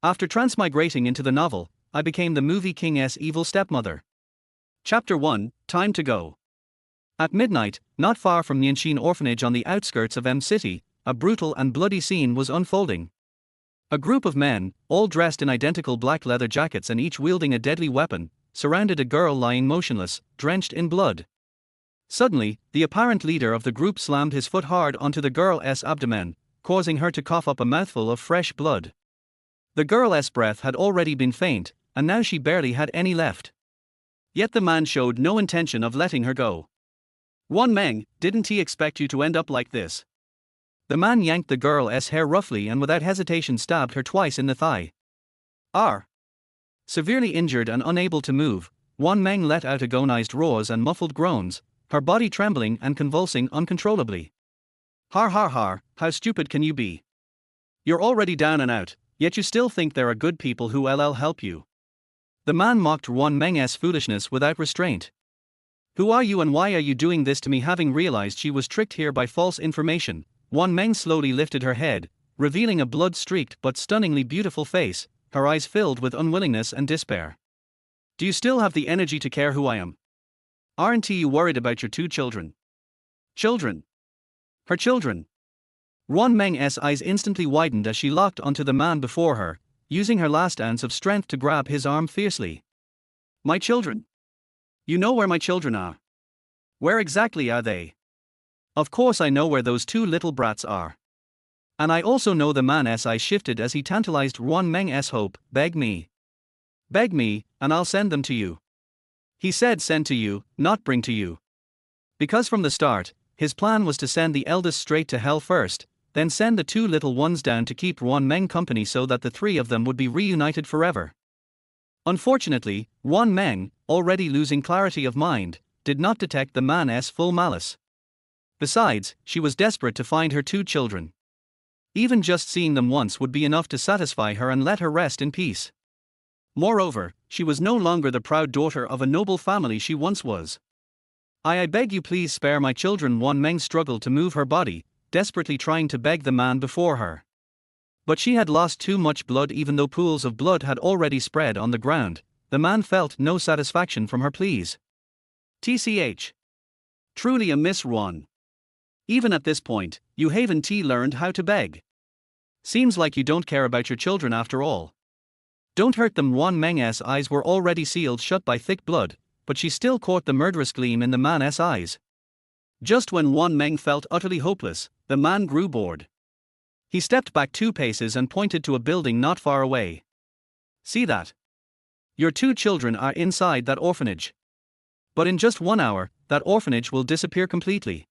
After transmigrating into the novel, I became the movie king's evil stepmother. Chapter 1, Time to Go. At midnight, not far from Nianxin Orphanage on the outskirts of M City, a brutal and bloody scene was unfolding. A group of men, all dressed in identical black leather jackets and each wielding a deadly weapon, surrounded a girl lying motionless, drenched in blood. Suddenly, the apparent leader of the group slammed his foot hard onto the girl's abdomen, causing her to cough up a mouthful of fresh blood. The girl's breath had already been faint, and now she barely had any left. Yet the man showed no intention of letting her go. "Ruan Meng, didn't he expect you to end up like this?" The man yanked the girl's hair roughly and without hesitation stabbed her twice in the thigh. Severely injured and unable to move, Ruan Meng let out agonized roars and muffled groans, her body trembling and convulsing uncontrollably. Har har har, how stupid can you be? You're already down and out, yet you still think there are good people who will help you. The man mocked Ruan Meng's foolishness without restraint. Who are you and why are you doing this to me? Having realized she was tricked here by false information, Ruan Meng slowly lifted her head, revealing a blood-streaked but stunningly beautiful face, her eyes filled with unwillingness and despair. Do you still have the energy to care who I am? Aren't you worried about your two children? Children? Her children? Ruan Meng's eyes instantly widened as she locked onto the man before her, using her last ounce of strength to grab his arm fiercely. My children? You know where my children are? Where exactly are they? Of course I know where those two little brats are. And I also know the man's eyes shifted as he tantalized Ruan Meng's hope. Beg me. Beg me, and I'll send them to you. He said send to you, not bring to you. Because from the start, his plan was to send the eldest straight to hell first, then send the two little ones down to keep Ruan Meng company so that the three of them would be reunited forever. Unfortunately, Ruan Meng, already losing clarity of mind, did not detect the man's full malice. Besides, she was desperate to find her two children. Even just seeing them once would be enough to satisfy her and let her rest in peace. Moreover, she was no longer the proud daughter of a noble family she once was. I beg you please spare my children. Ruan Meng struggled to move her body, desperately trying to beg the man before her. But she had lost too much blood. Even though pools of blood had already spread on the ground, the man felt no satisfaction from her pleas. TCH. Truly a Miss Ruan. Even at this point, you haven't learned how to beg. Seems like you don't care about your children after all. Don't hurt them. Ruan Meng's eyes were already sealed shut by thick blood, but she still caught the murderous gleam in the man's eyes. Just when Ruan Meng felt utterly hopeless, the man grew bored. He stepped back 2 paces and pointed to a building not far away. See that? Your two children are inside that orphanage. But in just 1 hour, that orphanage will disappear completely.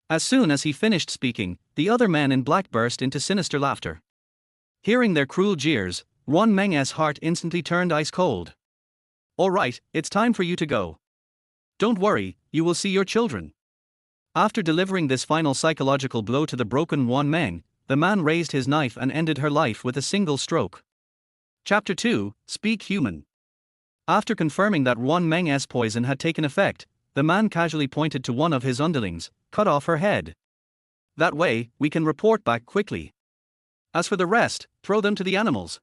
As soon as he finished speaking, the other men in black burst into sinister laughter. Hearing their cruel jeers, Ruan Meng's heart instantly turned ice cold. All right, it's time for you to go. Don't worry, you will see your children. After delivering this final psychological blow to the broken Ruan Meng, the man raised his knife and ended her life with a single stroke. Chapter 2, Speak Human. After confirming that Ruan Meng's poison had taken effect, the man casually pointed to one of his underlings. Cut off her head. That way, we can report back quickly. As for the rest, throw them to the animals.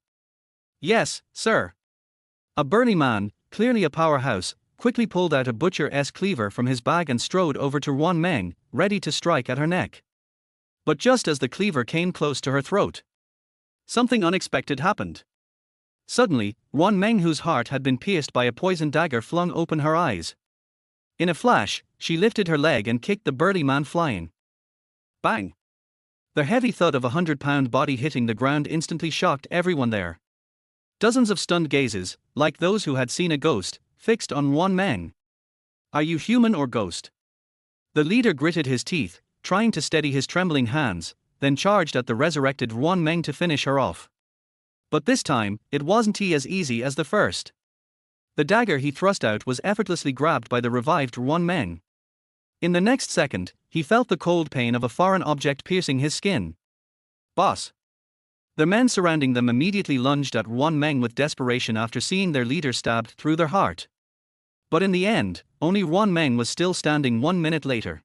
Yes, sir. A burly man, clearly a powerhouse, quickly pulled out a butcher's cleaver from his bag and strode over to Ruan Meng, ready to strike at her neck. But just as the cleaver came close to her throat, something unexpected happened. Suddenly, Ruan Meng, whose heart had been pierced by a poisoned dagger, flung open her eyes. In a flash, she lifted her leg and kicked the burly man flying. Bang! The heavy thud of a 100-pound body hitting the ground instantly shocked everyone there. Dozens of stunned gazes, like those who had seen a ghost, fixed on Ruan Meng. Are you human or ghost? The leader gritted his teeth, trying to steady his trembling hands, then charged at the resurrected Ruan Meng to finish her off. But this time, it wasn't as easy as the first. The dagger he thrust out was effortlessly grabbed by the revived Ruan Meng. In the next second, he felt the cold pain of a foreign object piercing his skin. Boss! The men surrounding them immediately lunged at Ruan Meng with desperation after seeing their leader stabbed through their heart. But in the end, only Ruan Meng was still standing 1 minute later.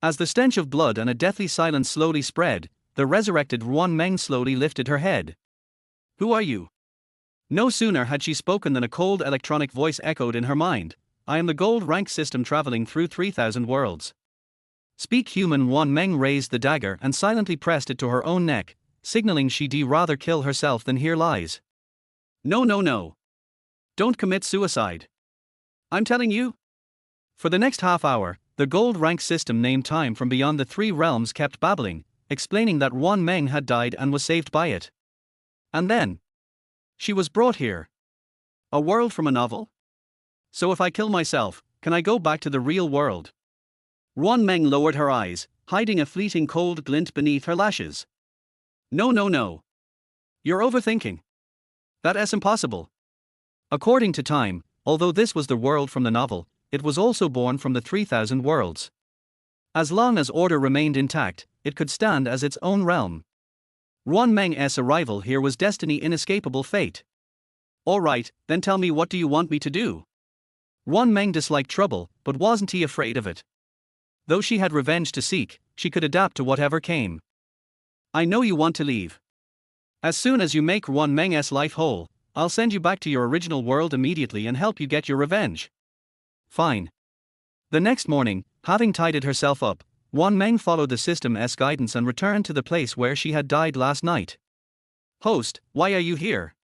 As the stench of blood and a deathly silence slowly spread, the resurrected Ruan Meng slowly lifted her head. Who are you? No sooner had she spoken than a cold electronic voice echoed in her mind. I am the gold rank system traveling through 3,000 worlds. Speak human. Ruan Meng raised the dagger and silently pressed it to her own neck, signaling she'd rather kill herself than hear lies. No, no, no. Don't commit suicide. I'm telling you. For the next half hour, the gold rank system named Time from beyond the three realms kept babbling, explaining that Ruan Meng had died and was saved by it. And then she was brought here. A world from a novel? So if I kill myself, can I go back to the real world? Ruan Meng lowered her eyes, hiding a fleeting cold glint beneath her lashes. No, no, no. You're overthinking. That's impossible. According to Time, although this was the world from the novel, it was also born from the 3,000 worlds. As long as order remained intact, it could stand as its own realm. Ruan Meng's arrival here was destiny, inescapable fate. All right, then tell me, what do you want me to do? Ruan Meng disliked trouble, but wasn't he afraid of it? Though she had revenge to seek, she could adapt to whatever came. I know you want to leave. As soon as you make Ruan Meng's life whole, I'll send you back to your original world immediately and help you get your revenge. Fine. The next morning, having tidied herself up, Ruan Meng followed the system's guidance and returned to the place where she had died last night. Host, why are you here?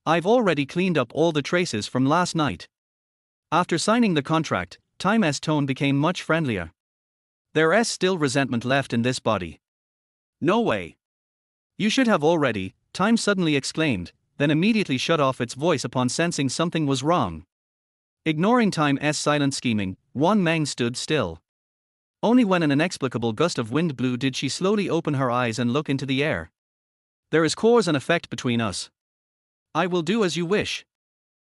I've already cleaned up all the traces from last night. After signing the contract, Time's tone became much friendlier. There's still resentment left in this body. No way. You should have already, Time suddenly exclaimed, then immediately shut off its voice upon sensing something was wrong. Ignoring Time's silent scheming, Ruan Meng stood still. Only when an inexplicable gust of wind blew did she slowly open her eyes and look into the air. There is cause and effect between us. I will do as you wish.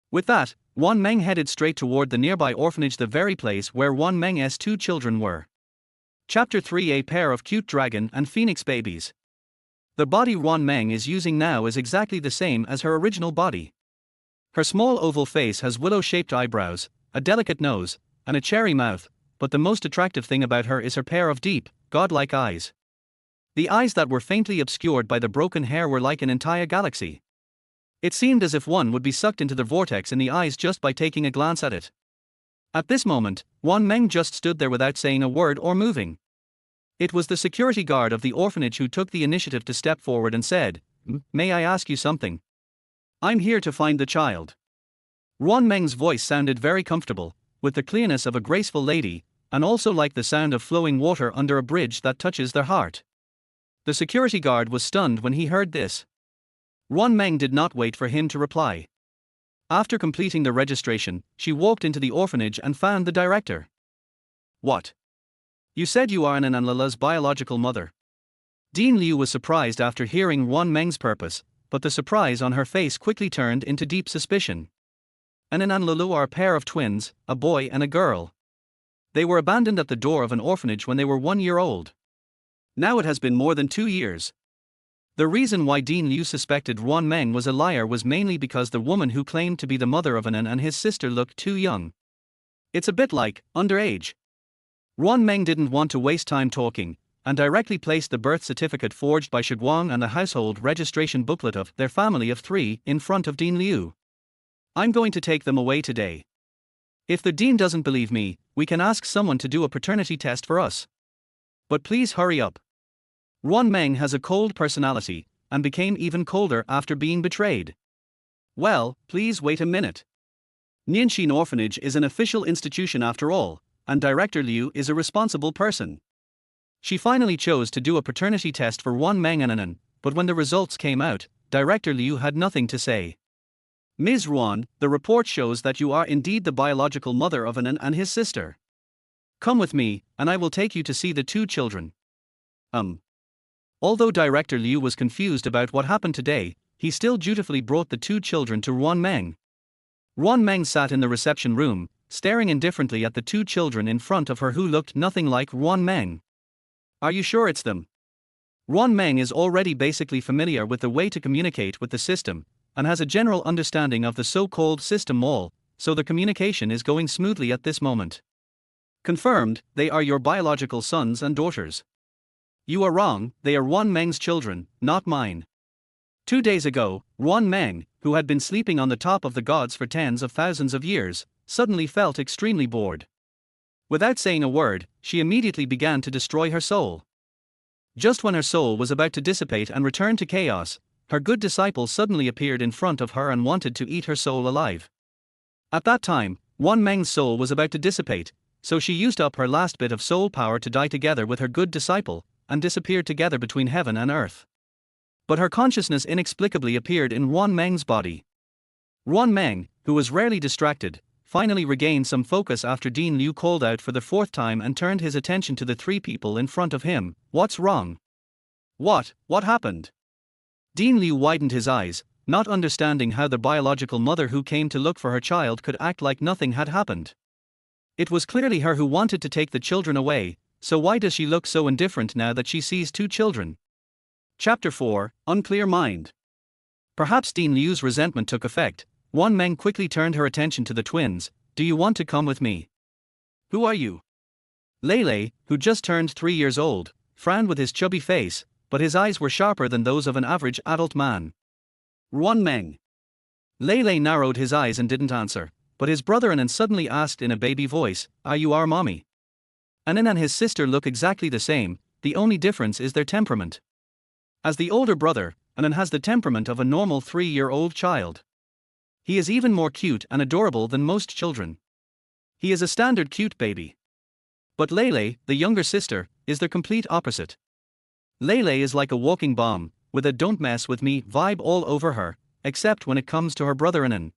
With that, Ruan Meng headed straight toward the nearby orphanage, the very place where Ruan Meng's two children were. Chapter 3: A pair of cute dragon and phoenix babies. The body Ruan Meng is using now is exactly the same as her original body. Her small oval face has willow-shaped eyebrows, a delicate nose, and a cherry mouth, but the most attractive thing about her is her pair of deep, godlike eyes. The eyes that were faintly obscured by the broken hair were like an entire galaxy. It seemed as if one would be sucked into the vortex in the eyes just by taking a glance at it. At this moment, Ruan Meng just stood there without saying a word or moving. It was the security guard of the orphanage who took the initiative to step forward and said, "May I ask you something?" "I'm here to find the child." Ruan Meng's voice sounded very comfortable, with the clearness of a graceful lady, and also like the sound of flowing water under a bridge that touches their heart. The security guard was stunned when he heard this. Ruan Meng did not wait for him to reply. After completing the registration, she walked into the orphanage and found the director. "What? You said you are Anan and Lala's biological mother." Dean Liu was surprised after hearing Ruan Meng's purpose, but the surprise on her face quickly turned into deep suspicion. Anan and Lulu are a pair of twins, a boy and a girl. They were abandoned at the door of an orphanage when they were 1 year old. Now it has been more than 2 years. The reason why Dean Liu suspected Ruan Meng was a liar was mainly because the woman who claimed to be the mother of Anan and his sister looked too young. It's a bit like underage. Ruan Meng didn't want to waste time talking, and directly placed the birth certificate forged by Shiguang and the household registration booklet of their family of 3 in front of Dean Liu. "I'm going to take them away today. If the dean doesn't believe me, we can ask someone to do a paternity test for us. But please hurry up." Ruan Meng has a cold personality, and became even colder after being betrayed. "Well, please wait a minute. Nianxin Orphanage is an official institution after all, and Director Liu is a responsible person." She finally chose to do a paternity test for Ruan Meng and Anan, but when the results came out, Director Liu had nothing to say. "Ms. Ruan, the report shows that you are indeed the biological mother of Anan and his sister. Come with me, and I will take you to see the 2 children. Although Director Liu was confused about what happened today, he still dutifully brought the 2 children to Ruan Meng. Ruan Meng sat in the reception room, staring indifferently at the 2 children in front of her who looked nothing like Ruan Meng. "Are you sure it's them?" Ruan Meng is already basically familiar with the way to communicate with the system, and has a general understanding of the so-called system mall, so the communication is going smoothly at this moment. "Confirmed, they are your biological sons and daughters." "You are wrong, they are Ruan Meng's children, not mine." 2 days ago, Ruan Meng, who had been sleeping on the top of the gods for tens of thousands of years, suddenly felt extremely bored. Without saying a word, she immediately began to destroy her soul. Just when her soul was about to dissipate and return to chaos, her good disciple suddenly appeared in front of her and wanted to eat her soul alive. At that time, Ruan Meng's soul was about to dissipate, so she used up her last bit of soul power to die together with her good disciple, and disappeared together between heaven and earth. But her consciousness inexplicably appeared in Ruan Meng's body. Ruan Meng, who was rarely distracted, finally regained some focus after Dean Liu called out for the fourth time and turned his attention to the three people in front of him. What's wrong? What happened? Dean Liu widened his eyes, not understanding how the biological mother who came to look for her child could act like nothing had happened. It was clearly her who wanted to take the children away, so why does she look so indifferent now that she sees two children? Chapter 4, Unclear Mind. Perhaps Dean Liu's resentment took effect. Ruan Meng quickly turned her attention to the twins. Do you want to come with me? Who are you? Lele, who just turned 3 years old, frowned with his chubby face, but his eyes were sharper than those of an average adult man. Ruan Meng. Lele narrowed his eyes and didn't answer, but his brother Anan suddenly asked in a baby voice, Are you our mommy? Anan and his sister look exactly the same, the only difference is their temperament. As the older brother, Anan has the temperament of a normal 3-year-old child. He is even more cute and adorable than most children. He is a standard cute baby. But Lele, the younger sister, is the complete opposite. Lele is like a walking bomb, with a don't mess with me vibe all over her, except when it comes to her brother Anan.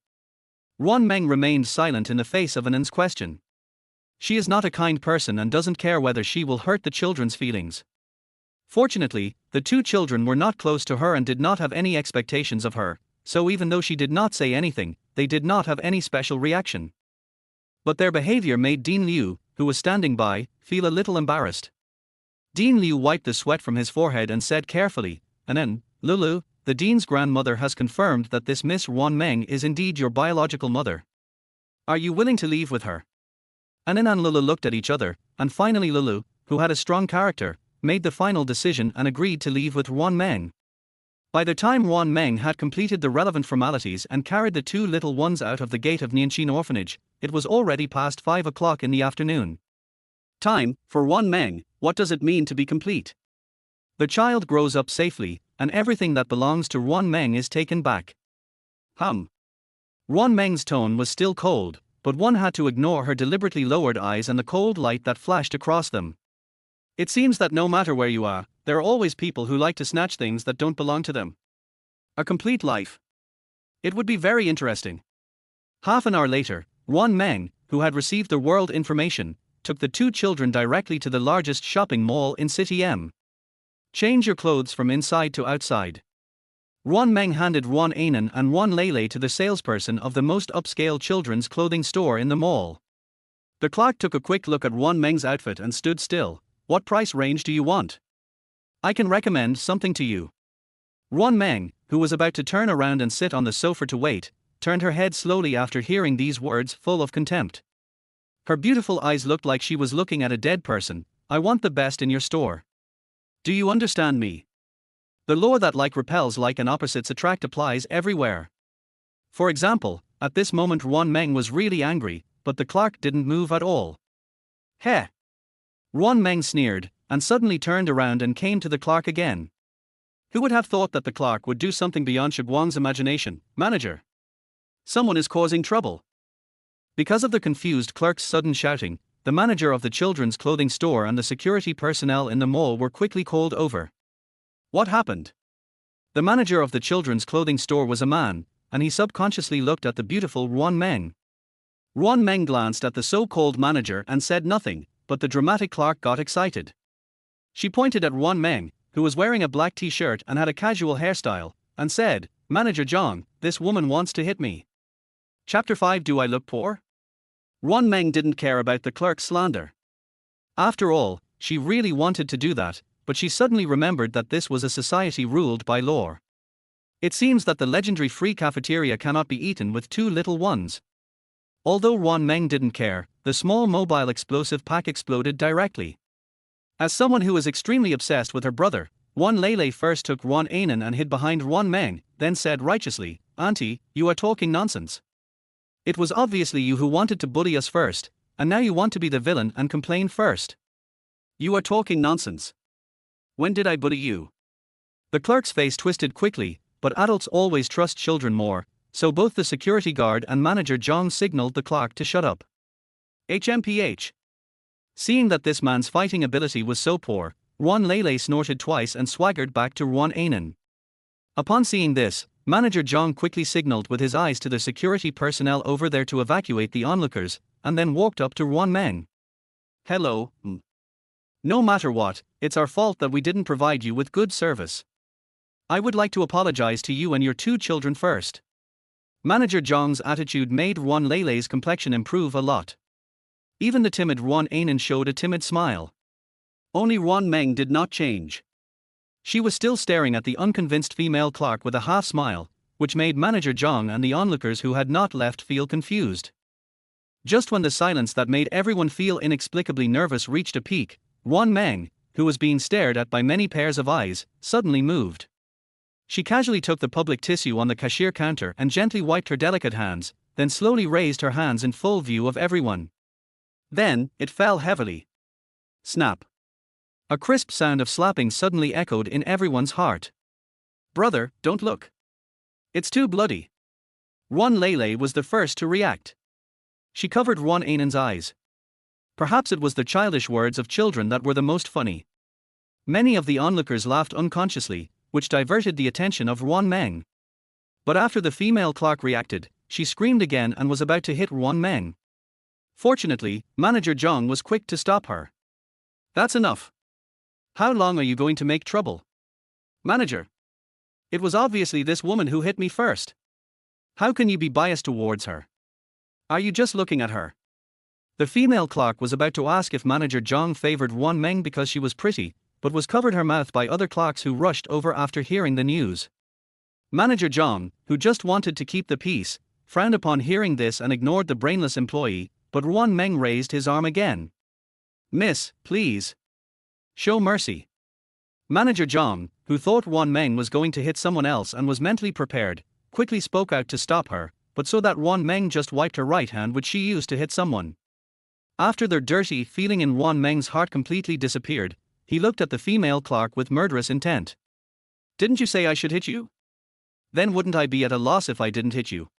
Ruan Meng remained silent in the face of Anan's question. She is not a kind person and doesn't care whether she will hurt the children's feelings. Fortunately, the two children were not close to her and did not have any expectations of her, so even though she did not say anything, they did not have any special reaction. But their behavior made Dean Liu, who was standing by, feel a little embarrassed. Dean Liu wiped the sweat from his forehead and said carefully, Anan, Lulu, the Dean's grandmother has confirmed that this Miss Ruan Meng is indeed your biological mother. Are you willing to leave with her? Anan and Lulu looked at each other, and finally Lulu, who had a strong character, made the final decision and agreed to leave with Ruan Meng. By the time Ruan Meng had completed the relevant formalities and carried the two little ones out of the gate of Nianxin Orphanage, it was already past 5 o'clock in the afternoon. Time, for Ruan Meng, what does it mean to be complete? The child grows up safely, and everything that belongs to Ruan Meng is taken back. Ruan Meng's tone was still cold, but one had to ignore her deliberately lowered eyes and the cold light that flashed across them. It seems that no matter where you are, there are always people who like to snatch things that don't belong to them. A complete life. It would be very interesting. Half an hour later, Ruan Meng, who had received the world information, took the two children directly to the largest shopping mall in City M. Change your clothes from inside to outside. Ruan Meng handed Ruan Anan and Ruan Lele to the salesperson of the most upscale children's clothing store in the mall. The clerk took a quick look at Ruan Meng's outfit and stood still. What price range do you want? I can recommend something to you. Ruan Meng, who was about to turn around and sit on the sofa to wait, turned her head slowly after hearing these words full of contempt. Her beautiful eyes looked like she was looking at a dead person. I want the best in your store. Do you understand me? The law that like repels like and opposites attract applies everywhere. For example, at this moment Ruan Meng was really angry, but the clerk didn't move at all. Heh! Ruan Meng sneered, and suddenly turned around and came to the clerk again. Who would have thought that the clerk would do something beyond Shiguang's imagination? Manager! Someone is causing trouble. Because of the confused clerk's sudden shouting, the manager of the children's clothing store and the security personnel in the mall were quickly called over. What happened? The manager of the children's clothing store was a man, and he subconsciously looked at the beautiful Ruan Meng. Ruan Meng glanced at the so-called manager and said nothing, but the dramatic clerk got excited. She pointed at Ruan Meng, who was wearing a black t-shirt and had a casual hairstyle, and said, Manager Zhang, this woman wants to hit me. Chapter 5 Do I look poor? Ruan Meng didn't care about the clerk's slander. After all, she really wanted to do that, but she suddenly remembered that this was a society ruled by law. It seems that the legendary free cafeteria cannot be eaten with two little ones. Although Ruan Meng didn't care, the small mobile explosive pack exploded directly. As someone who is extremely obsessed with her brother, Ruan Lele first took Ruan Anan and hid behind Ruan Meng, then said righteously, "Auntie, you are talking nonsense. It was obviously you who wanted to bully us first, and now you want to be the villain and complain first. You are talking nonsense. When did I bully you?" The clerk's face twisted quickly, but adults always trust children more, so both the security guard and manager Zhang signaled the clerk to shut up. HMPH. Seeing that this man's fighting ability was so poor, Ruan Lele snorted twice and swaggered back to Ruan Anan. Upon seeing this, Manager Zhang quickly signaled with his eyes to the security personnel over there to evacuate the onlookers, and then walked up to Ruan Meng. "Hello. No matter what, it's our fault that we didn't provide you with good service. I would like to apologize to you and your two children first." Manager Zhang's attitude made Ruan Lele's complexion improve a lot. Even the timid Ruan Anan showed a timid smile. Only Ruan Meng did not change. She was still staring at the unconvinced female clerk with a half smile, which made Manager Zhang and the onlookers who had not left feel confused. Just when the silence that made everyone feel inexplicably nervous reached a peak, Ruan Meng, who was being stared at by many pairs of eyes, suddenly moved. She casually took the public tissue on the cashier counter and gently wiped her delicate hands, then slowly raised her hands in full view of everyone. Then, it fell heavily. Snap. A crisp sound of slapping suddenly echoed in everyone's heart. "Brother, don't look. It's too bloody." Ruan Lele was the first to react. She covered Ruan Anan's eyes. Perhaps it was the childish words of children that were the most funny. Many of the onlookers laughed unconsciously, which diverted the attention of Ruan Meng. But after the female clerk reacted, she screamed again and was about to hit Ruan Meng. Fortunately, Manager Zhang was quick to stop her. "That's enough. How long are you going to make trouble?" "Manager. It was obviously this woman who hit me first. How can you be biased towards her? Are you just looking at her?" The female clerk was about to ask if Manager Zhang favored Ruan Meng because she was pretty, but was covered her mouth by other clerks who rushed over after hearing the news. Manager Zhang, who just wanted to keep the peace, frowned upon hearing this and ignored the brainless employee, but Ruan Meng raised his arm again. "Miss, please. Show mercy." Manager Zhang, who thought Ruan Meng was going to hit someone else and was mentally prepared, quickly spoke out to stop her, but so that Ruan Meng just wiped her right hand which she used to hit someone. After their dirty feeling in Ruan Meng's heart completely disappeared, he looked at the female clerk with murderous intent. "Didn't you say I should hit you? Then wouldn't I be at a loss if I didn't hit you?"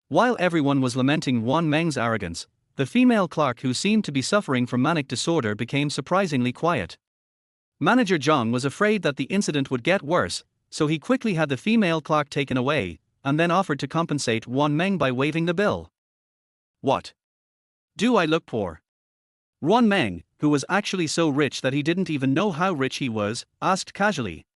While everyone was lamenting Ruan Meng's arrogance, the female clerk who seemed to be suffering from manic disorder became surprisingly quiet. Manager Zhang was afraid that the incident would get worse, so he quickly had the female clerk taken away, and then offered to compensate Ruan Meng by waiving the bill. "What? Do I look poor?" Ruan Meng, who was actually so rich that he didn't even know how rich he was, asked casually.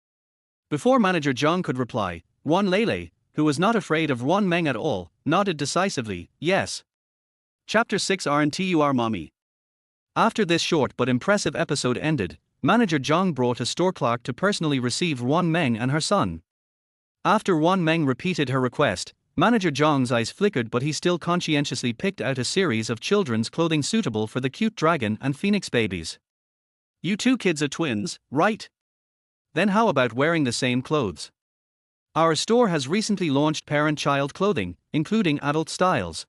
Before Manager Zhang could reply, Ruan Lele, who was not afraid of Ruan Meng at all, nodded decisively, "Yes." Chapter 6 RNTUR Mommy. After this short but impressive episode ended, Manager Zhang brought a store clerk to personally receive Ruan Meng and her son. After Ruan Meng repeated her request, Manager Zhang's eyes flickered, but he still conscientiously picked out a series of children's clothing suitable for the cute dragon and phoenix babies. "You two kids are twins, right? Then how about wearing the same clothes? Our store has recently launched parent-child clothing, including adult styles."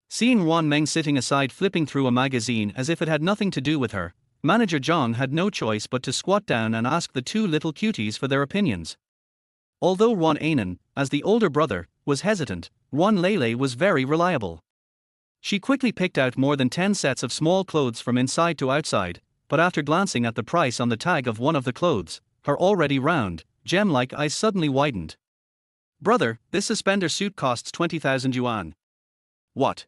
Seeing Ruan Meng sitting aside flipping through a magazine as if it had nothing to do with her, Manager Zhang had no choice but to squat down and ask the two little cuties for their opinions. Although Ruan Anan, as the older brother, was hesitant, Ruan Lele was very reliable. She quickly picked out more than 10 sets of small clothes from inside to outside, but after glancing at the price on the tag of one of the clothes, her already round, gem-like eyes suddenly widened. "Brother, this suspender suit costs 20,000 yuan. What?"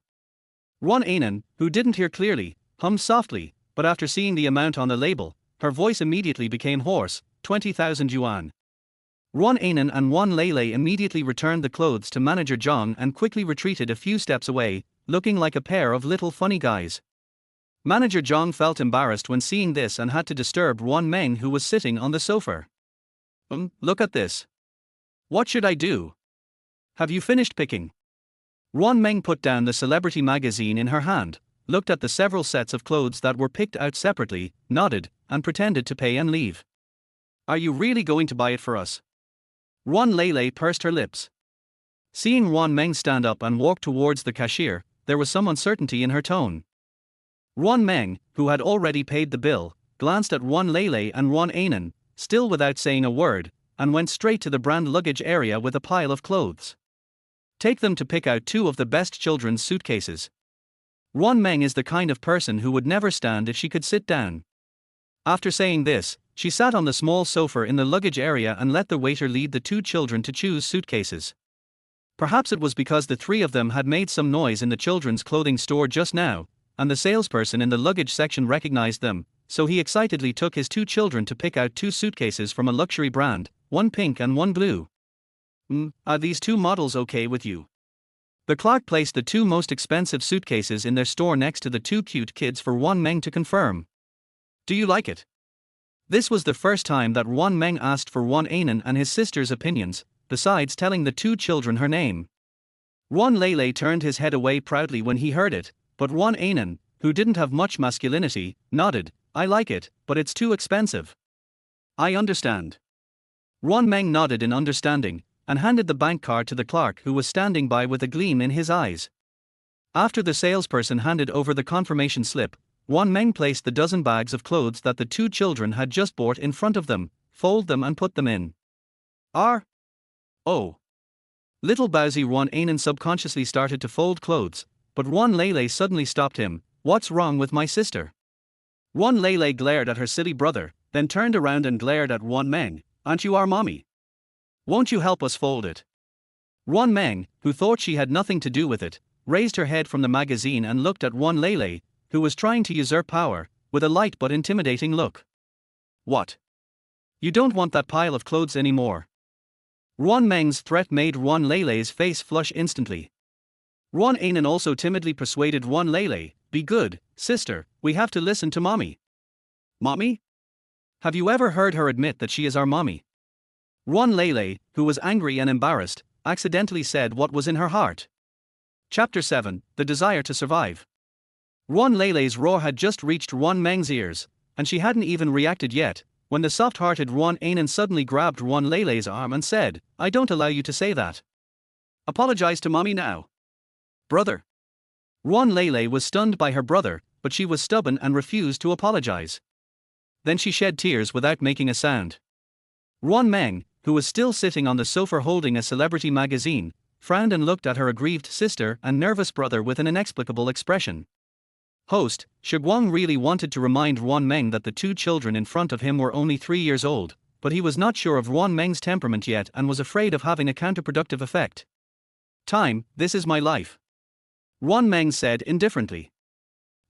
Ruan Anan, who didn't hear clearly, hummed softly, but after seeing the amount on the label, her voice immediately became hoarse. 20,000 yuan. Ruan Anan and Ruan Lele immediately returned the clothes to Manager Zhang and quickly retreated a few steps away, looking like a pair of little funny guys. Manager Zhang felt embarrassed when seeing this and had to disturb Ruan Meng, who was sitting on the sofa. Look at this. What should I do? Have you finished picking?" Ruan Meng put down the celebrity magazine in her hand, looked at the several sets of clothes that were picked out separately, nodded, and pretended to pay and leave. Are you really going to buy it for us? Ruan Lele pursed her lips. Seeing Ruan Meng stand up and walk towards the cashier, there was some uncertainty in her tone. Ruan Meng, who had already paid the bill, glanced at Ruan Lele and Ruan Ainen, still without saying a word, and went straight to the brand luggage area with a pile of clothes. Take them to pick out 2 of the best children's suitcases. Ruan Meng is the kind of person who would never stand if she could sit down. After saying this, she sat on the small sofa in the luggage area and let the waiter lead the 2 children to choose suitcases. Perhaps it was because the 3 of them had made some noise in the children's clothing store just now, and the salesperson in the luggage section recognized them, so he excitedly took his 2 children to pick out 2 suitcases from a luxury brand, one pink and one blue. Are these 2 models okay with you? The clerk placed the 2 most expensive suitcases in their store next to the 2 cute kids for Ruan Meng to confirm. Do you like it? This was the first time that Ruan Meng asked for Ruan Ainen and his sister's opinions, besides telling the 2 children her name. Ruan Lele turned his head away proudly when he heard it, but Ruan Ainen, who didn't have much masculinity, nodded. I like it, but it's too expensive. I understand. Ruan Meng nodded in understanding, and handed the bank card to the clerk who was standing by with a gleam in his eyes. After the salesperson handed over the confirmation slip, Ruan Meng placed the dozen bags of clothes that the 2 children had just bought in front of them, folded them and put them in. Oh. Little Bowsy Ruan Ainen subconsciously started to fold clothes, but Ruan Lele suddenly stopped him. What's wrong with my sister? Ruan Lele glared at her silly brother, then turned around and glared at Ruan Meng. Aren't you our mommy? Won't you help us fold it? Ruan Meng, who thought she had nothing to do with it, raised her head from the magazine and looked at Ruan Lele, who was trying to usurp power, with a light but intimidating look. What? You don't want that pile of clothes anymore? Ruan Meng's threat made Ruan Lele's face flush instantly. Ruan Ainen also timidly persuaded Ruan Lele, be good, sister, we have to listen to mommy. Mommy? Have you ever heard her admit that she is our mommy? Ruan Lele, who was angry and embarrassed, accidentally said what was in her heart. Chapter 7, The Desire to Survive. Ruan Lele's roar had just reached Ruan Meng's ears, and she hadn't even reacted yet, when the soft-hearted Ruan Ainen suddenly grabbed Ruan Lele's arm and said, I don't allow you to say that. Apologize to mommy now. Brother. Ruan Lele was stunned by her brother, but she was stubborn and refused to apologize. Then she shed tears without making a sound. Ruan Meng, who was still sitting on the sofa holding a celebrity magazine, frowned and looked at her aggrieved sister and nervous brother with an inexplicable expression. Host, Shiguang really wanted to remind Ruan Meng that the 2 children in front of him were only 3 years old, but he was not sure of Ruan Meng's temperament yet and was afraid of having a counterproductive effect. Time, this is my life. Ruan Meng said indifferently.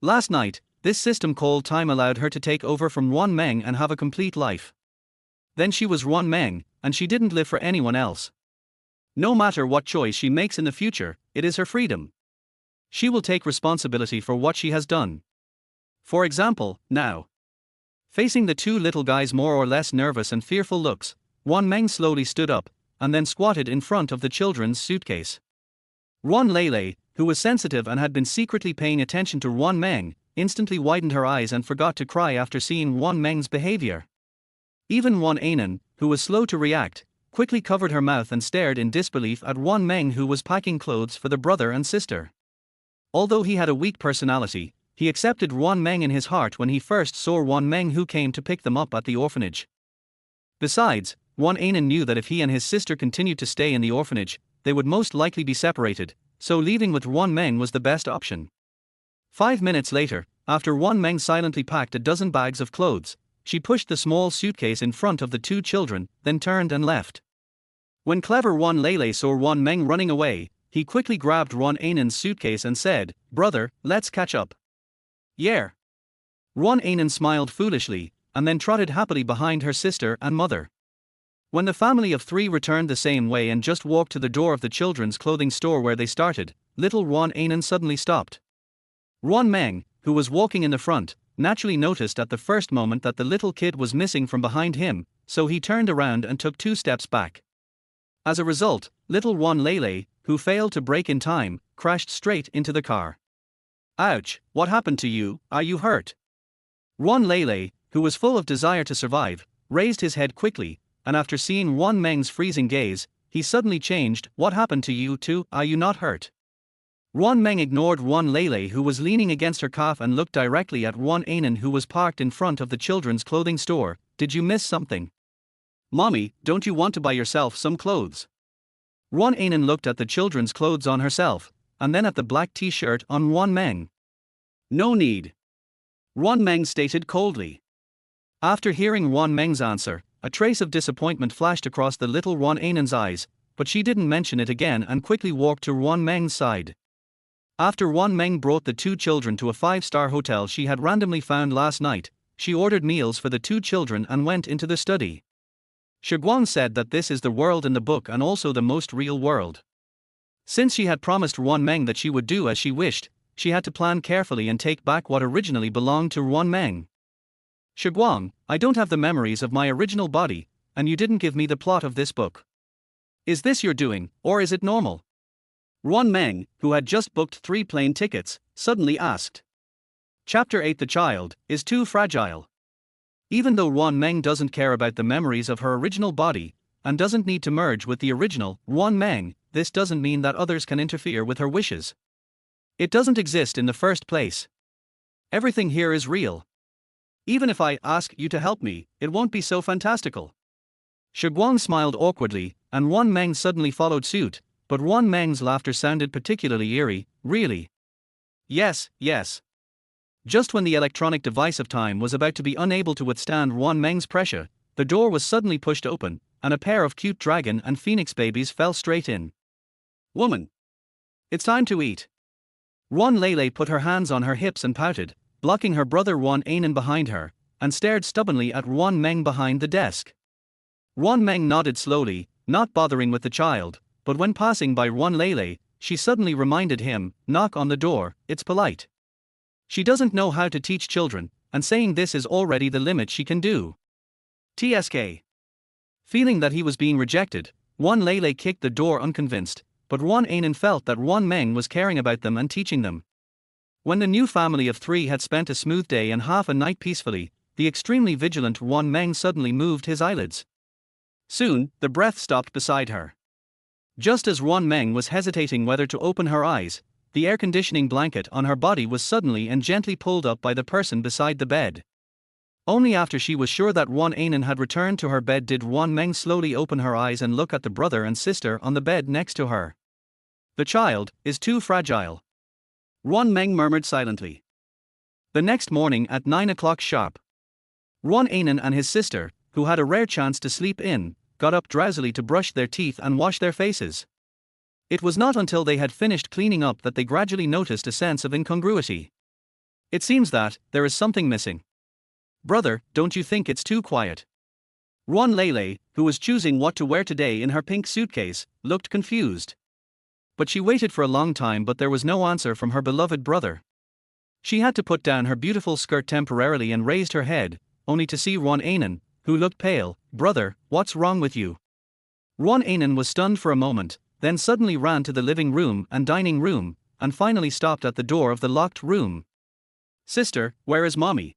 Last night, this system called time allowed her to take over from Ruan Meng and have a complete life. Then she was Ruan Meng, and she didn't live for anyone else. No matter what choice she makes in the future, it is her freedom. She will take responsibility for what she has done. For example, now. Facing the 2 little guys' more or less nervous and fearful looks, Ruan Meng slowly stood up, and then squatted in front of the children's suitcase. Ruan Lele, who was sensitive and had been secretly paying attention to Ruan Meng, instantly widened her eyes and forgot to cry after seeing Ruan Meng's behavior. Even Ruan Ainen, who was slow to react, quickly covered her mouth and stared in disbelief at Ruan Meng, who was packing clothes for the brother and sister. Although he had a weak personality, he accepted Ruan Meng in his heart when he first saw Ruan Meng, who came to pick them up at the orphanage. Besides, Ruan Ainen knew that if he and his sister continued to stay in the orphanage, they would most likely be separated, so leaving with Ruan Meng was the best option. 5 minutes later, after Ruan Meng silently packed a dozen bags of clothes, she pushed the small suitcase in front of the 2 children, then turned and left. When clever Ruan Lele saw Ruan Meng running away, he quickly grabbed Ruan Ainen's suitcase and said, Brother, let's catch up. Yeah. Ruan Ainen smiled foolishly, and then trotted happily behind her sister and mother. When the family of 3 returned the same way and just walked to the door of the children's clothing store where they started, little Ruan Ainen suddenly stopped. Ruan Meng, who was walking in the front, naturally noticed at the first moment that the little kid was missing from behind him, so he turned around and took 2 steps back. As a result, little Ruan Lele, who failed to brake in time, crashed straight into the car. Ouch, what happened to you? Are you hurt? Ruan Lele, who was full of desire to survive, raised his head quickly, and after seeing Ruan Meng's freezing gaze, he suddenly changed. What happened to you two? Are you not hurt? Ruan Meng ignored Ruan Lele, who was leaning against her calf, and looked directly at Ruan Ainen, who was parked in front of the children's clothing store. Did you miss something? Mommy, don't you want to buy yourself some clothes? Ruan Ainen looked at the children's clothes on herself, and then at the black t-shirt on Ruan Meng. No need. Ruan Meng stated coldly. After hearing Ruan Meng's answer, a trace of disappointment flashed across the little Ruan Ainen's eyes, but she didn't mention it again and quickly walked to Ruan Meng's side. After Ruan Meng brought the two children to a 5-star hotel she had randomly found last night, she ordered meals for the two children and went into the study. Shiguang said that this is the world in the book and also the most real world. Since she had promised Ruan Meng that she would do as she wished, she had to plan carefully and take back what originally belonged to Ruan Meng. Shiguang, I don't have the memories of my original body, and you didn't give me the plot of this book. Is this your doing, or is it normal? Ruan Meng, who had just booked 3 plane tickets, suddenly asked. Chapter 8. The child is too fragile. Even though Ruan Meng doesn't care about the memories of her original body, and doesn't need to merge with the original Ruan Meng, this doesn't mean that others can interfere with her wishes. It doesn't exist in the first place. Everything here is real. Even if I ask you to help me, it won't be so fantastical. Shiguang smiled awkwardly, and Ruan Meng suddenly followed suit, but Ruan Meng's laughter sounded particularly eerie. Really? Yes, yes. Just when the electronic device of time was about to be unable to withstand Ruan Meng's pressure, the door was suddenly pushed open, and a pair of cute dragon and phoenix babies fell straight in. Woman! It's time to eat. Ruan Lele put her hands on her hips and pouted, blocking her brother Ruan Ainen behind her, and stared stubbornly at Ruan Meng behind the desk. Ruan Meng nodded slowly, not bothering with the child, but when passing by Ruan Lele, she suddenly reminded him, knock on the door, it's polite. She doesn't know how to teach children, and saying this is already the limit she can do. TSK. Feeling that he was being rejected, Ruan Lele kicked the door unconvinced, but Ruan Ainen felt that Ruan Meng was caring about them and teaching them. When the new family of 3 had spent a smooth day and half a night peacefully, the extremely vigilant Ruan Meng suddenly moved his eyelids. Soon, the breath stopped beside her. Just as Ruan Meng was hesitating whether to open her eyes, the air conditioning blanket on her body was suddenly and gently pulled up by the person beside the bed. Only after she was sure that Ruan Ainen had returned to her bed did Ruan Meng slowly open her eyes and look at the brother and sister on the bed next to her. The child is too fragile. Ruan Meng murmured silently. The next morning at 9 o'clock sharp, Ruan Ainen and his sister, who had a rare chance to sleep in, got up drowsily to brush their teeth and wash their faces. It was not until they had finished cleaning up that they gradually noticed a sense of incongruity. It seems that there is something missing. Brother, don't you think it's too quiet? Ruan Lele, who was choosing what to wear today in her pink suitcase, looked confused. But she waited for a long time, but there was no answer from her beloved brother. She had to put down her beautiful skirt temporarily and raised her head, only to see Ruan Ainen, who looked pale. Brother, what's wrong with you? Ruan Ainen was stunned for a moment, then suddenly ran to the living room and dining room, and finally stopped at the door of the locked room. Sister, where is mommy?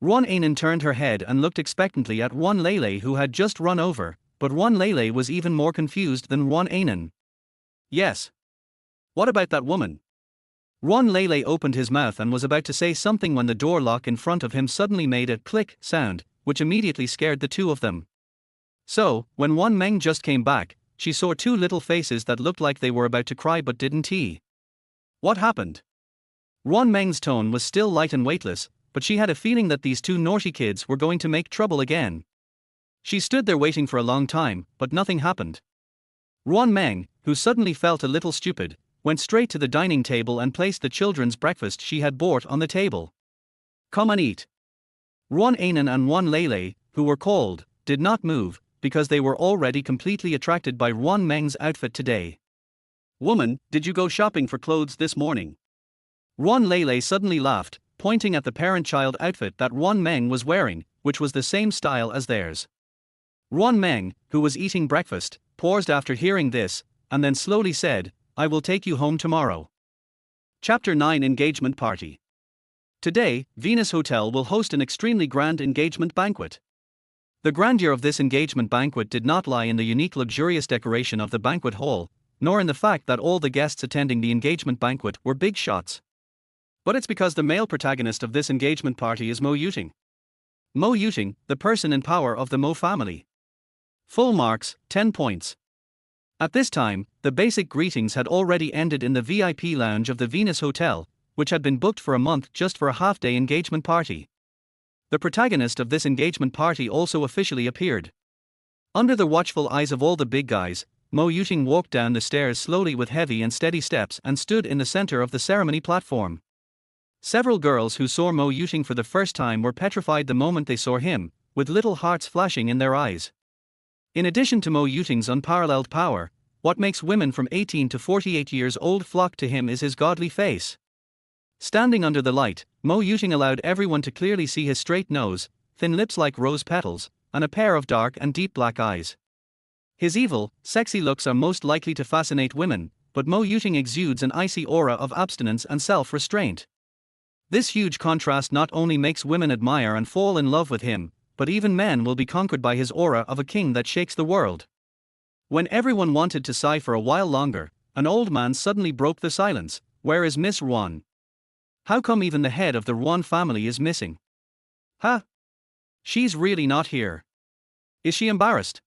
Ruan Ainen turned her head and looked expectantly at Ruan Lele, who had just run over, but Ruan Lele was even more confused than Ruan Ainen. Yes. What about that woman? Ruan Lele opened his mouth and was about to say something when the door lock in front of him suddenly made a click sound, which immediately scared the two of them. So, when Ruan Meng just came back, she saw 2 little faces that looked like they were about to cry but didn't. What happened? Ruan Meng's tone was still light and weightless, but she had a feeling that these 2 naughty kids were going to make trouble again. She stood there waiting for a long time, but nothing happened. Ruan Meng, who suddenly felt a little stupid, went straight to the dining table and placed the children's breakfast she had bought on the table. Come and eat. Ruan Ainen and Ruan Lele, who were cold, did not move, because they were already completely attracted by Ruan Meng's outfit today. Woman, did you go shopping for clothes this morning? Ruan Lele suddenly laughed, pointing at the parent-child outfit that Ruan Meng was wearing, which was the same style as theirs. Ruan Meng, who was eating breakfast, paused after hearing this, and then slowly said, I will take you home tomorrow. Chapter 9. Engagement Party. Today, Venus Hotel will host an extremely grand engagement banquet. The grandeur of this engagement banquet did not lie in the unique luxurious decoration of the banquet hall, nor in the fact that all the guests attending the engagement banquet were big shots. But it's because the male protagonist of this engagement party is Mo Yuting. Mo Yuting, the person in power of the Mo family. Full marks, 10 points. At this time, the basic greetings had already ended in the VIP lounge of the Venus Hotel, which had been booked for a month just for a half-day engagement party. The protagonist of this engagement party also officially appeared. Under the watchful eyes of all the big guys, Mo Yuting walked down the stairs slowly with heavy and steady steps and stood in the center of the ceremony platform. Several girls who saw Mo Yuting for the first time were petrified the moment they saw him, with little hearts flashing in their eyes. In addition to Mo Yuting's unparalleled power, what makes women from 18 to 48 years old flock to him is his godly face. Standing under the light, Mo Yuting allowed everyone to clearly see his straight nose, thin lips like rose petals, and a pair of dark and deep black eyes. His evil, sexy looks are most likely to fascinate women, but Mo Yuting exudes an icy aura of abstinence and self-restraint. This huge contrast not only makes women admire and fall in love with him, but even men will be conquered by his aura of a king that shakes the world. When everyone wanted to sigh for a while longer, an old man suddenly broke the silence. Where is Miss Ruan? How come even the head of the Ruan family is missing? Huh? She's really not here. Is she embarrassed?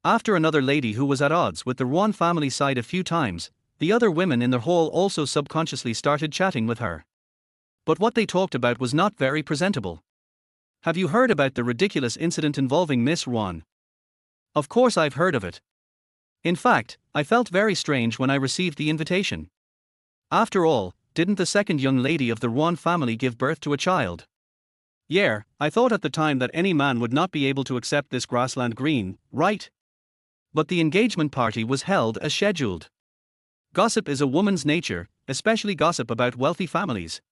After another lady who was at odds with the Ruan family sighed a few times, the other women in the hall also subconsciously started chatting with her. But what they talked about was not very presentable. Have you heard about the ridiculous incident involving Miss Ruan? Of course I've heard of it. In fact, I felt very strange when I received the invitation. After all, didn't the second young lady of the Ruan family give birth to a child? Yeah, I thought at the time that any man would not be able to accept this grassland green, right? But the engagement party was held as scheduled. Gossip is a woman's nature, especially gossip about wealthy families.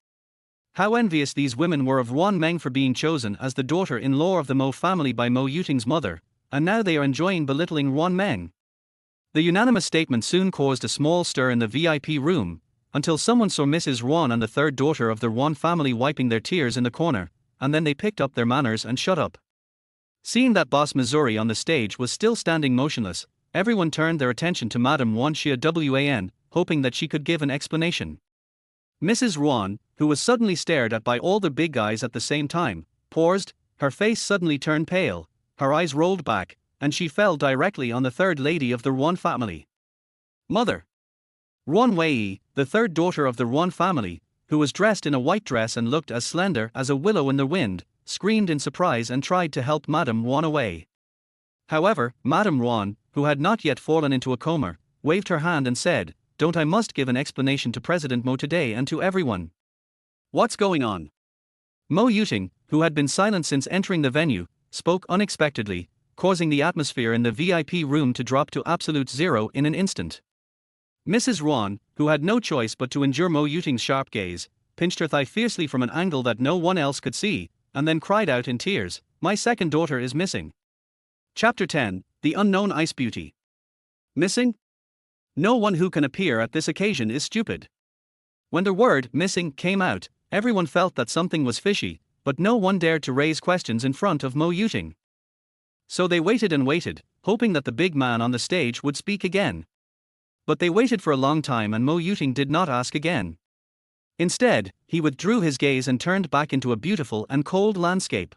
How envious these women were of Ruan Meng for being chosen as the daughter-in-law of the Mo family by Mo Yuting's mother, and now they are enjoying belittling Ruan Meng. The unanimous statement soon caused a small stir in the VIP room, until someone saw Mrs. Ruan and the third daughter of the Ruan family wiping their tears in the corner, and then they picked up their manners and shut up. Seeing that Boss Missouri on the stage was still standing motionless, everyone turned their attention to Madame Ruan Wan, hoping that she could give an explanation. Mrs. Ruan, who was suddenly stared at by all the big guys at the same time, paused, her face suddenly turned pale, her eyes rolled back, and she fell directly on the third lady of the Ruan family. Mother! Ruan Wei, the third daughter of the Ruan family, who was dressed in a white dress and looked as slender as a willow in the wind, screamed in surprise and tried to help Madame Ruan away. However, Madame Ruan, who had not yet fallen into a coma, waved her hand and said, "Don't I must give an explanation to President Mo today and to everyone." What's going on? Mo Yuting, who had been silent since entering the venue, spoke unexpectedly, causing the atmosphere in the VIP room to drop to absolute zero in an instant. Mrs. Ruan, who had no choice but to endure Mo Yuting's sharp gaze, pinched her thigh fiercely from an angle that no one else could see, and then cried out in tears, "My second daughter is missing." Chapter 10, The Unknown Ice Beauty. Missing? No one who can appear at this occasion is stupid. When the word "missing" came out, everyone felt that something was fishy, but no one dared to raise questions in front of Mo Yuting. So they waited and waited, hoping that the big man on the stage would speak again. But they waited for a long time and Mo Yuting did not ask again. Instead, he withdrew his gaze and turned back into a beautiful and cold landscape.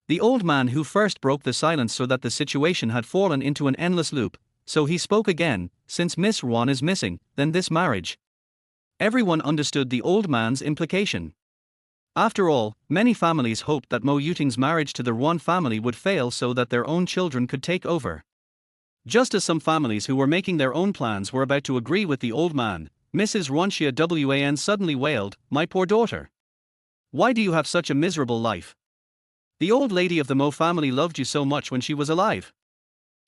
The old man who first broke the silence saw that the situation had fallen into an endless loop, so he spoke again, "Since Miss Ruan is missing, then this marriage." Everyone understood the old man's implication. After all, many families hoped that Mo Yuting's marriage to the Ruan family would fail so that their own children could take over. Just as some families who were making their own plans were about to agree with the old man, Mrs. Ruan Wan suddenly wailed, "My poor daughter. Why do you have such a miserable life? The old lady of the Mo family loved you so much when she was alive."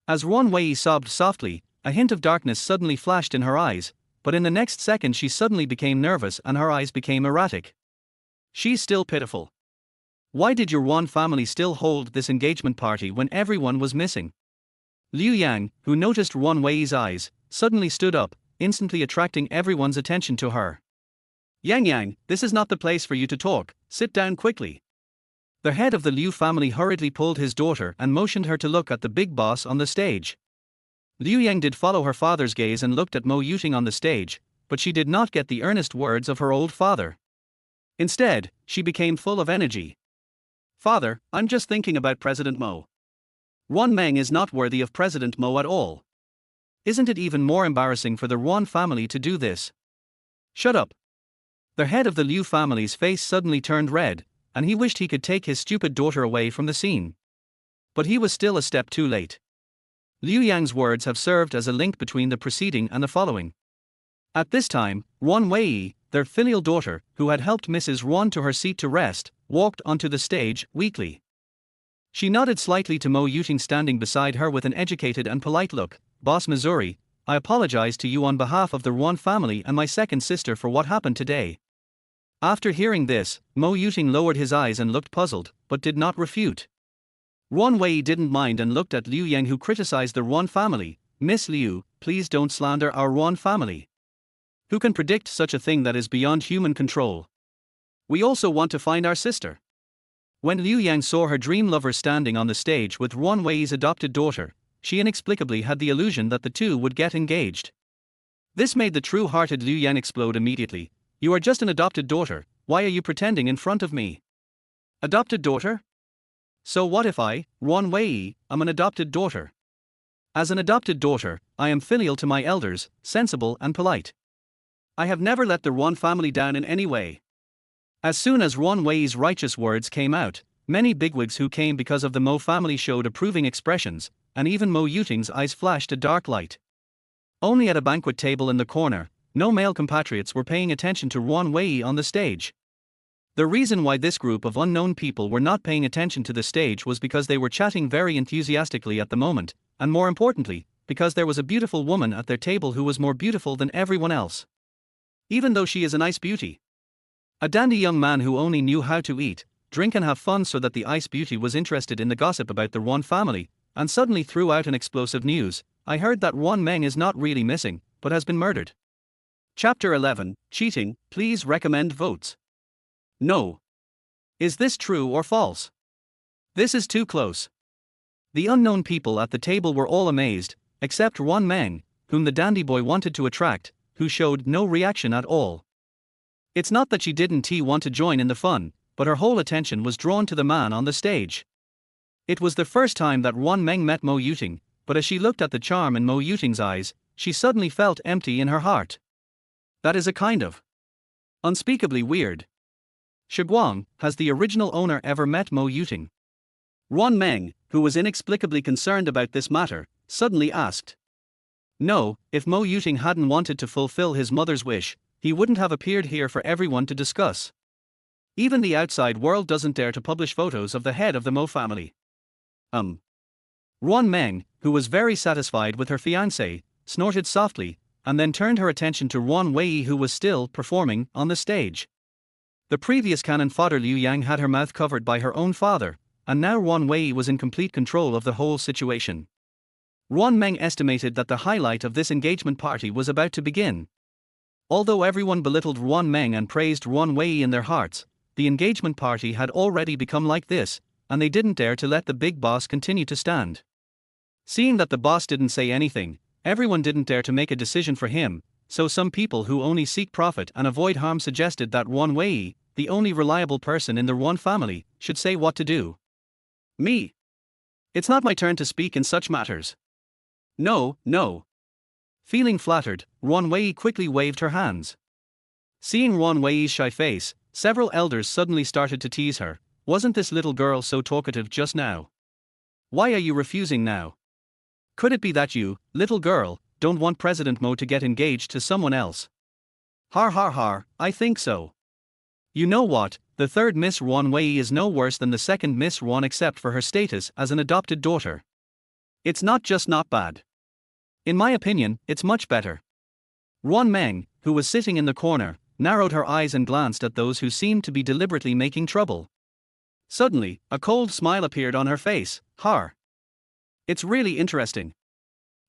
As Ruan Wei sobbed softly, a hint of darkness suddenly flashed in her eyes, but in the next second she suddenly became nervous and her eyes became erratic. "She's still pitiful. Why did your Ruan family still hold this engagement party when everyone was missing?" Liu Yang, who noticed Ruan Wei's eyes, suddenly stood up, instantly attracting everyone's attention to her. "Yang, this is not the place for you to talk, sit down quickly." The head of the Liu family hurriedly pulled his daughter and motioned her to look at the big boss on the stage. Liu Yang did follow her father's gaze and looked at Mo Yuting on the stage, but she did not get the earnest words of her old father. Instead, she became full of energy. "Father, I'm just thinking about President Mo. Ruan Meng is not worthy of President Mo at all. Isn't it even more embarrassing for the Ruan family to do this?" "Shut up." The head of the Liu family's face suddenly turned red, and he wished he could take his stupid daughter away from the scene. But he was still a step too late. Liu Yang's words have served as a link between the preceding and the following. At this time, Ruan Wei, their filial daughter, who had helped Mrs. Ruan to her seat to rest, walked onto the stage, weakly. She nodded slightly to Mo Yuting standing beside her with an educated and polite look. "Boss Missouri, I apologize to you on behalf of the Ruan family and my second sister for what happened today." After hearing this, Mo Yuting lowered his eyes and looked puzzled, but did not refute. Ruan Wei didn't mind and looked at Liu Yang, who criticized the Ruan family. "Miss Liu, please don't slander our Ruan family. Who can predict such a thing that is beyond human control? We also want to find our sister." When Liu Yang saw her dream lover standing on the stage with Ruan Wei's adopted daughter, she inexplicably had the illusion that the two would get engaged. This made the true-hearted Liu Yang explode immediately. "You are just an adopted daughter, why are you pretending in front of me?" "Adopted daughter? So what if I, Ruan Wei, am an adopted daughter? As an adopted daughter, I am filial to my elders, sensible and polite. I have never let the Ruan family down in any way." As soon as Ruan Wei's righteous words came out, many bigwigs who came because of the Mo family showed approving expressions, and even Mo Yuting's eyes flashed a dark light. Only at a banquet table in the corner, no male compatriots were paying attention to Ruan Wei on the stage. The reason why this group of unknown people were not paying attention to the stage was because they were chatting very enthusiastically at the moment, and more importantly, because there was a beautiful woman at their table who was more beautiful than everyone else. Even though she is a nice beauty. A dandy young man who only knew how to eat, drink and have fun, so that the ice beauty was interested in the gossip about the Ruan family, and suddenly threw out an explosive news. "I heard that Ruan Meng is not really missing, but has been murdered." Chapter 11, Cheating, please recommend votes. No. Is this true or false? This is too close. The unknown people at the table were all amazed, except Ruan Meng, whom the dandy boy wanted to attract, who showed no reaction at all. It's not that she didn't want to join in the fun, but her whole attention was drawn to the man on the stage. It was the first time that Ruan Meng met Mo Yuting, but as she looked at the charm in Mo Yuting's eyes, she suddenly felt empty in her heart. That is a kind of unspeakably weird. Shiguang, has the original owner ever met Mo Yuting? Ruan Meng, who was inexplicably concerned about this matter, suddenly asked. No, if Mo Yuting hadn't wanted to fulfill his mother's wish, he wouldn't have appeared here for everyone to discuss. Even the outside world doesn't dare to publish photos of the head of the Mo family. Ruan Meng, who was very satisfied with her fiancé, snorted softly, and then turned her attention to Ruan Wei, who was still performing on the stage. The previous cannon fodder Liu Yang had her mouth covered by her own father, and now Ruan Wei was in complete control of the whole situation. Ruan Meng estimated that the highlight of this engagement party was about to begin. Although everyone belittled Ruan Meng and praised Ruan Wei in their hearts, the engagement party had already become like this, and they didn't dare to let the big boss continue to stand. Seeing that the boss didn't say anything, everyone didn't dare to make a decision for him, so some people who only seek profit and avoid harm suggested that Ruan Wei, the only reliable person in the Ruan family, should say what to do. Me? It's not my turn to speak in such matters. No, no. Feeling flattered, Ruan Wei quickly waved her hands. Seeing Ruan Wei's shy face, several elders suddenly started to tease her. Wasn't this little girl so talkative just now? Why are you refusing now? Could it be that you, little girl, don't want President Mo to get engaged to someone else? Har har har, I think so. You know what, the third Miss Ruan Wei is no worse than the second Miss Ruan except for her status as an adopted daughter. It's not just not bad. In my opinion, it's much better. Ruan Meng, who was sitting in the corner, narrowed her eyes and glanced at those who seemed to be deliberately making trouble. Suddenly, a cold smile appeared on her face. Har. It's really interesting.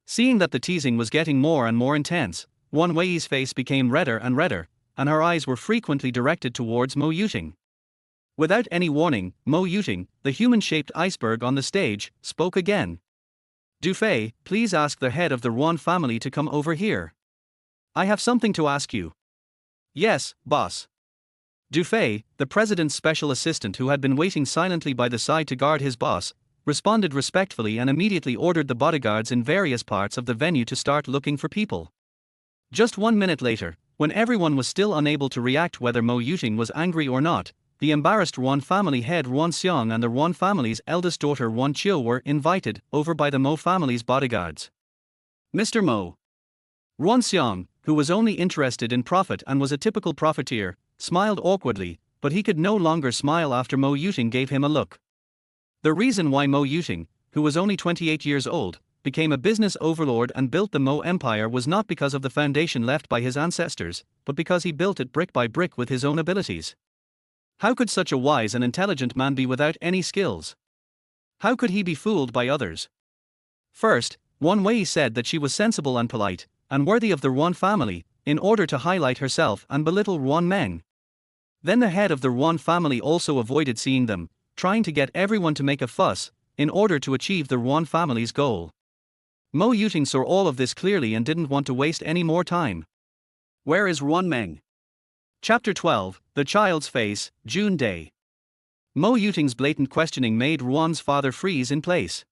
Seeing that the teasing was getting more and more intense, Ruan Wei's face became redder and redder, and her eyes were frequently directed towards Mo Yuting. Without any warning, Mo Yuting, the human-shaped iceberg on the stage, spoke again. Dufay, please ask the head of the Ruan family to come over here. I have something to ask you. Yes, boss. Dufay, the president's special assistant who had been waiting silently by the side to guard his boss, responded respectfully and immediately ordered the bodyguards in various parts of the venue to start looking for people. Just 1 minute later, when everyone was still unable to react whether Mo Yuting was angry or not, the embarrassed Ruan family head Ruan Xiang and the Ruan family's eldest daughter Ruan Qiu were invited over by the Mo family's bodyguards. Mr. Mo. Ruan Xiang, who was only interested in profit and was a typical profiteer, smiled awkwardly, but he could no longer smile after Mo Yuting gave him a look. The reason why Mo Yuting, who was only 28 years old, became a business overlord and built the Mo Empire was not because of the foundation left by his ancestors, but because he built it brick by brick with his own abilities. How could such a wise and intelligent man be without any skills? How could he be fooled by others? First, Ruan Wei said that she was sensible and polite, and worthy of the Ruan family, in order to highlight herself and belittle Ruan Meng. Then the head of the Ruan family also avoided seeing them, trying to get everyone to make a fuss, in order to achieve the Ruan family's goal. Mo Yuting saw all of this clearly and didn't want to waste any more time. Where is Ruan Meng? Chapter 12, The Child's Face, June Day. Mo Yuting's blatant questioning made Ruan's father freeze in place.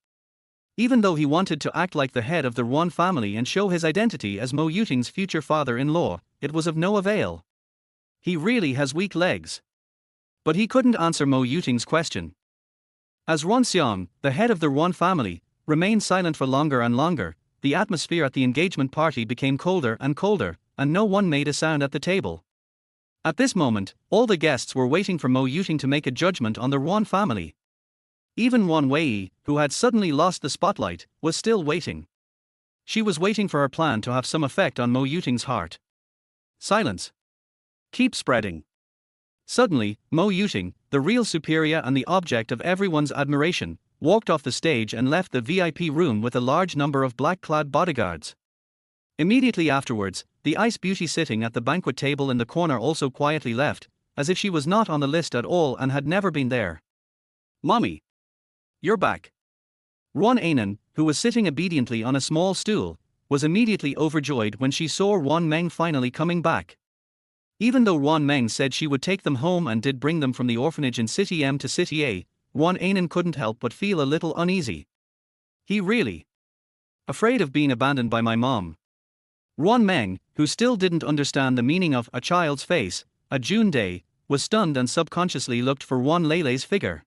Even though he wanted to act like the head of the Ruan family and show his identity as Mo Yuting's future father-in-law, it was of no avail. He really has weak legs. But he couldn't answer Mo Yuting's question. As Ruan Xiang, the head of the Ruan family, remained silent for longer and longer, the atmosphere at the engagement party became colder and colder, and no one made a sound at the table. At this moment, all the guests were waiting for Mo Yuting to make a judgment on the Ruan family. Even Ruan Wei, who had suddenly lost the spotlight, was still waiting. She was waiting for her plan to have some effect on Mo Yuting's heart. Silence. Keep spreading. Suddenly, Mo Yuting, the real superior and the object of everyone's admiration, walked off the stage and left the VIP room with a large number of black-clad bodyguards. Immediately afterwards, the ice beauty sitting at the banquet table in the corner also quietly left, as if she was not on the list at all and had never been there. Mommy. You're back. Ruan Anan, who was sitting obediently on a small stool, was immediately overjoyed when she saw Ruan Meng finally coming back. Even though Ruan Meng said she would take them home and did bring them from the orphanage in City M to City A, Ruan Anan couldn't help but feel a little uneasy. He really afraid of being abandoned by my mom. Ruan Meng, who still didn't understand the meaning of a child's face, a June day, was stunned and subconsciously looked for Ruan Leilei's figure.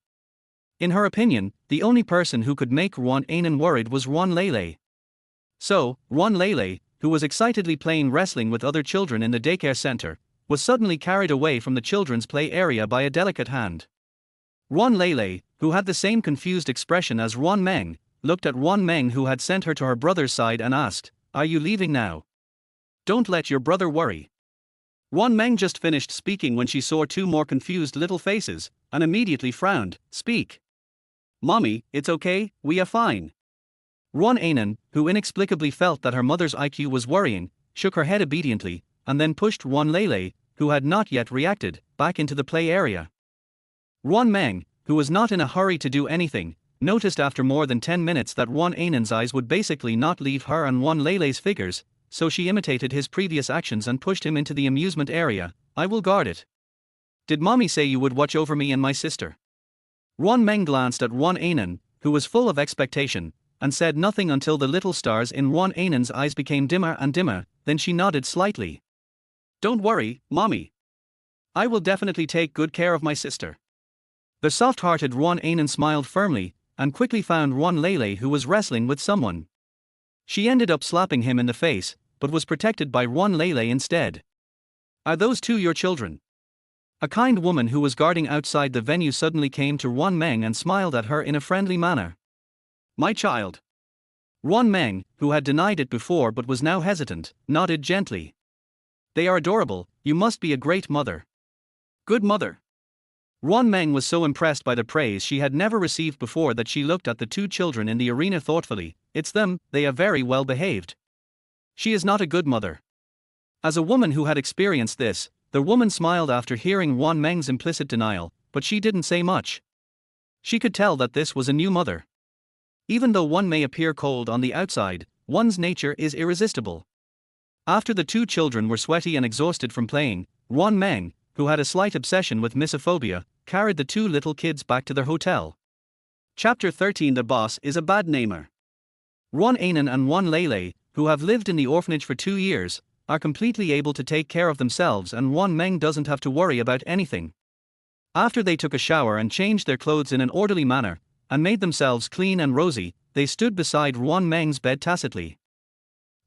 In her opinion, the only person who could make Ruan Anan worried was Ruan Leilei. So, Ruan Leilei, who was excitedly playing wrestling with other children in the daycare center, was suddenly carried away from the children's play area by a delicate hand. Ruan Leilei, who had the same confused expression as Ruan Meng, looked at Ruan Meng who had sent her to her brother's side and asked, "Are you leaving now? Don't let your brother worry." Ruan Meng just finished speaking when she saw two more confused little faces, and immediately frowned. "Speak. Mommy, it's okay, we are fine." Ruan Anan, who inexplicably felt that her mother's IQ was worrying, shook her head obediently, and then pushed Ruan Leilei, who had not yet reacted, back into the play area. Ruan Meng, who was not in a hurry to do anything, noticed after more than 10 minutes that Ruan Anan's eyes would basically not leave her and Ruan Leilei's figures, so she imitated his previous actions and pushed him into the amusement area. "I will guard it. Did mommy say you would watch over me and my sister?" Ruan Meng glanced at Ruan Anan, who was full of expectation, and said nothing until the little stars in Ruan Anan's eyes became dimmer and dimmer, then she nodded slightly. "Don't worry, mommy. I will definitely take good care of my sister." The soft-hearted Ruan Anan smiled firmly, and quickly found Ruan Leilei who was wrestling with someone. She ended up slapping him in the face, but was protected by Ruan Leilei instead. "Are those two your children?" A kind woman who was guarding outside the venue suddenly came to Ruan Meng and smiled at her in a friendly manner. "My child." Ruan Meng, who had denied it before but was now hesitant, nodded gently. "They are adorable, you must be a great mother." "Good mother." Ruan Meng was so impressed by the praise she had never received before that she looked at the two children in the arena thoughtfully. "It's them, they are very well behaved. She is not a good mother." As a woman who had experienced this, the woman smiled after hearing Ruan Meng's implicit denial, but she didn't say much. She could tell that this was a new mother. Even though one may appear cold on the outside, one's nature is irresistible. After the two children were sweaty and exhausted from playing, Ruan Meng, who had a slight obsession with misophonia, carried the two little kids back to their hotel. Chapter 13. The boss is a bad namer. Ruan Anan and Ruan Lele, who have lived in the orphanage for 2 years, are completely able to take care of themselves, and Ruan Meng doesn't have to worry about anything. After they took a shower and changed their clothes in an orderly manner, and made themselves clean and rosy, they stood beside Ruan Meng's bed tacitly.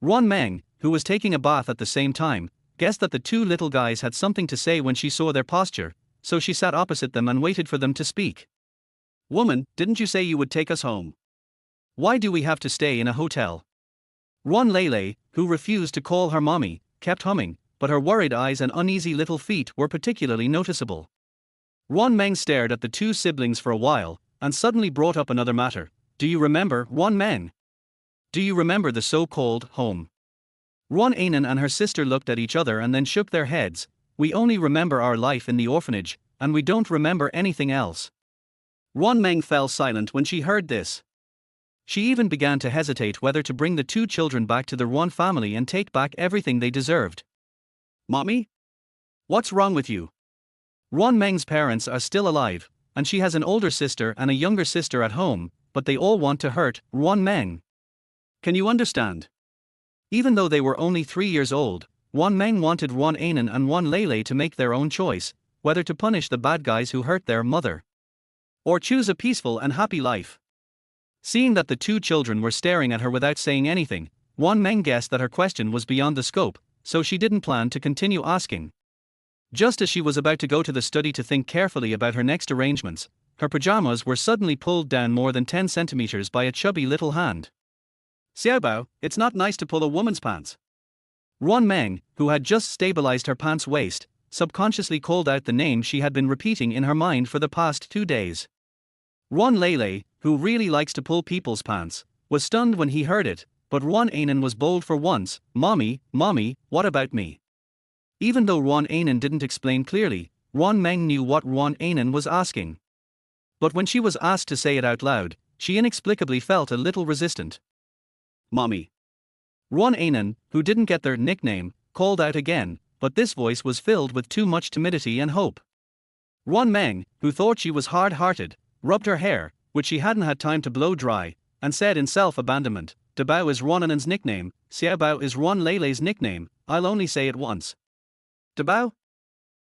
Ruan Meng, who was taking a bath at the same time, guessed that the two little guys had something to say when she saw their posture, so she sat opposite them and waited for them to speak. "Woman, didn't you say you would take us home? Why do we have to stay in a hotel?" Ruan Lele, who refused to call her mommy, kept humming, but her worried eyes and uneasy little feet were particularly noticeable. Ruan Meng stared at the two siblings for a while, and suddenly brought up another matter. "Do you remember, Ruan Meng? Do you remember the so-called home?" Ruan Anan and her sister looked at each other and then shook their heads. "We only remember our life in the orphanage, and we don't remember anything else." Ruan Meng fell silent when she heard this. She even began to hesitate whether to bring the two children back to the Ruan family and take back everything they deserved. "Mommy? What's wrong with you?" Ruan Meng's parents are still alive, and she has an older sister and a younger sister at home, but they all want to hurt Ruan Meng. Can you understand? Even though they were only 3 years old, Ruan Meng wanted Ruan Anan and Ruan Lele to make their own choice, whether to punish the bad guys who hurt their mother, or choose a peaceful and happy life. Seeing that the two children were staring at her without saying anything, Ruan Meng guessed that her question was beyond the scope, so she didn't plan to continue asking. Just as she was about to go to the study to think carefully about her next arrangements, her pajamas were suddenly pulled down more than 10 centimeters by a chubby little hand. "Xiaobao, it's not nice to pull a woman's pants." Ruan Meng, who had just stabilized her pants waist, subconsciously called out the name she had been repeating in her mind for the past 2 days. Ruan Lele, who really likes to pull people's pants, was stunned when he heard it, but Ruan Anan was bold for once. Mommy, what about me?" Even though Ruan Anan didn't explain clearly, Ruan Meng knew what Ruan Anan was asking. But when she was asked to say it out loud, she inexplicably felt a little resistant. "Mommy." Ruan Anan, who didn't get their nickname, called out again, but this voice was filled with too much timidity and hope. Ruan Meng, who thought she was hard-hearted, rubbed her hair, which she hadn't had time to blow dry, and said in self-abandonment, "Dabao is Ruan Anan's nickname, Xiaobao is Ruan Lele's nickname, I'll only say it once. Dabao?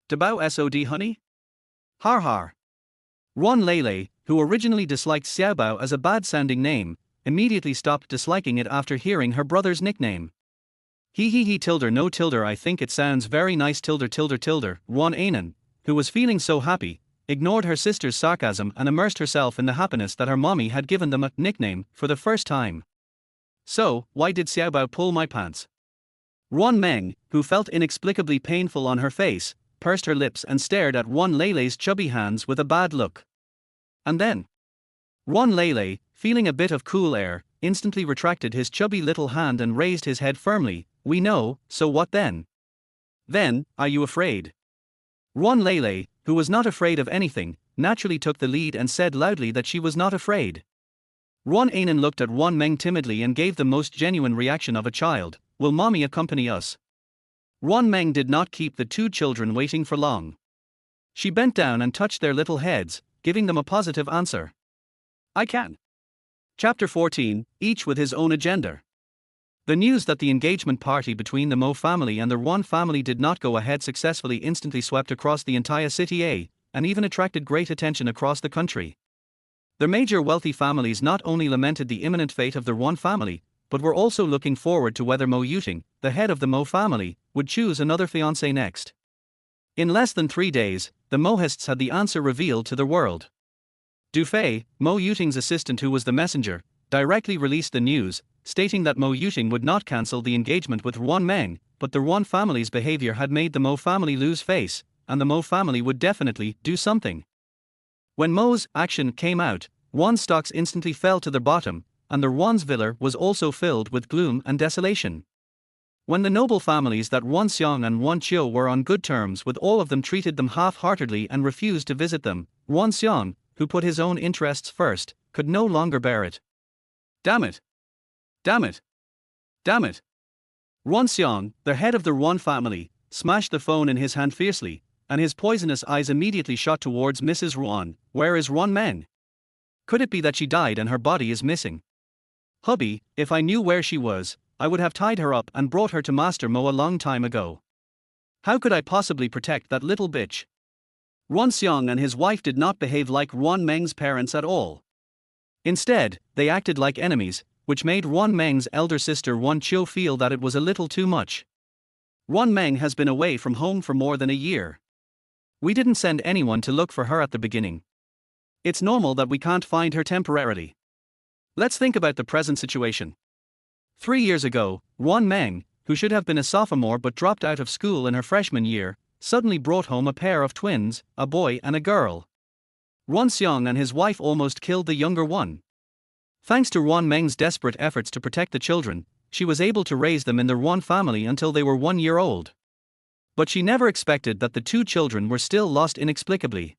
Dabao SOD honey? Har har." Ruan Lele, who originally disliked Xiaobao as a bad-sounding name, immediately stopped disliking it after hearing her brother's nickname. He tilde no tilde I think it sounds very nice tilde. Ruan Anan, who was feeling so happy, ignored her sister's sarcasm and immersed herself in the happiness that her mommy had given them a nickname for the first time. "So, why did Xiaobao pull my pants?" Ruan Meng, who felt inexplicably painful on her face, pursed her lips and stared at Ruan Lele's chubby hands with a bad look. And then Ruan Lele, feeling a bit of cool air, instantly retracted his chubby little hand and raised his head firmly. "We know, so what then? Then, are you afraid?" Ruan Lele, who was not afraid of anything, naturally took the lead and said loudly that she was not afraid. Ruan Anan looked at Ruan Meng timidly and gave the most genuine reaction of a child. "Will mommy accompany us?" Ruan Meng did not keep the two children waiting for long. She bent down and touched their little heads, giving them a positive answer. "I can." Chapter 14, each with his own agenda. The news that the engagement party between the Mo family and the Ruan family did not go ahead successfully instantly swept across the entire city, and even attracted great attention across the country. The major wealthy families not only lamented the imminent fate of the Ruan family, but were also looking forward to whether Mo Yuting, the head of the Mo family, would choose another fiancé next. In less than 3 days, the Mohists had the answer revealed to the world. Du Fei, Mo Yuting's assistant who was the messenger, directly released the news, stating that Mo Yuting would not cancel the engagement with Ruan Meng, but the Ruan family's behavior had made the Mo family lose face, and the Mo family would definitely do something. When Mo's action came out, Ruan's stocks instantly fell to the bottom, and the Ruan's villa was also filled with gloom and desolation. When the noble families that Ruan Xiang and Ruan Qiu were on good terms with, all of them treated them half-heartedly and refused to visit them, Ruan Xiang, who put his own interests first, could no longer bear it. Damn it! Damn it! Damn it! Ruan Xiang, the head of the Ruan family, smashed the phone in his hand fiercely, and his poisonous eyes immediately shot towards Mrs. Ruan. Where is Ruan Meng? Could it be that she died and her body is missing? Hubby, if I knew where she was, I would have tied her up and brought her to Master Mo a long time ago. How could I possibly protect that little bitch? Ruan Xiang and his wife did not behave like Ruan Meng's parents at all. Instead, they acted like enemies, which made Ruan Meng's elder sister Ruan Qiu feel that it was a little too much. Ruan Meng has been away from home for more than a year. We didn't send anyone to look for her at the beginning. It's normal that we can't find her temporarily. Let's think about the present situation. 3 years ago, Ruan Meng, who should have been a sophomore but dropped out of school in her freshman year, suddenly brought home a pair of twins, a boy and a girl. Ruan Xiang and his wife almost killed the younger one. Thanks to Ruan Meng's desperate efforts to protect the children, she was able to raise them in the Ruan family until they were 1 year old. But she never expected that the 2 children were still lost inexplicably.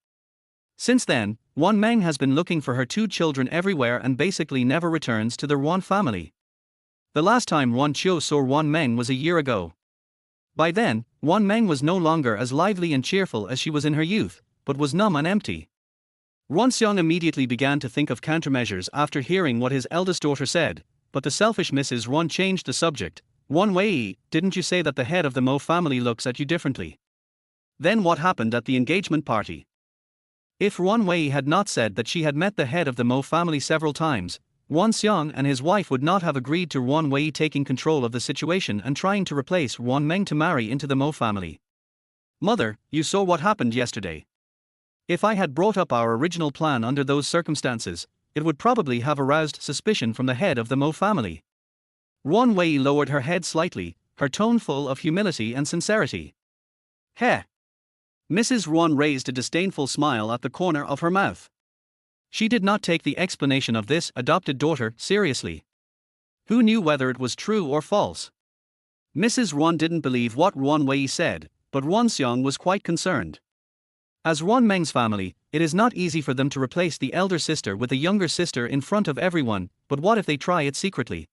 Since then, Ruan Meng has been looking for her 2 children everywhere and basically never returns to the Ruan family. The last time Ruan Qiu saw Ruan Meng was a year ago. By then, Ruan Meng was no longer as lively and cheerful as she was in her youth, but was numb and empty. Ruan Xiang immediately began to think of countermeasures after hearing what his eldest daughter said, but the selfish Mrs. Ruan changed the subject. Ruan Wei, didn't you say that the head of the Mo family looks at you differently? Then what happened at the engagement party? If Ruan Wei had not said that she had met the head of the Mo family several times, Ruan Xiang and his wife would not have agreed to Ruan Wei taking control of the situation and trying to replace Ruan Meng to marry into the Mo family. Mother, you saw what happened yesterday. If I had brought up our original plan under those circumstances, it would probably have aroused suspicion from the head of the Mo family. Ruan Wei lowered her head slightly, her tone full of humility and sincerity. Heh! Mrs. Ruan raised a disdainful smile at the corner of her mouth. She did not take the explanation of this adopted daughter seriously. Who knew whether it was true or false? Mrs. Ruan didn't believe what Ruan Wei said, but Ruan Xiang was quite concerned. As Ruan Meng's family, it is not easy for them to replace the elder sister with a younger sister in front of everyone, but what if they try it secretly?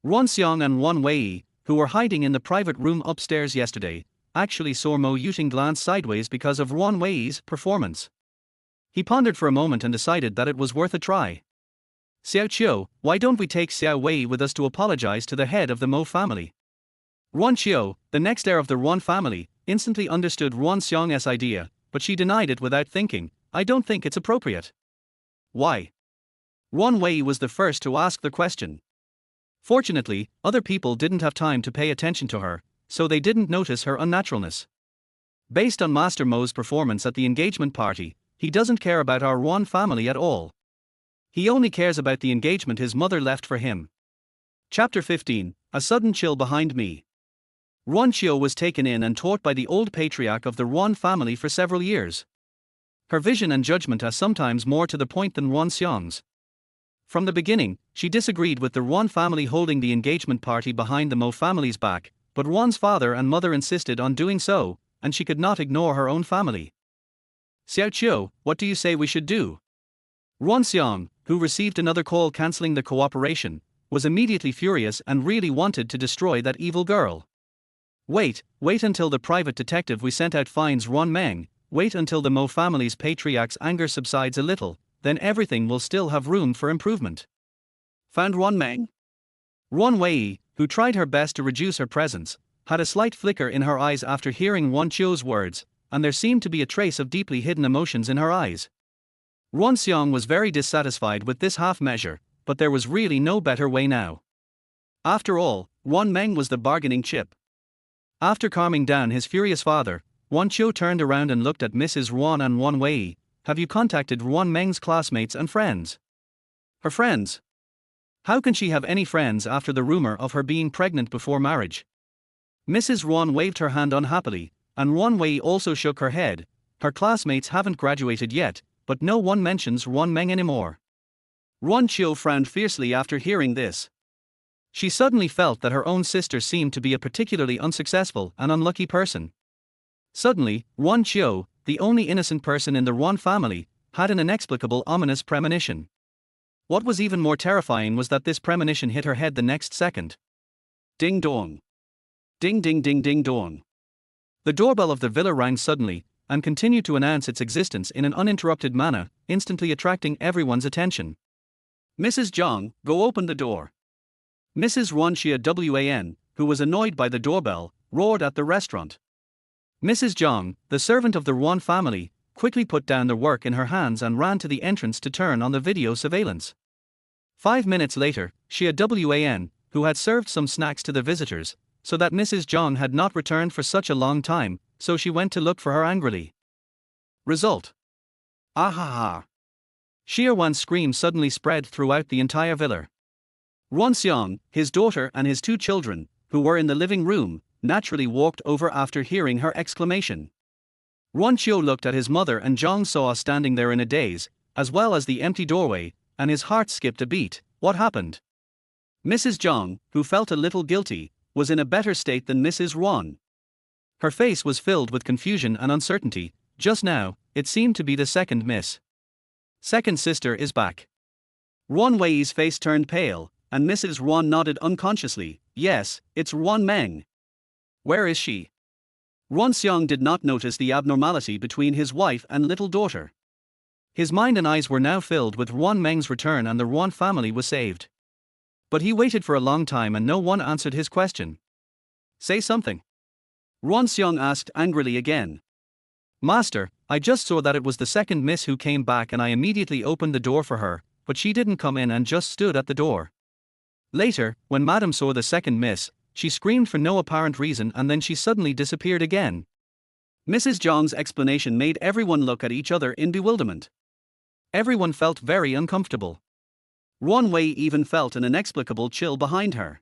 Ruan Xiang and Ruan Wei, who were hiding in the private room upstairs yesterday, actually saw Mo Yuting glance sideways because of Ruan Wei's performance. He pondered for a moment and decided that it was worth a try. Xiao Qiu, why don't we take Xiao Wei with us to apologize to the head of the Mo family? Ruan Qiu, the next heir of the Ruan family, instantly understood Ruan Xiang's idea, but she denied it without thinking. I don't think it's appropriate. Why? Ruan Wei was the first to ask the question. Fortunately, other people didn't have time to pay attention to her, so they didn't notice her unnaturalness. Based on Master Mo's performance at the engagement party, he doesn't care about our Ruan family at all. He only cares about the engagement his mother left for him. Chapter 15, A Sudden Chill Behind Me. Ruan Qiu was taken in and taught by the old patriarch of the Ruan family for several years. Her vision and judgment are sometimes more to the point than Ruan Xiang's. From the beginning, she disagreed with the Ruan family holding the engagement party behind the Mo family's back, but Ruan's father and mother insisted on doing so, and she could not ignore her own family. Xiao Qiu, what do you say we should do? Ruan Xiang, who received another call cancelling the cooperation, was immediately furious and really wanted to destroy that evil girl. Wait until the private detective we sent out finds Ruan Meng, wait until the Mo family's patriarch's anger subsides a little, then everything will still have room for improvement. Found Ruan Meng? Ruan Wei, who tried her best to reduce her presence, had a slight flicker in her eyes after hearing Ruan Qiu's words, and there seemed to be a trace of deeply hidden emotions in her eyes. Ruan Xiang was very dissatisfied with this half-measure, but there was really no better way now. After all, Ruan Meng was the bargaining chip. After calming down his furious father, Ruan Qiu turned around and looked at Mrs. Ruan and Ruan Wei. Have you contacted Ruan Meng's classmates and friends? Her friends? How can she have any friends after the rumor of her being pregnant before marriage? Mrs. Ruan waved her hand unhappily, and Ruan Wei also shook her head. Her classmates haven't graduated yet, but no one mentions Ruan Meng anymore. Ruan Qiu frowned fiercely after hearing this. She suddenly felt that her own sister seemed to be a particularly unsuccessful and unlucky person. Suddenly, Ruan Chiu, the only innocent person in the Ruan family, had an inexplicable ominous premonition. What was even more terrifying was that this premonition hit her head the next second. Ding dong. Ding ding ding ding dong. The doorbell of the villa rang suddenly, and continued to announce its existence in an uninterrupted manner, instantly attracting everyone's attention. Mrs. Zhang, go open the door. Mrs. Ruan Wan, who was annoyed by the doorbell, roared at the restaurant. Mrs. Zhang, the servant of the Ruan family, quickly put down the work in her hands and ran to the entrance to turn on the video surveillance. 5 minutes later, Wan, who had served some snacks to the visitors, so that Mrs. Zhang had not returned for such a long time, so she went to look for her angrily. Result. Ah ha ha. Wan's scream suddenly spread throughout the entire villa. Ruan Xiang, his daughter and his 2 children, who were in the living room, naturally walked over after hearing her exclamation. Ruan Chiu looked at his mother and Zhang saw standing there in a daze, as well as the empty doorway, and his heart skipped a beat. What happened? Mrs. Zhang, who felt a little guilty, was in a better state than Mrs. Ruan. Her face was filled with confusion and uncertainty. Just now, it seemed to be the second miss. Second sister is back. Ruan Wei's face turned pale, and Mrs. Ruan nodded unconsciously. Yes, it's Ruan Meng. Where is she? Ruan Xiang did not notice the abnormality between his wife and little daughter. His mind and eyes were now filled with Ruan Meng's return and the Ruan family was saved. But he waited for a long time and no one answered his question. Say something. Ruan Xiang asked angrily again. Master, I just saw that it was the second miss who came back and I immediately opened the door for her, but she didn't come in and just stood at the door. Later, when Madam saw the second miss, she screamed for no apparent reason and then she suddenly disappeared again. Mrs. Zhang's explanation made everyone look at each other in bewilderment. Everyone felt very uncomfortable. Ruan Wei even felt an inexplicable chill behind her.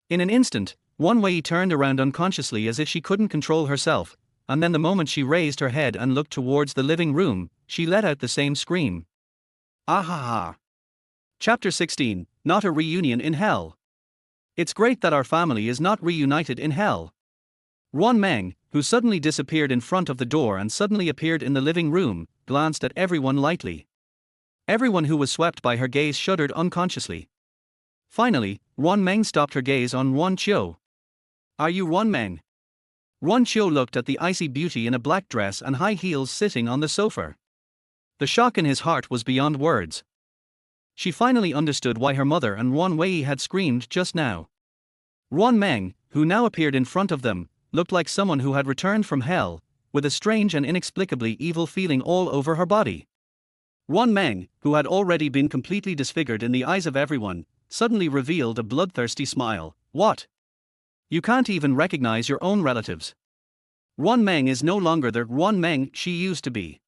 In an instant, Ruan Wei turned around unconsciously as if she couldn't control herself, and then the moment she raised her head and looked towards the living room, she let out the same scream. Ah ha ha. Chapter 16, Not a Reunion in Hell. It's great that our family is not reunited in hell. Ruan Meng, who suddenly disappeared in front of the door and suddenly appeared in the living room, glanced at everyone lightly. Everyone who was swept by her gaze shuddered unconsciously. Finally, Ruan Meng stopped her gaze on Ruan Chiu. Are you Ruan Meng? Ruan Chiu looked at the icy beauty in a black dress and high heels sitting on the sofa. The shock in his heart was beyond words. She finally understood why her mother and Ruan Wei had screamed just now. Ruan Meng, who now appeared in front of them, looked like someone who had returned from hell, with a strange and inexplicably evil feeling all over her body. Ruan Meng, who had already been completely disfigured in the eyes of everyone, suddenly revealed a bloodthirsty smile. What? You can't even recognize your own relatives. Ruan Meng is no longer the Ruan Meng she used to be.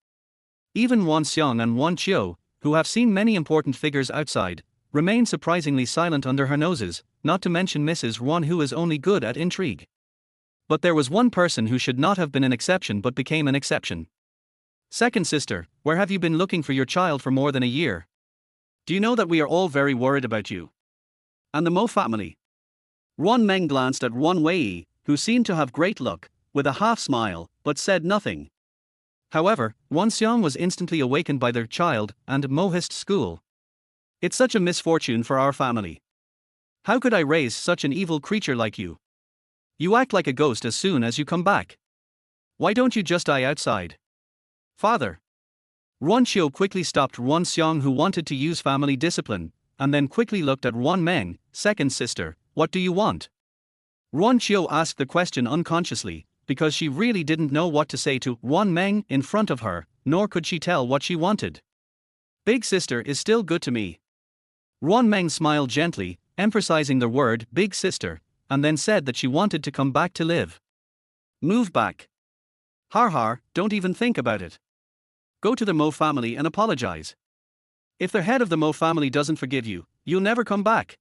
Even Ruan Xiang and Ruan Chiu, who have seen many important figures outside, remain surprisingly silent under her noses, not to mention Mrs. Ruan, who is only good at intrigue. But there was one person who should not have been an exception but became an exception. Second sister, where have you been looking for your child for more than a year? Do you know that we are all very worried about you? And the Mo family? Ruan Meng glanced at Ruan Wei, who seemed to have great luck, with a half smile, but said nothing. However, Ruan Xiang was instantly awakened by their child and Mohist school. It's such a misfortune for our family. How could I raise such an evil creature like you? You act like a ghost as soon as you come back. Why don't you just die outside? Father. Ruan Chiu quickly stopped Ruan Xiang, who wanted to use family discipline, and then quickly looked at Ruan Meng. Second sister, what do you want? Ruan Chiu asked the question unconsciously, because she really didn't know what to say to Ruan Meng in front of her, nor could she tell what she wanted. Big sister is still good to me. Ruan Meng smiled gently, emphasizing the word big sister, and then said that she wanted to come back to live. Move back. Har har, don't even think about it. Go to the Mo family and apologize. If the head of the Mo family doesn't forgive you, you'll never come back.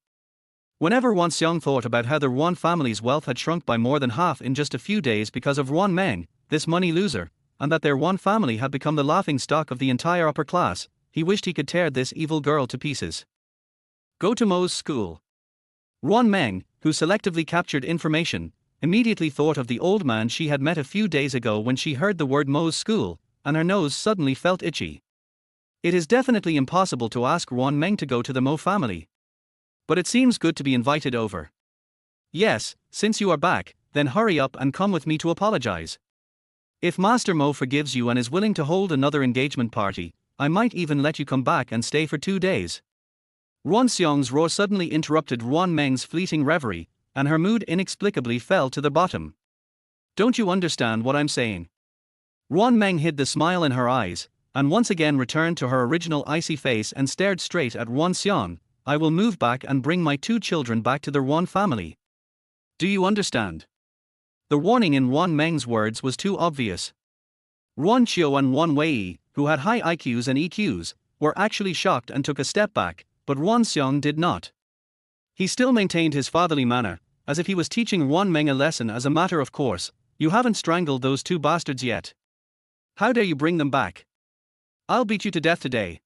Whenever Ruan Xiang thought about how the Ruan family's wealth had shrunk by more than half in just a few days because of Ruan Meng, this money loser, and that their Ruan family had become the laughing stock of the entire upper class, he wished he could tear this evil girl to pieces. Go to Mo's school. Ruan Meng, who selectively captured information, immediately thought of the old man she had met a few days ago when she heard the word Mo's school, and her nose suddenly felt itchy. It is definitely impossible to ask Ruan Meng to go to the Mo family. But it seems good to be invited over. Yes, since you are back, then hurry up and come with me to apologize. If Master Mo forgives you and is willing to hold another engagement party, I might even let you come back and stay for 2 days. Ruan Xiong's roar suddenly interrupted Ruan Meng's fleeting reverie, and her mood inexplicably fell to the bottom. Don't you understand what I'm saying? Ruan Meng hid the smile in her eyes, and once again returned to her original icy face and stared straight at Ruan Xiong. I will move back and bring my 2 children back to the Ruan family. Do you understand? The warning in Ruan Meng's words was too obvious. Ruan Qiu and Ruan Wei, who had high IQs and EQs, were actually shocked and took a step back, but Ruan Xiong did not. He still maintained his fatherly manner, as if he was teaching Ruan Meng a lesson as a matter of course. You haven't strangled those 2 bastards yet. How dare you bring them back? I'll beat you to death today.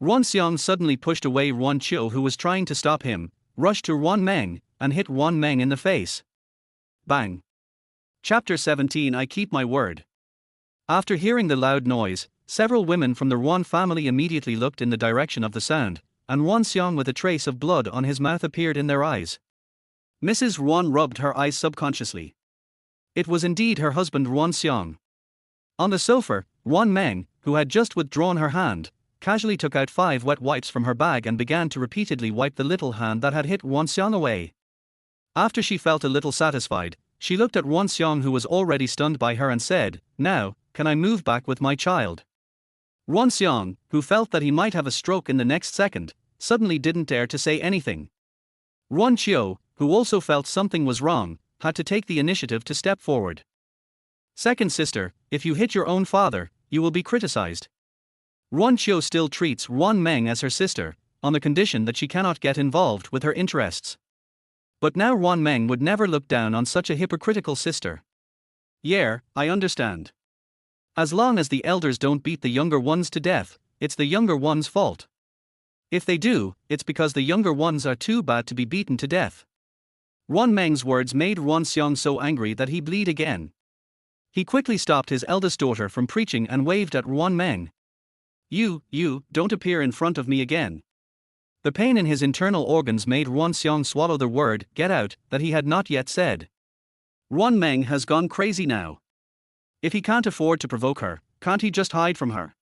Ruan Xiong suddenly pushed away Ruan Qiu, who was trying to stop him, rushed to Ruan Meng, and hit Ruan Meng in the face. Bang. Chapter 17. I keep my word. After hearing the loud noise, several women from the Ruan family immediately looked in the direction of the sound, and Ruan Xiong with a trace of blood on his mouth appeared in their eyes. Mrs. Ruan rubbed her eyes subconsciously. It was indeed her husband Ruan Xiong. On the sofa, Ruan Meng, who had just withdrawn her hand, casually took out 5 wet wipes from her bag and began to repeatedly wipe the little hand that had hit Ruan Xiong away. After she felt a little satisfied, she looked at Ruan Xiong, who was already stunned by her, and said, "Now, can I move back with my child?" Ruan Xiong, who felt that he might have a stroke in the next second, suddenly didn't dare to say anything. Ruan Qiu, who also felt something was wrong, had to take the initiative to step forward. "Second sister, if you hit your own father, you will be criticized." Ruan Qiu still treats Ruan Meng as her sister, on the condition that she cannot get involved with her interests. But now Ruan Meng would never look down on such a hypocritical sister. "Yeah, I understand. As long as the elders don't beat the younger ones to death, it's the younger ones' fault. If they do, it's because the younger ones are too bad to be beaten to death." Ruan Meng's words made Ruan Xiong so angry that he bleed again. He quickly stopped his eldest daughter from preaching and waved at Ruan Meng. You, don't appear in front of me again." The pain in his internal organs made Ruan Xiong swallow the word, "get out," that he had not yet said. Ruan Meng has gone crazy now. If he can't afford to provoke her, can't he just hide from her?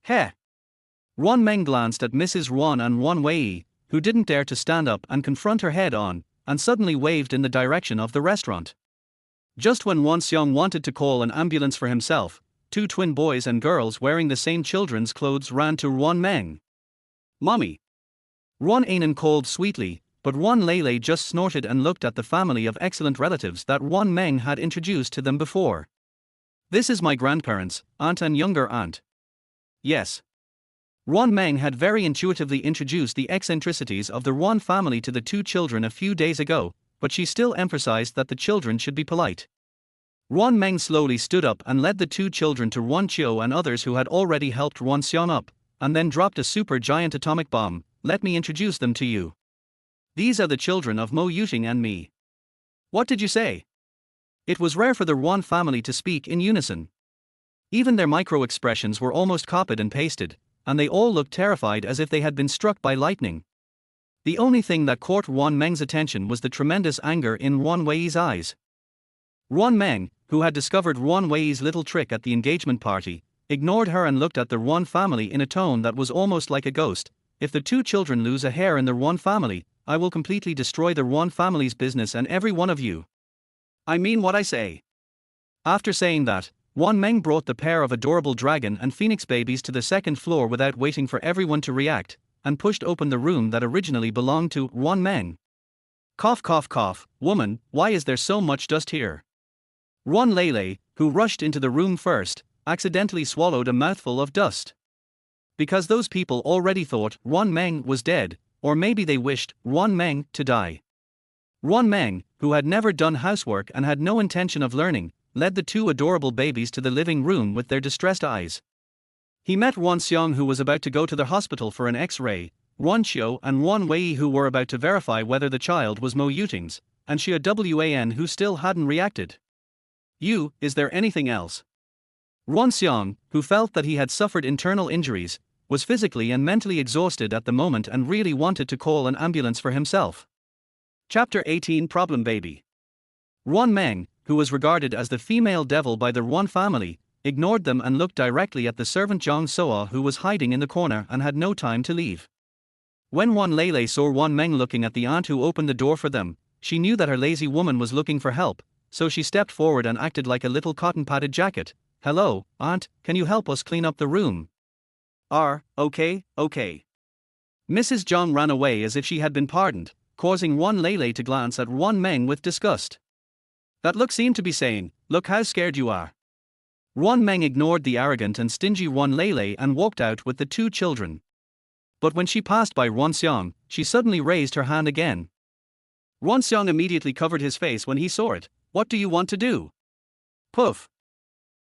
Heh. Ruan Meng glanced at Mrs. Ruan and Ruan Wei, who didn't dare to stand up and confront her head on, and suddenly waved in the direction of the restaurant. Just when Ruan Xiong wanted to call an ambulance for himself, 2 twin boys and girls wearing the same children's clothes ran to Ruan Meng. "Mommy." Ruan Anan called sweetly, but Ruan Lele just snorted and looked at the family of excellent relatives that Ruan Meng had introduced to them before. "This is my grandparents, aunt and younger aunt." Yes. Ruan Meng had very intuitively introduced the eccentricities of the Ruan family to the 2 children a few days ago, but she still emphasized that the children should be polite. Ruan Meng slowly stood up and led the 2 children to Ruan Qiu and others who had already helped Ruan Xiong up, and then dropped a super giant atomic bomb. "Let me introduce them to you. These are the children of Mo Yuting and me." "What did you say?" It was rare for the Ruan family to speak in unison. Even their micro-expressions were almost copied and pasted, and they all looked terrified as if they had been struck by lightning. The only thing that caught Ruan Meng's attention was the tremendous anger in Ruan Wei's eyes. Ruan Meng, who had discovered Ruan Wei's little trick at the engagement party, ignored her and looked at the Ruan family in a tone that was almost like a ghost. "If the 2 children lose a hair in the Ruan family, I will completely destroy the Ruan family's business and every one of you. I mean what I say." After saying that, Ruan Meng brought the pair of adorable dragon and phoenix babies to the 2nd floor without waiting for everyone to react, and pushed open the room that originally belonged to Ruan Meng. "Cough cough cough, woman, why is there so much dust here?" Ruan Lele, who rushed into the room first, accidentally swallowed a mouthful of dust. Because those people already thought Ruan Meng was dead, or maybe they wished Ruan Meng to die. Ruan Meng, who had never done housework and had no intention of learning, led the 2 adorable babies to the living room with their distressed eyes. He met Ruan Xiong, who was about to go to the hospital for an X-ray, Ruan Xiu and Ruan Wei who were about to verify whether the child was Mo Yuting's, and Xia Wan who still hadn't reacted. Is there anything else? Ruan Xiang, who felt that he had suffered internal injuries, was physically and mentally exhausted at the moment and really wanted to call an ambulance for himself. Chapter 18 Problem Baby. Ruan Meng, who was regarded as the female devil by the Ruan family, ignored them and looked directly at the servant Zhang Soa who was hiding in the corner and had no time to leave. When Ruan Lei saw Ruan Meng looking at the aunt who opened the door for them, she knew that her lazy woman was looking for help, so she stepped forward and acted like a little cotton-padded jacket. "Hello, aunt, can you help us clean up the room?" Okay. Mrs. Zhang ran away as if she had been pardoned, causing Ruan Lei to glance at Ruan Meng with disgust. That look seemed to be saying, "Look how scared you are." Ruan Meng ignored the arrogant and stingy Ruan Lei and walked out with the two children. But when she passed by Ruan Xiang, she suddenly raised her hand again. Ruan Xiang immediately covered his face when he saw it. "What do you want to do?" Poof.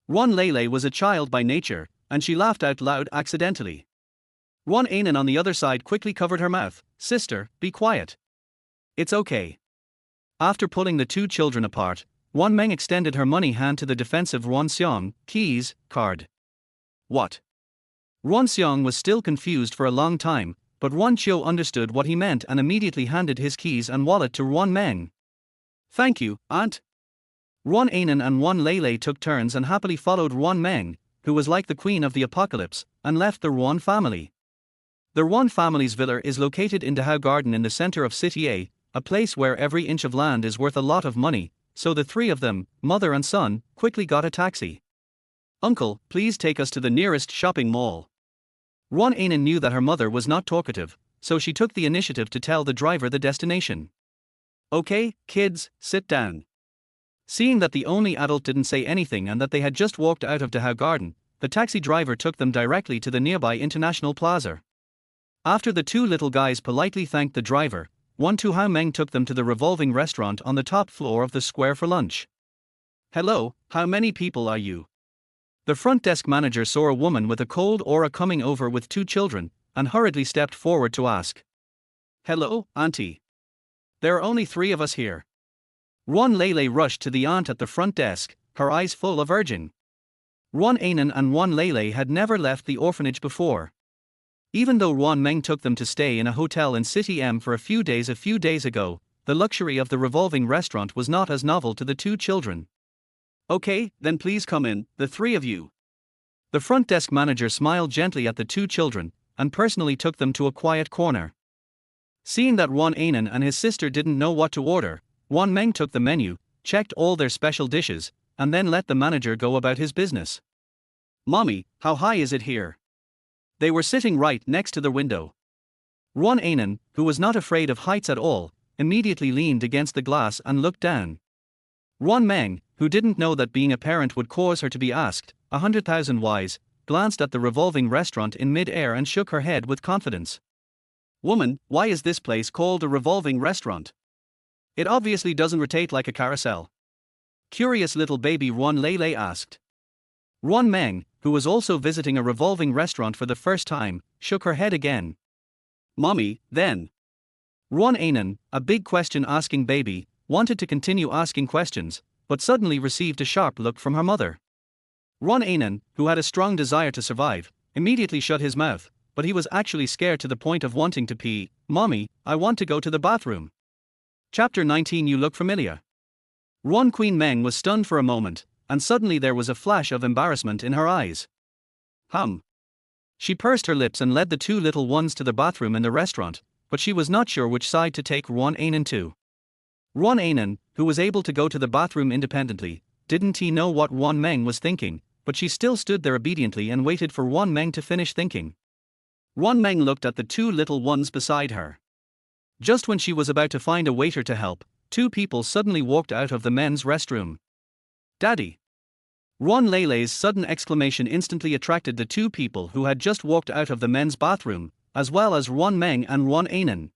Ruan Lei was a child by nature, and she laughed out loud accidentally. Ruan Anan on the other side quickly covered her mouth. "Sister, be quiet. It's okay." After pulling the two children apart, Ruan Meng extended her money hand to the defensive Ruan Xiang. "Keys, card." "What?" Ruan Xiang was still confused for a long time, but Ruan Qiu understood what he meant and immediately handed his keys and wallet to Ruan Meng. "Thank you, aunt." Ruan Anan and Ruan Lei took turns and happily followed Ruan Meng, who was like the queen of the apocalypse, and left the Ruan family. The Ruan family's villa is located in Dahao Garden in the center of City a place where every inch of land is worth a lot of money, so the three of them, mother and son, quickly got a taxi. "Uncle, please take us to the nearest shopping mall." Ruan Anan knew that her mother was not talkative, so she took the initiative to tell the driver the destination. "Okay, kids, sit down." Seeing that the only adult didn't say anything and that they had just walked out of Dahao Garden, the taxi driver took them directly to the nearby International Plaza. After the two little guys politely thanked the driver, Ruan Tuhao Meng took them to the revolving restaurant on the top floor of the square for lunch. "Hello, how many people are you?" The front desk manager saw a woman with a cold aura coming over with two children, and hurriedly stepped forward to ask. "Hello, auntie. There are only 3 of us here." Ruan Lei rushed to the aunt at the front desk, her eyes full of urging. Ruan Anan and Ruan Lei had never left the orphanage before. Even though Ruan Meng took them to stay in a hotel in City M for a few days ago, the luxury of the revolving restaurant was not as novel to the two children. "Okay, then please come in, the 3 of you." The front desk manager smiled gently at the two children, and personally took them to a quiet corner. Seeing that Ruan Anan and his sister didn't know what to order, Ruan Meng took the menu, checked all their special dishes, and then let the manager go about his business. "Mommy, how high is it here?" They were sitting right next to the window. Ruan Anan, who was not afraid of heights at all, immediately leaned against the glass and looked down. Ruan Meng, who didn't know that being a parent would cause her to be asked 100,000 whys, glanced at the revolving restaurant in mid-air and shook her head with confidence. "Woman, why is this place called a revolving restaurant? It obviously doesn't rotate like a carousel." Curious little baby Ruan Lei asked. Ruan Meng, who was also visiting a revolving restaurant for the first time, shook her head again. "Mommy, then." Ruan Anan, a big question-asking baby, wanted to continue asking questions, but suddenly received a sharp look from her mother. Ruan Anan, who had a strong desire to survive, immediately shut his mouth, but he was actually scared to the point of wanting to pee. "Mommy, I want to go to the bathroom." Chapter 19 You look familiar. Ruan Queen Meng was stunned for a moment, and suddenly there was a flash of embarrassment in her eyes. She pursed her lips and led the two little ones to the bathroom in the restaurant, but she was not sure which side to take Ruan Anan to. Ruan Anan, who was able to go to the bathroom independently, didn't know what Ruan Meng was thinking, but she still stood there obediently and waited for Ruan Meng to finish thinking. Ruan Meng looked at the two little ones beside her. Just when she was about to find a waiter to help, 2 people suddenly walked out of the men's restroom. "Daddy!" Ruan Lei's sudden exclamation instantly attracted the 2 people who had just walked out of the men's bathroom, as well as Ruan Meng and Ruan Anan.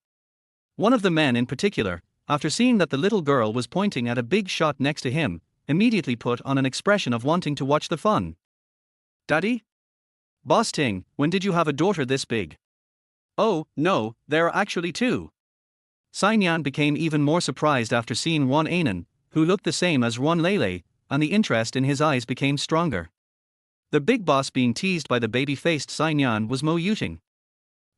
One of the men in particular, after seeing that the little girl was pointing at a big shot next to him, immediately put on an expression of wanting to watch the fun. "Daddy? Boss Ting, when did you have a daughter this big?" Oh, no, there are actually two. Xinyan became even more surprised after seeing Ruan Meng, who looked the same as Ruan Lele, and the interest in his eyes became stronger. The big boss being teased by the baby-faced Xinyan was Mo Yuting.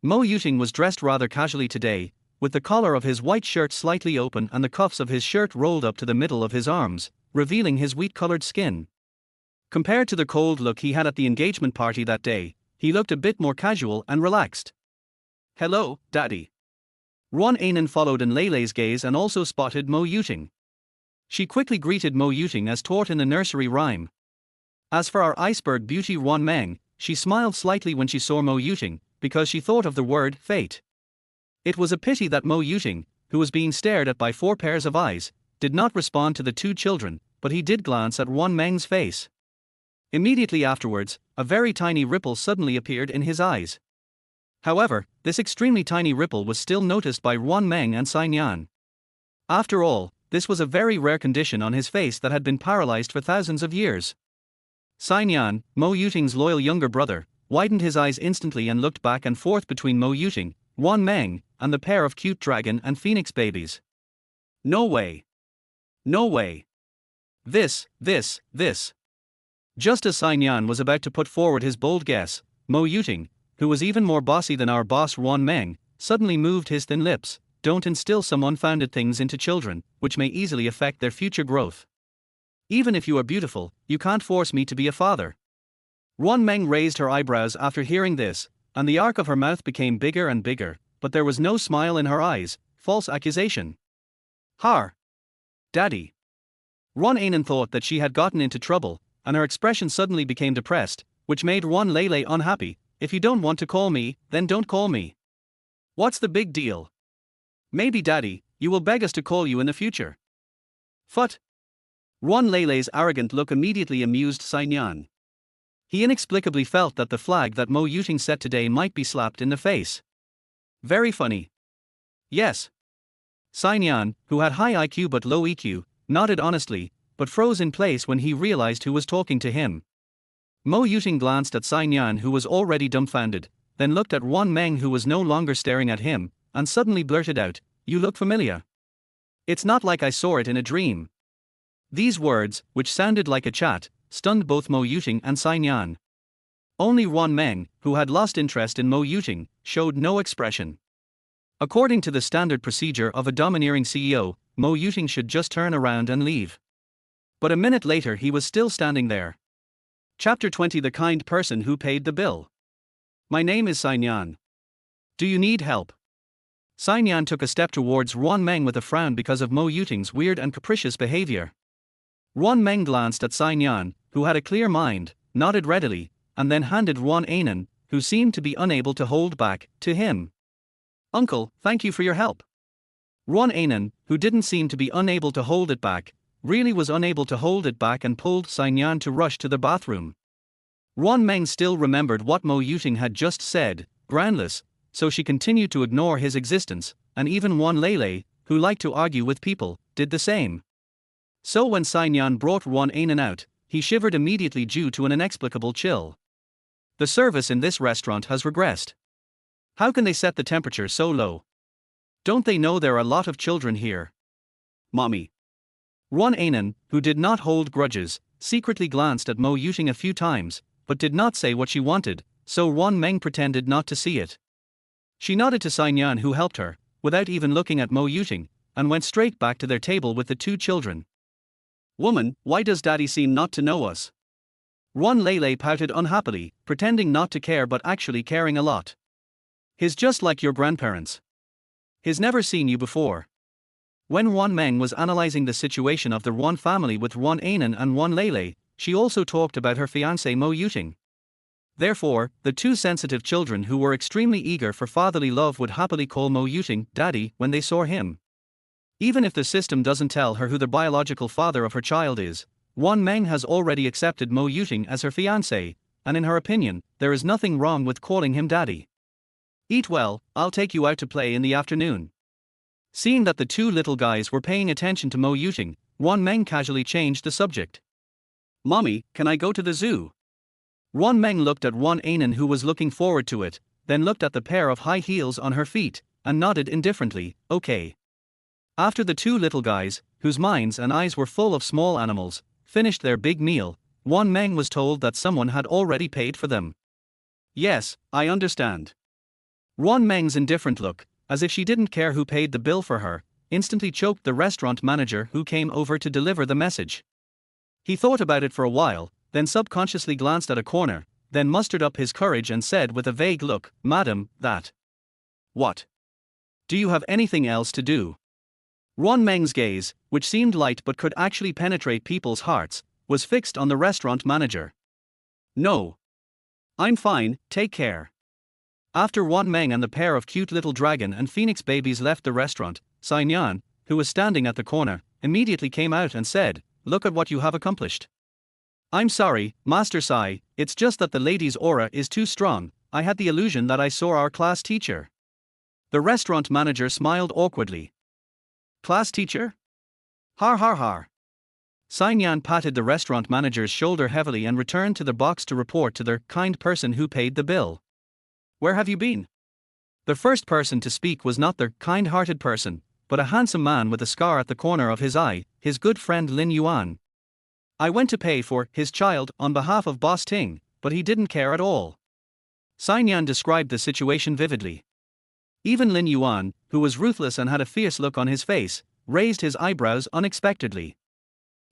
Mo Yuting was dressed rather casually today, with the collar of his white shirt slightly open and the cuffs of his shirt rolled up to the middle of his arms, revealing his wheat-colored skin. Compared to the cold look he had at the engagement party that day, he looked a bit more casual and relaxed. "Hello, Daddy." Ruan Meng followed in Lele's gaze and also spotted Mo Yuting. She quickly greeted Mo Yuting as taught in the nursery rhyme. As for our iceberg beauty Ruan Meng, she smiled slightly when she saw Mo Yuting, because she thought of the word fate. It was a pity that Mo Yuting, who was being stared at by 4 pairs of eyes, did not respond to the 2 children, but he did glance at Ruan Meng's face. Immediately afterwards, a very tiny ripple suddenly appeared in his eyes. However, this extremely tiny ripple was still noticed by Ruan Meng and Xinyan. After all, this was a very rare condition on his face that had been paralyzed for thousands of years. Xinyan, Mo Yuting's loyal younger brother, widened his eyes instantly and looked back and forth between Mo Yuting, Ruan Meng, and the pair of cute dragon and phoenix babies. No way. No way. This. Just as Xinyan was about to put forward his bold guess, Mo Yuting, who was even more bossy than our boss Ruan Meng, suddenly moved his thin lips. Don't instill some unfounded things into children, which may easily affect their future growth. Even if you are beautiful, you can't force me to be a father. Ruan Meng raised her eyebrows after hearing this, and the arc of her mouth became bigger and bigger, but there was no smile in her eyes. False accusation. Har. Daddy. Ruan Meng thought that she had gotten into trouble, and her expression suddenly became depressed, which made Ruan Lele unhappy. If you don't want to call me, then don't call me. What's the big deal? Maybe Daddy, you will beg us to call you in the future. Phut. Ruan Lele's arrogant look immediately amused Xinyan. He inexplicably felt that the flag that Mo Yuting set today might be slapped in the face. Very funny. Yes. Xinyan, who had high IQ but low EQ, nodded honestly, but froze in place when he realized who was talking to him. Mo Yuting glanced at Xinyan, who was already dumbfounded, then looked at Ruan Meng, who was no longer staring at him, and suddenly blurted out, "You look familiar. It's not like I saw it in a dream." These words, which sounded like a chat, stunned both Mo Yuting and Xinyan. Only Ruan Meng, who had lost interest in Mo Yuting, showed no expression. According to the standard procedure of a domineering CEO, Mo Yuting should just turn around and leave. But a minute later he was still standing there. Chapter 20: The Kind Person Who Paid the Bill. My name is Xinyan. Do you need help? Xinyan took a step towards Ruan Meng with a frown because of Mo Yuting's weird and capricious behavior. Ruan Meng glanced at Xinyan, who had a clear mind, nodded readily, and then handed Ruan Meng, who seemed to be unable to hold back, to him. Uncle, thank you for your help. Ruan Meng, who didn't seem to be unable to hold it back, really was unable to hold it back and pulled Xinyan to rush to the bathroom. Ruan Meng still remembered what Mo Yuting had just said, groundless, so she continued to ignore his existence, and even Ruan Lele, who liked to argue with people, did the same. So when Xinyan brought Ruan Meng out, he shivered immediately due to an inexplicable chill. The service in this restaurant has regressed. How can they set the temperature so low? Don't they know there are a lot of children here? Mommy. Ruan Meng, who did not hold grudges, secretly glanced at Mo Yuting a few times, but did not say what she wanted, so Ruan Meng pretended not to see it. She nodded to Xinyan, who helped her, without even looking at Mo Yuting, and went straight back to their table with the 2 children. Woman, why does Daddy seem not to know us? Ruan Lele pouted unhappily, pretending not to care but actually caring a lot. He's just like your grandparents. He's never seen you before. When Ruan Meng was analyzing the situation of the Ruan family with Ruan Meng and Ruan Lele, she also talked about her fiancé Mo Yuting. Therefore, the 2 sensitive children who were extremely eager for fatherly love would happily call Mo Yuting Daddy when they saw him. Even if the system doesn't tell her who the biological father of her child is, Ruan Meng has already accepted Mo Yuting as her fiancé, and in her opinion, there is nothing wrong with calling him Daddy. Eat well, I'll take you out to play in the afternoon. Seeing that the 2 little guys were paying attention to Mo Yuting, Ruan Meng casually changed the subject. Mommy, can I go to the zoo? Ruan Meng looked at Ruan Meng, who was looking forward to it, then looked at the pair of high heels on her feet, and nodded indifferently, okay. After the two little guys, whose minds and eyes were full of small animals, finished their big meal, Ruan Meng was told that someone had already paid for them. Yes, I understand. Ruan Meng's indifferent look, as if she didn't care who paid the bill for her, instantly choked the restaurant manager who came over to deliver the message. He thought about it for a while, then subconsciously glanced at a corner, then mustered up his courage and said with a vague look, "Madam, that." "What? Do you have anything else to do?" Ruan Meng's gaze, which seemed light but could actually penetrate people's hearts, was fixed on the restaurant manager. "No. I'm fine, take care." After Ruan Meng and the pair of cute little dragon and phoenix babies left the restaurant, Xianyan, who was standing at the corner, immediately came out and said, "Look at what you have accomplished." "I'm sorry, Master Sai, it's just that the lady's aura is too strong. I had the illusion that I saw our class teacher." The restaurant manager smiled awkwardly. "Class teacher? Har har har." Xianyan patted the restaurant manager's shoulder heavily and returned to the box to report to the kind person who paid the bill. "Where have you been?" The first person to speak was not the kind-hearted person, but a handsome man with a scar at the corner of his eye, his good friend Lin Yuan. "I went to pay for his child on behalf of Boss Ting, but he didn't care at all." Xianyan described the situation vividly. Even Lin Yuan, who was ruthless and had a fierce look on his face, raised his eyebrows unexpectedly.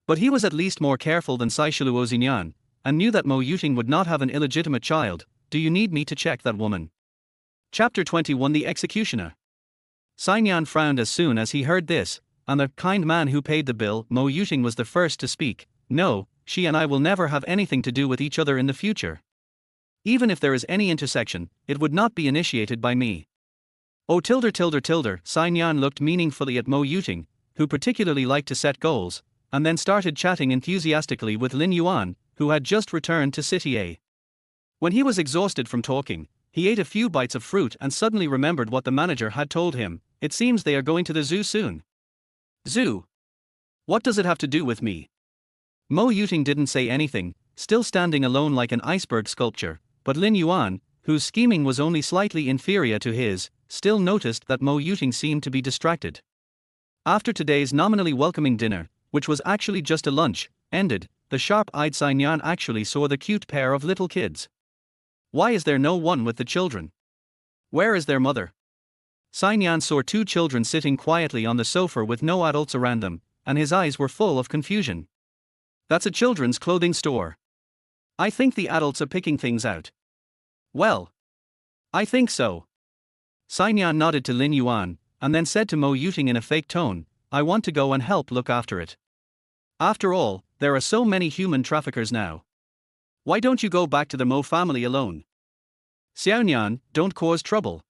But he was at least more careful than Sai Shiluo Xinyan, and knew that Mo Yuting would not have an illegitimate child. "Do you need me to check that woman?" Chapter 21 The Executioner. Xianyan frowned as soon as he heard this, and the kind man who paid the bill, Mo Yuting, was the first to speak. "No, she and I will never have anything to do with each other in the future. Even if there is any intersection, it would not be initiated by me." "Oh tilde. Xianyan looked meaningfully at Mo Yuting, who particularly liked to set goals, and then started chatting enthusiastically with Lin Yuan, who had just returned to City A. When he was exhausted from talking, he ate a few bites of fruit and suddenly remembered what the manager had told him. "It seems they are going to the zoo soon." "Zoo? What does it have to do with me?" Mo Yuting didn't say anything, still standing alone like an iceberg sculpture, but Lin Yuan, whose scheming was only slightly inferior to his, still noticed that Mo Yuting seemed to be distracted. After today's nominally welcoming dinner, which was actually just a lunch, ended, the sharp-eyed Xianyan actually saw the cute pair of little kids. "Why is there no one with the children? Where is their mother?" Xianyan saw two children sitting quietly on the sofa with no adults around them, and his eyes were full of confusion. "That's a children's clothing store. I think the adults are picking things out." "Well, I think so." Xianyan nodded to Lin Yuan, and then said to Mo Yuting in a fake tone, "I want to go and help look after it. After all, there are so many human traffickers now. Why don't you go back to the Mo family alone?" "Xianyan, don't cause trouble."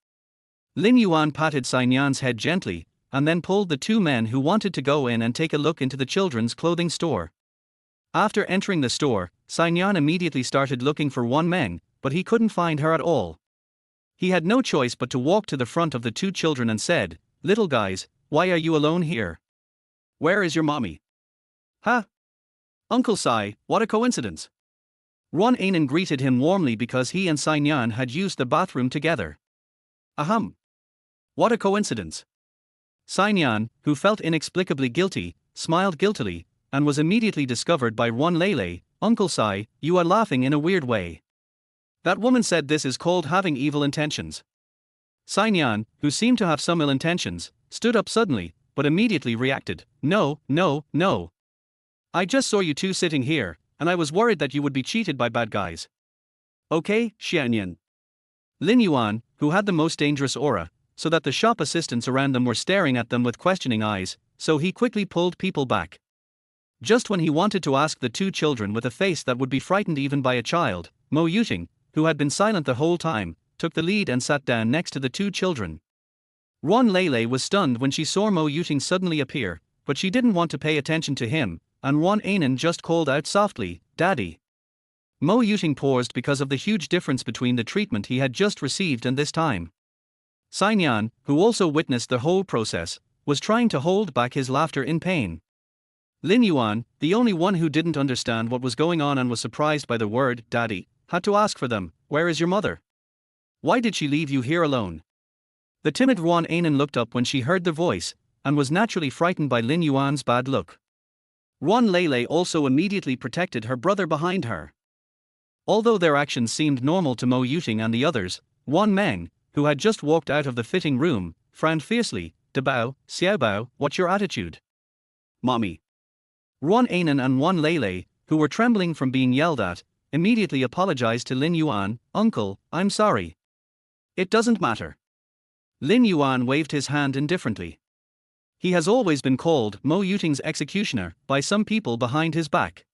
Lin Yuan patted Xianyan's head gently, and then pulled the two men who wanted to go in and take a look into the children's clothing store. After entering the store, Xianyan immediately started looking for Ruan Meng, but he couldn't find her at all. He had no choice but to walk to the front of the two children and said, "Little guys, why are you alone here? Where is your mommy?" "Huh? Uncle Sai, what a coincidence." Ruan Meng greeted him warmly because he and Xianyan had used the bathroom together. "Ahem. What a coincidence." Xianyan, who felt inexplicably guilty, smiled guiltily, and was immediately discovered by Ruan Lele. "Uncle Sai, you are laughing in a weird way. That woman said this is called having evil intentions." Xianyan, who seemed to have some ill intentions, stood up suddenly, but immediately reacted, "No. I just saw you two sitting here, and I was worried that you would be cheated by bad guys." "Okay, Xianyan." Lin Yuan, who had the most dangerous aura, so that the shop assistants around them were staring at them with questioning eyes, so he quickly pulled people back. Just when he wanted to ask the two children with a face that would be frightened even by a child, Mo Yuting, who had been silent the whole time, took the lead and sat down next to the two children. Ruan Lele was stunned when she saw Mo Yuting suddenly appear, but she didn't want to pay attention to him, and Ruan Meng just called out softly, "Daddy." Mo Yuting paused because of the huge difference between the treatment he had just received and this time. Xianyan, who also witnessed the whole process, was trying to hold back his laughter in pain. Lin Yuan, the only one who didn't understand what was going on and was surprised by the word "daddy," had to ask for them, "Where is your mother?" Why did she leave you here alone? The timid Ruan Meng looked up when she heard the voice, and was naturally frightened by Lin Yuan's bad look. Ruan Lele also immediately protected her brother behind her. Although their actions seemed normal to Mo Yuting and the others, Ruan Meng, who had just walked out of the fitting room, frowned fiercely. Dabao, Xiaobao, what's your attitude? Mommy. Ruan Meng and Ruan Lele, who were trembling from being yelled at, immediately apologized to Lin Yuan. Uncle, I'm sorry. It doesn't matter. Lin Yuan waved his hand indifferently. He has always been called Mo Yuting's executioner by some people behind his back.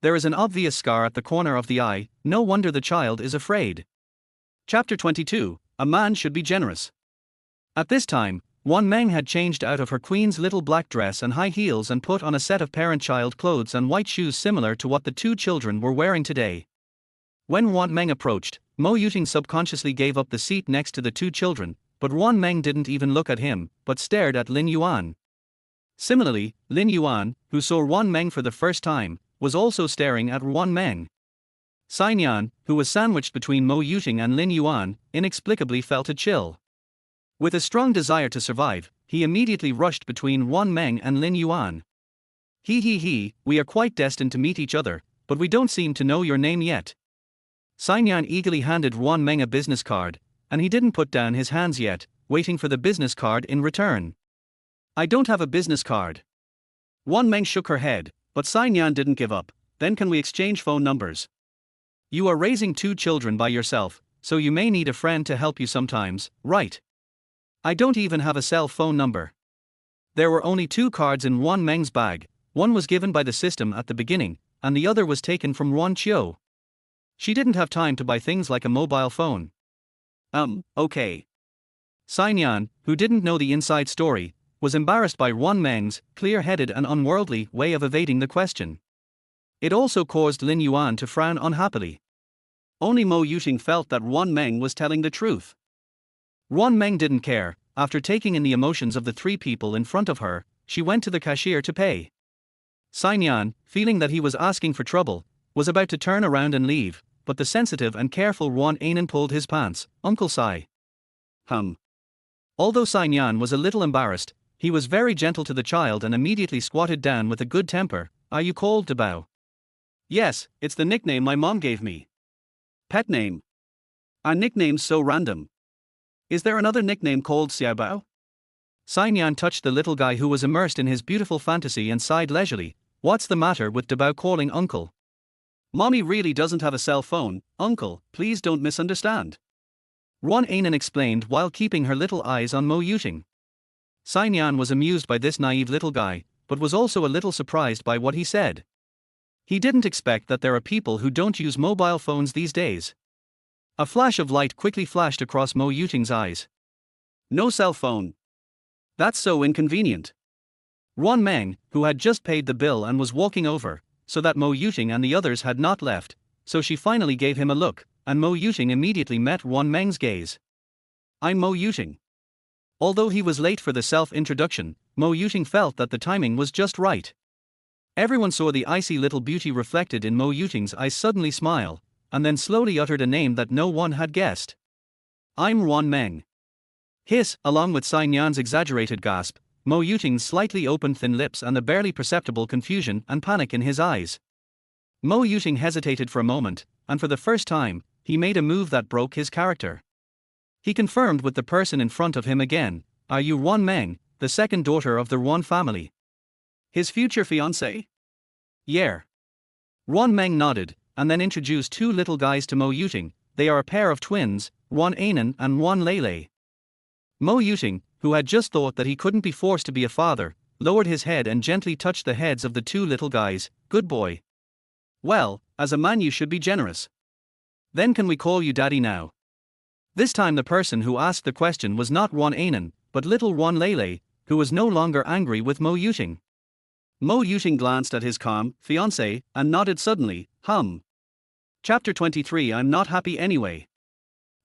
There is an obvious scar at the corner of the eye, no wonder the child is afraid. Chapter 22, A Man Should Be Generous. At this time, Ruan Meng had changed out of her queen's little black dress and high heels and put on a set of parent-child clothes and white shoes similar to what the two children were wearing today. When Ruan Meng approached, Mo Yuting subconsciously gave up the seat next to the two children, but Ruan Meng didn't even look at him, but stared at Lin Yuan. Similarly, Lin Yuan, who saw Ruan Meng for the first time, was also staring at Ruan Meng. Xianyan, who was sandwiched between Mo Yuting and Lin Yuan, inexplicably felt a chill. With a strong desire to survive, he immediately rushed between Ruan Meng and Lin Yuan. He, we are quite destined to meet each other, but we don't seem to know your name yet. Xianyan eagerly handed Ruan Meng a business card, and he didn't put down his hands yet, waiting for the business card in return. I don't have a business card. Ruan Meng shook her head, but Xianyan didn't give up. Then can we exchange phone numbers? You are raising two children by yourself, so you may need a friend to help you sometimes, right? I don't even have a cell phone number. There were only two cards in Ruan Meng's bag, one was given by the system at the beginning, and the other was taken from Ruan Qiu. She didn't have time to buy things like a mobile phone. Okay. Xianyan, who didn't know the inside story, was embarrassed by Ruan Meng's clear-headed and unworldly way of evading the question. It also caused Lin Yuan to frown unhappily. Only Mo Yuting felt that Ruan Meng was telling the truth. Ruan Meng didn't care. After taking in the emotions of the three people in front of her, she went to the cashier to pay. Xianyan, feeling that he was asking for trouble, was about to turn around and leave, but the sensitive and careful Ruan Meng pulled his pants. Uncle Sai. Although Xianyan was a little embarrassed, he was very gentle to the child and immediately squatted down with a good temper. Are you called Dabao? Yes, it's the nickname my mom gave me. Pet name. Our nickname's so random. Is there another nickname called Xiaobao? Xianyan touched the little guy who was immersed in his beautiful fantasy and sighed leisurely. What's the matter with Dabao calling uncle? Mommy really doesn't have a cell phone, uncle, please don't misunderstand. Ruan Meng explained while keeping her little eyes on Mo Yuting. Xianyan was amused by this naive little guy, but was also a little surprised by what he said. He didn't expect that there are people who don't use mobile phones these days. A flash of light quickly flashed across Mo Yuting's eyes. No cell phone. That's so inconvenient. Ruan Meng, who had just paid the bill and was walking over, so that Mo Yuting and the others had not left, so she finally gave him a look, and Mo Yuting immediately met Ruan Meng's gaze. I'm Mo Yuting. Although he was late for the self-introduction, Mo Yuting felt that the timing was just right. Everyone saw the icy little beauty reflected in Mo Yuting's eyes suddenly smile, and then slowly uttered a name that no one had guessed. I'm Ruan Meng. Hiss, along with Xianyan's exaggerated gasp, Mo Yuting's slightly opened thin lips and the barely perceptible confusion and panic in his eyes. Mo Yuting hesitated for a moment, and for the first time, he made a move that broke his character. He confirmed with the person in front of him again, are you Ruan Meng, the second daughter of the Ruan family? His future fiancée? Yeah. Ruan Meng nodded, and then introduced two little guys to Mo Yuting. They are a pair of twins, Ruan Meng and Ruan Lele. Mo Yuting, who had just thought that he couldn't be forced to be a father, lowered his head and gently touched the heads of the two little guys. Good boy. Well, as a man you should be generous. Then can we call you daddy now? This time the person who asked the question was not Ruan Meng, but little Ruan Lele, who was no longer angry with Mo Yuting. Mo Yuting glanced at his calm fiancé and nodded suddenly. Chapter 23 I'm not happy anyway.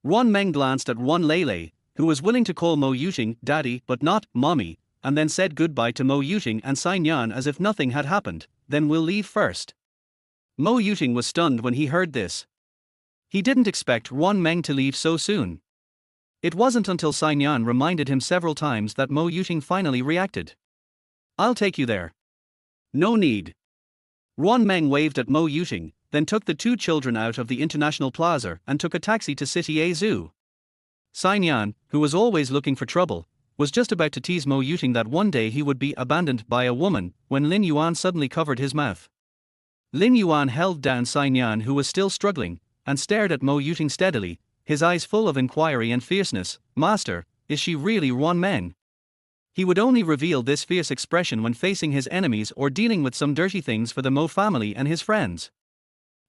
Ruan Meng glanced at Ruan Lele, who was willing to call Mo Yuting daddy but not mommy, and then said goodbye to Mo Yuting and Xianyan as if nothing had happened. Then we'll leave first. Mo Yuting was stunned when he heard this. He didn't expect Ruan Meng to leave so soon. It wasn't until Xinyan reminded him several times that Mo Yuting finally reacted. I'll take you there. No need. Ruan Meng waved at Mo Yuting, then took the two children out of the International Plaza and took a taxi to City A Zoo. Xinyan, who was always looking for trouble, was just about to tease Mo Yuting that one day he would be abandoned by a woman, when Lin Yuan suddenly covered his mouth. Lin Yuan held down Xinyan, who was still struggling, and stared at Mo Yuting steadily, his eyes full of inquiry and fierceness. Master, is she really Ruan Meng? He would only reveal this fierce expression when facing his enemies or dealing with some dirty things for the Mo family and his friends.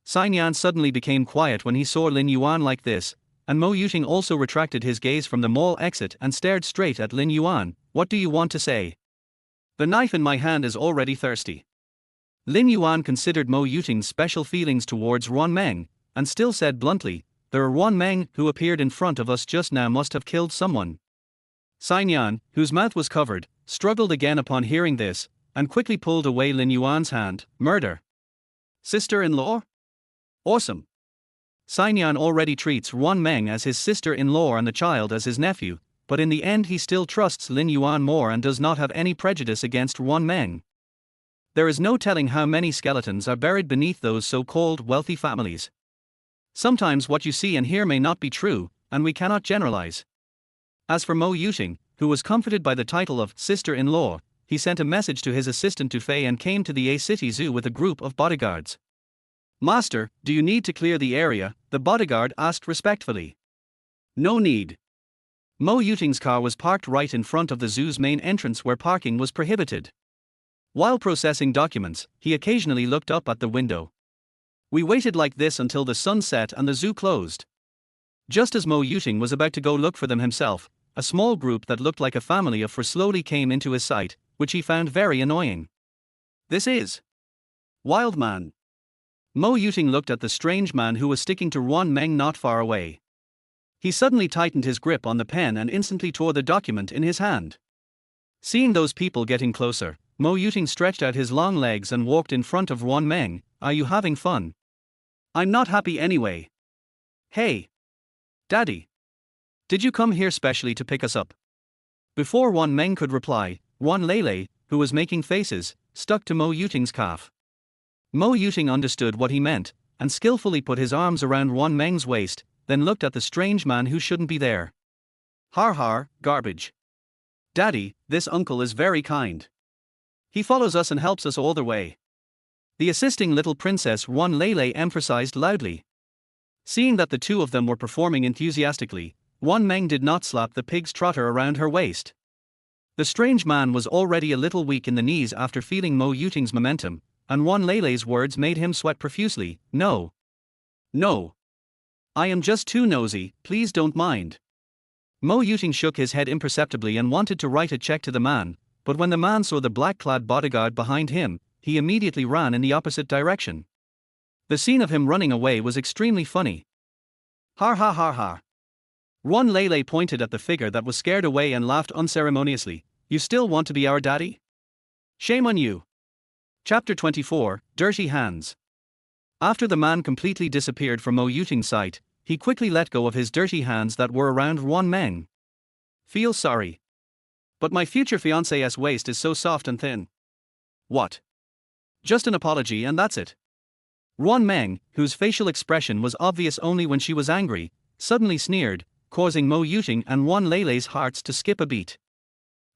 Xinyan suddenly became quiet when he saw Lin Yuan like this, and Mo Yuting also retracted his gaze from the mall exit and stared straight at Lin Yuan. What do you want to say? The knife in my hand is already thirsty. Lin Yuan considered Mo Yuting's special feelings towards Ruan Meng, and still said bluntly, the Ruan Meng who appeared in front of us just now must have killed someone. Xinyan, whose mouth was covered, struggled again upon hearing this, and quickly pulled away Lin Yuan's hand. Murder. Sister-in-law? Awesome. Xinyan already treats Ruan Meng as his sister-in-law and the child as his nephew, but in the end he still trusts Lin Yuan more and does not have any prejudice against Ruan Meng. There is no telling how many skeletons are buried beneath those so-called wealthy families. Sometimes what you see and hear may not be true, and we cannot generalize. As for Mo Yuting, who was comforted by the title of sister-in-law, he sent a message to his assistant Tufei and came to the A City Zoo with a group of bodyguards. Master, do you need to clear the area? The bodyguard asked respectfully. No need. Mo Yuting's car was parked right in front of the zoo's main entrance where parking was prohibited. While processing documents, he occasionally looked up at the window. We waited like this until the sun set and the zoo closed. Just as Mo Yuting was about to go look for them himself, a small group that looked like a family of four slowly came into his sight, which he found very annoying. This is Wild Man. Mo Yuting looked at the strange man who was sticking to Ruan Meng not far away. He suddenly tightened his grip on the pen and instantly tore the document in his hand. Seeing those people getting closer, Mo Yuting stretched out his long legs and walked in front of Ruan Meng. Are you having fun? I'm not happy anyway. Hey. Daddy. Did you come here specially to pick us up? Before Ruan Meng could reply, Ruan Lele, who was making faces, stuck to Mo Yuting's calf. Mo Yuting understood what he meant, and skillfully put his arms around Ruan Meng's waist, then looked at the strange man who shouldn't be there. Har har, garbage. Daddy, this uncle is very kind. He follows us and helps us all the way. The assisting little princess Ruan Lele emphasized loudly. Seeing that the two of them were performing enthusiastically, Ruan Meng did not slap the pig's trotter around her waist. The strange man was already a little weak in the knees after feeling Mo Yuting's momentum, and Ruan Lele's words made him sweat profusely. No. No. I am just too nosy, please don't mind. Mo Yuting shook his head imperceptibly and wanted to write a check to the man, but when the man saw the black-clad bodyguard behind him, he immediately ran in the opposite direction. The scene of him running away was extremely funny. Har ha har ha. Ruan Lele pointed at the figure that was scared away and laughed unceremoniously. You still want to be our daddy? Shame on you. Chapter 24, Dirty Hands. After the man completely disappeared from Mo Yuting's sight, he quickly let go of his dirty hands that were around Ruan Meng. Feel sorry. But my future fiancée's waist is so soft and thin. What? Just an apology and that's it. Ruan Meng, whose facial expression was obvious only when she was angry, suddenly sneered, causing Mo Yuting and Ruan Lele's hearts to skip a beat.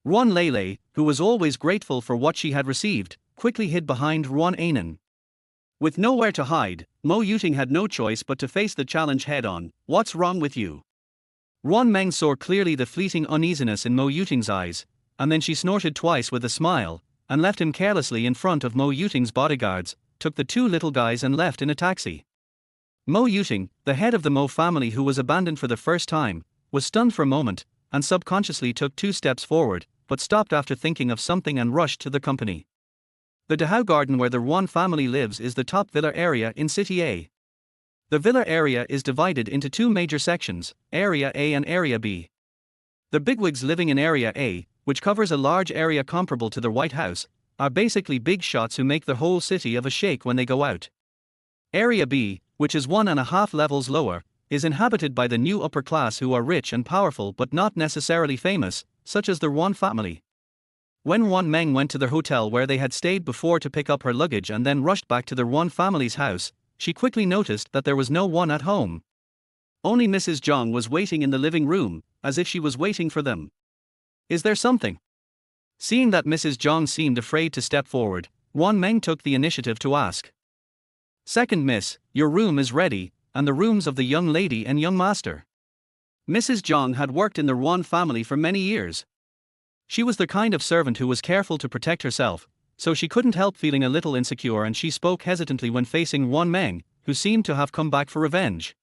Ruan Lele, who was always grateful for what she had received, quickly hid behind Ruan Ainen. With nowhere to hide, Mo Yuting had no choice but to face the challenge head-on. What's wrong with you? Ruan Meng saw clearly the fleeting uneasiness in Mo Yuting's eyes, and then she snorted twice with a smile, and left him carelessly in front of Mo Yuting's bodyguards, took the two little guys and left in a taxi. Mo Yuting, the head of the Mo family who was abandoned for the first time, was stunned for a moment, and subconsciously took 2 steps forward, but stopped after thinking of something and rushed to the company. The Dahao Garden where the Ruan family lives is the top villa area in City A. The villa area is divided into 2 major sections, Area A and Area B. The bigwigs living in Area A, which covers a large area comparable to the White House, are basically big shots who make the whole city of a shake when they go out. Area B, which is 1.5 levels lower, is inhabited by the new upper class who are rich and powerful but not necessarily famous, such as the Ruan family. When Ruan Meng went to the hotel where they had stayed before to pick up her luggage and then rushed back to the Ruan family's house, she quickly noticed that there was no one at home. Only Mrs. Zhang was waiting in the living room, as if she was waiting for them. Is there something? Seeing that Mrs. Zhang seemed afraid to step forward, Ruan Meng took the initiative to ask. Second miss, your room is ready, and the rooms of the young lady and young master. Mrs. Zhang had worked in the Ruan family for many years. She was the kind of servant who was careful to protect herself, so she couldn't help feeling a little insecure, and she spoke hesitantly when facing Ruan Meng, who seemed to have come back for revenge.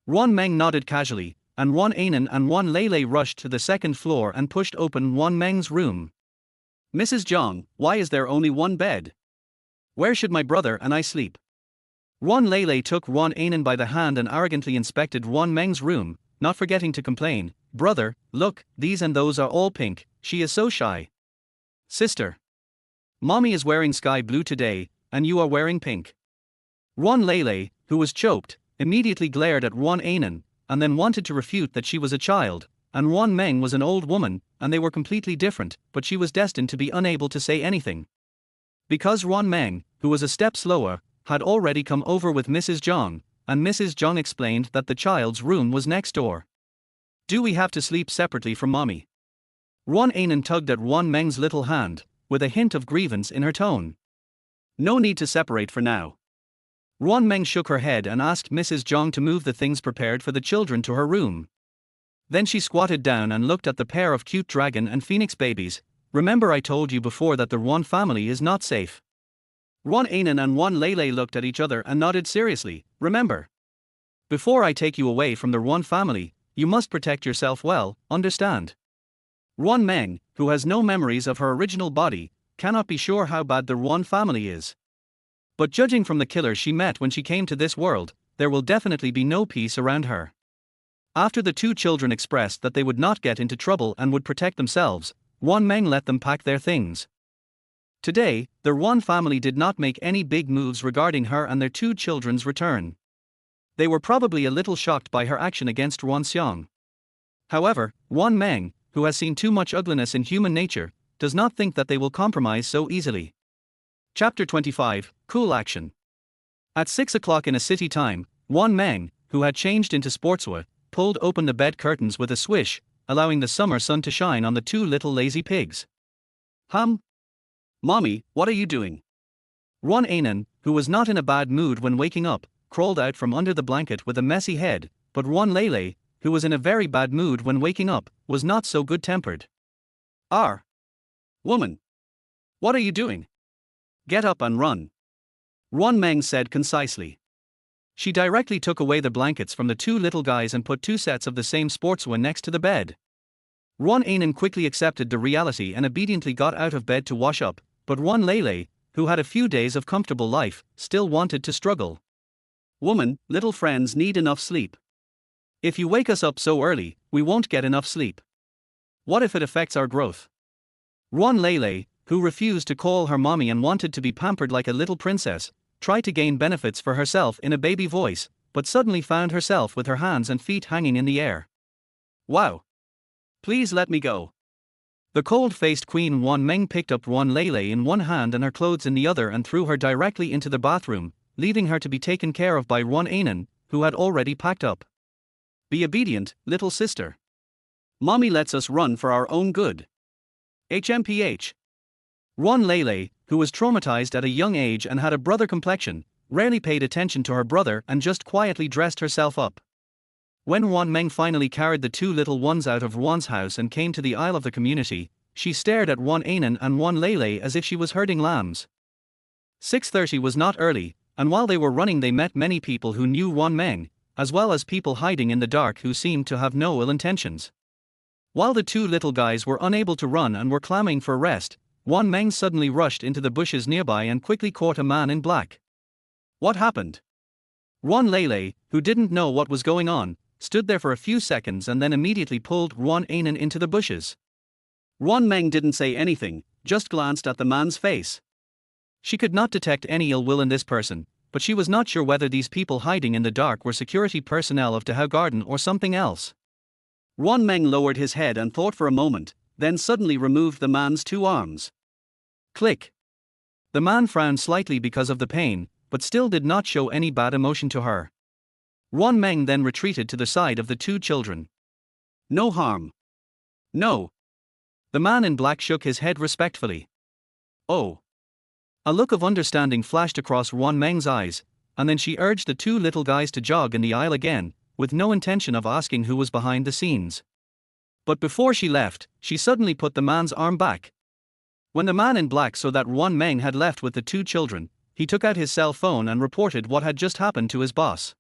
Ruan Meng nodded casually, and Ruan Anan and Ruan Lele rushed to the second floor and pushed open Ruan Meng's room. Mrs. Zhang, why is there only one bed? Where should my brother and I sleep? Ruan Lele took Ruan Anan by the hand and arrogantly inspected Ruan Meng's room, not forgetting to complain, brother, look, these and those are all pink, she is so shy. Sister. Mommy is wearing sky blue today, and you are wearing pink. Ruan Lele, who was choked, immediately glared at Ruan Anan, and then wanted to refute that she was a child, and Ruan Meng was an old woman, and they were completely different, but she was destined to be unable to say anything. Because Ruan Meng, who was a step slower, had already come over with Mrs. Zhang, and Mrs. Zhang explained that the child's room was next door. Do we have to sleep separately from mommy? Ruan Anan tugged at Ruan Meng's little hand, with a hint of grievance in her tone. No need to separate for now. Ruan Meng shook her head and asked Mrs. Zhang to move the things prepared for the children to her room. Then she squatted down and looked at the pair of cute dragon and phoenix babies. Remember, I told you before that the Ruan family is not safe. Ruan Anan and Ruan Lele looked at each other and nodded seriously. Remember. Before I take you away from the Ruan family, you must protect yourself well, understand? Ruan Meng, who has no memories of her original body, cannot be sure how bad the Ruan family is. But judging from the killer she met when she came to this world, there will definitely be no peace around her. After the two children expressed that they would not get into trouble and would protect themselves, Ruan Meng let them pack their things. Today, the Ruan family did not make any big moves regarding her and their two children's return. They were probably a little shocked by her action against Ruan Xiang. However, Ruan Meng, who has seen too much ugliness in human nature, does not think that they will compromise so easily. Chapter 25, Cool Action. At 6 o'clock in a city time, Ruan Meng, who had changed into sportswear, pulled open the bed curtains with a swish, allowing the summer sun to shine on the two little lazy pigs. Mommy, what are you doing? Ruan Anan, who was not in a bad mood when waking up, crawled out from under the blanket with a messy head, but Ruan Lele, who was in a very bad mood when waking up, was not so good-tempered. Woman! What are you doing? Get up and run. Ruan Meng said concisely. She directly took away the blankets from the two little guys and put two sets of the same sportswear next to the bed. Ruan Anan quickly accepted the reality and obediently got out of bed to wash up, but Ruan Lele, who had a few days of comfortable life, still wanted to struggle. Woman, little friends need enough sleep. If you wake us up so early, we won't get enough sleep. What if it affects our growth? Ruan Lele, who refused to call her mommy and wanted to be pampered like a little princess, tried to gain benefits for herself in a baby voice, but suddenly found herself with her hands and feet hanging in the air. Wow! Please let me go. The cold-faced Queen Ruan Meng picked up Ruan Lele in one hand and her clothes in the other and threw her directly into the bathroom, leaving her to be taken care of by Ruan Anan, who had already packed up. Be obedient, little sister. Mommy lets us run for our own good. HMPH. Ruan Lele, who was traumatized at a young age and had a brother complexion, rarely paid attention to her brother and just quietly dressed herself up. When Ruan Meng finally carried the two little ones out of Ruan's house and came to the aisle of the community, she stared at Ruan Anan and Ruan Lele as if she was herding lambs. 6:30 was not early, and while they were running they met many people who knew Ruan Meng, as well as people hiding in the dark who seemed to have no ill intentions. While the two little guys were unable to run and were clamoring for rest, Ruan Meng suddenly rushed into the bushes nearby and quickly caught a man in black. What happened? Ruan Lele, who didn't know what was going on, stood there for a few seconds and then immediately pulled Ruan Anan into the bushes. Ruan Meng didn't say anything, just glanced at the man's face. She could not detect any ill will in this person, but she was not sure whether these people hiding in the dark were security personnel of Dahao Garden or something else. Ruan Meng lowered his head and thought for a moment, then suddenly removed the man's 2 arms. Click. The man frowned slightly because of the pain, but still did not show any bad emotion to her. Ruan Meng then retreated to the side of the 2 children. No harm. No. The man in black shook his head respectfully. Oh. A look of understanding flashed across Ruan Meng's eyes, and then she urged the 2 little guys to jog in the aisle again, with no intention of asking who was behind the scenes. But before she left, she suddenly put the man's arm back. When the man in black saw that Ruan Meng had left with the 2 children, he took out his cell phone and reported what had just happened to his boss.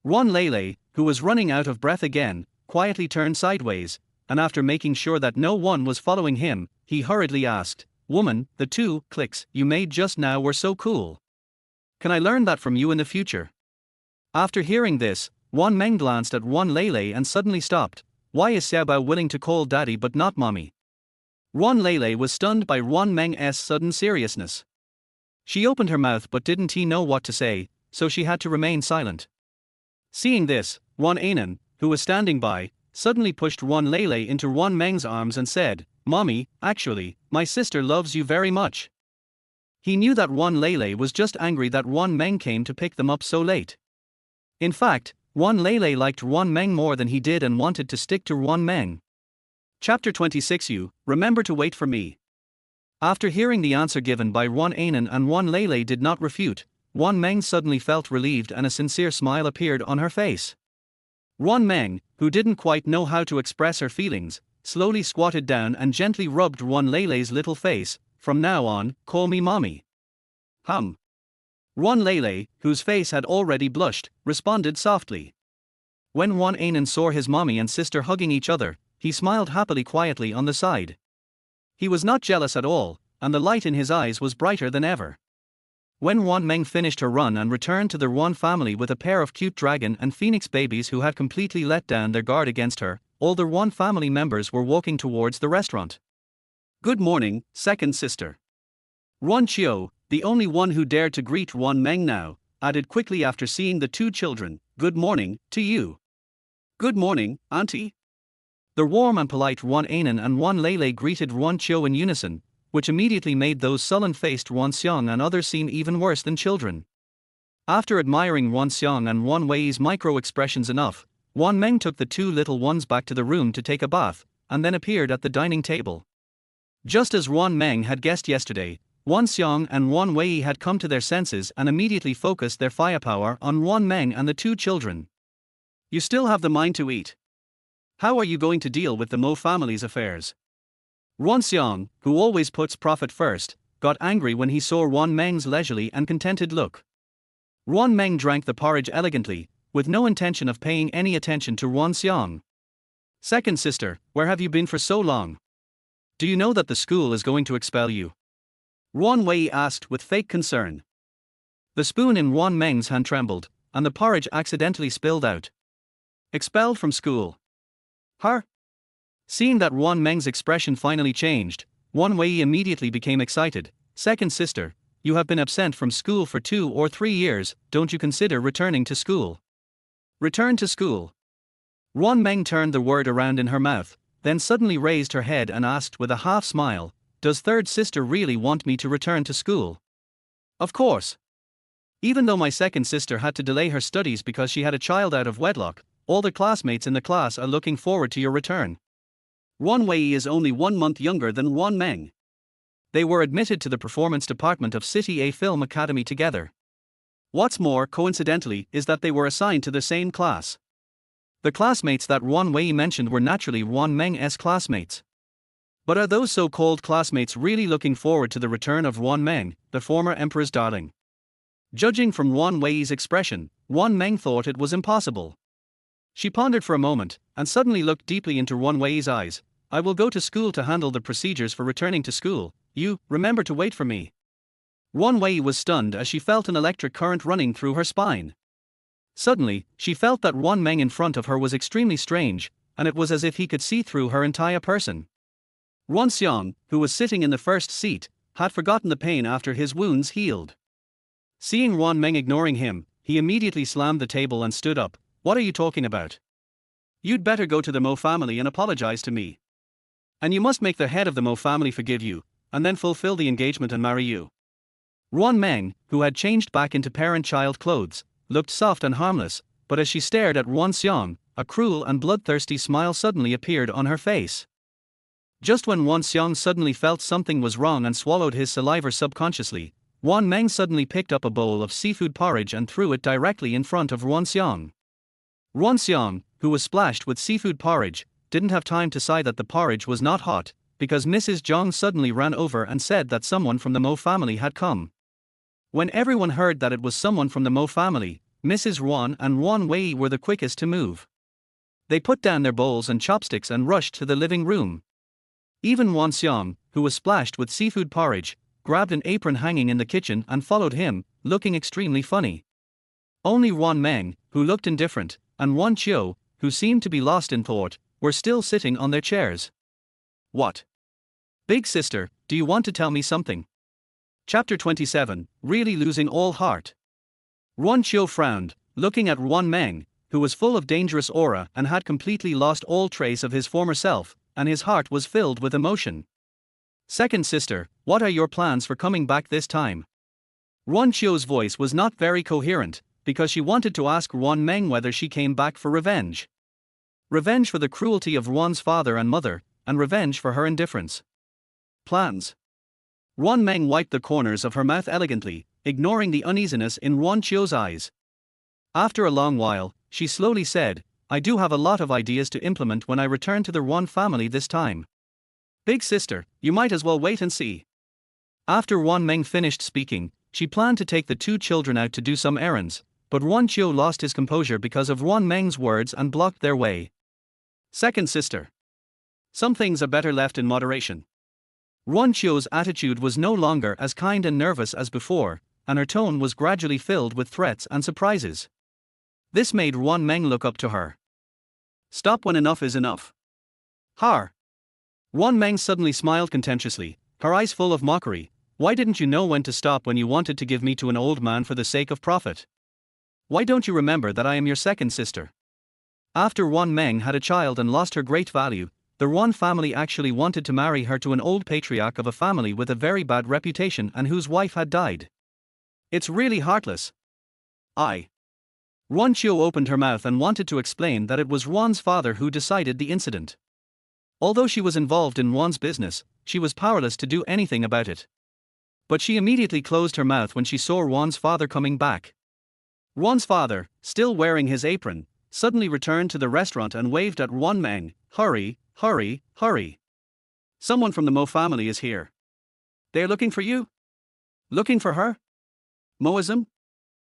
Ruan Lele, who was running out of breath again, quietly turned sideways, and after making sure that no one was following him, he hurriedly asked, "Woman, the 2 clicks you made just now were so cool. Can I learn that from you in the future?" After hearing this, Ruan Meng glanced at Ruan Lele and suddenly stopped. Why is Xiaobao willing to call daddy but not mommy? Ruan Lele was stunned by Ruan Meng's sudden seriousness. She opened her mouth but didn't know what to say, so she had to remain silent. Seeing this, Ruan Anan, who was standing by, suddenly pushed Ruan Lele into Ruan Meng's arms and said, "Mommy, actually, my sister loves you very much." He knew that Ruan Lele was just angry that Ruan Meng came to pick them up so late. In fact, Ruan Lele liked Ruan Meng more than he did and wanted to stick to Ruan Meng. Chapter 26. You remember to wait for me. After hearing the answer given by Ruan Anan and Ruan Lele did not refute, Ruan Meng suddenly felt relieved and a sincere smile appeared on her face. Ruan Meng, who didn't quite know how to express her feelings, slowly squatted down and gently rubbed Ruan Lele's little face. "From now on, call me mommy." Ruan Lele, whose face had already blushed, responded softly. When Ruan Anan saw his mommy and sister hugging each other, he smiled happily quietly on the side. He was not jealous at all, and the light in his eyes was brighter than ever. When Ruan Meng finished her run and returned to the Ruan family with a pair of cute dragon and phoenix babies who had completely let down their guard against her, all the Ruan family members were walking towards the restaurant. "Good morning, second sister." Ruan Qiu, the only one who dared to greet Ruan Meng now, added quickly after seeing the 2 children, "Good morning to you." "Good morning, auntie." The warm and polite Ruan Anan and Ruan Lele greeted Ruan Qiu in unison, which immediately made those sullen-faced Ruan Xiong and others seem even worse than children. After admiring Ruan Xiong and Ruan Wei's micro-expressions enough, Ruan Meng took the 2 little ones back to the room to take a bath, and then appeared at the dining table. Just as Ruan Meng had guessed yesterday, Ruan Xiong and Ruan Wei had come to their senses and immediately focused their firepower on Ruan Meng and the 2 children. "You still have the mind to eat. How are you going to deal with the Mo family's affairs?" Ruan Xiong, who always puts profit first, got angry when he saw Ruan Meng's leisurely and contented look. Ruan Meng drank the porridge elegantly, with no intention of paying any attention to Ruan Xiong. "Second sister, where have you been for so long? Do you know that the school is going to expel you?" Ruan Wei asked with fake concern. The spoon in Ruan Meng's hand trembled, and the porridge accidentally spilled out. "Expelled from school? Her?" Seeing that Ruan Meng's expression finally changed, Ruan Wei immediately became excited. "Second sister, you have been absent from school for 2 or 3 years, don't you consider returning to school?" "Return to school?" Ruan Meng turned the word around in her mouth, then suddenly raised her head and asked with a half smile, "Does third sister really want me to return to school?" "Of course. Even though my second sister had to delay her studies because she had a child out of wedlock, all the classmates in the class are looking forward to your return." Ruan Wei is only 1 month younger than Ruan Meng. They were admitted to the performance department of City A Film Academy together. What's more, coincidentally, is that they were assigned to the same class. The classmates that Ruan Wei mentioned were naturally Ruan Meng's classmates. But are those so-called classmates really looking forward to the return of Ruan Meng, the former emperor's darling? Judging from Ruan Wei's expression, Ruan Meng thought it was impossible. She pondered for a moment, and suddenly looked deeply into Ruan Wei's eyes. "I will go to school to handle the procedures for returning to school. You, remember to wait for me." Ruan Wei was stunned as she felt an electric current running through her spine. Suddenly, she felt that Ruan Meng in front of her was extremely strange, and it was as if he could see through her entire person. Ruan Xiong, who was sitting in the first seat, had forgotten the pain after his wounds healed. Seeing Ruan Meng ignoring him, he immediately slammed the table and stood up. What are you talking about? You'd better go to the Mo family and apologize to me. And you must make the head of the Mo family forgive you, and then fulfill the engagement and marry you. Ruan Meng, who had changed back into parent-child clothes, looked soft and harmless, but as she stared at Ruan Xiang, a cruel and bloodthirsty smile suddenly appeared on her face. Just when Ruan Xiang suddenly felt something was wrong and swallowed his saliva subconsciously, Ruan Meng suddenly picked up a bowl of seafood porridge and threw it directly in front of Ruan Xiang. Ruan Xiang, who was splashed with seafood porridge, didn't have time to sigh that the porridge was not hot, because Mrs. Zhang suddenly ran over and said that someone from the Mo family had come. When everyone heard that it was someone from the Mo family, Mrs. Ruan and Ruan Wei were the quickest to move. They put down their bowls and chopsticks and rushed to the living room. Even Ruan Xiang, who was splashed with seafood porridge, grabbed an apron hanging in the kitchen and followed him, looking extremely funny. Only Ruan Meng, who looked indifferent, and Ruan Qiu, who seemed to be lost in thought, were still sitting on their chairs. What? Big sister, do you want to tell me something? Chapter 27, Really Losing All Heart. Ruan Qiu frowned, looking at Ruan Meng, who was full of dangerous aura and had completely lost all trace of his former self, and his heart was filled with emotion. Second sister, what are your plans for coming back this time? Ruan Qiu's voice was not very coherent, because she wanted to ask Ruan Meng whether she came back for revenge. Revenge for the cruelty of Ruan's father and mother, and revenge for her indifference. Plans. Ruan Meng wiped the corners of her mouth elegantly, ignoring the uneasiness in Ruan Qiu's eyes. After a long while, she slowly said, I do have a lot of ideas to implement when I return to the Ruan family this time. Big sister, you might as well wait and see. After Ruan Meng finished speaking, she planned to take the two children out to do some errands, but Ruan Qiu lost his composure because of Ruan Meng's words and blocked their way. Second sister. Some things are better left in moderation. Ruan Qiu's attitude was no longer as kind and nervous as before, and her tone was gradually filled with threats and surprises. This made Ruan Meng look up to her. Stop when enough is enough. Har. Ruan Meng suddenly smiled contemptuously, her eyes full of mockery. Why didn't you know when to stop when you wanted to give me to an old man for the sake of profit? Why don't you remember that I am your second sister? After Ruan Meng had a child and lost her great value, the Ruan family actually wanted to marry her to an old patriarch of a family with a very bad reputation and whose wife had died. It's really heartless. Ruan Qiu opened her mouth and wanted to explain that it was Ruan's father who decided the incident. Although she was involved in Ruan's business, she was powerless to do anything about it. But she immediately closed her mouth when she saw Ruan's father coming back. Ruan's father, still wearing his apron, suddenly returned to the restaurant and waved at Ruan Meng. Hurry, hurry, hurry. Someone from the Mo family is here. They're looking for you? Looking for her? Moism?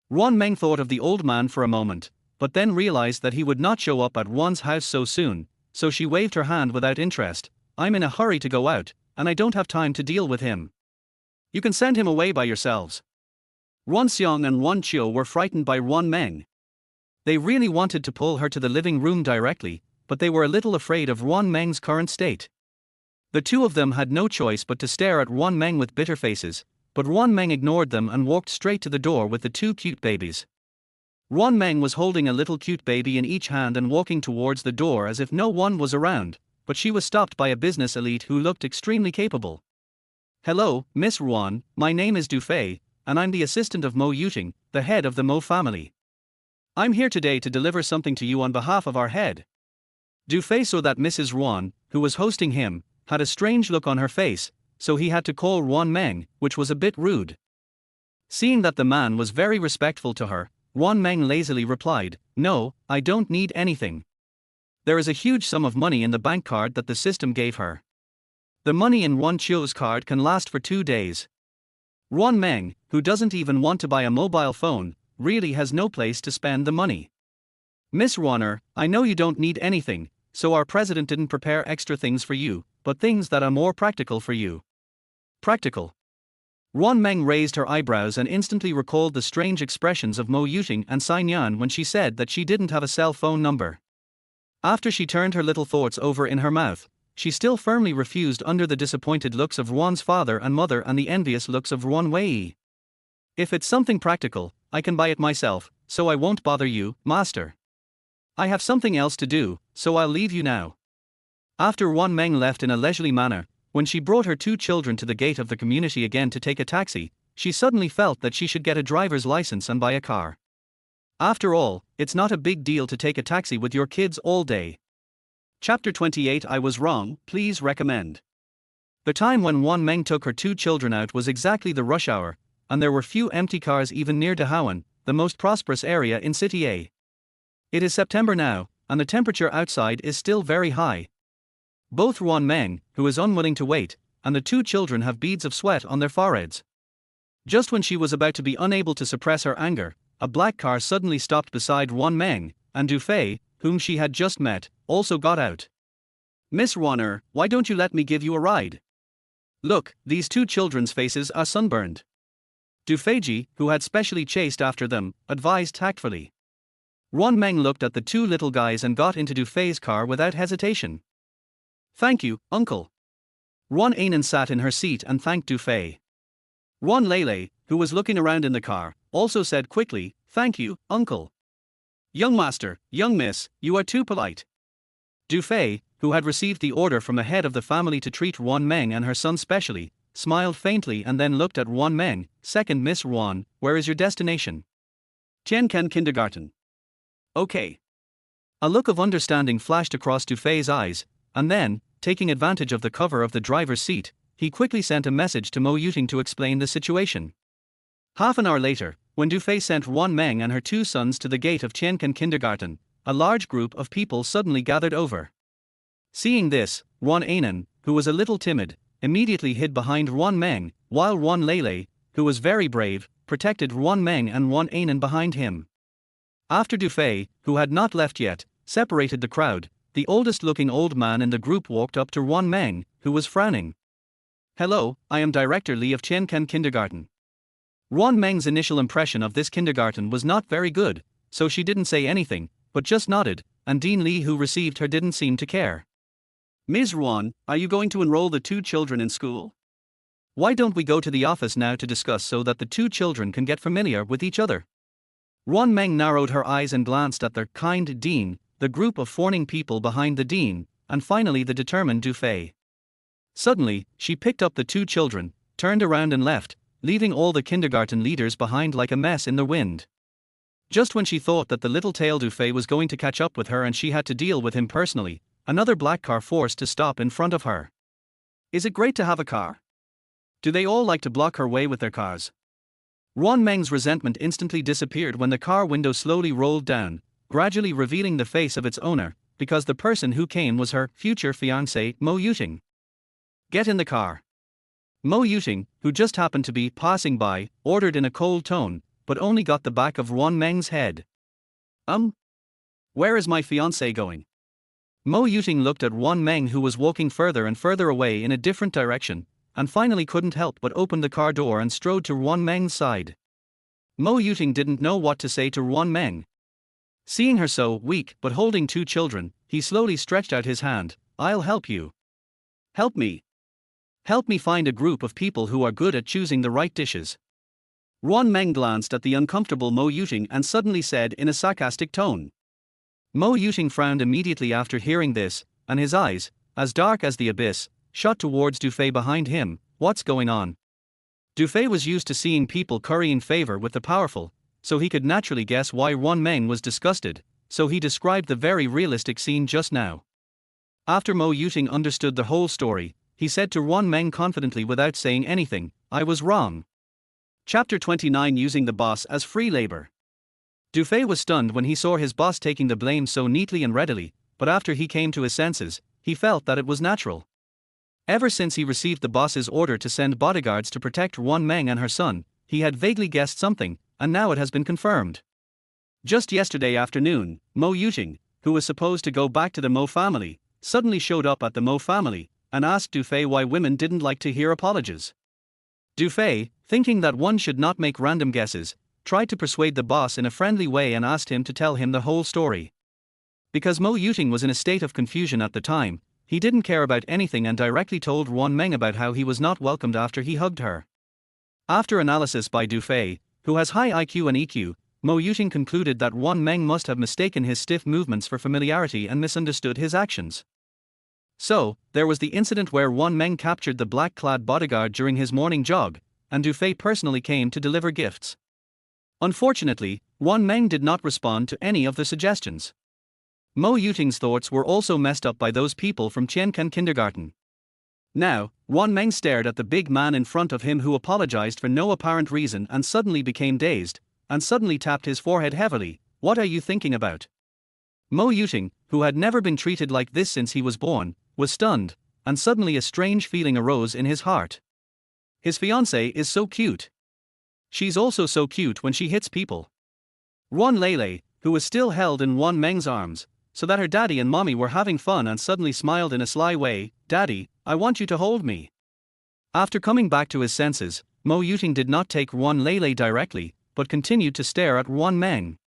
Ruan Meng thought of the old man for a moment, but then realized that he would not show up at Ruan's house so soon, so she waved her hand without interest. I'm in a hurry to go out, and I don't have time to deal with him. You can send him away by yourselves. Ruan Xiang and Ruan Qiu were frightened by Ruan Meng. They really wanted to pull her to the living room directly, but they were a little afraid of Ruan Meng's current state. The two of them had no choice but to stare at Ruan Meng with bitter faces, but Ruan Meng ignored them and walked straight to the door with the two cute babies. Ruan Meng was holding a little cute baby in each hand and walking towards the door as if no one was around, but she was stopped by a business elite who looked extremely capable. Hello, Miss Ruan, my name is Du Fei, and I'm the assistant of Mo Yuting, the head of the Mo family. I'm here today to deliver something to you on behalf of our head. Du Fei saw that Mrs. Ruan, who was hosting him, had a strange look on her face, so he had to call Ruan Meng, which was a bit rude. Seeing that the man was very respectful to her, Ruan Meng lazily replied, No, I don't need anything. There is a huge sum of money in the bank card that the system gave her. The money in Ruan Qiu's card can last for 2 days. Ruan Meng, who doesn't even want to buy a mobile phone, really has no place to spend the money. Miss Ruaner, I know you don't need anything, so our president didn't prepare extra things for you, but things that are more practical for you. Practical. Ruan Meng raised her eyebrows and instantly recalled the strange expressions of Mo Yuting and Xin Yan when she said that she didn't have a cell phone number. After she turned her little thoughts over in her mouth, she still firmly refused under the disappointed looks of Ruan's father and mother and the envious looks of Ruan Wei. If it's something practical, I can buy it myself, so I won't bother you, master. I have something else to do, so I'll leave you now. After Ruan Meng left in a leisurely manner, when she brought her 2 children to the gate of the community again to take a taxi, she suddenly felt that she should get a driver's license and buy a car. After all, it's not a big deal to take a taxi with your kids all day. Chapter 28 I Was Wrong, Please Recommend. The time when Ruan Meng took her 2 children out was exactly the rush hour, and there were few empty cars even near Dahawan, the most prosperous area in City A. It is September now, and the temperature outside is still very high. Both Ruan Meng, who is unwilling to wait, and the 2 children have beads of sweat on their foreheads. Just when she was about to be unable to suppress her anger, a black car suddenly stopped beside Ruan Meng, and Dufei, whom she had just met, also got out. Miss Ruaner, why don't you let me give you a ride? Look, these 2 children's faces are sunburned. Dufeiji, who had specially chased after them, advised tactfully. Ruan Meng looked at the 2 little guys and got into Dufei's car without hesitation. Thank you, uncle. Ruan Anan sat in her seat and thanked Dufei. Ruan Lele, who was looking around in the car, also said quickly, Thank you, uncle. Young master, young miss, you are too polite. Dufei, who had received the order from the head of the family to treat Ruan Meng and her son specially, smiled faintly and then looked at Ruan Meng. Second Miss Ruan, where is your destination? Tianken Kindergarten. Okay. A look of understanding flashed across Dufei's eyes, and then, taking advantage of the cover of the driver's seat, he quickly sent a message to Mo Yuting to explain the situation. Half an hour later, when Dufei sent Ruan Meng and her 2 sons to the gate of Tianken Kindergarten, a large group of people suddenly gathered over. Seeing this, Ruan Anan, who was a little timid, immediately hid behind Ruan Meng, while Ruan Lele, who was very brave, protected Ruan Meng and Ruan Anan behind him. After Dufei, who had not left yet, separated the crowd, the oldest-looking old man in the group walked up to Ruan Meng, who was frowning. Hello, I am Director Li of Tianken Kindergarten. Ruan Meng's initial impression of this kindergarten was not very good, so she didn't say anything, but just nodded, and Dean Li who received her didn't seem to care. Ms. Ruan, are you going to enroll the 2 children in school? Why don't we go to the office now to discuss so that the 2 children can get familiar with each other? Ruan Meng narrowed her eyes and glanced at the kind Dean, the group of fawning people behind the Dean, and finally the determined Dufei. Suddenly, she picked up the 2 children, turned around and left, leaving all the kindergarten leaders behind like a mess in the wind. Just when she thought that the little tail Dufei was going to catch up with her and she had to deal with him personally, another black car forced to stop in front of her. Is it great to have a car? Do they all like to block her way with their cars? Ruan Meng's resentment instantly disappeared when the car window slowly rolled down, gradually revealing the face of its owner, because the person who came was her future fiancé, Mo Yuting. Get in the car. Mo Yuting, who just happened to be passing by, ordered in a cold tone, but only got the back of Ruan Meng's head. Where is my fiancé going? Mo Yuting looked at Ruan Meng who was walking further and further away in a different direction, and finally couldn't help but open the car door and strode to Ruan Meng's side. Mo Yuting didn't know what to say to Ruan Meng. Seeing her so weak but holding 2 children, he slowly stretched out his hand. I'll help you. Help me. Help me find a group of people who are good at choosing the right dishes. Ruan Meng glanced at the uncomfortable Mo Yuting and suddenly said in a sarcastic tone. Mo Yuting frowned immediately after hearing this, and his eyes, as dark as the abyss, shot towards Dufei behind him. What's going on? Dufei was used to seeing people currying favor with the powerful, so he could naturally guess why Ruan Meng was disgusted, so he described the very realistic scene just now. After Mo Yuting understood the whole story, he said to Ruan Meng confidently without saying anything, I was wrong. Chapter 29 Using the boss as free labor. Dufei was stunned when he saw his boss taking the blame so neatly and readily, but after he came to his senses, he felt that it was natural. Ever since he received the boss's order to send bodyguards to protect Ruan Meng and her son, he had vaguely guessed something, and now it has been confirmed. Just yesterday afternoon, Mo Yuting, who was supposed to go back to the Mo family, suddenly showed up at the Mo family, and asked Dufei why women didn't like to hear apologies. Dufei, thinking that one should not make random guesses, tried to persuade the boss in a friendly way and asked him to tell him the whole story. Because Mo Yuting was in a state of confusion at the time, he didn't care about anything and directly told Ruan Meng about how he was not welcomed after he hugged her. After analysis by Dufei, who has high IQ and EQ, Mo Yuting concluded that Ruan Meng must have mistaken his stiff movements for familiarity and misunderstood his actions. So, there was the incident where Ruan Meng captured the black-clad bodyguard during his morning jog, and Dufay personally came to deliver gifts. Unfortunately, Ruan Meng did not respond to any of the suggestions. Mo Yuting's thoughts were also messed up by those people from Tiankan kindergarten. Now, Ruan Meng stared at the big man in front of him who apologized for no apparent reason and suddenly became dazed, and suddenly tapped his forehead heavily. What are you thinking about? Mo Yuting, who had never been treated like this since he was born, was stunned, and suddenly a strange feeling arose in his heart. His fiancée is so cute. She's also so cute when she hits people. Ruan Lele, who was still held in Ruan Meng's arms, so that her daddy and mommy were having fun, and suddenly smiled in a sly way. Daddy, I want you to hold me. After coming back to his senses, Mo Yuting did not take Ruan Lele directly, but continued to stare at Ruan Meng.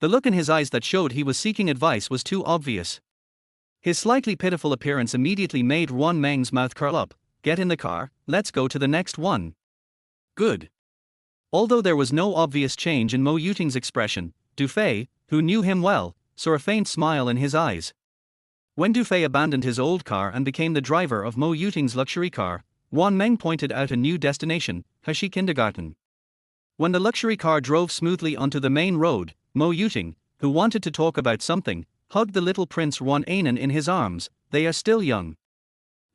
The look in his eyes that showed he was seeking advice was too obvious. His slightly pitiful appearance immediately made Ruan Meng's mouth curl up. Get in the car, let's go to the next one. Good. Although there was no obvious change in Mo Yuting's expression, Dufay, who knew him well, saw a faint smile in his eyes. When Dufay abandoned his old car and became the driver of Mo Yuting's luxury car, Ruan Meng pointed out a new destination, Hashi Kindergarten. When the luxury car drove smoothly onto the main road, Mo Yuting, who wanted to talk about something, hugged the little prince Ruan Ainen in his arms. They are still young.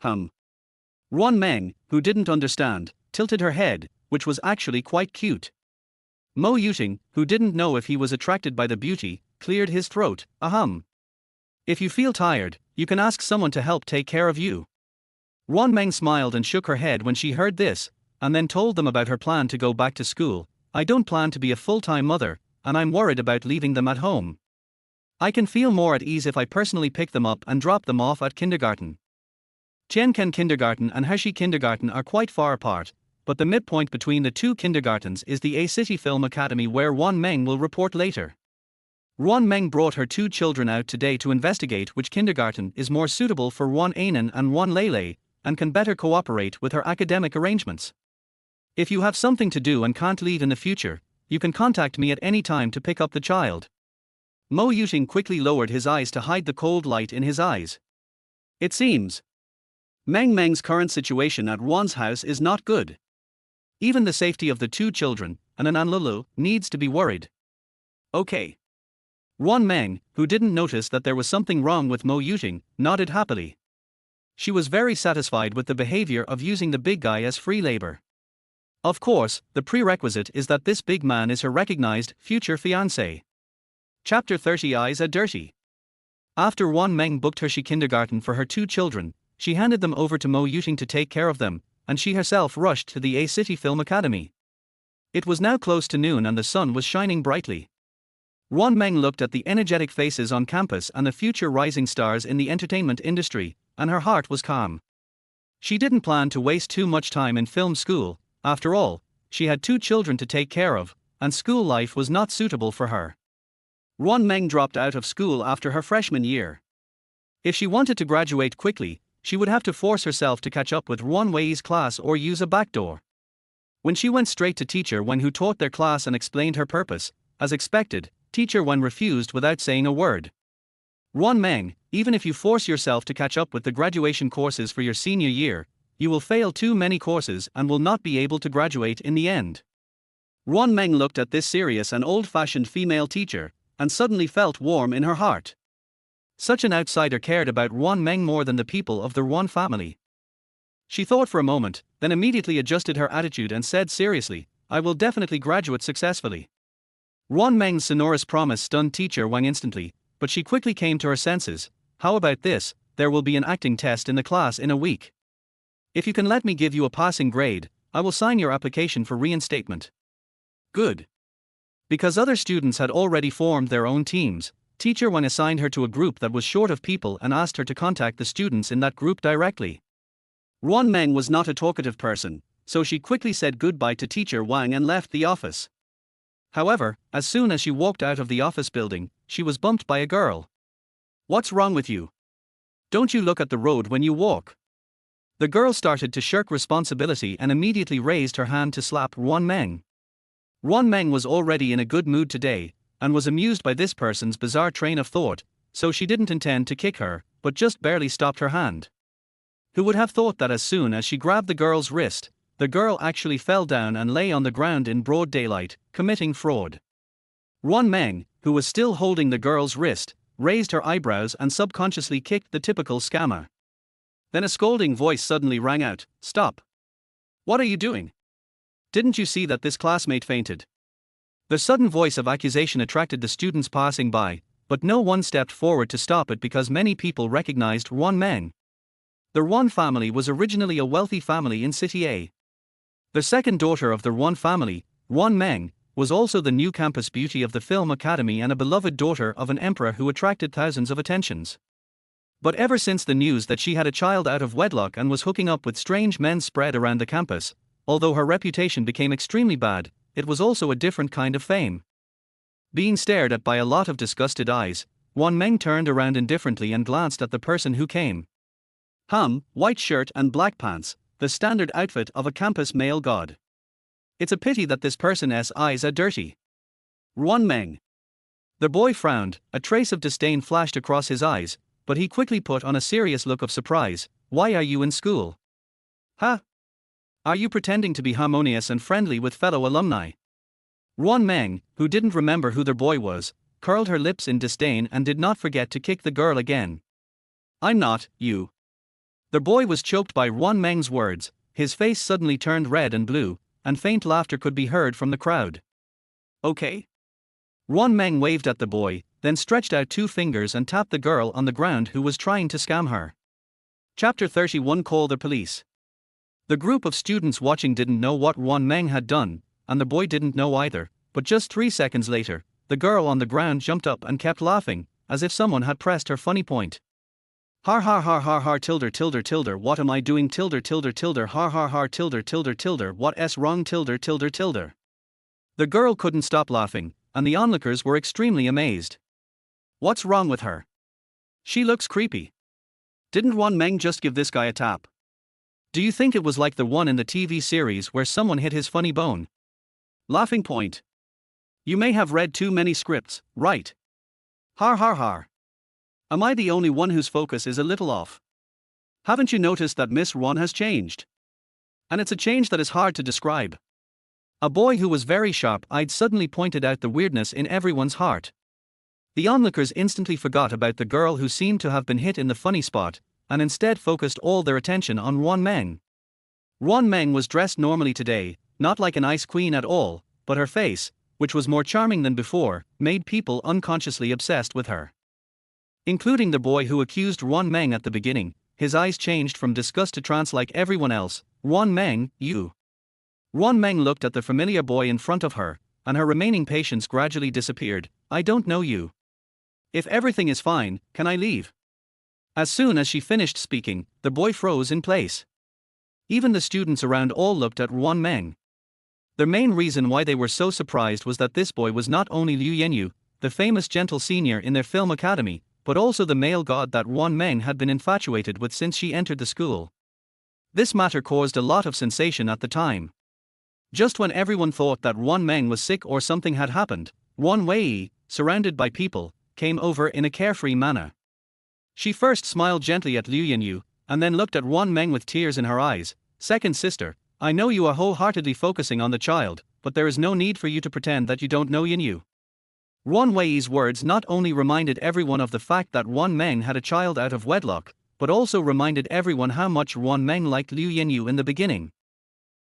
Ruan Meng, who didn't understand, tilted her head, which was actually quite cute. Mo Yuting, who didn't know if he was attracted by the beauty, cleared his throat. If you feel tired, you can ask someone to help take care of you. Ruan Meng smiled and shook her head when she heard this, and then told them about her plan to go back to school. I don't plan to be a full-time mother, and I'm worried about leaving them at home. I can feel more at ease if I personally pick them up and drop them off at kindergarten. Tiankan Kindergarten and Hashi Kindergarten are quite far apart, but the midpoint between the two kindergartens is the A-City Film Academy, where Ruan Meng will report later. Ruan Meng brought her two children out today to investigate which kindergarten is more suitable for Ruan Ainen and Ruan Lele, and can better cooperate with her academic arrangements. If you have something to do and can't leave in the future, you can contact me at any time to pick up the child. Mo Yuting quickly lowered his eyes to hide the cold light in his eyes. It seems Meng's current situation at Ruan's house is not good. Even the safety of the two children, and an Anlulu, needs to be worried. Okay. Ruan Meng, who didn't notice that there was something wrong with Mo Yuting, nodded happily. She was very satisfied with the behavior of using the big guy as free labor. Of course, the prerequisite is that this big man is her recognized future fiancé. Chapter 30. Eyes are dirty. After Ruan Meng booked Hashi Kindergarten for her two children, she handed them over to Mo Yuting to take care of them, and she herself rushed to the A-City Film Academy. It was now close to noon and the sun was shining brightly. Ruan Meng looked at the energetic faces on campus and the future rising stars in the entertainment industry, and her heart was calm. She didn't plan to waste too much time in film school. After all, she had two children to take care of, and school life was not suitable for her. Ruan Meng dropped out of school after her freshman year. If she wanted to graduate quickly, she would have to force herself to catch up with Ruan Wei's class or use a backdoor. When she went straight to Teacher Wen, who taught their class and explained her purpose, as expected, Teacher Wen refused without saying a word. Ruan Meng, even if you force yourself to catch up with the graduation courses for your senior year, you will fail too many courses and will not be able to graduate in the end. Ruan Meng looked at this serious and old-fashioned female teacher, and suddenly felt warm in her heart. Such an outsider cared about Ruan Meng more than the people of the Ruan family. She thought for a moment, then immediately adjusted her attitude and said seriously, I will definitely graduate successfully. Ruan Meng's sonorous promise stunned Teacher Wang instantly, but she quickly came to her senses. How about this? There will be an acting test in the class in a week. If you can let me give you a passing grade, I will sign your application for reinstatement. Good. Because other students had already formed their own teams, Teacher Wen assigned her to a group that was short of people and asked her to contact the students in that group directly. Ruan Meng was not a talkative person, so she quickly said goodbye to Teacher Wang and left the office. However, as soon as she walked out of the office building, she was bumped by a girl. What's wrong with you? Don't you look at the road when you walk? The girl started to shirk responsibility and immediately raised her hand to slap Ruan Meng. Ruan Meng was already in a good mood today, and was amused by this person's bizarre train of thought, so she didn't intend to kick her, but just barely stopped her hand. Who would have thought that as soon as she grabbed the girl's wrist, the girl actually fell down and lay on the ground in broad daylight, committing fraud. Ruan Meng, who was still holding the girl's wrist, raised her eyebrows and subconsciously kicked the typical scammer. Then a scolding voice suddenly rang out, "Stop! What are you doing? Didn't you see that this classmate fainted?" The sudden voice of accusation attracted the students passing by, but no one stepped forward to stop it because many people recognized Ruan Meng. The Ruan family was originally a wealthy family in City A. The second daughter of the Ruan family, Ruan Meng, was also the new campus beauty of the film academy and a beloved daughter of an emperor who attracted thousands of attentions. But ever since the news that she had a child out of wedlock and was hooking up with strange men spread around the campus, although her reputation became extremely bad, it was also a different kind of fame. Being stared at by a lot of disgusted eyes, Ruan Meng turned around indifferently and glanced at the person who came. White shirt and black pants, the standard outfit of a campus male god. It's a pity that this person's eyes are dirty. Ruan Meng. The boy frowned, a trace of disdain flashed across his eyes, but he quickly put on a serious look of surprise. "Why are you in school? Huh? Are you pretending to be harmonious and friendly with fellow alumni?" Ruan Meng, who didn't remember who their boy was, curled her lips in disdain and did not forget to kick the girl again. "I'm not, you." The boy was choked by Ruan Meng's words, his face suddenly turned red and blue, and faint laughter could be heard from the crowd. "Okay." Ruan Meng waved at the boy, then stretched out two fingers and tapped the girl on the ground who was trying to scam her. Chapter 31 Call the Police. The group of students watching didn't know what Ruan Meng had done, and the boy didn't know either, but just 3 seconds later, the girl on the ground jumped up and kept laughing, as if someone had pressed her funny point. Har har har har har tilde tilde tilde what am I doing tilde tilde tilde har har har tilde tilde tilde what's wrong tilde tilde tilde. The girl couldn't stop laughing, and the onlookers were extremely amazed. What's wrong with her? She looks creepy. Didn't Ruan Meng just give this guy a tap? Do you think it was like the one in the TV series where someone hit his funny bone? Laughing point. You may have read too many scripts, right? Har har har. Am I the only one whose focus is a little off? Haven't you noticed that Miss Ruan has changed? And it's a change that is hard to describe. A boy who was very sharp-eyed suddenly pointed out the weirdness in everyone's heart. The onlookers instantly forgot about the girl who seemed to have been hit in the funny spot, and instead focused all their attention on Ruan Meng. Ruan Meng was dressed normally today, not like an ice queen at all, but her face, which was more charming than before, made people unconsciously obsessed with her. Including the boy who accused Ruan Meng at the beginning, his eyes changed from disgust to trance like everyone else. "Ruan Meng, you." Ruan Meng looked at the familiar boy in front of her, and her remaining patience gradually disappeared. "I don't know you. If everything is fine, can I leave?" As soon as she finished speaking, the boy froze in place. Even the students around all looked at Ruan Meng. The main reason why they were so surprised was that this boy was not only Liu Yanyu, the famous gentle senior in their film academy, but also the male god that Ruan Meng had been infatuated with since she entered the school. This matter caused a lot of sensation at the time. Just when everyone thought that Ruan Meng was sick or something had happened, Ruan Wei, surrounded by people, came over in a carefree manner. She first smiled gently at Liu Yanyu, and then looked at Ruan Meng with tears in her eyes. "Second sister, I know you are wholeheartedly focusing on the child, but there is no need for you to pretend that you don't know Yanyu." Ruan Wei's words not only reminded everyone of the fact that Ruan Meng had a child out of wedlock, but also reminded everyone how much Ruan Meng liked Liu Yanyu in the beginning.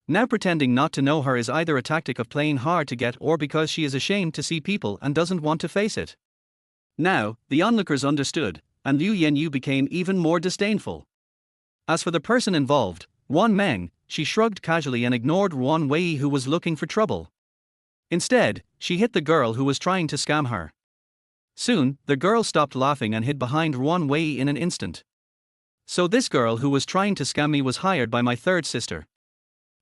Now pretending not to know her is either a tactic of playing hard to get or because she is ashamed to see people and doesn't want to face it. Now, the onlookers understood, and Liu Yanyu became even more disdainful. As for the person involved, Ruan Meng, she shrugged casually and ignored Ruan Wei who was looking for trouble. Instead, she hit the girl who was trying to scam her. Soon, the girl stopped laughing and hid behind Ruan Wei in an instant. "So this girl who was trying to scam me was hired by my third sister."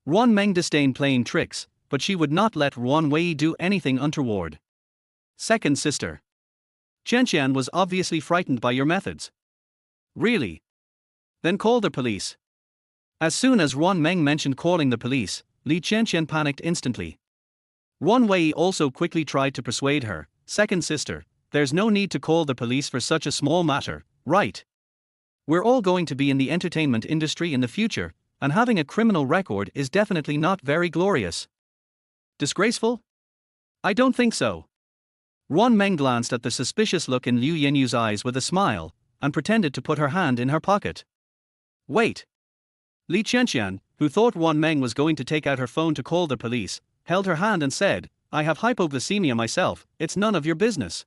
Ruan Meng disdained playing tricks, but she would not let Ruan Wei do anything untoward. "Second sister. Qianqian was obviously frightened by your methods." "Really? Then call the police." As soon as Ruan Meng mentioned calling the police, Li Qianqian panicked instantly. Ruan Wei also quickly tried to persuade her, second sister, there's no need to call the police for such a small matter, right? We're all going to be in the entertainment industry in the future, and having a criminal record is definitely not very glorious. Disgraceful? I don't think so. Ruan Meng glanced at the suspicious look in Liu Yenyu's eyes with a smile, and pretended to put her hand in her pocket. Wait. Li Qianqian, who thought Ruan Meng was going to take out her phone to call the police, held her hand and said, I have hypoglycemia myself, it's none of your business.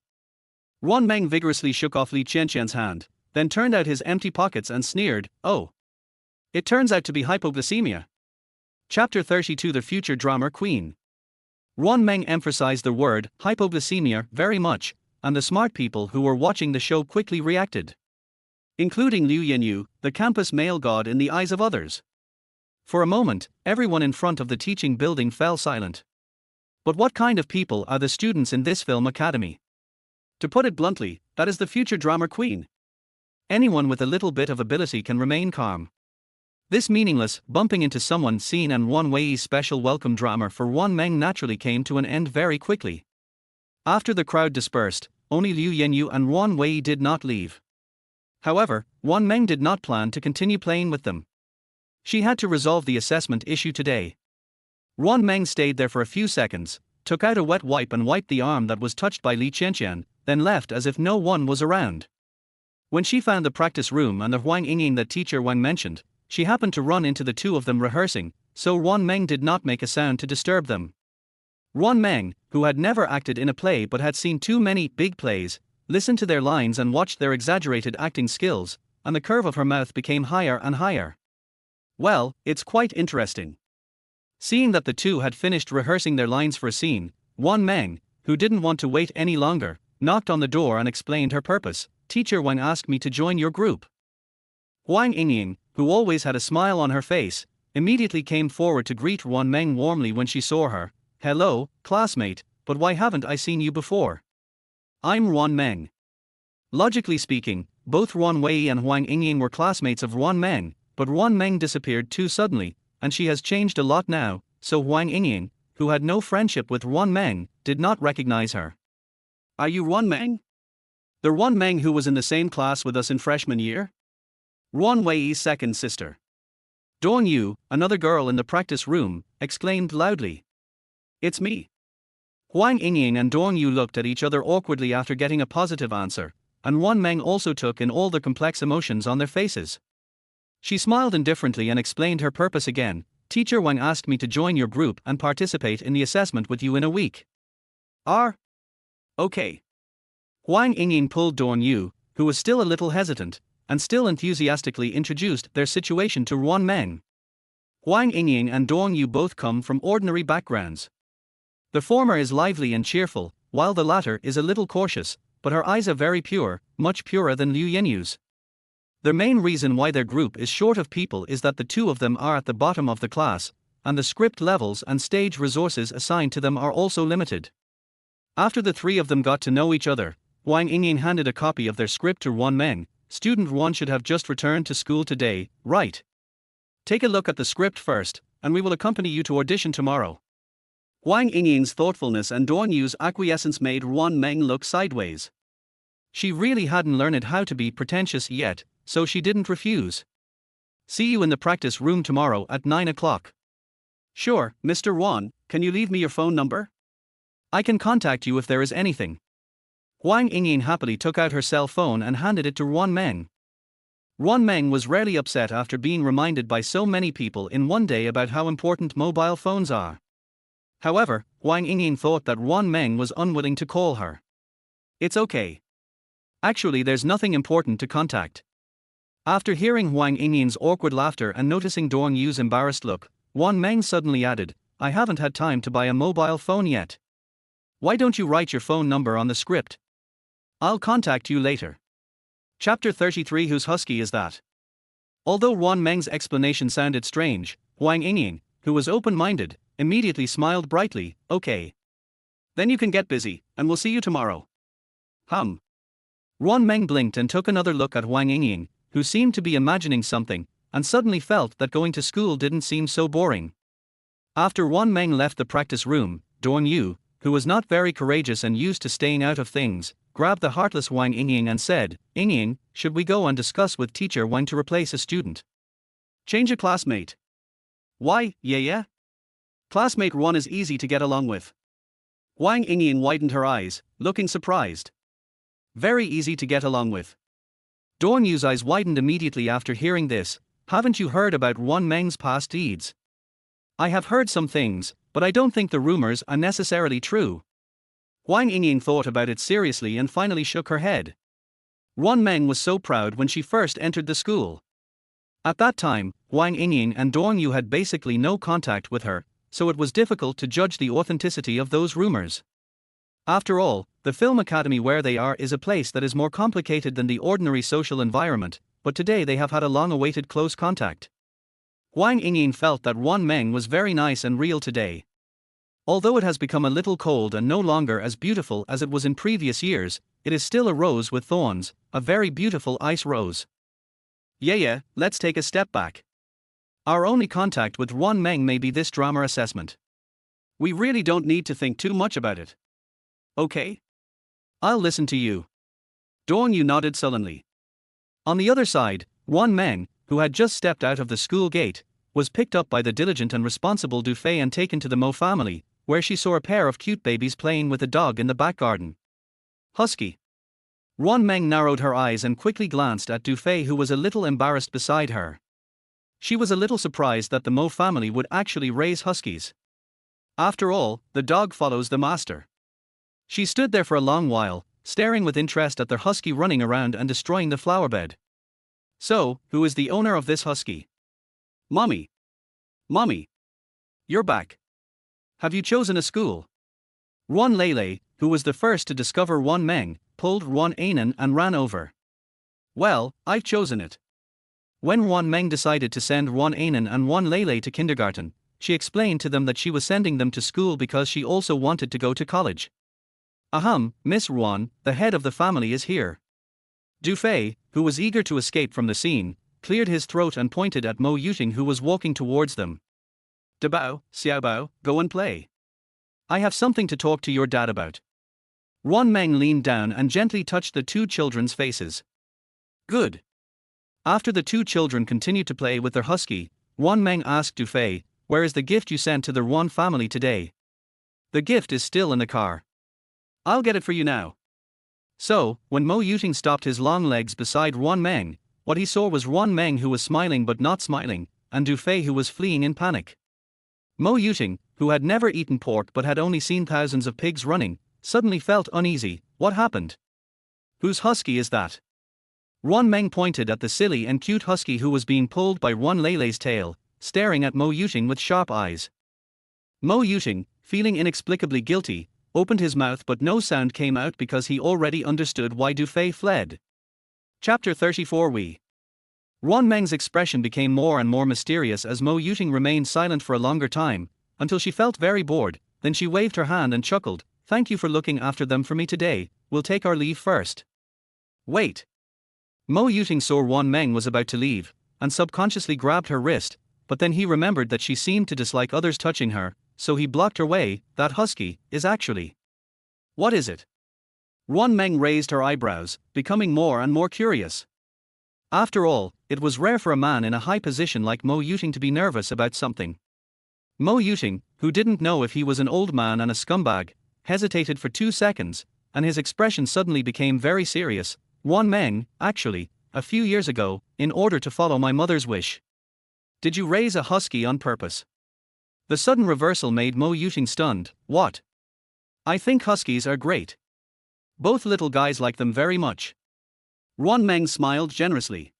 Ruan Meng vigorously shook off Li Qianqian's hand, then turned out his empty pockets and sneered, oh. It turns out to be hypoglycemia. Chapter 32 The Future Drama Queen. Ruan Meng emphasized the word hypoglycemia very much, and the smart people who were watching the show quickly reacted. Including Liu Yenyu, the campus male god in the eyes of others. For a moment, everyone in front of the teaching building fell silent. But what kind of people are the students in this film academy? To put it bluntly, that is the future drama queen. Anyone with a little bit of ability can remain calm. This meaningless, bumping into someone scene and Ruan Wei's special welcome drama for Ruan Meng naturally came to an end very quickly. After the crowd dispersed, only Liu Yenyu and Ruan Wei did not leave. However, Ruan Meng did not plan to continue playing with them. She had to resolve the assessment issue today. Ruan Meng stayed there for a few seconds, took out a wet wipe and wiped the arm that was touched by Li Qianqian, then left as if no one was around. When she found the practice room and the Huang Yingying that teacher Wang mentioned, she happened to run into the two of them rehearsing, so Ruan Meng did not make a sound to disturb them. Ruan Meng, who had never acted in a play but had seen too many big plays, listened to their lines and watched their exaggerated acting skills, and the curve of her mouth became higher and higher. Well, it's quite interesting. Seeing that the two had finished rehearsing their lines for a scene, Ruan Meng, who didn't want to wait any longer, knocked on the door and explained her purpose. Teacher Wang asked me to join your group. Huang Yingying, who always had a smile on her face, immediately came forward to greet Ruan Meng warmly when she saw her. Hello, classmate, but why haven't I seen you before? I'm Ruan Meng. Logically speaking, both Ruan Wei and Huang Yingying were classmates of Ruan Meng, but Ruan Meng disappeared too suddenly, and she has changed a lot now, so Huang Yingying, who had no friendship with Ruan Meng, did not recognize her. Are you Ruan Meng? The Ruan Meng who was in the same class with us in freshman year? Ruan Wei's second sister. Dong Yu, another girl in the practice room, exclaimed loudly. It's me. Huang Yingying and Dong Yu looked at each other awkwardly after getting a positive answer, and Ruan Meng also took in all the complex emotions on their faces. She smiled indifferently and explained her purpose again. Teacher Wang asked me to join your group and participate in the assessment with you in a week. Okay. Huang Yingying pulled Dong Yu, who was still a little hesitant, and still enthusiastically introduced their situation to Ruan Meng. Huang Yingying and Dong Yu both come from ordinary backgrounds. The former is lively and cheerful, while the latter is a little cautious, but her eyes are very pure, much purer than Liu Yenyu's. The main reason why their group is short of people is that the two of them are at the bottom of the class, and the script levels and stage resources assigned to them are also limited. After the three of them got to know each other, Huang Yingying handed a copy of their script to Ruan Meng. Student Ruan should have just returned to school today, right? Take a look at the script first, and we will accompany you to audition tomorrow. Huang Yingying's thoughtfulness and Dong Yu's acquiescence made Ruan Meng look sideways. She really hadn't learned how to be pretentious yet, so she didn't refuse. See you in the practice room tomorrow at 9 o'clock. Sure, Mr. Ruan, can you leave me your phone number? I can contact you if there is anything. Huang Yingying happily took out her cell phone and handed it to Ruan Meng. Ruan Meng was rarely upset after being reminded by so many people in one day about how important mobile phones are. However, Huang Yingying thought that Ruan Meng was unwilling to call her. It's okay. Actually, there's nothing important to contact. After hearing Huang Yingying's awkward laughter and noticing Dong Yu's embarrassed look, Ruan Meng suddenly added, I haven't had time to buy a mobile phone yet. Why don't you write your phone number on the script? I'll contact you later. Chapter 33 Whose husky is that? Although Ruan Meng's explanation sounded strange, Huang Yingying, who was open-minded, immediately smiled brightly. Okay. Then you can get busy, and we'll see you tomorrow. Ruan Meng blinked and took another look at Huang Yingying, who seemed to be imagining something, and suddenly felt that going to school didn't seem so boring. After Ruan Meng left the practice room, Dorn Yu, who was not very courageous and used to staying out of things, grabbed the heartless Wang Yingying and said, "Yingying, should we go and discuss with teacher Wang to replace a student? Change a classmate." "Why, yeah. Classmate Ruan is easy to get along with." Wang Yingying widened her eyes, looking surprised. "Very easy to get along with." Dorn Yu's eyes widened immediately after hearing this. "Haven't you heard about Ruan Meng's past deeds?" "I have heard some things, but I don't think the rumors are necessarily true." Wang Yingying thought about it seriously and finally shook her head. Ruan Meng was so proud when she first entered the school. At that time, Wang Yingying and Dorn Yu had basically no contact with her, so it was difficult to judge the authenticity of those rumors. After all, the film academy where they are is a place that is more complicated than the ordinary social environment, but today they have had a long-awaited close contact. Wang Yingying felt that Ruan Meng was very nice and real today. Although it has become a little cold and no longer as beautiful as it was in previous years, it is still a rose with thorns, a very beautiful ice rose. Yeah, let's take a step back. Our only contact with Ruan Meng may be this drama assessment. We really don't need to think too much about it. Okay? I'll listen to you. Dorn Yu nodded sullenly. On the other side, Ruan Meng, who had just stepped out of the school gate, was picked up by the diligent and responsible Du Fei and taken to the Mo family, where she saw a pair of cute babies playing with a dog in the back garden. Husky. Ruan Meng narrowed her eyes and quickly glanced at Du Fei, who was a little embarrassed beside her. She was a little surprised that the Mo family would actually raise huskies. After all, the dog follows the master. She stood there for a long while, staring with interest at their husky running around and destroying the flower bed. "So, who is the owner of this husky?" Mommy. You're back. Have you chosen a school?" Ruan Lele, who was the first to discover Ruan Meng, pulled Ruan Ainen and ran over. "Well, I've chosen it." When Ruan Meng decided to send Ruan Ainen and Ruan Lele to kindergarten, she explained to them that she was sending them to school because she also wanted to go to college. "Ahem, Miss Ruan, the head of the family is here." Du Fei, who was eager to escape from the scene, cleared his throat and pointed at Mo Yuting, who was walking towards them. "Dabao, Xiaobao, go and play. I have something to talk to your dad about." Ruan Meng leaned down and gently touched the two children's faces. "Good." After the two children continued to play with their husky, Ruan Meng asked Du Fei, "Where is the gift you sent to the Ruan family today?" "The gift is still in the car. I'll get it for you now." So, when Mo Yuting stopped his long legs beside Ruan Meng, what he saw was Ruan Meng, who was smiling but not smiling, and Du Fei, who was fleeing in panic. Mo Yuting, who had never eaten pork but had only seen thousands of pigs running, suddenly felt uneasy. What happened? "Whose husky is that?" Ruan Meng pointed at the silly and cute husky who was being pulled by Ruan Lele's tail, staring at Mo Yuting with sharp eyes. Mo Yuting, feeling inexplicably guilty, opened his mouth, but no sound came out because he already understood why Du Fei fled. Chapter 34. Ruan Meng's expression became more and more mysterious as Mo Yuting remained silent for a longer time, until she felt very bored. Then she waved her hand and chuckled. "Thank you for looking after them for me today. We'll take our leave first." "Wait." Mo Yuting saw Ruan Meng was about to leave, and subconsciously grabbed her wrist, but then he remembered that she seemed to dislike others touching her, so he blocked her way. "That husky is actually... What is it?" Ruan Meng raised her eyebrows, becoming more and more curious. After all, it was rare for a man in a high position like Mo Yuting to be nervous about something. Mo Yuting, who didn't know if he was an old man and a scumbag, hesitated for 2 seconds, and his expression suddenly became very serious. "Ruan Meng, actually, a few years ago, in order to follow my mother's wish." "Did you raise a husky on purpose?" The sudden reversal made Mo Yuting stunned. "What?" "I think huskies are great. Both little guys like them very much." Ruan Meng smiled generously.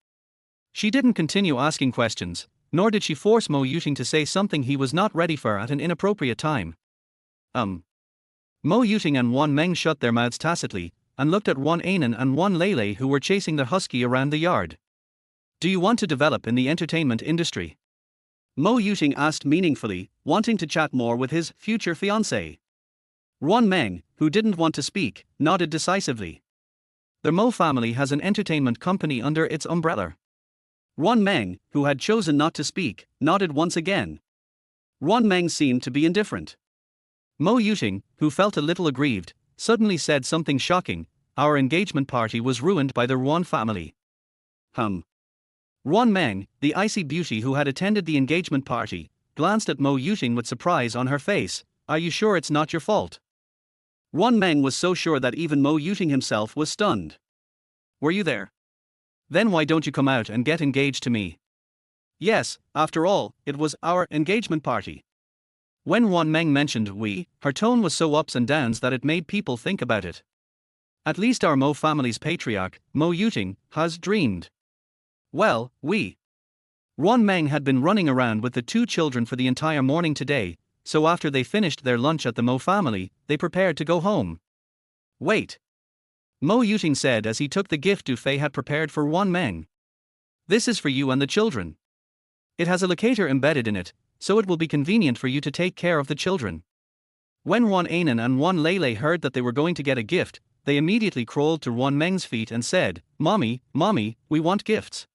She didn't continue asking questions, nor did she force Mo Yuting to say something he was not ready for at an inappropriate time. Mo Yuting and Ruan Meng shut their mouths tacitly, and looked at Ruan Ainen and Ruan Lele, who were chasing their husky around the yard. "Do you want to develop in the entertainment industry?" Mo Yuting asked meaningfully, wanting to chat more with his future fiancée. Ruan Meng, who didn't want to speak, nodded decisively. The Mo family has an entertainment company under its umbrella. Ruan Meng, who had chosen not to speak, nodded once again. Ruan Meng seemed to be indifferent. Mo Yuting, who felt a little aggrieved, suddenly said something shocking: "Our engagement party was ruined by the Ruan family." Ruan Meng, the icy beauty who had attended the engagement party, glanced at Mo Yuting with surprise on her face. "Are you sure it's not your fault?" Ruan Meng was so sure that even Mo Yuting himself was stunned. "Were you there? Then why don't you come out and get engaged to me?" Yes, after all, it was our engagement party. When Ruan Meng mentioned "we," her tone was so ups and downs that it made people think about it. At least our Mo family's patriarch, Mo Yuting, has dreamed. Well, we. Ruan Meng had been running around with the two children for the entire morning today, so after they finished their lunch at the Mo family, they prepared to go home. "Wait," Mo Yuting said as he took the gift Du Fei had prepared for Ruan Meng. "This is for you and the children. It has a locator embedded in it, so it will be convenient for you to take care of the children." When Ruan Anan and Ruan Lele heard that they were going to get a gift, they immediately crawled to Ruan Meng's feet and said, "Mommy, Mommy, we want gifts."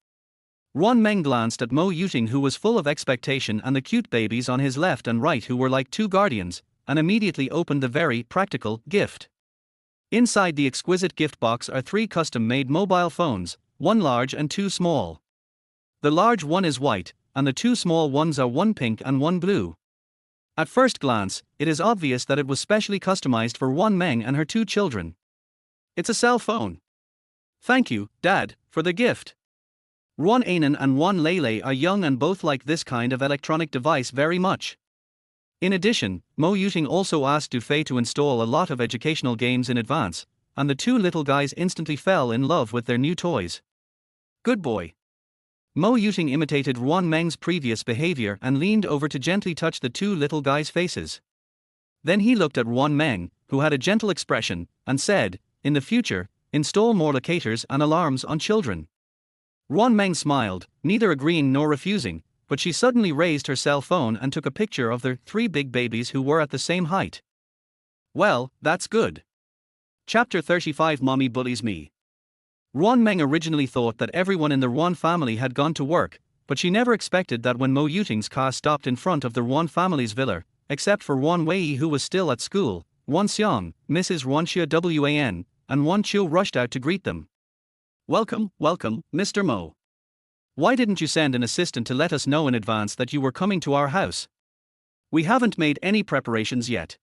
Ruan Meng glanced at Mo Yuting, who was full of expectation, and the cute babies on his left and right who were like two guardians, and immediately opened the very practical gift. Inside the exquisite gift box are 3 custom-made mobile phones, 1 large and 2 small. The large one is white, and the 2 small ones are 1 pink and 1 blue. At first glance, it is obvious that it was specially customized for Ruan Meng and her 2 children. It's a cell phone. "Thank you, Dad, for the gift." Ruan Anan and Ruan Lele are young and both like this kind of electronic device very much. In addition, Mo Yuting also asked Du Fei to install a lot of educational games in advance, and the 2 little guys instantly fell in love with their new toys. "Good boy." Mo Yuting imitated Ruan Meng's previous behavior and leaned over to gently touch the 2 little guys' faces. Then he looked at Ruan Meng, who had a gentle expression, and said, "In the future, install more locators and alarms on children." Ruan Meng smiled, neither agreeing nor refusing, but she suddenly raised her cell phone and took a picture of their 3 big babies who were at the same height. Well, that's good. Chapter 35: Mommy Bullies Me. Ruan Meng originally thought that everyone in the Ruan family had gone to work, but she never expected that when Mo Yuting's car stopped in front of the Ruan family's villa, except for Ruan Wei, who was still at school, Ruan Xiang, Mrs. Ruan Xia Wan, and Ruan Chiu rushed out to greet them. "Welcome, welcome, Mr. Mo. Why didn't you send an assistant to let us know in advance that you were coming to our house? We haven't made any preparations yet.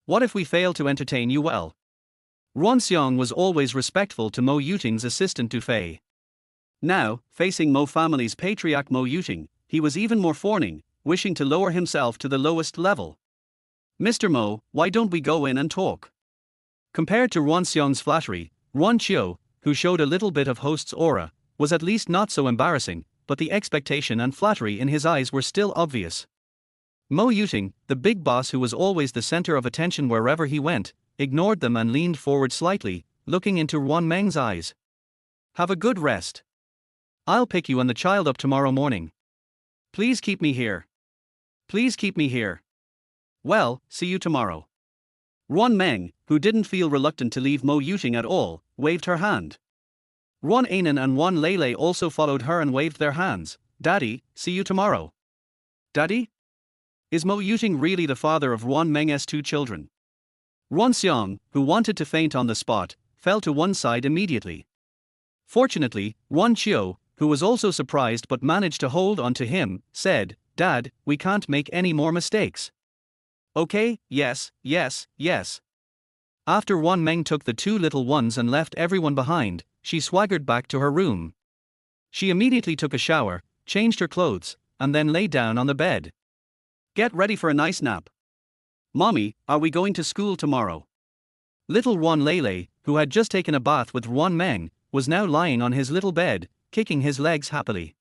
What if we fail to entertain you well?" Ruan Xiang was always respectful to Mo Yuting's assistant Du Fei. Now, facing Mo family's patriarch Mo Yuting, he was even more fawning, wishing to lower himself to the lowest level. "Mr. Mo, why don't we go in and talk?" Compared to Ruan Xiang's flattery, Ruan Chiu, who showed a little bit of host's aura, was at least not so embarrassing, but the expectation and flattery in his eyes were still obvious. Mo Yuting, the big boss who was always the center of attention wherever he went, ignored them and leaned forward slightly, looking into Ruan Meng's eyes. "Have a good rest. I'll pick you and the child up tomorrow morning. Please keep me here. Please keep me here. Well, see you tomorrow." Ruan Meng, who didn't feel reluctant to leave Mo Yuting at all, waved her hand. Ruan Anan and Ruan Lele also followed her and waved their hands. "Daddy, see you tomorrow." Daddy? Is Mo Yuting really the father of Ruan Meng's 2 children? Ruan Xiang, who wanted to faint on the spot, fell to one side immediately. Fortunately, Ruan Chiu, who was also surprised but managed to hold on to him, said, "Dad, we can't make any more mistakes." "Okay, yes, yes, yes." After Ruan Meng took the 2 little ones and left everyone behind, she swaggered back to her room. She immediately took a shower, changed her clothes, and then lay down on the bed. "Get ready for a nice nap. Mommy, are we going to school tomorrow?" Little Ruan Lele, who had just taken a bath with Ruan Meng, was now lying on his little bed, kicking his legs happily.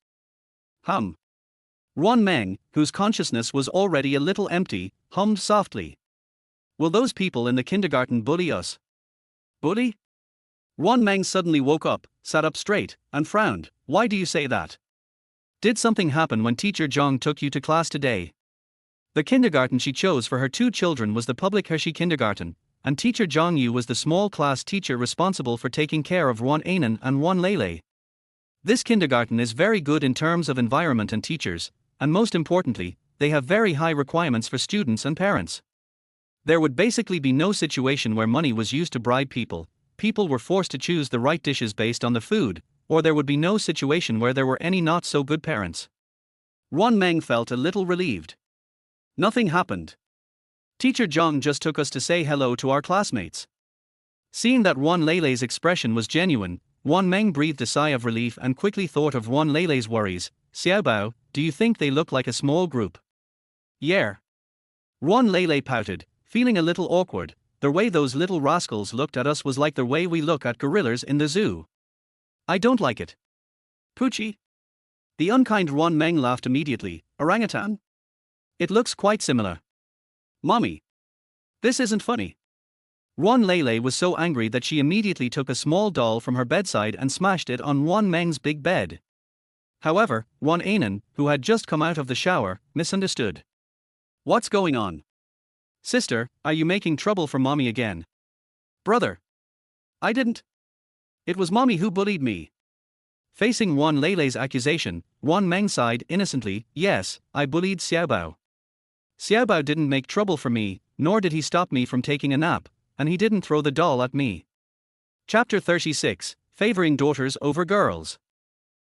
Ruan Meng, whose consciousness was already a little empty, hummed softly. "Will those people in the kindergarten bully us?" "Bully?" Ruan Meng suddenly woke up, sat up straight, and frowned. "Why do you say that? Did something happen when Teacher Zhang took you to class today?" The kindergarten she chose for her 2 children was the public Hershey kindergarten, and Teacher Zhang Yu was the small class teacher responsible for taking care of Ruan Anan and Ruan Lele. This kindergarten is very good in terms of environment and teachers, and most importantly, they have very high requirements for students and parents. There would basically be no situation where money was used to bribe people, people were forced to choose the right dishes based on the food, or there would be no situation where there were any not so good parents. Ruan Meng felt a little relieved. Nothing happened. Teacher Zhang just took us to say hello to our classmates. Seeing that Ruan Leilei's expression was genuine, Ruan Meng breathed a sigh of relief and quickly thought of Ruan Leilei's worries. Xiaobao, do you think they look like a small group? Yeah. Ruan Leilei pouted, feeling a little awkward. The way those little rascals looked at us was like the way we look at gorillas in the zoo. I don't like it. Poochie? The unkind Ruan Meng laughed immediately. Orangutan? It looks quite similar. Mommy. This isn't funny. Ruan Leilei was so angry that she immediately took a small doll from her bedside and smashed it on Ruan Meng's big bed. However, Ruan Anan, who had just come out of the shower, misunderstood. What's going on? Sister, are you making trouble for mommy again? Brother. I didn't. It was mommy who bullied me. Facing Ruan Leilei's accusation, Ruan Meng sighed innocently. Yes, I bullied Xiaobao. Xiaobao didn't make trouble for me, nor did he stop me from taking a nap, and he didn't throw the doll at me. Chapter 36, Favoring Daughters Over Girls.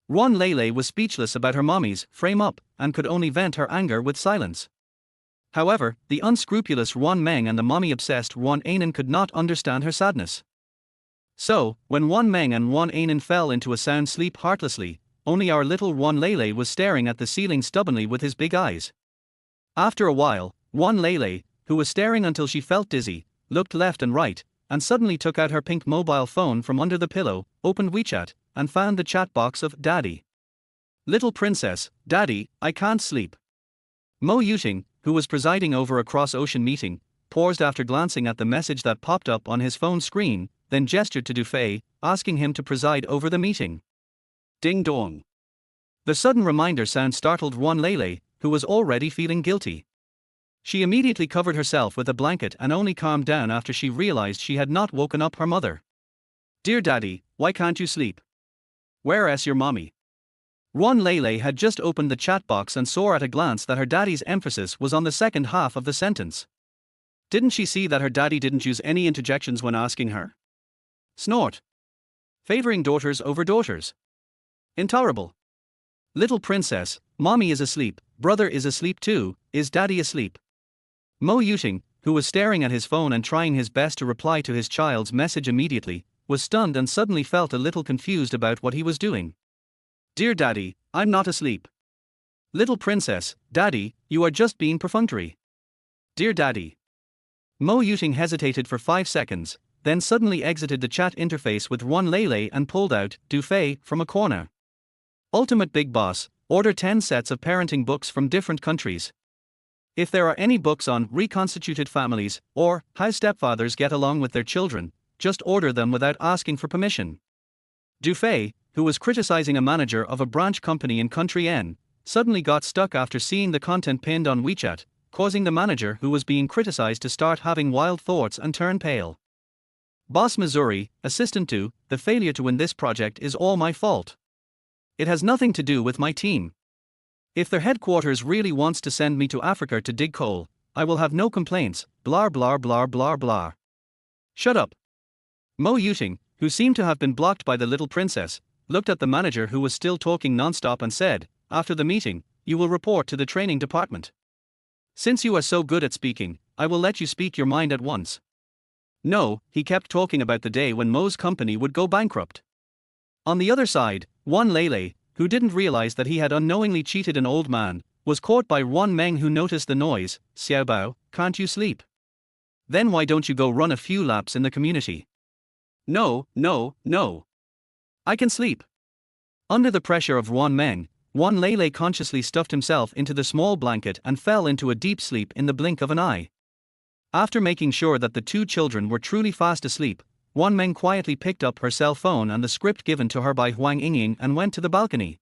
Ruan Leilei was speechless about her mommy's frame up, and could only vent her anger with silence. However, the unscrupulous Ruan Meng and the mommy-obsessed Ruan Anan could not understand her sadness. So, when Ruan Meng and Ruan Anan fell into a sound sleep heartlessly, only our little Ruan Leilei was staring at the ceiling stubbornly with his big eyes. After a while, Ruan Leilei, who was staring until she felt dizzy, looked left and right, and suddenly took out her pink mobile phone from under the pillow, opened WeChat, and found the chat box of Daddy. Little princess, Daddy, I can't sleep. Mo Yuting, who was presiding over a cross-ocean meeting, paused after glancing at the message that popped up on his phone screen, then gestured to Dufei, asking him to preside over the meeting. Ding dong. The sudden reminder sound startled Ruan Leilei, who was already feeling guilty. She immediately covered herself with a blanket and only calmed down after she realized she had not woken up her mother. Dear Daddy, why can't you sleep? Where's your mommy? Ruan Leilei had just opened the chat box and saw at a glance that her daddy's emphasis was on the second half of the sentence. Didn't she see that her daddy didn't use any interjections when asking her? Snort. Favoring daughters over daughters. Intolerable. Little princess, mommy is asleep, brother is asleep too, is daddy asleep? Mo Yuting, who was staring at his phone and trying his best to reply to his child's message immediately, was stunned and suddenly felt a little confused about what he was doing. Dear Daddy, I'm not asleep. Little princess, Daddy, you are just being perfunctory. Dear Daddy. Mo Yuting hesitated for 5 seconds, then suddenly exited the chat interface with Ruan Leilei and pulled out Dufei from a corner. Ultimate Big Boss, order 10 sets of parenting books from different countries. If there are any books on reconstituted families or how stepfathers get along with their children, just order them without asking for permission. Dufei, who was criticizing a manager of a branch company in country N, suddenly got stuck after seeing the content pinned on WeChat, causing the manager who was being criticized to start having wild thoughts and turn pale. Boss Missouri, assistant to, the failure to win this project is all my fault. It has nothing to do with my team. If their headquarters really wants to send me to Africa to dig coal, I will have no complaints, blah blah blah blah blah. Shut up. Mo Yuting, who seemed to have been blocked by the little princess, looked at the manager who was still talking non-stop and said, after the meeting, you will report to the training department. Since you are so good at speaking, I will let you speak your mind at once. No, he kept talking about the day when Mo's company would go bankrupt. On the other side, Ruan Leilei, who didn't realize that he had unknowingly cheated an old man, was caught by Ruan Meng, who noticed the noise. Xiaobao, can't you sleep? Then why don't you go run a few laps in the community? No. I can sleep. Under the pressure of Ruan Meng, Ruan Leilei consciously stuffed himself into the small blanket and fell into a deep sleep in the blink of an eye. After making sure that the two children were truly fast asleep, Ruan Meng quietly picked up her cell phone and the script given to her by Huang Yingying and went to the balcony.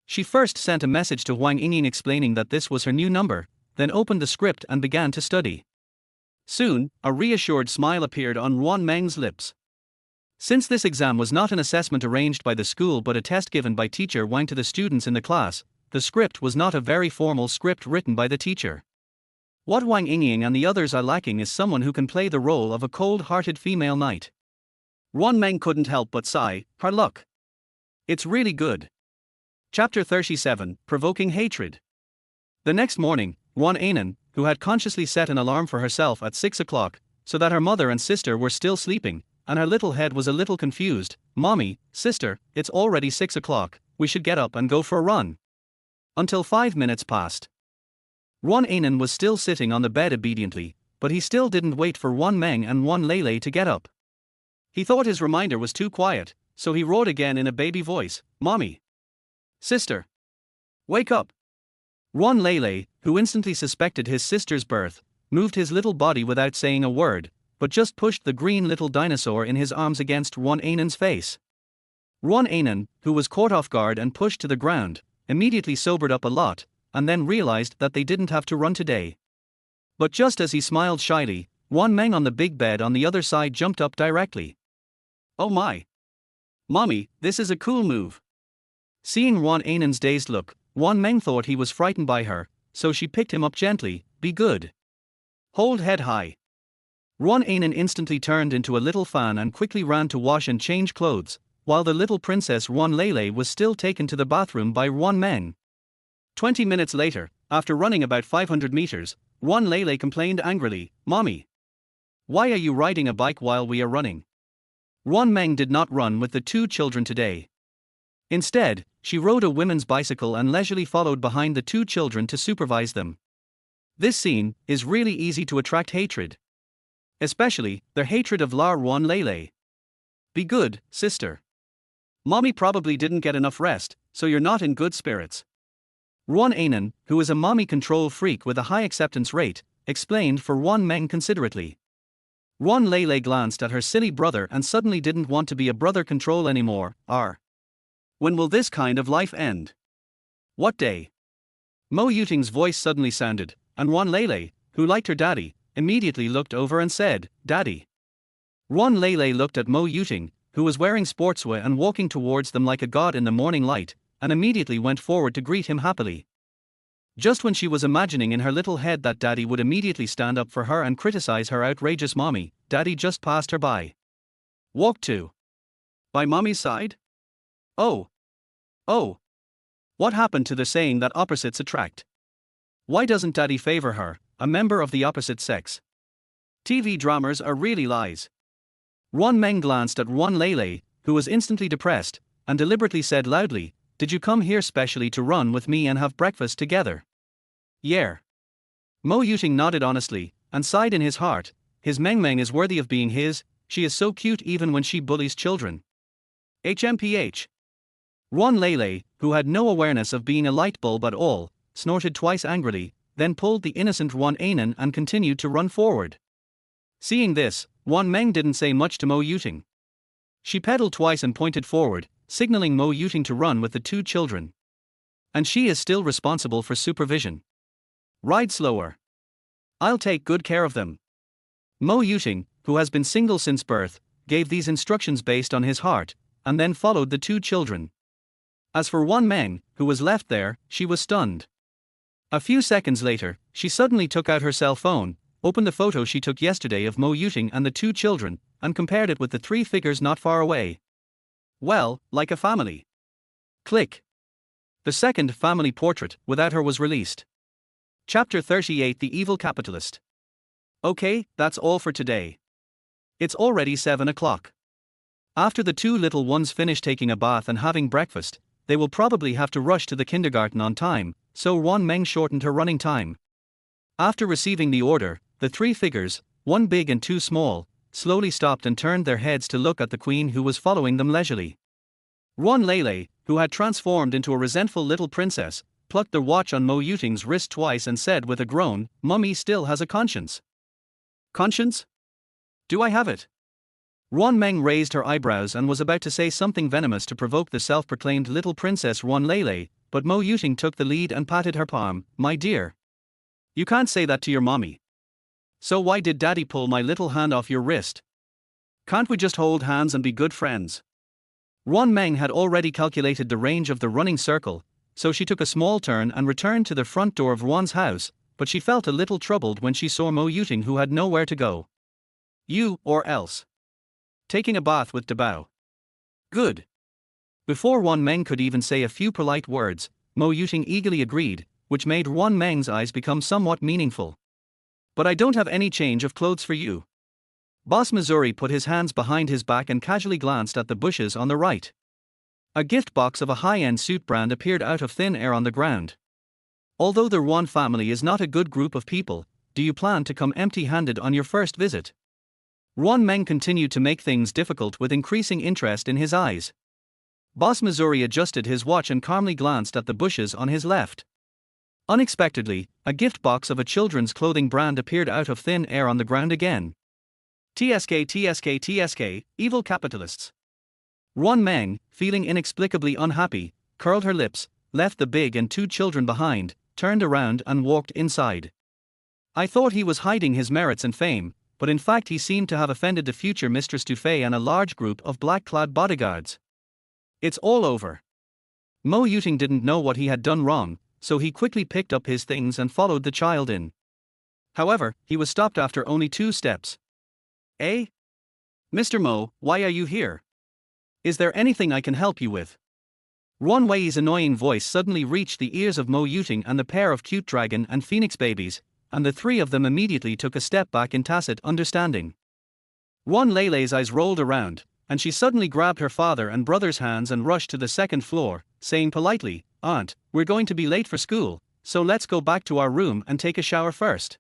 She first sent a message to Huang Yingying explaining that this was her new number, then opened the script and began to study. Soon, a reassured smile appeared on Ruan Meng's lips. Since this exam was not an assessment arranged by the school but a test given by teacher Wang to the students in the class, the script was not a very formal script written by the teacher. What Wang Yingying and the others are lacking is someone who can play the role of a cold-hearted female knight. Ruan Meng couldn't help but sigh, her luck. It's really good. Chapter 37, Provoking Hatred. The next morning, Ruan Meng, who had consciously set an alarm for herself at 6 o'clock, so that her mother and sister were still sleeping, and her little head was a little confused. Mommy, sister, it's already 6 o'clock, we should get up and go for a run. Until 5 minutes passed. Ruan Meng was still sitting on the bed obediently, but he still didn't wait for Ruan Meng and Ruan Lei to get up. He thought his reminder was too quiet, so he roared again in a baby voice, Mommy! Sister! Wake up! Ruan Lei, who instantly suspected his sister's birth, moved his little body without saying a word, but just pushed the green little dinosaur in his arms against Ruan Meng's face. Ruan Meng, who was caught off guard and pushed to the ground, immediately sobered up a lot, and then realized that they didn't have to run today. But just as he smiled shyly, Ruan Meng on the big bed on the other side jumped up directly. Oh my! Mommy, this is a cool move. Seeing Ruan Meng's dazed look, Ruan Meng thought he was frightened by her, so she picked him up gently. Be good. Hold head high. Ruan Meng instantly turned into a little fan and quickly ran to wash and change clothes, while the little princess Ruan Lei was still taken to the bathroom by Ruan Meng. 20 minutes later, after running about 500 meters, Ruan Lei complained angrily, Mommy! Why are you riding a bike while we are running? Ruan Meng did not run with the two children today. Instead, she rode a women's bicycle and leisurely followed behind the two children to supervise them. This scene is really easy to attract hatred. Especially, their hatred of Ruan Lei. Be good, sister. Mommy probably didn't get enough rest, so you're not in good spirits. Ruan Meng, who is a mommy control freak with a high acceptance rate, explained for Ruan Meng considerately. Ruan Lei glanced at her silly brother and suddenly didn't want to be a brother control anymore. When will this kind of life end? What day? Mo Yuting's voice suddenly sounded, and Ruan Lei, who liked her daddy, immediately looked over and said, Daddy. Ruan Lei looked at Mo Yuting, who was wearing sportswear and walking towards them like a god in the morning light, and immediately went forward to greet him happily. Just when she was imagining in her little head that Daddy would immediately stand up for her and criticize her outrageous mommy, Daddy just passed her by. Walked to. By Mommy's side? Oh. What happened to the saying that opposites attract? Why doesn't Daddy favor her, a member of the opposite sex? TV dramas are really lies. Ruan Meng glanced at Ruan Lei, who was instantly depressed, and deliberately said loudly, Did you come here specially to run with me and have breakfast together? Yeah. Mo Yuting nodded honestly, and sighed in his heart, his Meng Meng is worthy of being his, she is so cute even when she bullies children. HMPH. Ruan Lei, who had no awareness of being a light bulb at all, snorted twice angrily, then pulled the innocent Ruan Meng and continued to run forward. Seeing this, Ruan Meng didn't say much to Mo Yuting. She pedaled twice and pointed forward, signaling Mo Yuting to run with the two children. And she is still responsible for supervision. Ride slower. I'll take good care of them. Mo Yuting, who has been single since birth, gave these instructions based on his heart, and then followed the two children. As for Ruan Meng, who was left there, she was stunned. A few seconds later, she suddenly took out her cell phone, opened the photo she took yesterday of Mo Yuting and the two children, and compared it with the three figures not far away. Well, like a family. Click. The second family portrait without her was released. Chapter 38, The Evil Capitalist. Okay, that's all for today. It's already 7 o'clock. After the two little ones finish taking a bath and having breakfast, they will probably have to rush to the kindergarten on time, so Ruan Meng shortened her running time. After receiving the order, the three figures, one big and two small, slowly stopped and turned their heads to look at the queen who was following them leisurely. Ruan Lei, who had transformed into a resentful little princess, plucked the watch on Mo Yuting's wrist twice and said with a groan, Mummy still has a conscience. Conscience? Do I have it? Ruan Meng raised her eyebrows and was about to say something venomous to provoke the self-proclaimed little princess Ruan Lei, but Mo Yuting took the lead and patted her palm. My dear. You can't say that to your mommy. So why did Daddy pull my little hand off your wrist? Can't we just hold hands and be good friends? Ruan Meng had already calculated the range of the running circle, so she took a small turn and returned to the front door of Ruan's house, but she felt a little troubled when she saw Mo Yuting, who had nowhere to go. You, or else. Taking a bath with Dabao. Good. Before Ruan Meng could even say a few polite words, Mo Yuting eagerly agreed, which made Ruan Meng's eyes become somewhat meaningful. But I don't have any change of clothes for you. Boss Missouri put his hands behind his back and casually glanced at the bushes on the right. A gift box of a high-end suit brand appeared out of thin air on the ground. Although the Ruan family is not a good group of people, do you plan to come empty-handed on your first visit? Ruan Meng continued to make things difficult with increasing interest in his eyes. Boss Missouri adjusted his watch and calmly glanced at the bushes on his left. Unexpectedly, a gift box of a children's clothing brand appeared out of thin air on the ground again. TSK, evil capitalists. Ruan Meng, feeling inexplicably unhappy, curled her lips, left the big and two children behind, turned around and walked inside. I thought he was hiding his merits and fame, but in fact he seemed to have offended the future Mistress Dufay and a large group of black-clad bodyguards. It's all over. Mo Yuting didn't know what he had done wrong, so he quickly picked up his things and followed the child in. However, he was stopped after only 2 steps. Eh? Mr. Mo, why are you here? Is there anything I can help you with? Ruan Wei's annoying voice suddenly reached the ears of Mo Yuting and the pair of cute dragon and phoenix babies, and the 3 of them immediately took a step back in tacit understanding. Ruan Leilei's eyes rolled around, and she suddenly grabbed her father and brother's hands and rushed to the 2nd floor, saying politely, "Aunt, we're going to be late for school, so let's go back to our room and take a shower first."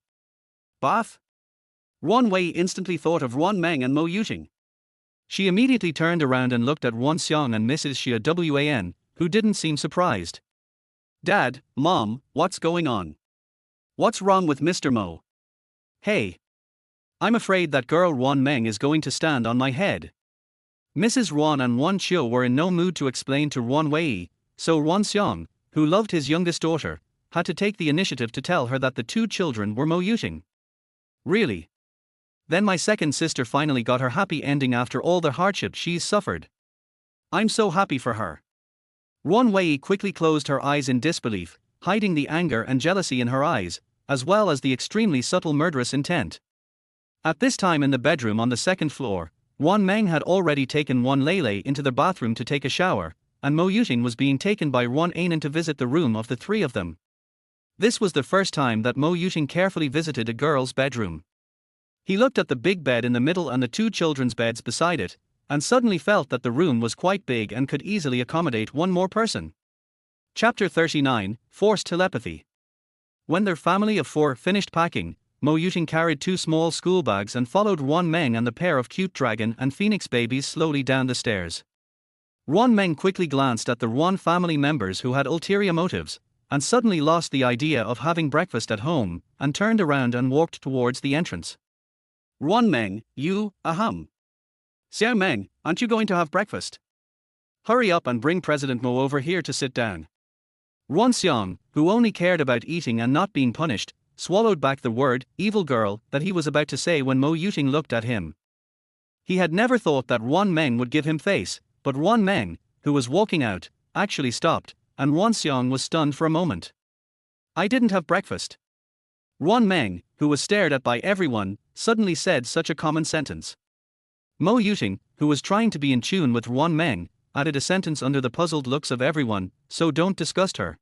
Bath? Ruan Wei instantly thought of Ruan Meng and Mo Yuting. She immediately turned around and looked at Ruan Xiang and Mrs. Xia Wan, who didn't seem surprised. Dad, Mom, what's going on? What's wrong with Mr. Mo? Hey. I'm afraid that girl Ruan Meng is going to stand on my head. Mrs. Ruan and Ruan Qiu were in no mood to explain to Ruan Wei, so Ruan Xiang, who loved his youngest daughter, had to take the initiative to tell her that the 2 children were Mo Yuting. Really? Then my second sister finally got her happy ending after all the hardship she's suffered. I'm so happy for her. Ruan Wei quickly closed her eyes in disbelief, hiding the anger and jealousy in her eyes, as well as the extremely subtle murderous intent. At this time in the bedroom on the 2nd floor, Ruan Meng had already taken Ruan Leilei into the bathroom to take a shower, and Mo Yuting was being taken by Ruan Anan to visit the room of the 3 of them. This was the first time that Mo Yuting carefully visited a girl's bedroom. He looked at the big bed in the middle and the 2 children's beds beside it, and suddenly felt that the room was quite big and could easily accommodate 1 more person. Chapter 39, Forced Telepathy. When their family of 4 finished packing, Mo Yuting carried 2 small school bags and followed Ruan Meng and the pair of cute dragon and phoenix babies slowly down the stairs. Ruan Meng quickly glanced at the Ruan family members who had ulterior motives, and suddenly lost the idea of having breakfast at home, and turned around and walked towards the entrance. Ruan Meng, you, ahem. Xiao Meng, aren't you going to have breakfast? Hurry up and bring President Mo over here to sit down. Ruan Xiang, who only cared about eating and not being punished, swallowed back the word, evil girl, that he was about to say when Mo Yuting looked at him. He had never thought that Ruan Meng would give him face, but Ruan Meng, who was walking out, actually stopped, and Ruan Xiang was stunned for a moment. I didn't have breakfast. Ruan Meng, who was stared at by everyone, suddenly said such a common sentence. Mo Yuting, who was trying to be in tune with Ruan Meng, added a sentence under the puzzled looks of everyone, so don't disgust her.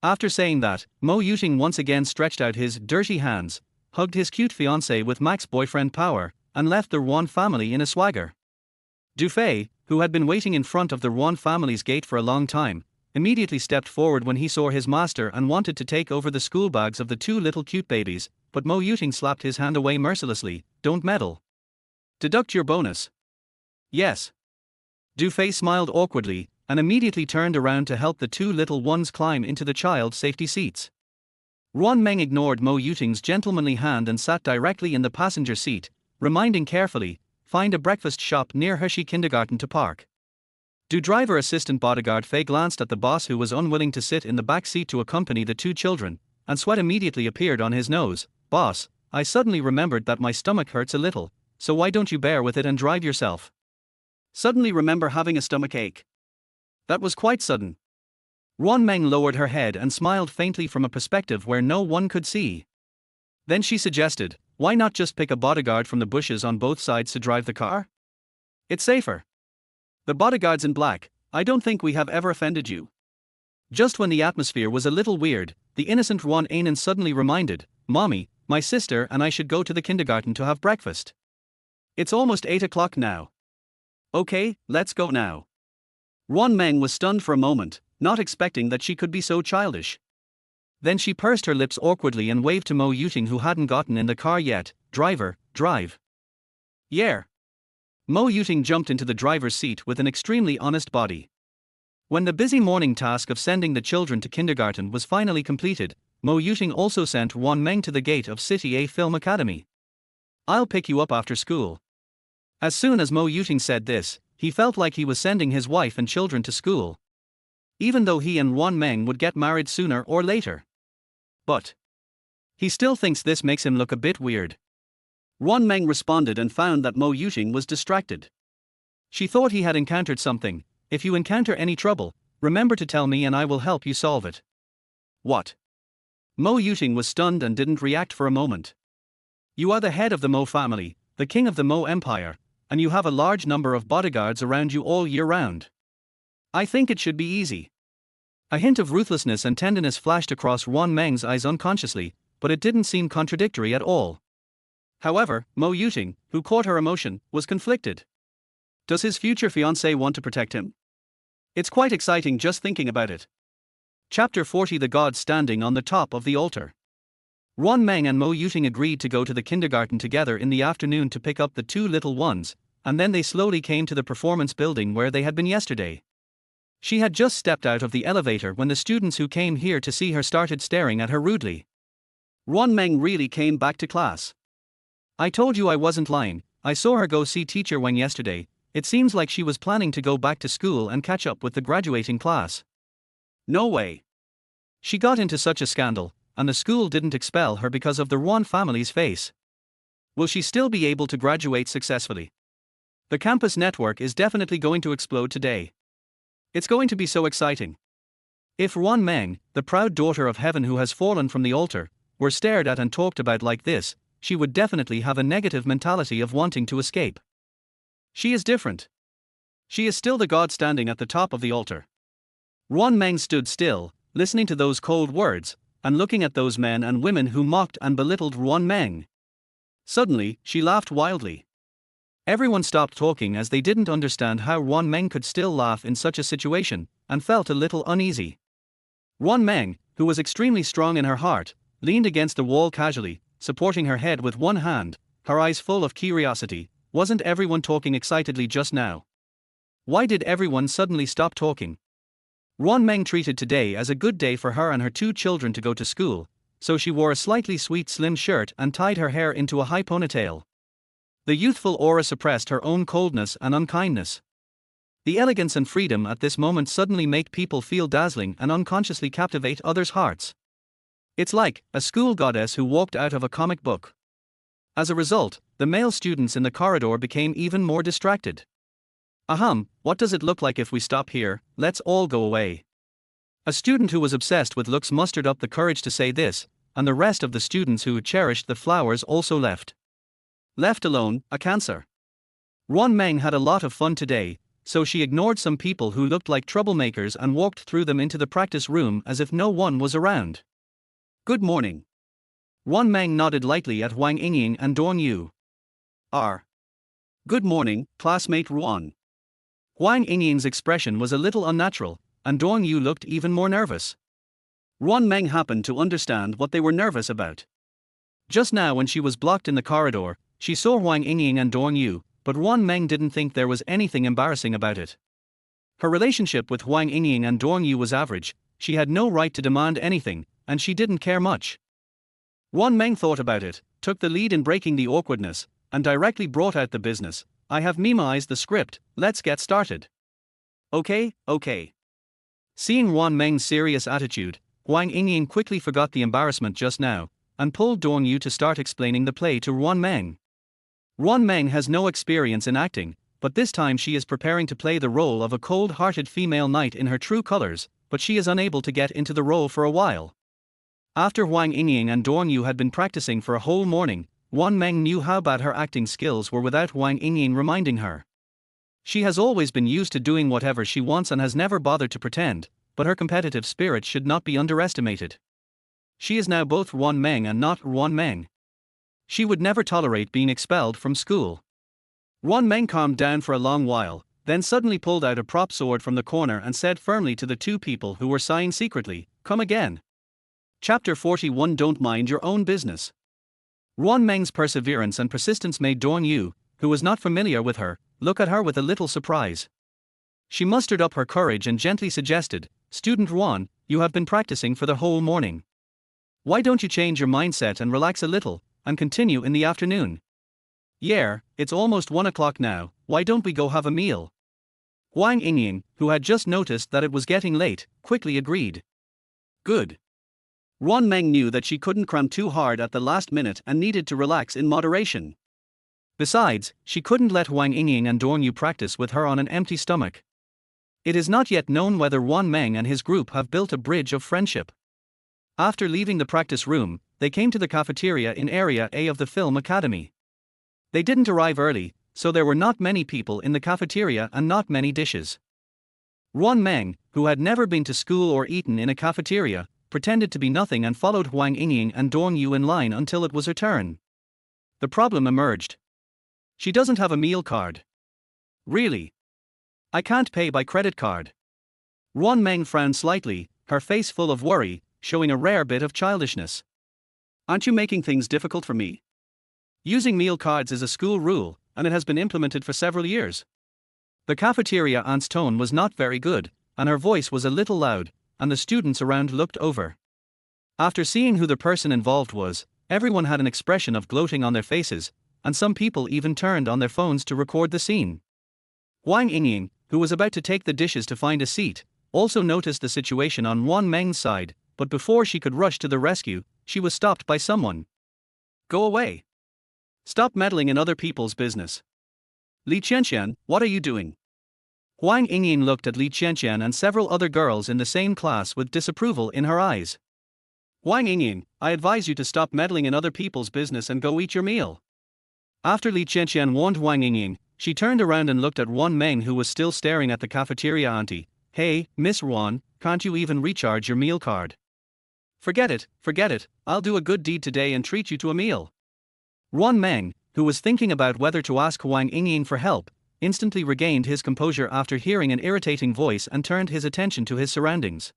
After saying that, Mo Yuting once again stretched out his dirty hands, hugged his cute fiancée with max boyfriend power, and left the Ruan family in a swagger. Dufay, who had been waiting in front of the Ruan family's gate for a long time, immediately stepped forward when he saw his master and wanted to take over the school bags of the 2 little cute babies, but Mo Yuting slapped his hand away mercilessly. Don't meddle. Deduct your bonus. Yes. Dufay smiled awkwardly, and immediately turned around to help the 2 little ones climb into the child safety seats. Ruan Meng ignored Mo Yuting's gentlemanly hand and sat directly in the passenger seat, reminding carefully, find a breakfast shop near Hershey Kindergarten to park. Do driver assistant bodyguard Fei glanced at the boss, who was unwilling to sit in the back seat to accompany the 2 children, and sweat immediately appeared on his nose. Boss, I suddenly remembered that my stomach hurts a little, so why don't you bear with it and drive yourself? Suddenly remember having a stomach ache. That was quite sudden. Ruan Meng lowered her head and smiled faintly from a perspective where no one could see. Then she suggested, why not just pick a bodyguard from the bushes on both sides to drive the car? It's safer. The bodyguard's in black. I don't think we have ever offended you. Just when the atmosphere was a little weird, the innocent Ruan Meng suddenly reminded, Mommy, my sister and I should go to the kindergarten to have breakfast. It's almost 8 o'clock now. Okay, let's go now. Ruan Meng was stunned for a moment, not expecting that she could be so childish. Then she pursed her lips awkwardly and waved to Mo Yuting, who hadn't gotten in the car yet. Driver, drive. Yeah. Mo Yuting jumped into the driver's seat with an extremely honest body. When the busy morning task of sending the children to kindergarten was finally completed, Mo Yuting also sent Ruan Meng to the gate of City A Film Academy. I'll pick you up after school. As soon as Mo Yuting said this, he felt like he was sending his wife and children to school. Even though he and Ruan Meng would get married sooner or later. But he still thinks this makes him look a bit weird. Ruan Meng responded and found that Mo Yuting was distracted. She thought he had encountered something. If you encounter any trouble, remember to tell me and I will help you solve it. What? Mo Yuting was stunned and didn't react for a moment. You are the head of the Mo family, the king of the Mo empire, and you have a large number of bodyguards around you all year round. I think it should be easy. A hint of ruthlessness and tenderness flashed across Ruan Meng's eyes unconsciously, but it didn't seem contradictory at all. However, Mo Yuting, who caught her emotion, was conflicted. Does his future fiancée want to protect him? It's quite exciting just thinking about it. Chapter 40: The Gods Standing on the Top of the Altar. Ruan Meng and Mo Yuting agreed to go to the kindergarten together in the afternoon to pick up the two little ones, and then they slowly came to the performance building where they had been yesterday. She had just stepped out of the elevator when the students who came here to see her started staring at her rudely. Ruan Meng really came back to class. I told you I wasn't lying. I saw her go see Teacher Wang yesterday. It seems like she was planning to go back to school and catch up with the graduating class. No way. She got into such a scandal, and the school didn't expel her because of the Ruan family's face. Will she still be able to graduate successfully? The campus network is definitely going to explode today. It's going to be so exciting. If Ruan Meng, the proud daughter of heaven who has fallen from the altar, were stared at and talked about like this, she would definitely have a negative mentality of wanting to escape. She is different. She is still the god standing at the top of the altar. Ruan Meng stood still, listening to those cold words, and looking at those men and women who mocked and belittled Ruan Meng. Suddenly, she laughed wildly. Everyone stopped talking as they didn't understand how Ruan Meng could still laugh in such a situation, and felt a little uneasy. Ruan Meng, who was extremely strong in her heart, leaned against the wall casually, supporting her head with one hand, her eyes full of curiosity. Wasn't everyone talking excitedly just now? Why did everyone suddenly stop talking? Ruan Meng treated today as a good day for her and her two children to go to school, so she wore a slightly sweet slim shirt and tied her hair into a high ponytail. The youthful aura suppressed her own coldness and unkindness. The elegance and freedom at this moment suddenly make people feel dazzling and unconsciously captivate others' hearts. It's like a school goddess who walked out of a comic book. As a result, the male students in the corridor became even more distracted. What does it look like if we stop here? Let's all go away. A student who was obsessed with looks mustered up the courage to say this, and the rest of the students who cherished the flowers also left. Left alone, a cancer. Ruan Meng had a lot of fun today, so she ignored some people who looked like troublemakers and walked through them into the practice room as if no one was around. Good morning. Ruan Meng nodded lightly at Wang Yingying and Dorn Yu. Good morning, classmate Ruan. Wang Yingying's expression was a little unnatural, and Dorn Yu looked even more nervous. Ruan Meng happened to understand what they were nervous about. Just now when she was blocked in the corridor, she saw Wang Yingying and Dorn Yu, but Ruan Meng didn't think there was anything embarrassing about it. Her relationship with Wang Yingying and Dorn Yu was average, she had no right to demand anything, and she didn't care much. Ruan Meng thought about it, took the lead in breaking the awkwardness, and directly brought out the business. I have memoized the script, let's get started. Okay. Seeing Ruan Meng's serious attitude, Wang Yingying quickly forgot the embarrassment just now, and pulled Dorn Yu to start explaining the play to Ruan Meng. Ruan Meng has no experience in acting, but this time she is preparing to play the role of a cold-hearted female knight in her true colors, but she is unable to get into the role for a while. After Huang Yingying and Dorn Yu had been practicing for a whole morning, Ruan Meng knew how bad her acting skills were without Huang Yingying reminding her. She has always been used to doing whatever she wants and has never bothered to pretend, but her competitive spirit should not be underestimated. She is now both Ruan Meng and not Ruan Meng. She would never tolerate being expelled from school. Ruan Meng calmed down for a long while, then suddenly pulled out a prop sword from the corner and said firmly to the two people who were sighing secretly, "Come again." Chapter 41. Don't mind your own business. Ruan Meng's perseverance and persistence made Dorn Yu, who was not familiar with her, look at her with a little surprise. She mustered up her courage and gently suggested, "Student Ruan, you have been practicing for the whole morning. Why don't you change your mindset and relax a little, and continue in the afternoon? Yeah, it's almost 1 o'clock now, why don't we go have a meal?" Huang Yingying, who had just noticed that it was getting late, quickly agreed. Good. Ruan Meng knew that she couldn't cram too hard at the last minute and needed to relax in moderation. Besides, she couldn't let Huang Yingying and Dorn Yu practice with her on an empty stomach. It is not yet known whether Ruan Meng and his group have built a bridge of friendship. After leaving the practice room, they came to the cafeteria in Area A of the Film Academy. They didn't arrive early, so there were not many people in the cafeteria and not many dishes. Ruan Meng, who had never been to school or eaten in a cafeteria, pretended to be nothing and followed Huang Yingying and Dorn Yu in line until it was her turn. The problem emerged. She doesn't have a meal card. Really? I can't pay by credit card. Ruan Meng frowned slightly, her face full of worry, showing a rare bit of childishness. Aren't you making things difficult for me? Using meal cards is a school rule, and it has been implemented for several years. The cafeteria aunt's tone was not very good, and her voice was a little loud, and the students around looked over. After seeing who the person involved was, everyone had an expression of gloating on their faces, and some people even turned on their phones to record the scene. Huang Yingying, who was about to take the dishes to find a seat, also noticed the situation on Ruan Meng's side, but before she could rush to the rescue, she was stopped by someone. Go away. Stop meddling in other people's business. Li Qianqian, what are you doing? Huang Yingying looked at Li Qianqian and several other girls in the same class with disapproval in her eyes. Huang Yingying, I advise you to stop meddling in other people's business and go eat your meal. After Li Qianqian warned Huang Yingying, she turned around and looked at Ruan Meng, who was still staring at the cafeteria auntie. Hey, Miss Ruan, can't you even recharge your meal card? Forget it, I'll do a good deed today and treat you to a meal. Ruan Meng, who was thinking about whether to ask Huang Yingying for help, instantly regained his composure after hearing an irritating voice and turned his attention to his surroundings.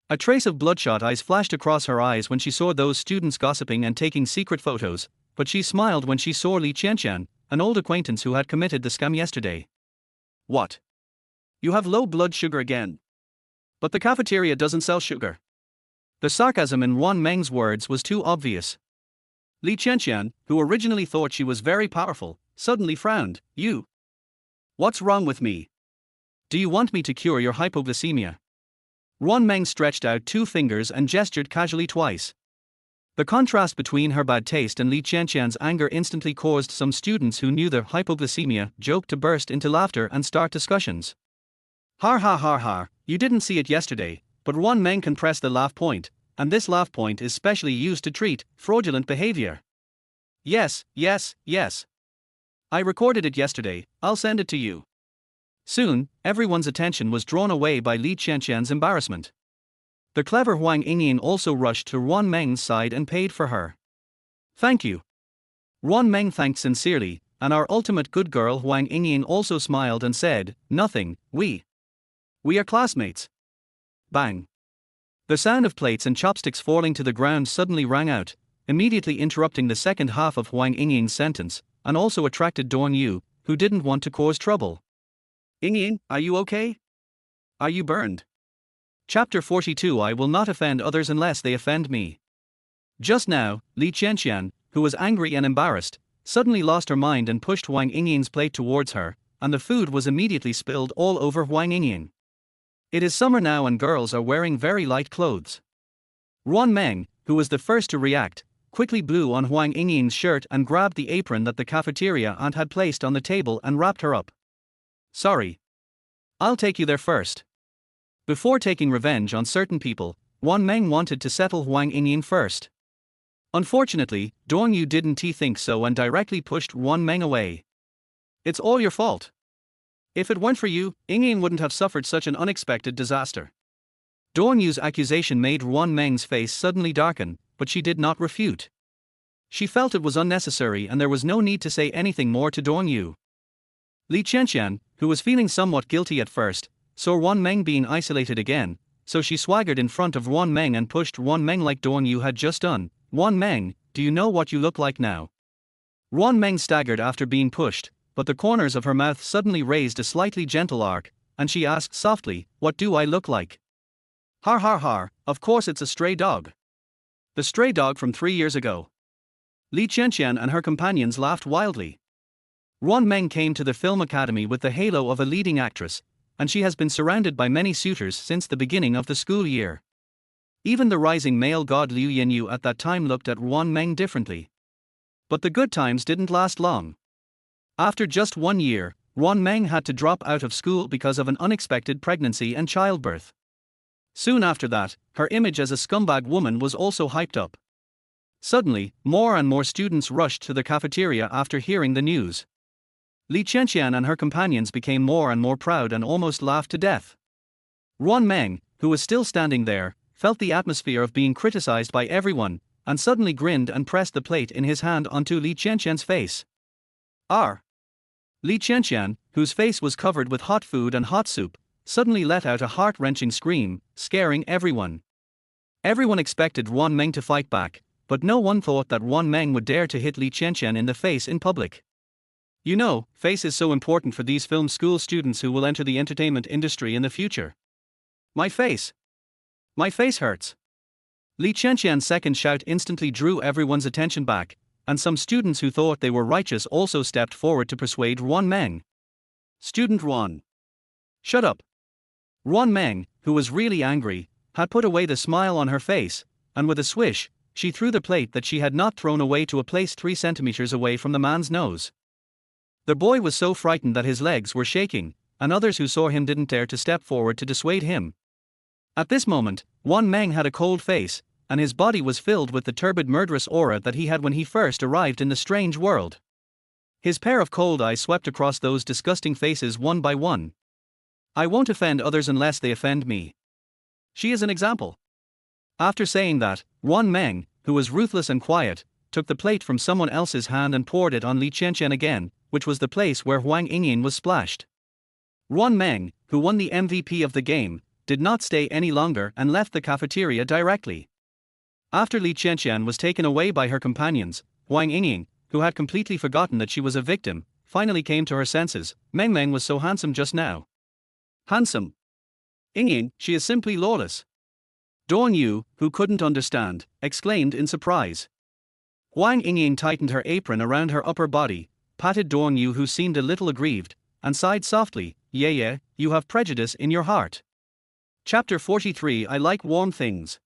A trace of bloodshot eyes flashed across her eyes when she saw those students gossiping and taking secret photos, but she smiled when she saw Li Qianqian, an old acquaintance who had committed the scam yesterday. What? You have low blood sugar again? But the cafeteria doesn't sell sugar. The sarcasm in Ruan Meng's words was too obvious. Li Qianqian, who originally thought she was very powerful, suddenly frowned. You? What's wrong with me? Do you want me to cure your hypoglycemia? Ruan Meng stretched out 2 fingers and gestured casually twice. The contrast between her bad taste and Li Qianqian's anger instantly caused some students who knew the hypoglycemia joke to burst into laughter and start discussions. Har har har har, you didn't see it yesterday, but Ruan Meng can press the laugh point, and this laugh point is specially used to treat fraudulent behavior. Yes. I recorded it yesterday, I'll send it to you. Soon, everyone's attention was drawn away by Li Qianqian's embarrassment. The clever Huang Yingying also rushed to Ruan Meng's side and paid for her. Thank you. Ruan Meng thanked sincerely, and our ultimate good girl Huang Yingying also smiled and said, Nothing, we are classmates. Bang. The sound of plates and chopsticks falling to the ground suddenly rang out, immediately interrupting the second half of Huang Yingying's sentence, and also attracted Dorn Yu, who didn't want to cause trouble. Yingying, are you okay? Are you burned? Chapter 42. I will not offend others unless they offend me. Just now, Li Qianqian, who was angry and embarrassed, suddenly lost her mind and pushed Huang Yingying's plate towards her, and the food was immediately spilled all over Huang Yingying. It is summer now and girls are wearing very light clothes. Ruan Meng, who was the first to react, quickly blew on Huang Yingying's shirt and grabbed the apron that the cafeteria aunt had placed on the table and wrapped her up. Sorry. I'll take you there first. Before taking revenge on certain people, Ruan Meng wanted to settle Huang Yingying first. Unfortunately, Dong Yu didn't think so and directly pushed Ruan Meng away. It's all your fault. If it weren't for you, Yingying wouldn't have suffered such an unexpected disaster. Dong Yu's accusation made Ruan Meng's face suddenly darken, but she did not refute. She felt it was unnecessary and there was no need to say anything more to Dong Yu. Li Qianxian, who was feeling somewhat guilty at first, saw Ruan Meng being isolated again, so she swaggered in front of Ruan Meng and pushed Ruan Meng like Dong Yu had just done. Ruan Meng, do you know what you look like now? Ruan Meng staggered after being pushed, but the corners of her mouth suddenly raised a slightly gentle arc, and she asked softly, what do I look like? Har har har, of course it's a stray dog. The stray dog from 3 years ago. Li Qianxian and her companions laughed wildly. Ruan Meng came to the film academy with the halo of a leading actress, and she has been surrounded by many suitors since the beginning of the school year. Even the rising male god Liu Yanyu at that time looked at Ruan Meng differently. But the good times didn't last long. After just 1 year, Ruan Meng had to drop out of school because of an unexpected pregnancy and childbirth. Soon after that, her image as a scumbag woman was also hyped up. Suddenly, more and more students rushed to the cafeteria after hearing the news. Li Qianxian and her companions became more and more proud and almost laughed to death. Ruan Meng, who was still standing there, felt the atmosphere of being criticized by everyone, and suddenly grinned and pressed the plate in his hand onto Li Qianxian's face. Li Qianxian, whose face was covered with hot food and hot soup, suddenly let out a heart-wrenching scream, scaring everyone. Everyone expected Ruan Meng to fight back, but no one thought that Ruan Meng would dare to hit Li Qianxian in the face in public. You know, face is so important for these film school students who will enter the entertainment industry in the future. My face hurts. Li Qianxian's second shout instantly drew everyone's attention back, and some students who thought they were righteous also stepped forward to persuade Ruan Meng. Student Ruan. Shut up. Ruan Meng, who was really angry, had put away the smile on her face, and with a swish, she threw the plate that she had not thrown away to a place 3 centimeters away from the man's nose. The boy was so frightened that his legs were shaking, and others who saw him didn't dare to step forward to dissuade him. At this moment, Ruan Meng had a cold face, and his body was filled with the turbid murderous aura that he had when he first arrived in the strange world. His pair of cold eyes swept across those disgusting faces one by one. I won't offend others unless they offend me. She is an example. After saying that, Ruan Meng, who was ruthless and quiet, took the plate from someone else's hand and poured it on Li Qianxian again, which was the place where Huang Yingying was splashed. Ruan Meng, who won the MVP of the game, did not stay any longer and left the cafeteria directly. After Li Qianxian was taken away by her companions, Huang Yingying, who had completely forgotten that she was a victim, finally came to her senses. Meng was so handsome just now. Handsome. Yingying, she is simply lawless. Dong Yu, who couldn't understand, exclaimed in surprise. Huang Yingying tightened her apron around her upper body, patted Dong Yu, who seemed a little aggrieved, and sighed softly. Yeah, you have prejudice in your heart. Chapter 43. I like warm things.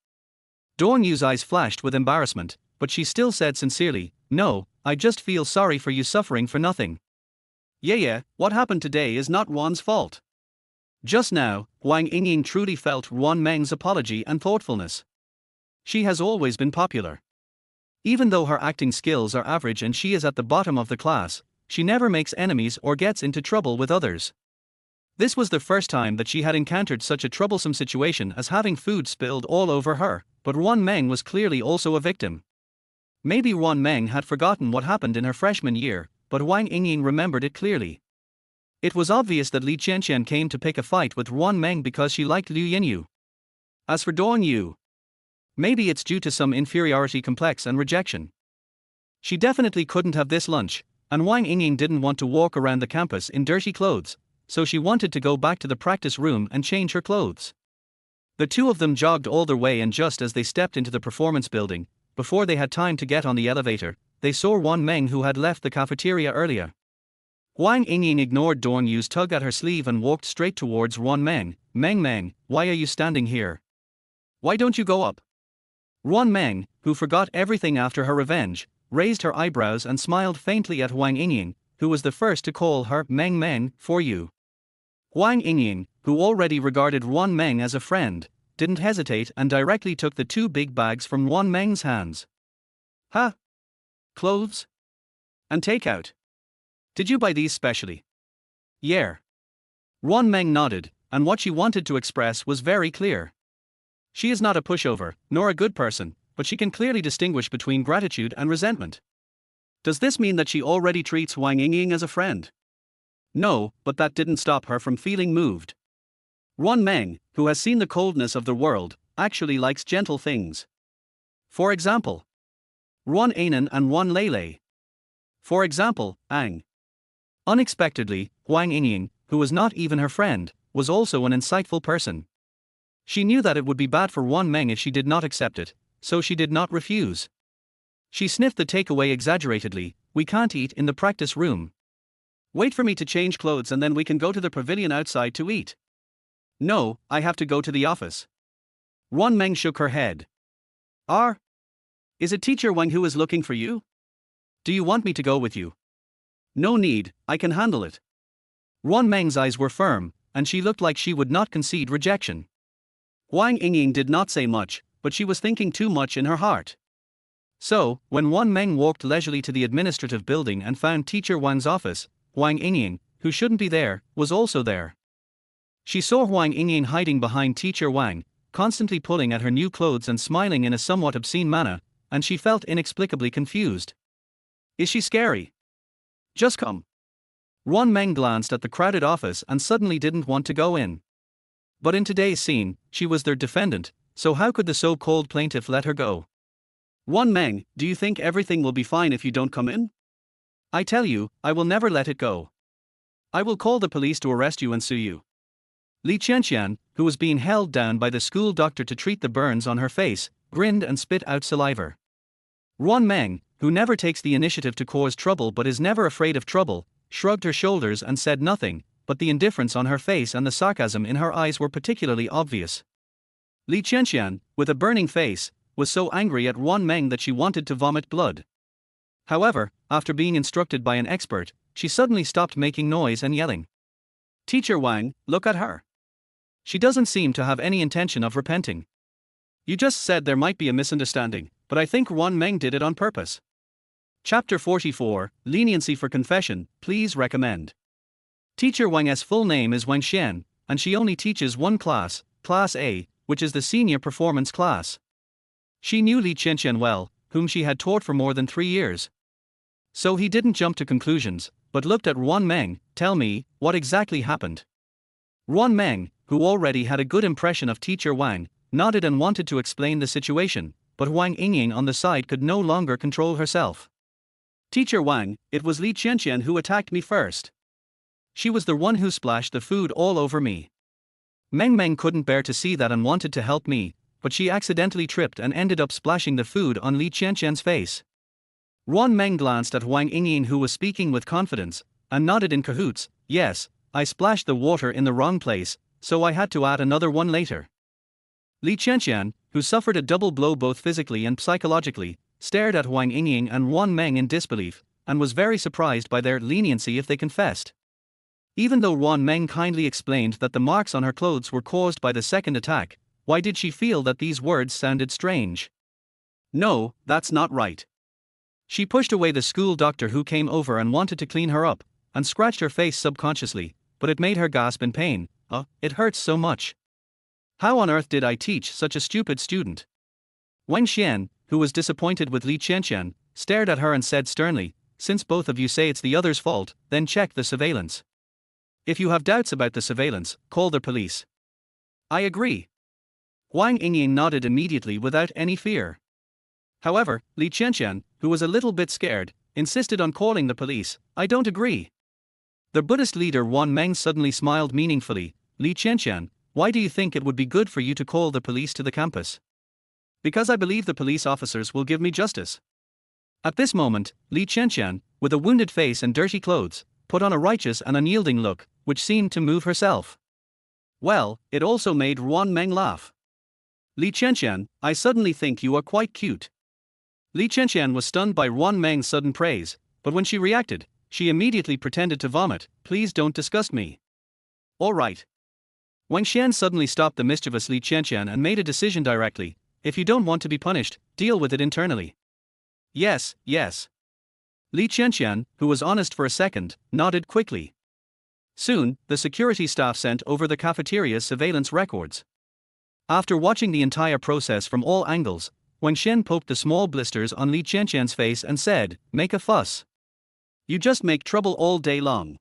Dong Yu's eyes flashed with embarrassment, but she still said sincerely, no, I just feel sorry for you suffering for nothing. Yeah, what happened today is not Ruan's fault. Just now, Huang Yingying truly felt Ruan Meng's apology and thoughtfulness. She has always been popular. Even though her acting skills are average and she is at the bottom of the class, she never makes enemies or gets into trouble with others. This was the first time that she had encountered such a troublesome situation as having food spilled all over her, but Ruan Meng was clearly also a victim. Maybe Ruan Meng had forgotten what happened in her freshman year, but Huang Yingying remembered it clearly. It was obvious that Li Qianxian came to pick a fight with Ruan Meng because she liked Liu Yanyu. As for Dong Yu, maybe it's due to some inferiority complex and rejection. She definitely couldn't have this lunch, and Huang Yingying didn't want to walk around the campus in dirty clothes, so she wanted to go back to the practice room and change her clothes. The two of them jogged all the way, and just as they stepped into the performance building, before they had time to get on the elevator, they saw Ruan Meng, who had left the cafeteria earlier. Huang Yingying ignored Dong Yu's tug at her sleeve and walked straight towards Ruan Meng. Meng, why are you standing here? Why don't you go up? Ruan Meng, who forgot everything after her revenge, raised her eyebrows and smiled faintly at Huang Yingying, who was the first to call her Meng for you. Huang Yingying, who already regarded Ruan Meng as a friend, didn't hesitate and directly took the two big bags from Ruan Meng's hands. Huh? Clothes? And takeout? Did you buy these specially? Yeah. Ruan Meng nodded, and what she wanted to express was very clear. She is not a pushover, nor a good person, but she can clearly distinguish between gratitude and resentment. Does this mean that she already treats Wang Yingying as a friend? No, but that didn't stop her from feeling moved. Ruan Meng, who has seen the coldness of the world, actually likes gentle things. For example, Ruan Anan and Ruan Lele. For example, Ang. Unexpectedly, Wang Yingying, who was not even her friend, was also an insightful person. She knew that it would be bad for Ruan Meng if she did not accept it, so she did not refuse. She sniffed the takeaway exaggeratedly. We can't eat in the practice room. Wait for me to change clothes and then we can go to the pavilion outside to eat. No, I have to go to the office. Ruan Meng shook her head. Is it Teacher Wang who is looking for you? Do you want me to go with you? No need, I can handle it. Ruan Meng's eyes were firm, and she looked like she would not concede rejection. Wang Yingying did not say much, but she was thinking too much in her heart. So, when Ruan Meng walked leisurely to the administrative building and found Teacher Wang's office, Wang Yingying, who shouldn't be there, was also there. She saw Wang Yingying hiding behind Teacher Wang, constantly pulling at her new clothes and smiling in a somewhat obscene manner, and she felt inexplicably confused. Is she scary? Just come. Ruan Meng glanced at the crowded office and suddenly didn't want to go in. But in today's scene, she was their defendant, so how could the so-called plaintiff let her go? Ruan Meng, do you think everything will be fine if you don't come in? I tell you, I will never let it go. I will call the police to arrest you and sue you. Li Qianxian, who was being held down by the school doctor to treat the burns on her face, grinned and spit out saliva. Ruan Meng, who never takes the initiative to cause trouble but is never afraid of trouble, shrugged her shoulders and said nothing, but the indifference on her face and the sarcasm in her eyes were particularly obvious. Li Qianxian, with a burning face, was so angry at Ruan Meng that she wanted to vomit blood. However, after being instructed by an expert, she suddenly stopped making noise and yelling. Teacher Wang, look at her. She doesn't seem to have any intention of repenting. You just said there might be a misunderstanding, but I think Ruan Meng did it on purpose. Chapter 44, Leniency for Confession, please recommend. Teacher Wang's full name is Wang Xian, and she only teaches one class, Class A, which is the senior performance class. She knew Li Qianxian well, whom she had taught for more than 3 years. So he didn't jump to conclusions, but looked at Ruan Meng. Tell me, what exactly happened? Ruan Meng, who already had a good impression of Teacher Wang, nodded and wanted to explain the situation, but Wang Yingying on the side could no longer control herself. Teacher Wang, it was Li Qianxian who attacked me first. She was the one who splashed the food all over me. Meng couldn't bear to see that and wanted to help me, but she accidentally tripped and ended up splashing the food on Li Qianxian's face. Ruan Meng glanced at Wang Yingying, who was speaking with confidence, and nodded in cahoots. Yes, I splashed the water in the wrong place, so I had to add another one later. Li Qianxian, who suffered a double blow both physically and psychologically, stared at Wang Yingying and Ruan Meng in disbelief, and was very surprised by their leniency if they confessed. Even though Ruan Meng kindly explained that the marks on her clothes were caused by the second attack, why did she feel that these words sounded strange? No, that's not right. She pushed away the school doctor who came over and wanted to clean her up, and scratched her face subconsciously, but it made her gasp in pain. It hurts so much. How on earth did I teach such a stupid student? Wang Xian, who was disappointed with Li Qianxian, stared at her and said sternly, since both of you say it's the other's fault, then check the surveillance. If you have doubts about the surveillance, call the police. I agree. Wang Yingying nodded immediately without any fear. However, Li Qianxian, who was a little bit scared, insisted on calling the police. I don't agree. The Buddhist leader Ruan Meng suddenly smiled meaningfully. Li Qianxian, why do you think it would be good for you to call the police to the campus? Because I believe the police officers will give me justice. At this moment, Li Qianxian, with a wounded face and dirty clothes, put on a righteous and unyielding look, which seemed to move herself. Well, it also made Ruan Meng laugh. Li Qianxian, I suddenly think you are quite cute. Li Qianxian was stunned by Ruan Meng's sudden praise, but when she reacted, she immediately pretended to vomit. Please don't disgust me. All right. Wang Xian suddenly stopped the mischievous Li Qianqian and made a decision directly. If you don't want to be punished, deal with it internally. Yes, yes. Li Qianqian, who was honest for a second, nodded quickly. Soon, the security staff sent over the cafeteria's surveillance records. After watching the entire process from all angles, Wang Xian poked the small blisters on Li Qianqian's face and said, "Make a fuss. You just make trouble all day long.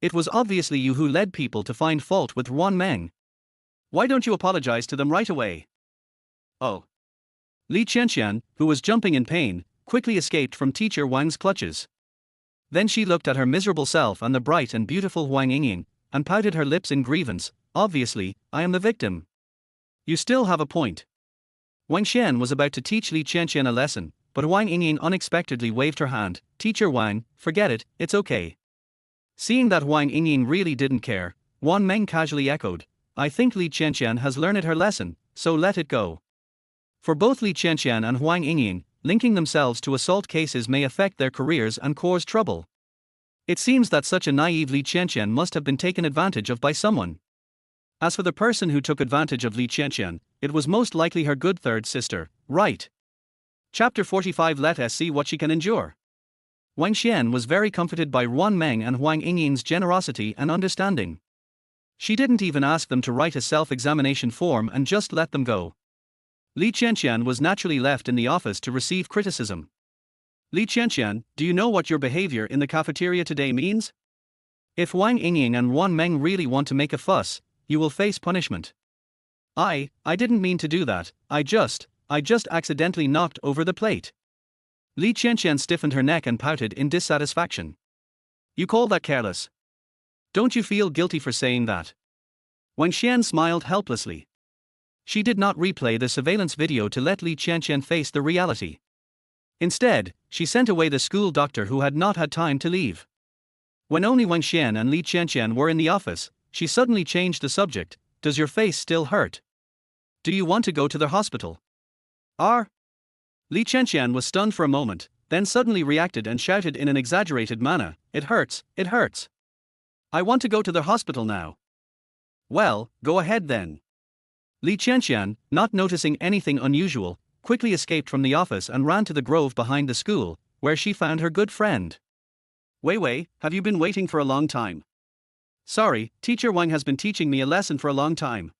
It was obviously you who led people to find fault with Ruan Meng. Why don't you apologize to them right away?" Oh. Li Qianqian, who was jumping in pain, quickly escaped from teacher Wang's clutches. Then she looked at her miserable self and the bright and beautiful Huang Yingying, and pouted her lips in grievance. "Obviously, I am the victim." "You still have a point." Wang Xian was about to teach Li Qianqian a lesson, but Huang Yingying unexpectedly waved her hand. "Teacher Wang, forget it, it's okay." Seeing that Huang Yingying really didn't care, Ruan Meng casually echoed, "I think Li Qianqian has learned her lesson, so let it go." For both Li Qianqian and Huang Yingying, linking themselves to assault cases may affect their careers and cause trouble. It seems that such a naive Li Qianqian must have been taken advantage of by someone. As for the person who took advantage of Li Qianqian, it was most likely her good third sister, right? Chapter 45. Let us see what she can endure. Wang Xian was very comforted by Ruan Meng and Huang Yingying's generosity and understanding. She didn't even ask them to write a self-examination form and just let them go. Li Qianqian was naturally left in the office to receive criticism. "Li Qianqian, do you know what your behavior in the cafeteria today means? If Huang Yingying and Ruan Meng really want to make a fuss, you will face punishment." I didn't mean to do that, I just accidentally knocked over the plate." Li Qianqian stiffened her neck and pouted in dissatisfaction. "You call that careless? Don't you feel guilty for saying that?" Wang Xian smiled helplessly. She did not replay the surveillance video to let Li Qianqian face the reality. Instead, she sent away the school doctor who had not had time to leave. When only Wang Xian and Li Qianqian were in the office, she suddenly changed the subject. "Does your face still hurt? Do you want to go to the hospital?" Li Qianqian was stunned for a moment, then suddenly reacted and shouted in an exaggerated manner, "It hurts, it hurts. I want to go to the hospital now." "Well, go ahead then." Li Qianqian, not noticing anything unusual, quickly escaped from the office and ran to the grove behind the school, where she found her good friend. "Wei Wei, have you been waiting for a long time?" "Sorry, Teacher Wang has been teaching me a lesson for a long time."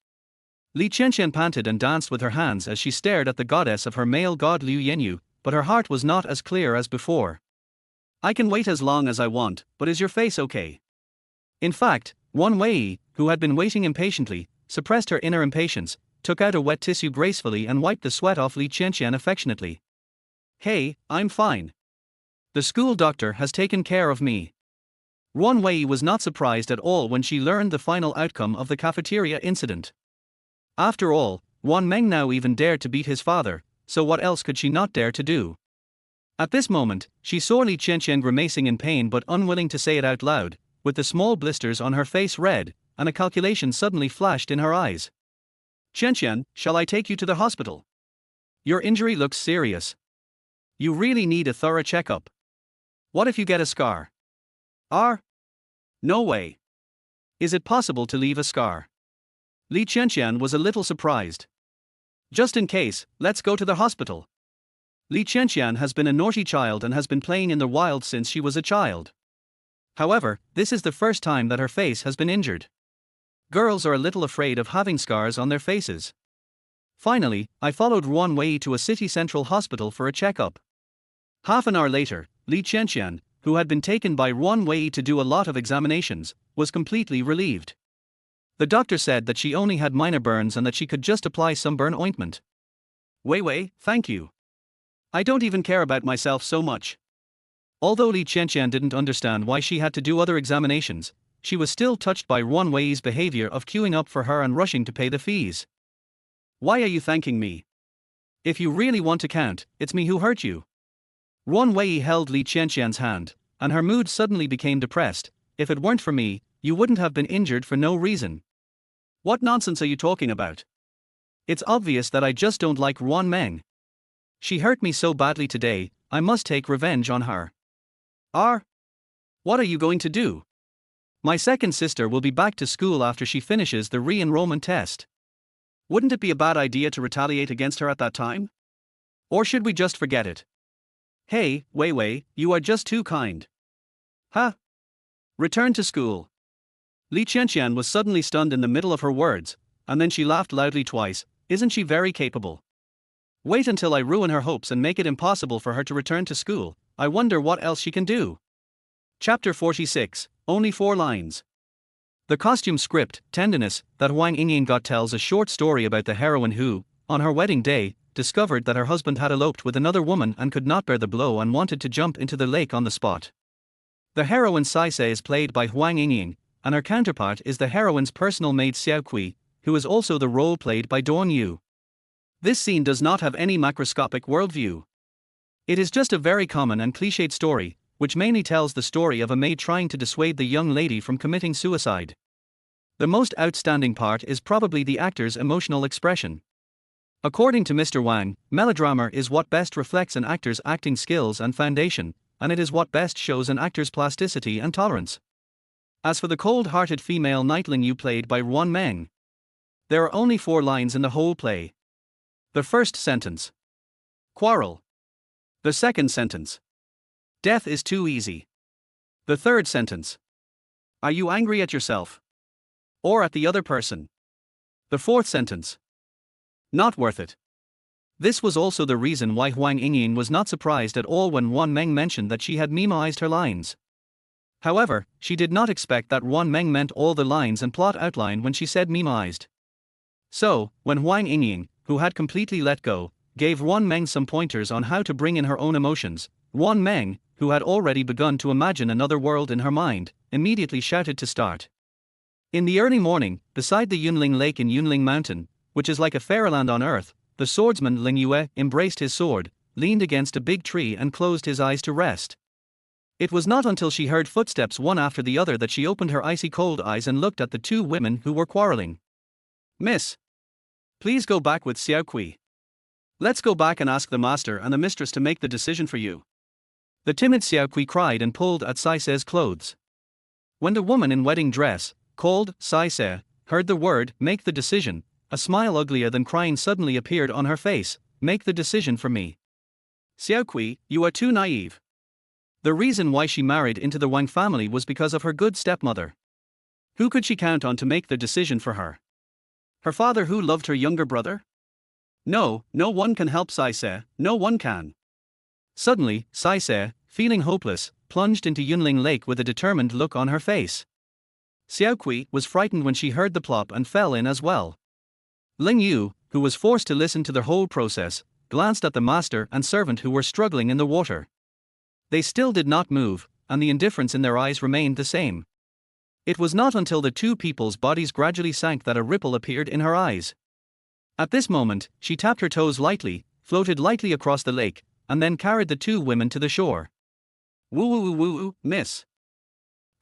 Li Qianqian panted and danced with her hands as she stared at the goddess of her male god Liu Yenyu, but her heart was not as clear as before. "I can wait as long as I want, but is your face okay?" In fact, Wan Wei, who had been waiting impatiently, suppressed her inner impatience, took out a wet tissue gracefully and wiped the sweat off Li Qianqian affectionately. "Hey, I'm fine. The school doctor has taken care of me." Ruan Wei was not surprised at all when she learned the final outcome of the cafeteria incident. After all, Ruan Meng now even dared to beat his father, so what else could she not dare to do? At this moment, she saw Li Qianqian grimacing in pain but unwilling to say it out loud, with the small blisters on her face red, and a calculation suddenly flashed in her eyes. "Qianqian, shall I take you to the hospital? Your injury looks serious. You really need a thorough checkup. What if you get a scar?" No way. Is it possible to leave a scar?" Li Qianqian was a little surprised. "Just in case, let's go to the hospital." Li Qianqian has been a naughty child and has been playing in the wild since she was a child. However, this is the first time that her face has been injured. Girls are a little afraid of having scars on their faces. Finally, I followed Ruan Wei to a city central hospital for a checkup. Half an hour later, Li Qianqian, who had been taken by Ruan Wei to do a lot of examinations, was completely relieved. The doctor said that she only had minor burns and that she could just apply some burn ointment. "Wei Wei, thank you. I don't even care about myself so much." Although Li Qianqian didn't understand why she had to do other examinations, she was still touched by Ruan Wei's behavior of queuing up for her and rushing to pay the fees. "Why are you thanking me? If you really want to count, it's me who hurt you." Ruan Wei held Li Qianqian's hand, and her mood suddenly became depressed. "If it weren't for me, you wouldn't have been injured for no reason." "What nonsense are you talking about? It's obvious that I just don't like Ruan Meng. She hurt me so badly today, I must take revenge on her." What are you going to do?" My second sister will be back to school after she finishes the re-enrollment test. Wouldn't it be a bad idea to retaliate against her at that time? Or should we just forget it? Hey, Wei Wei, you are just too kind. Huh? Return to school. Li Qianqian was suddenly stunned in the middle of her words, and then she laughed loudly twice. Isn't she very capable? Wait until I ruin her hopes and make it impossible for her to return to school. I wonder what else she can do. Chapter 46, only 4 lines. The costume script, Tenderness, that Huang Yingying got tells a short story about the heroine who, on her wedding day, discovered that her husband had eloped with another woman and could not bear the blow and wanted to jump into the lake on the spot. The heroine Saise is played by Huang Yingying, and her counterpart is the heroine's personal maid Xiao Kui, who is also the role played by Dawn Yu. This scene does not have any macroscopic worldview. It is just a very common and cliched story, which mainly tells the story of a maid trying to dissuade the young lady from committing suicide. The most outstanding part is probably the actor's emotional expression. According to Mr. Wang, melodrama is what best reflects an actor's acting skills and foundation, and it is what best shows an actor's plasticity and tolerance. As for the cold-hearted female knight Ling Yu played by Ruan Meng, there are only 4 lines in the whole play. The first sentence. Quarrel. The second sentence. Death is too easy. The third sentence. Are you angry at yourself? Or at the other person? The fourth sentence. Not worth it. This was also the reason why Huang Yingying was not surprised at all when Ruan Meng mentioned that she had memoized her lines. However, she did not expect that Ruan Meng meant all the lines and plot outline when she said memoized. So, when Huang Yingying, who had completely let go, gave Ruan Meng some pointers on how to bring in her own emotions, Ruan Meng, who had already begun to imagine another world in her mind, immediately shouted to start. In the early morning, beside the Yunling Lake in Yunling Mountain, which is like a fairyland on earth, the swordsman Ling Yue embraced his sword, leaned against a big tree and closed his eyes to rest. It was not until she heard footsteps one after the other that she opened her icy cold eyes and looked at the 2 women who were quarreling. Miss, please go back with Xiao Kui. Let's go back and ask the master and the mistress to make the decision for you. The timid Xiao Kui cried and pulled at Saise's clothes. When the woman in wedding dress, called Saise, heard the word, make the decision, a smile uglier than crying suddenly appeared on her face. Make the decision for me. Xiao Kui, you are too naive. The reason why she married into the Wang family was because of her good stepmother. Who could she count on to make the decision for her? Her father who loved her younger brother? No, no one can help Saise, no one can. Suddenly, Saise, feeling hopeless, plunged into Yunling Lake with a determined look on her face. Xiao Kui was frightened when she heard the plop and fell in as well. Ling Yu, who was forced to listen to the whole process, glanced at the master and servant who were struggling in the water. They still did not move, and the indifference in their eyes remained the same. It was not until the 2 people's bodies gradually sank that a ripple appeared in her eyes. At this moment, she tapped her toes lightly, floated lightly across the lake, and then carried the 2 women to the shore. Woo woo woo woo, miss.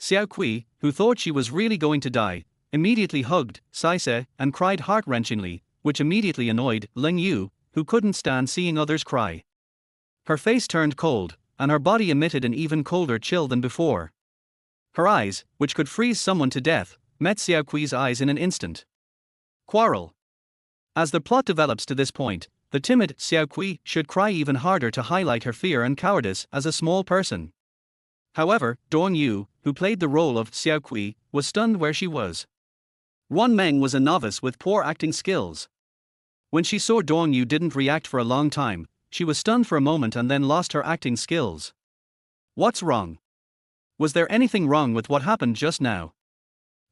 Xiao Kui, who thought she was really going to die, immediately hugged Saise and cried heart-wrenchingly, which immediately annoyed Ling Yu, who couldn't stand seeing others cry. Her face turned cold, and her body emitted an even colder chill than before. Her eyes, which could freeze someone to death, met Xiao Kui's eyes in an instant. Quarrel. As the plot develops to this point, the timid Xiao Kui should cry even harder to highlight her fear and cowardice as a small person. However, Dawn Yu, who played the role of Xiao Kui, was stunned where she was. Ruan Meng was a novice with poor acting skills. When she saw Dawn Yu didn't react for a long time, she was stunned for a moment and then lost her acting skills. What's wrong? Was there anything wrong with what happened just now?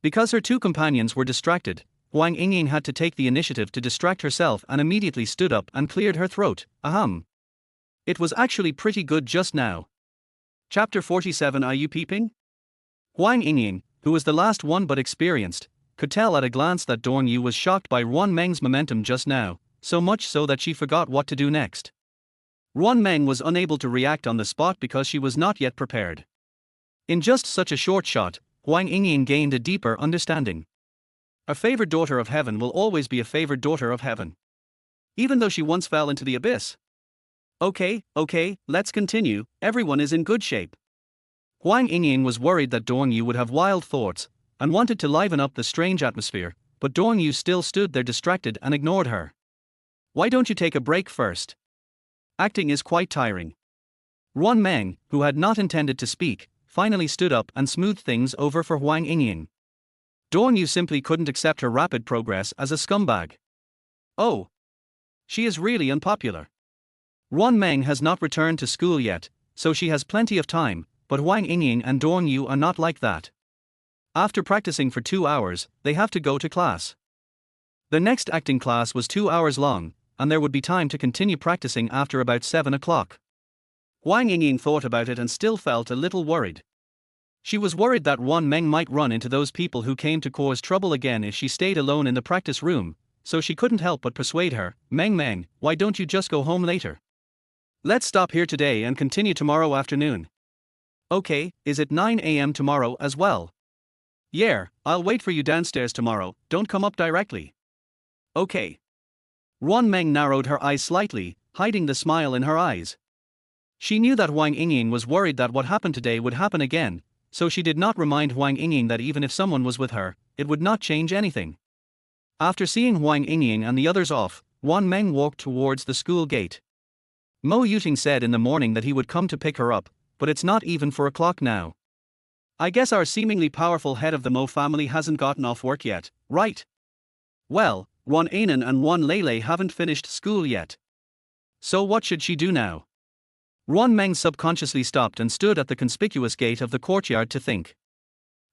Because her 2 companions were distracted, Huang Yingying had to take the initiative to distract herself and immediately stood up and cleared her throat. Ahem. It was actually pretty good just now. Chapter 47. Are you peeping? Huang Yingying, who was the last one but experienced, could tell at a glance that Dawn Yu was shocked by Ruan Meng's momentum just now, so much so that she forgot what to do next. Ruan Meng was unable to react on the spot because she was not yet prepared. In just such a short shot, Huang Yingying gained a deeper understanding. A favored daughter of heaven will always be a favored daughter of heaven. Even though she once fell into the abyss. Okay, let's continue, everyone is in good shape. Huang Yingying was worried that Dong Yu would have wild thoughts, and wanted to liven up the strange atmosphere, but Dong Yu still stood there distracted and ignored her. Why don't you take a break first? Acting is quite tiring. Ruan Meng, who had not intended to speak, finally stood up and smoothed things over for Huang Yingying. Dong Yu simply couldn't accept her rapid progress as a scumbag. Oh. She is really unpopular. Ruan Meng has not returned to school yet, so she has plenty of time, but Huang Yingying and Dong Yu are not like that. After practicing for 2 hours, they have to go to class. The next acting class was 2 hours long, and there would be time to continue practicing after about 7 o'clock. Huang Yingying thought about it and still felt a little worried. She was worried that Ruan Meng might run into those people who came to cause trouble again if she stayed alone in the practice room, so she couldn't help but persuade her, Meng, why don't you just go home later? Let's stop here today and continue tomorrow afternoon. Okay, is it 9 a.m. tomorrow as well? Yeah, I'll wait for you downstairs tomorrow, don't come up directly. Okay. Ruan Meng narrowed her eyes slightly, hiding the smile in her eyes. She knew that Huang Yingying was worried that what happened today would happen again, so she did not remind Huang Yingying that even if someone was with her, it would not change anything. After seeing Huang Yingying and the others off, Ruan Meng walked towards the school gate. Mo Yuting said in the morning that he would come to pick her up, but it's not even 4 o'clock now. I guess our seemingly powerful head of the Mo family hasn't gotten off work yet, right? Well, Ruan Anan and Ruan Lele haven't finished school yet. So what should she do now? Ruan Meng subconsciously stopped and stood at the conspicuous gate of the courtyard to think.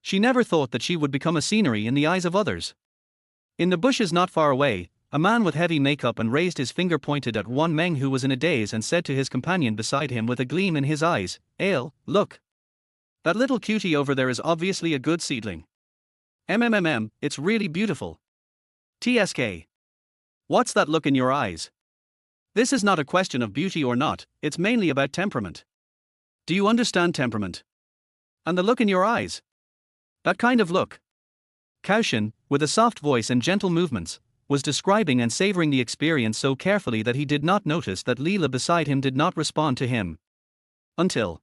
She never thought that she would become a scenery in the eyes of others. In the bushes not far away, a man with heavy makeup and raised his finger pointed at Ruan Meng, who was in a daze, and said to his companion beside him with a gleam in his eyes, "Ale, look. That little cutie over there is obviously a good seedling. It's really beautiful. TSK. What's that look in your eyes? This is not a question of beauty or not, it's mainly about temperament. Do you understand temperament? And the look in your eyes? That kind of look." Kaoshin, with a soft voice and gentle movements, was describing and savoring the experience so carefully that he did not notice that Leela beside him did not respond to him. Until.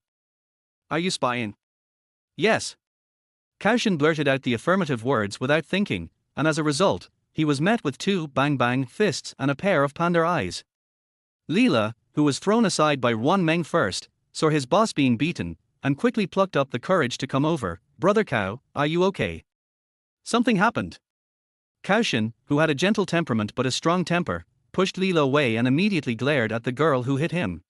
Are you spying? Yes. Kaoshin blurted out the affirmative words without thinking, and as a result, he was met with 2 bang fists and a pair of panda eyes. Leela, who was thrown aside by Ruan Meng first, saw his boss being beaten, and quickly plucked up the courage to come over. "Brother Cao, are you okay? Something happened." Kaoshin, who had a gentle temperament but a strong temper, pushed Leela away and immediately glared at the girl who hit him.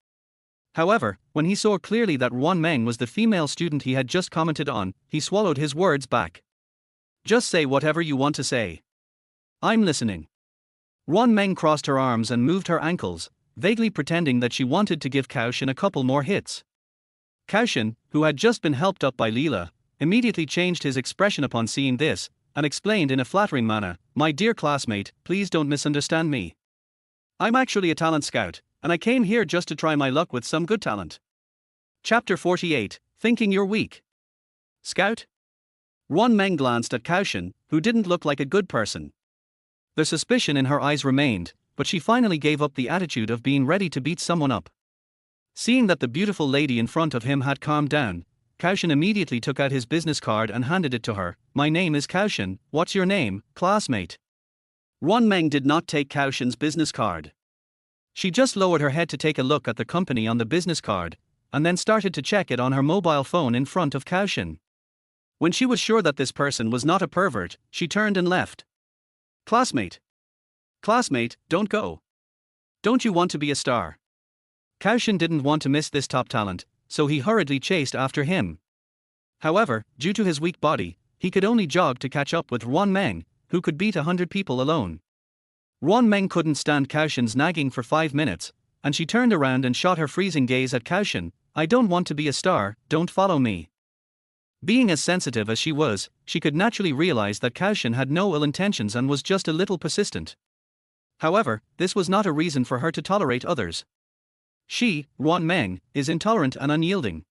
However, when he saw clearly that Ruan Meng was the female student he had just commented on, he swallowed his words back. "Just say whatever you want to say. I'm listening." Ruan Meng crossed her arms and moved her ankles, vaguely pretending that she wanted to give Kaoshin a couple more hits. Kaoshin, who had just been helped up by Leela, immediately changed his expression upon seeing this, and explained in a flattering manner, "My dear classmate, please don't misunderstand me. I'm actually a talent scout, and I came here just to try my luck with some good talent." Chapter 48, Thinking You're Weak. Scout? Ruan Meng glanced at Kaoshin, who didn't look like a good person. The suspicion in her eyes remained, but she finally gave up the attitude of being ready to beat someone up. Seeing that the beautiful lady in front of him had calmed down, Kaoshin immediately took out his business card and handed it to her. "My name is Kaoshin, what's your name, classmate?" Ruan Meng did not take Kaoshin's business card. She just lowered her head to take a look at the company on the business card, and then started to check it on her mobile phone in front of Kaoshin. When she was sure that this person was not a pervert, she turned and left. "Classmate. Classmate, don't go. Don't you want to be a star?" Kaoshin didn't want to miss this top talent, so he hurriedly chased after him. However, due to his weak body, he could only jog to catch up with Ruan Meng, who could beat 100 people alone. Ruan Meng couldn't stand Kaoshin's nagging for 5 minutes, and she turned around and shot her freezing gaze at Kaoshin. "I don't want to be a star, don't follow me." Being as sensitive as she was, she could naturally realize that Kaoshin had no ill intentions and was just a little persistent. However, this was not a reason for her to tolerate others. She, Ruan Meng, is intolerant and unyielding.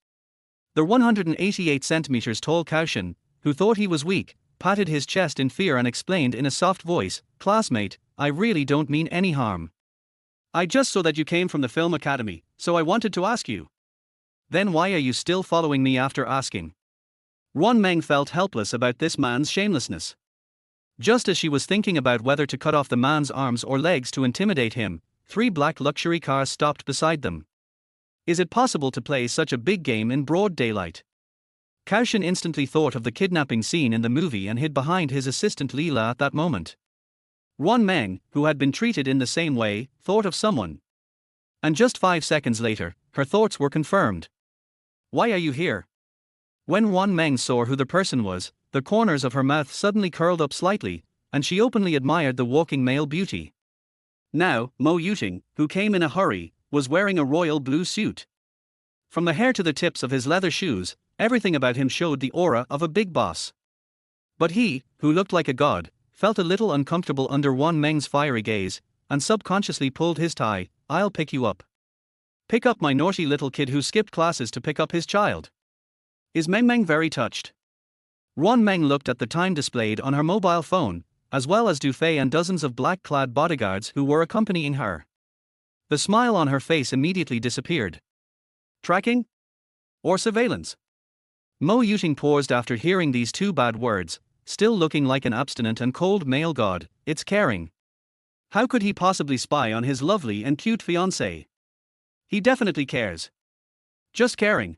The 188 centimeters tall Kaoshin, who thought he was weak, patted his chest in fear and explained in a soft voice, "Classmate, I really don't mean any harm. I just saw that you came from the film academy, so I wanted to ask you. Then why are you still following me after asking? Ruan Meng felt helpless about this man's shamelessness. Just as she was thinking about whether to cut off the man's arms or legs to intimidate him, 3 black luxury cars stopped beside them. Is it possible to play such a big game in broad daylight? Kaushin instantly thought of the kidnapping scene in the movie and hid behind his assistant Leela at that moment. Ruan Meng, who had been treated in the same way, thought of someone. And just 5 seconds later, her thoughts were confirmed. Why are you here? When Ruan Meng saw who the person was, the corners of her mouth suddenly curled up slightly, and she openly admired the walking male beauty. Now, Mo Yuting, who came in a hurry, was wearing a royal blue suit. From the hair to the tips of his leather shoes, everything about him showed the aura of a big boss. But he, who looked like a god, felt a little uncomfortable under Ruan Meng's fiery gaze, and subconsciously pulled his tie. I'll pick you up. Pick up my naughty little kid who skipped classes to pick up his child. Is Meng Meng very touched? Ruan Meng looked at the time displayed on her mobile phone, as well as Dufay and dozens of black-clad bodyguards who were accompanying her. The smile on her face immediately disappeared. Tracking? Or surveillance? Mo Yuting paused after hearing these 2 bad words, still looking like an abstinent and cold male god. It's caring. How could he possibly spy on his lovely and cute fiancée? He definitely cares. Just caring.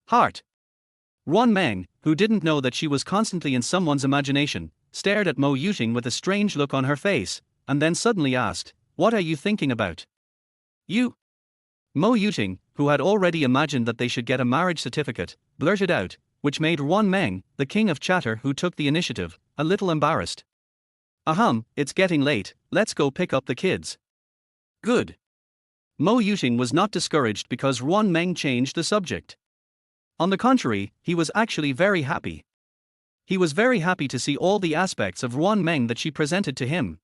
Heart. Ruan Meng, who didn't know that she was constantly in someone's imagination, stared at Mo Yuting with a strange look on her face, and then suddenly asked, "What are you thinking about?" You? Mo Yuting, who had already imagined that they should get a marriage certificate, blurted out, which made Ruan Meng, the king of chatter who took the initiative, a little embarrassed. Ahem, it's getting late, let's go pick up the kids. Good. Mo Yuting was not discouraged because Ruan Meng changed the subject. On the contrary, he was actually very happy. He was very happy to see all the aspects of Ruan Meng that she presented to him.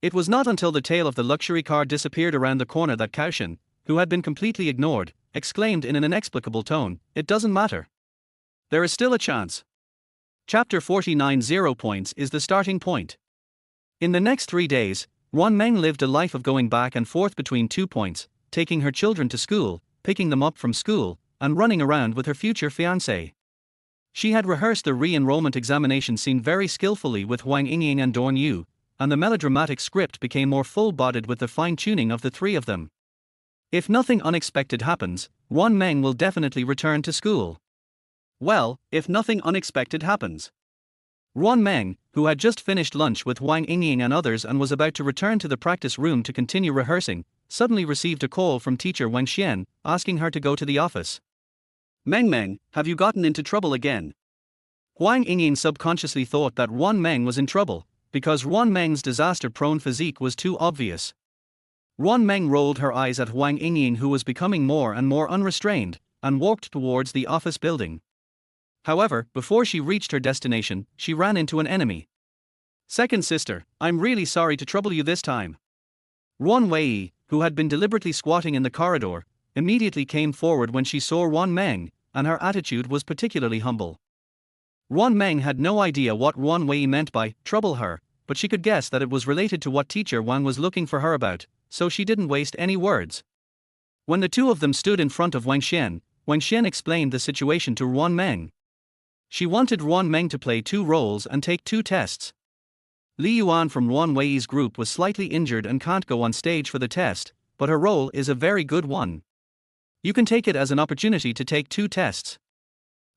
It was not until the tail of the luxury car disappeared around the corner that Kaushin, who had been completely ignored, exclaimed in an inexplicable tone, "It doesn't matter. There is still a chance." Chapter 49. 0 points is the starting point. In the next 3 days, Ruan Meng lived a life of going back and forth between 2 points, taking her children to school, picking them up from school, and running around with her future fiancé. She had rehearsed the re-enrollment examination scene very skillfully with Huang Yingying and Dorn Yu, and the melodramatic script became more full-bodied with the fine-tuning of the 3 of them. If nothing unexpected happens, Ruan Meng will definitely return to school. Well, if nothing unexpected happens. Ruan Meng, who had just finished lunch with Huang Yingying and others and was about to return to the practice room to continue rehearsing, suddenly received a call from teacher Wang Xian, asking her to go to the office. "Meng Meng, have you gotten into trouble again?" Huang Yingying subconsciously thought that Ruan Meng was in trouble, because Ruan Meng's disaster-prone physique was too obvious. Ruan Meng rolled her eyes at Huang Yingying, who was becoming more and more unrestrained, and walked towards the office building. However, before she reached her destination, she ran into an enemy. "Second sister, I'm really sorry to trouble you this time." Ruan Wei, who had been deliberately squatting in the corridor, immediately came forward when she saw Ruan Meng, and her attitude was particularly humble. Ruan Meng had no idea what Ruan Wei meant by trouble her, but she could guess that it was related to what teacher Wang was looking for her about, so she didn't waste any words. When the 2 of them stood in front of Wang Xian explained the situation to Ruan Meng. She wanted Ruan Meng to play 2 roles and take 2 tests. Li Yuan from Ruan Wei's group was slightly injured and can't go on stage for the test, but her role is a very good one. You can take it as an opportunity to take 2 tests.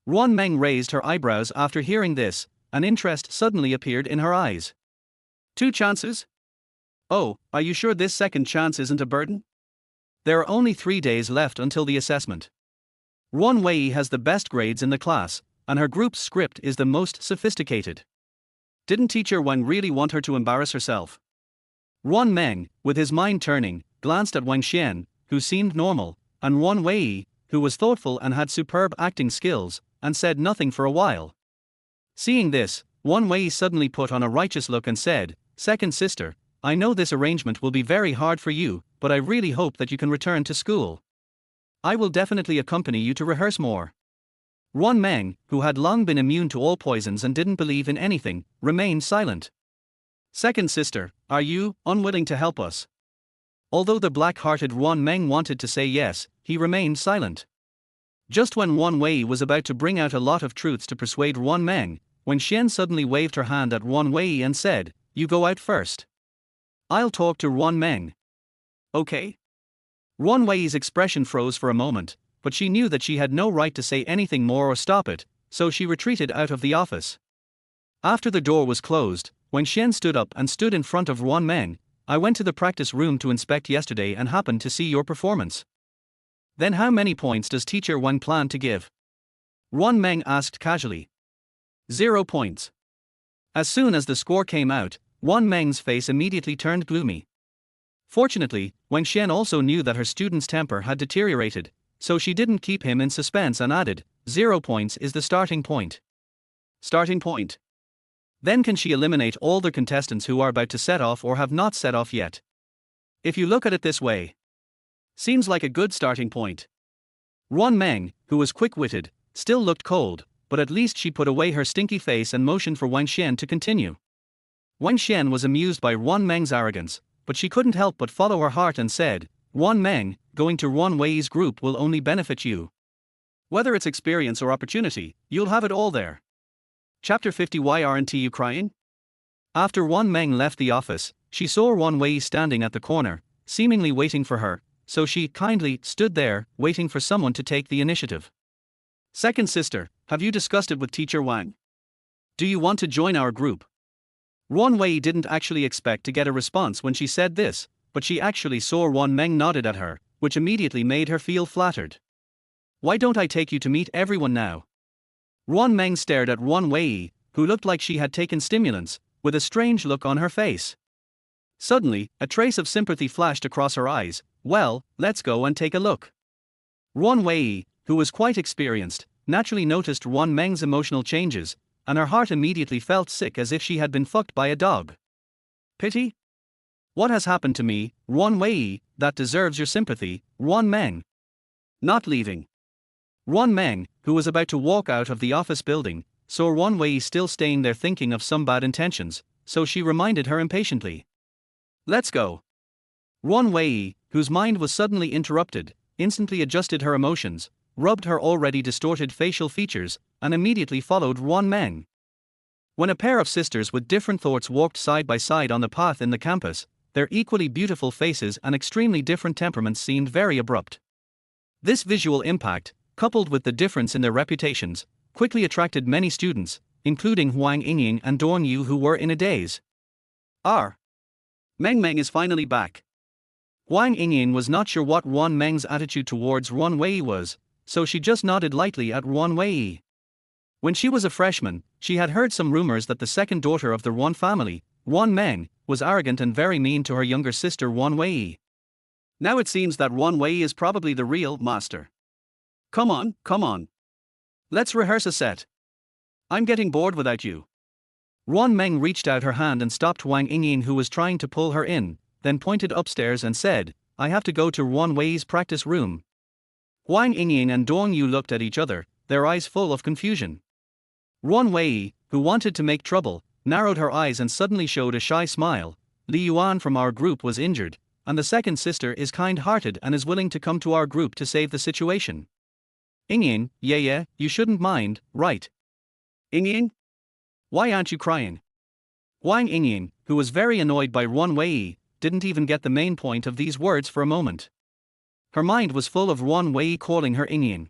Ruan Meng raised her eyebrows after hearing this, and interest suddenly appeared in her eyes. 2 chances? Oh, are you sure this second chance isn't a burden? There are only 3 days left until the assessment. Ruan Wei has the best grades in the class, and her group's script is the most sophisticated. Didn't teacher Wang really want her to embarrass herself? Ruan Meng, with his mind turning, glanced at Wang Xian, who seemed normal, and Ruan Wei, who was thoughtful and had superb acting skills, and said nothing for a while. Seeing this, Ruan Wei suddenly put on a righteous look and said, "Second sister, I know this arrangement will be very hard for you, but I really hope that you can return to school. I will definitely accompany you to rehearse more." Ruan Meng, who had long been immune to all poisons and didn't believe in anything, remained silent. "Second sister, are you unwilling to help us?" Although the black-hearted Ruan Meng wanted to say yes, he remained silent. Just when Ruan Wei was about to bring out a lot of truths to persuade Ruan Meng, when Xian suddenly waved her hand at Ruan Wei and said, "You go out first. I'll talk to Ruan Meng." "Okay." Ruan Wei's expression froze for a moment, but she knew that she had no right to say anything more or stop it, so she retreated out of the office. After the door was closed, when Xian stood up and stood in front of Ruan Meng, "I went to the practice room to inspect yesterday and happened to see your performance." "Then how many points does teacher Wang plan to give?" Ruan Meng asked casually. 0 points. As soon as the score came out, Ruan Meng's face immediately turned gloomy. Fortunately, Wang Xian also knew that her student's temper had deteriorated, so she didn't keep him in suspense and added, 0 points is the starting point. Starting point. Then can she eliminate all the contestants who are about to set off or have not set off yet? If you look at it this way. Seems like a good starting point. Ruan Meng, who was quick-witted, still looked cold, but at least she put away her stinky face and motioned for Wang Xian to continue. Wang Xian was amused by Ruan Meng's arrogance, but she couldn't help but follow her heart and said, "Ruan Meng, going to Ruan Wei's group will only benefit you. Whether it's experience or opportunity, you'll have it all there." Chapter 50. Why aren't you crying? After Ruan Meng left the office, she saw Ruan Wei standing at the corner, seemingly waiting for her, so she kindly stood there, waiting for someone to take the initiative. "Second sister, have you discussed it with teacher Wang? Do you want to join our group?" Ruan Wei didn't actually expect to get a response when she said this, but she actually saw Ruan Meng nodded at her, which immediately made her feel flattered. "Why don't I take you to meet everyone now?" Ruan Meng stared at Ruan Wei, who looked like she had taken stimulants, with a strange look on her face. Suddenly, a trace of sympathy flashed across her eyes. "Well, let's go and take a look." Ruan Wei, who was quite experienced, naturally noticed Ruan Meng's emotional changes, and her heart immediately felt sick as if she had been fucked by a dog. "Pity? What has happened to me, Ruan Wei, that deserves your sympathy, Ruan Meng?" Not leaving. Ruan Meng, who was about to walk out of the office building, saw Ruan Wei still staying there thinking of some bad intentions, so she reminded her impatiently. "Let's go." Ruan Wei, whose mind was suddenly interrupted, instantly adjusted her emotions, rubbed her already distorted facial features, and immediately followed Ruan Meng. When a pair of sisters with different thoughts walked side by side on the path in the campus, their equally beautiful faces and extremely different temperaments seemed very abrupt. This visual impact, coupled with the difference in their reputations, quickly attracted many students, including Huang Yingying and Dorn Yu, who were in a daze. Meng Meng is finally back. Huang Yingying was not sure what Ruan Meng's attitude towards Ruan Wei was, so she just nodded lightly at Ruan Wei. When she was a freshman, she had heard some rumors that the second daughter of the Ruan family, Ruan Meng, was arrogant and very mean to her younger sister Ruan Wei. Now it seems that Ruan Wei is probably the real master. Come on. Let's rehearse a set. I'm getting bored without you." Ruan Meng reached out her hand and stopped Huang Yingying, who was trying to pull her in, then pointed upstairs and said, "I have to go to Ruan Wei's practice room." Huang Yingying and Dorn Yu looked at each other, their eyes full of confusion. Ruan Wei, who wanted to make trouble, narrowed her eyes and suddenly showed a shy smile. "Li Yuan from our group was injured, and the second sister is kind-hearted and is willing to come to our group to save the situation." "Yingying, yeah, you shouldn't mind, right?" "Yingying? Why aren't you crying?" Huang Yingying, who was very annoyed by Ruan Wei, didn't even get the main point of these words for a moment. Her mind was full of Ruan Wei calling her Yingying.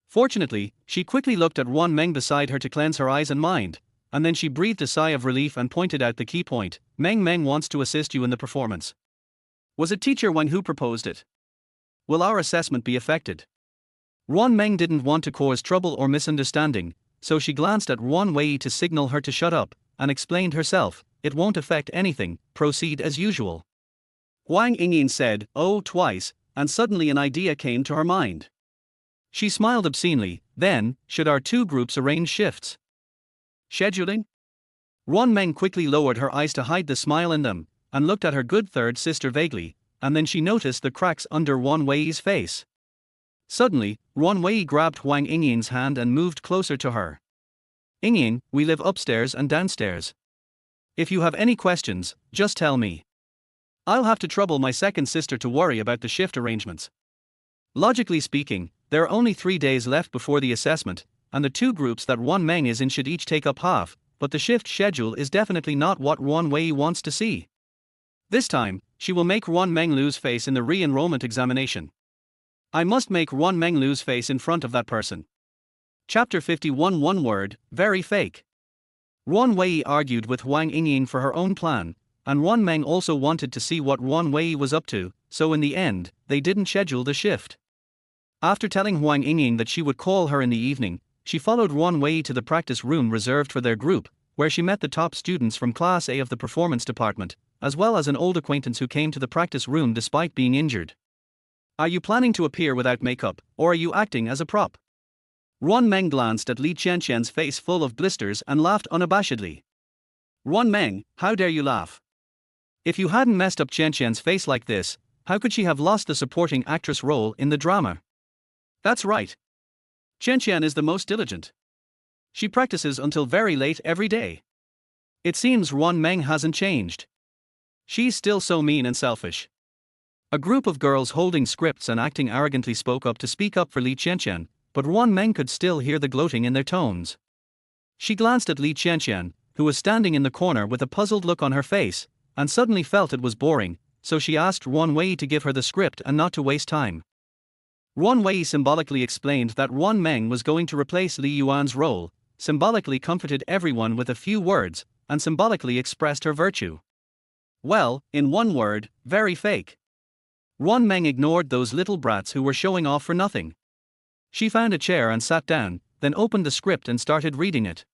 Fortunately, she quickly looked at Ruan Meng beside her to cleanse her eyes and mind, and then she breathed a sigh of relief and pointed out the key point. "Meng Meng wants to assist you in the performance. Was it teacher Wang who proposed it? Will our assessment be affected?" Ruan Meng didn't want to cause trouble or misunderstanding, so she glanced at Ruan Wei to signal her to shut up, and explained herself, "It won't affect anything, proceed as usual." Huang Yingying said, "Oh," twice, and suddenly an idea came to her mind. She smiled obscenely. "Then, should our two groups arrange shifts? Scheduling?" Ruan Meng quickly lowered her eyes to hide the smile in them, and looked at her good third sister vaguely, and then she noticed the cracks under Ruan Wei's face. Suddenly, Ruan Wei grabbed Huang Yingying's hand and moved closer to her. "Yingying, we live upstairs and downstairs. If you have any questions, just tell me. I'll have to trouble my second sister to worry about the shift arrangements." Logically speaking, There are only 3 days left before the assessment, and the 2 groups that Ruan Meng is in should each take up half, but the shift schedule is definitely not what Ruan Wei wants to see. This time, she will make Ruan Meng lose face in the re-enrollment examination. I must make Ruan Meng lose face in front of that person. Chapter 51. One word, very fake. Ruan Wei argued with Huang Yingying for her own plan, and Ruan Meng also wanted to see what Ruan Wei was up to, so in the end, they didn't schedule the shift. After telling Huang Yingying that she would call her in the evening, she followed Ruan Wei to the practice room reserved for their group, where she met the top students from Class A of the performance department, as well as an old acquaintance who came to the practice room despite being injured. Are you planning to appear without makeup, or are you acting as a prop? Ruan Meng glanced at Li Qianqian's face full of blisters and laughed unabashedly. Ruan Meng, how dare you laugh? If you hadn't messed up Qianqian's face like this, how could she have lost the supporting actress role in the drama? That's right. Qianqian is the most diligent. She practices until very late every day. It seems Ruan Meng hasn't changed. She's still so mean and selfish. A group of girls holding scripts and acting arrogantly spoke up to speak up for Li Qianqian, but Ruan Meng could still hear the gloating in their tones. She glanced at Li Qianqian, who was standing in the corner with a puzzled look on her face, and suddenly felt it was boring, so she asked Ruan Wei to give her the script and not to waste time. Ruan Wei symbolically explained that Ruan Meng was going to replace Li Yuan's role, symbolically comforted everyone with a few words, and symbolically expressed her virtue. Well, in one word, very fake. Ruan Meng ignored those little brats who were showing off for nothing. She found a chair and sat down, then opened the script and started reading it.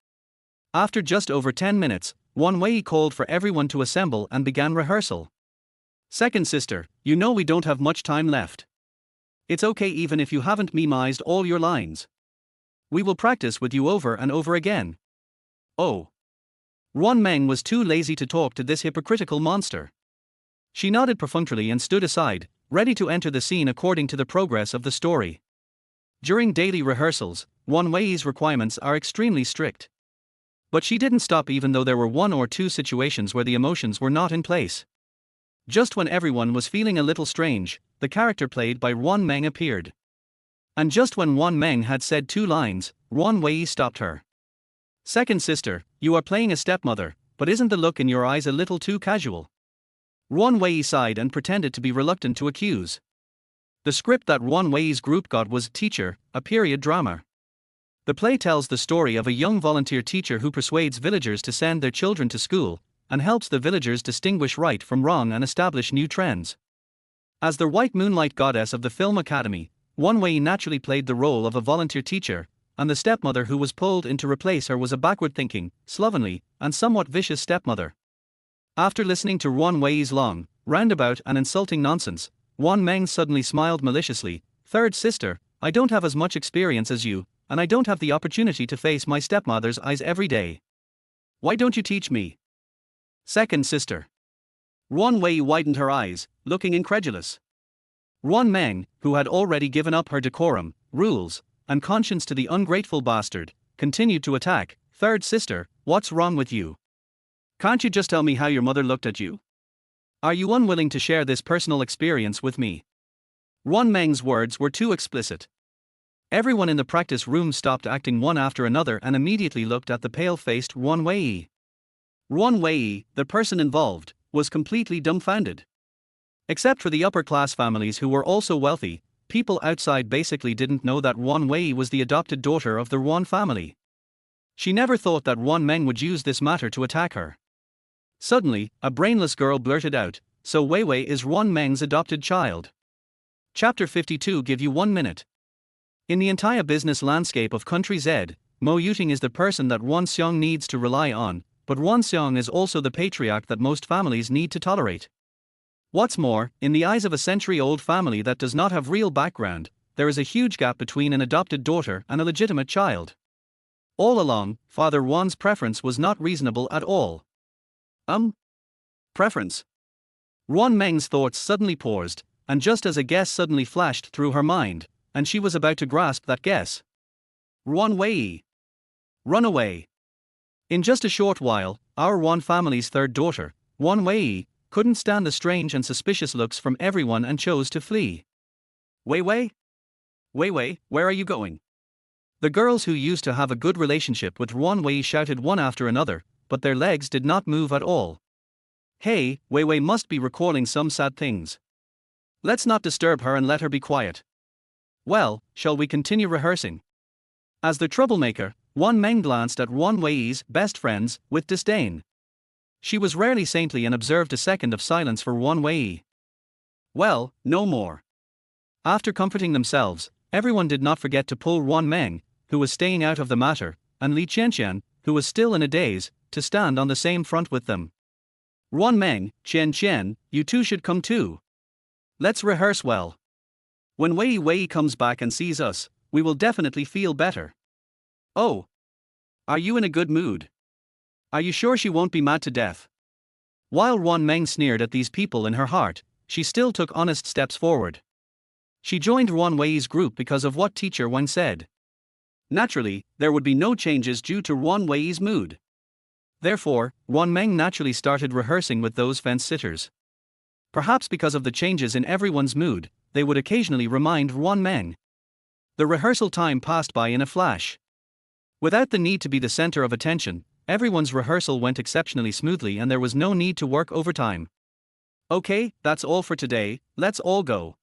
After just over 10 minutes, Ruan Wei called for everyone to assemble and began rehearsal. Second sister, you know we don't have much time left. It's okay even if you haven't memoized all your lines. We will practice with you over and over again. Oh. Ruan Meng was too lazy to talk to this hypocritical monster. She nodded perfunctorily and stood aside, ready to enter the scene according to the progress of the story. During daily rehearsals, Ruan Wei's requirements are extremely strict. But she didn't stop even though there were 1 or 2 situations where the emotions were not in place. Just when everyone was feeling a little strange, the character played by Ruan Meng appeared. And just when Ruan Meng had said 2 lines, Ruan Wei stopped her. Second sister, you are playing a stepmother, but isn't the look in your eyes a little too casual? Ruan Wei sighed and pretended to be reluctant to accuse. The script that Ruan Wei's group got was Teacher, a period drama. The play tells the story of a young volunteer teacher who persuades villagers to send their children to school, and helps the villagers distinguish right from wrong and establish new trends. As the white moonlight goddess of the film academy, Ruan Wei naturally played the role of a volunteer teacher, and the stepmother who was pulled in to replace her was a backward-thinking, slovenly, and somewhat vicious stepmother. After listening to Ruan Wei's long, roundabout and insulting nonsense, Ruan Meng suddenly smiled maliciously. Third sister, I don't have as much experience as you, and I don't have the opportunity to face my stepmother's eyes every day. Why don't you teach me? Second sister. Ruan Wei widened her eyes, looking incredulous. Ruan Meng, who had already given up her decorum, rules, and conscience to the ungrateful bastard, continued to attack. Third sister, what's wrong with you? Can't you just tell me how your mother looked at you? Are you unwilling to share this personal experience with me? Ruan Meng's words were too explicit. Everyone in the practice room stopped acting one after another and immediately looked at the pale-faced Ruan Wei. Ruan Wei, the person involved, was completely dumbfounded. Except for the upper-class families who were also wealthy, people outside basically didn't know that Ruan Wei was the adopted daughter of the Ruan family. She never thought that Ruan Meng would use this matter to attack her. Suddenly, a brainless girl blurted out, "So Wei Wei is Ruan Meng's adopted child." Chapter 52. Give you 1 minute. In the entire business landscape of Country Z, Mo Yuting is the person that Ruan Xiong needs to rely on, but Ruan Xiong is also the patriarch that most families need to tolerate. What's more, in the eyes of a century-old family that does not have real background, there is a huge gap between an adopted daughter and a legitimate child. All along, Father Ruan's preference was not reasonable at all. Preference? Ruan Meng's thoughts suddenly paused, and just as a guess suddenly flashed through her mind, and she was about to grasp that guess. Ruan Wei. Run away. In just a short while, our Ruan family's third daughter, Ruan Wei, couldn't stand the strange and suspicious looks from everyone and chose to flee. Wei Wei? Wei Wei, where are you going? The girls who used to have a good relationship with Ruan Wei shouted one after another, but their legs did not move at all. Hey, Wei Wei must be recalling some sad things. Let's not disturb her and let her be quiet. Well, shall we continue rehearsing? As the troublemaker, Ruan Meng glanced at Ruan Wei's best friends with disdain. She was rarely saintly and observed a second of silence for Ruan Wei. Well, no more. After comforting themselves, everyone did not forget to pull Ruan Meng, who was staying out of the matter, and Li Qianqian, who was still in a daze, to stand on the same front with them. Ruan Meng, Qian, you two should come too. Let's rehearse well. When Wei Wei comes back and sees us, we will definitely feel better. Oh. Are you in a good mood? Are you sure she won't be mad to death? While Ruan Meng sneered at these people in her heart, she still took honest steps forward. She joined Ruan Wei's group because of what Teacher Wang said. Naturally, there would be no changes due to Ruan Wei's mood. Therefore, Ruan Meng naturally started rehearsing with those fence-sitters. Perhaps because of the changes in everyone's mood, they would occasionally remind Ruan Meng. The rehearsal time passed by in a flash. Without the need to be the center of attention, everyone's rehearsal went exceptionally smoothly and there was no need to work overtime. Okay, that's all for today, let's all go.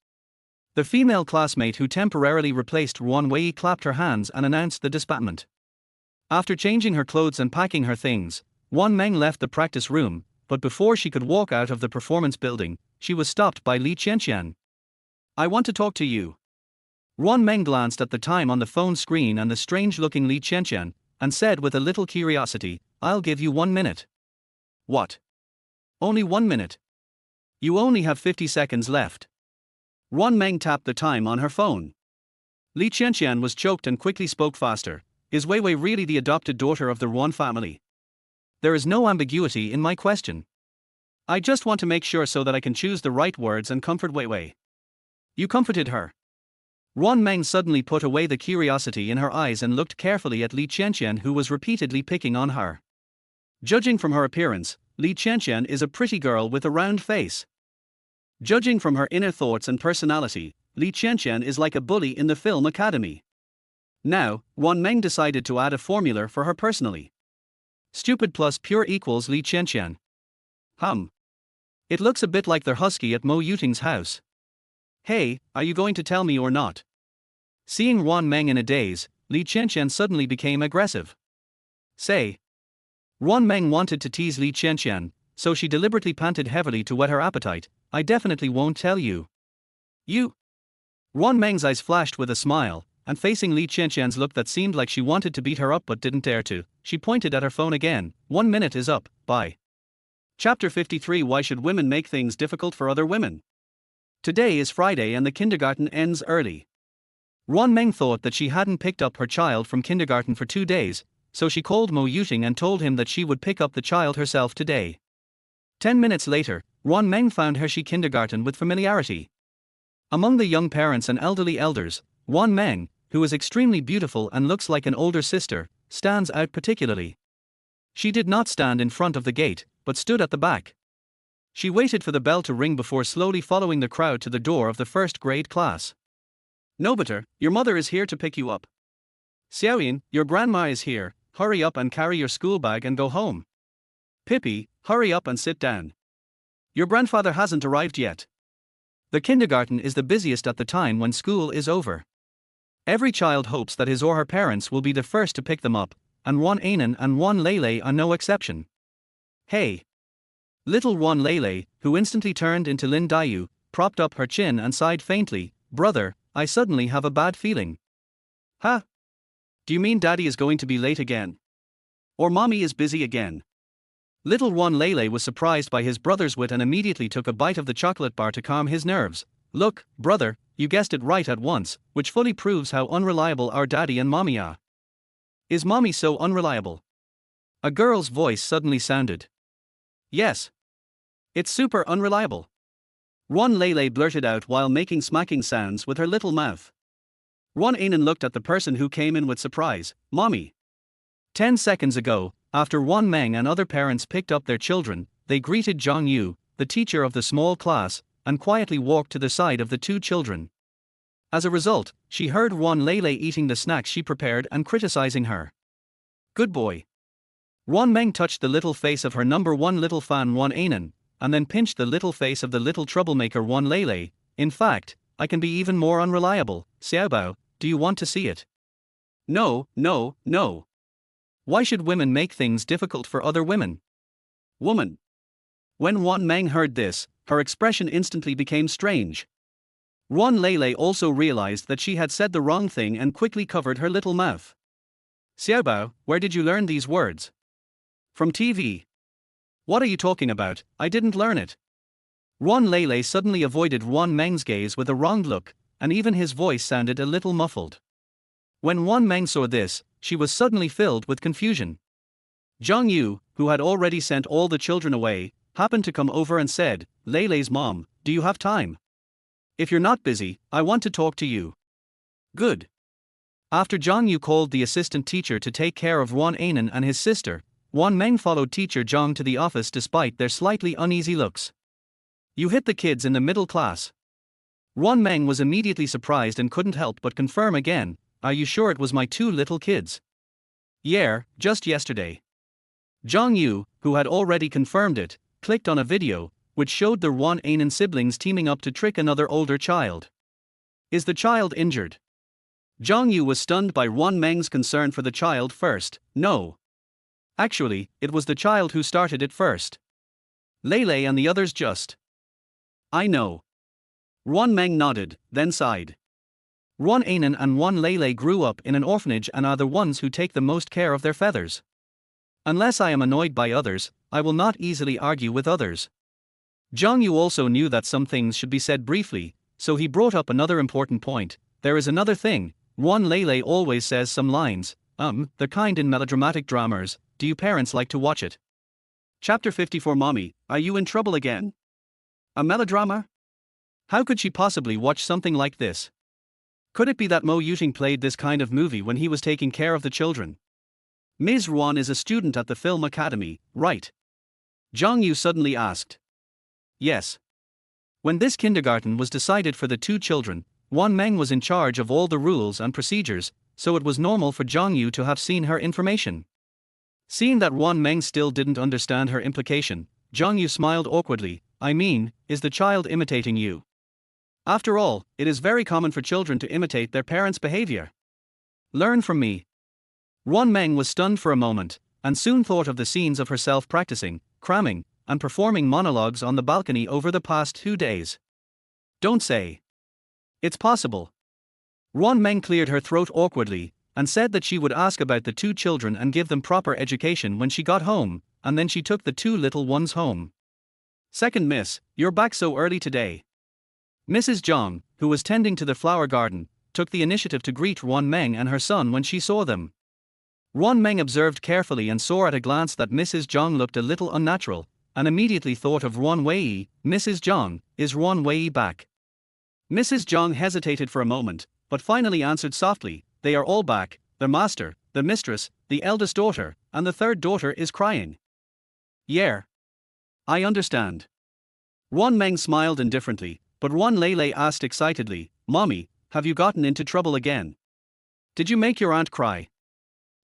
The female classmate who temporarily replaced Ruan Wei clapped her hands and announced the disbandment. After changing her clothes and packing her things, Ruan Meng left the practice room, but before she could walk out of the performance building, she was stopped by Li Qianqian. I want to talk to you. Ruan Meng glanced at the time on the phone screen and the strange-looking Li Qianqian, and said with a little curiosity, I'll give you 1 minute. What? Only 1 minute? You only have 50 seconds left. Ruan Meng tapped the time on her phone. Li Qianqian was choked and quickly spoke faster. Is Wei Wei really the adopted daughter of the Ruan family? There is no ambiguity in my question. I just want to make sure so that I can choose the right words and comfort Wei Wei. You comforted her. Ruan Meng suddenly put away the curiosity in her eyes and looked carefully at Li Qianqian, who was repeatedly picking on her. Judging from her appearance, Li Qianqian is a pretty girl with a round face. Judging from her inner thoughts and personality, Li Qianqian is like a bully in the film academy. Now, Ruan Meng decided to add a formula for her personally. Stupid plus pure equals Li Qianqian. It looks a bit like their husky at Mo Yuting's house. Hey, are you going to tell me or not? Seeing Ruan Meng in a daze, Li Qianqian suddenly became aggressive. Say. Ruan Meng wanted to tease Li Qianqian, so she deliberately panted heavily to whet her appetite. I definitely won't tell you. You? Ruan Meng's eyes flashed with a smile, and facing Li Qianqian's look that seemed like she wanted to beat her up but didn't dare to, she pointed at her phone again. 1 minute is up, bye. Chapter 53. Why should women make things difficult for other women? Today is Friday and the kindergarten ends early. Ruan Meng thought that she hadn't picked up her child from kindergarten for 2 days, so she called Mo Yuting and told him that she would pick up the child herself today. 10 minutes later, Ruan Meng found Hershey kindergarten with familiarity. Among the young parents and elderly elders, Ruan Meng, who is extremely beautiful and looks like an older sister, stands out particularly. She did not stand in front of the gate, but stood at the back. She waited for the bell to ring before slowly following the crowd to the door of the first grade class. Nobuter, your mother is here to pick you up. Xiaoyin, your grandma is here, hurry up and carry your school bag and go home. Pippi, hurry up and sit down. Your grandfather hasn't arrived yet. The kindergarten is the busiest at the time when school is over. Every child hopes that his or her parents will be the first to pick them up, and Ruan Anan and Ruan Lele are no exception. Hey! Little Ruan Lele, who instantly turned into Lin Dayu, propped up her chin and sighed faintly, Brother, I suddenly have a bad feeling. Huh? Do you mean Daddy is going to be late again? Or Mommy is busy again? Little Ruan Lele was surprised by his brother's wit and immediately took a bite of the chocolate bar to calm his nerves. Look, brother, you guessed it right at once, which fully proves how unreliable our Daddy and Mommy are. Is Mommy so unreliable? A girl's voice suddenly sounded. Yes. It's super unreliable. Ruan Lele blurted out while making smacking sounds with her little mouth. Ruan Anan looked at the person who came in with surprise. Mommy. 10 seconds ago, after Ruan Meng and other parents picked up their children, they greeted Zhang Yu, the teacher of the small class, and quietly walked to the side of the 2 children. As a result, she heard Ruan Lele eating the snacks she prepared and criticizing her. Good boy. Ruan Meng touched the little face of her number one little fan Ruan Anan, and then pinched the little face of the little troublemaker Ruan Lele. In fact, I can be even more unreliable. Xiaobao, do you want to see it? No, no, no. Why should women make things difficult for other women? Woman. When Ruan Meng heard this, her expression instantly became strange. Ruan Lele also realized that she had said the wrong thing and quickly covered her little mouth. Xiaobao, where did you learn these words? From TV. What are you talking about? I didn't learn it. Ruan Lele suddenly avoided Ruan Meng's gaze with a wronged look, and even his voice sounded a little muffled. When Ruan Meng saw this, she was suddenly filled with confusion. Zhang Yu, who had already sent all the children away, happened to come over and said, Lele's mom, do you have time? If you're not busy, I want to talk to you. Good. After Zhang Yu called the assistant teacher to take care of Ruan Anan and his sister, Ruan Meng followed teacher Zhang to the office despite their slightly uneasy looks. You hit the kids in the middle class. Ruan Meng was immediately surprised and couldn't help but confirm again, are you sure it was my two little kids? Yeah, just yesterday. Zhang Yu, who had already confirmed it, clicked on a video, which showed the Ruan Anan siblings teaming up to trick another older child. Is the child injured? Zhang Yu was stunned by Ruan Meng's concern for the child first. No. Actually, it was the child who started it first. Lele and the others just. I know. Ruan Meng nodded, then sighed. Ruan Anan and Ruan Lele grew up in an orphanage and are the ones who take the most care of their feathers. Unless I am annoyed by others, I will not easily argue with others. Zhang Yu also knew that some things should be said briefly, so he brought up another important point. There is another thing, Ruan Lele always says some lines, the kind in melodramatic dramas. Do you parents like to watch it? Chapter 54. Mommy, are you in trouble again? A melodrama? How could she possibly watch something like this? Could it be that Mo Yuting played this kind of movie when he was taking care of the children? Ms. Ruan is a student at the film academy, right? Zhang Yu suddenly asked. Yes. When this kindergarten was decided for the two children, Ruan Meng was in charge of all the rules and procedures, so it was normal for Zhang Yu to have seen her information. Seeing that Ruan Meng still didn't understand her implication, Zhang Yu smiled awkwardly. I mean, is the child imitating you? After all, it is very common for children to imitate their parents' behavior. Learn from me. Ruan Meng was stunned for a moment, and soon thought of the scenes of herself practicing, cramming, and performing monologues on the balcony over the past 2 days. Don't say. It's possible. Ruan Meng cleared her throat awkwardly, and said that she would ask about the two children and give them proper education when she got home, and then she took the two little ones home. Second miss, you're back so early today. Mrs. Zhang, who was tending to the flower garden, took the initiative to greet Ruan Meng and her son when she saw them. Ruan Meng observed carefully and saw at a glance that Mrs. Zhang looked a little unnatural, and immediately thought of Ruan Wei. Mrs. Zhang, is Ruan Wei back? Mrs. Zhang hesitated for a moment, but finally answered softly, they are all back, the master, the mistress, the eldest daughter, and the third daughter is crying. Yeah. I understand. Ruan Meng smiled indifferently, but Ruan Lele asked excitedly, Mommy, have you gotten into trouble again? Did you make your aunt cry?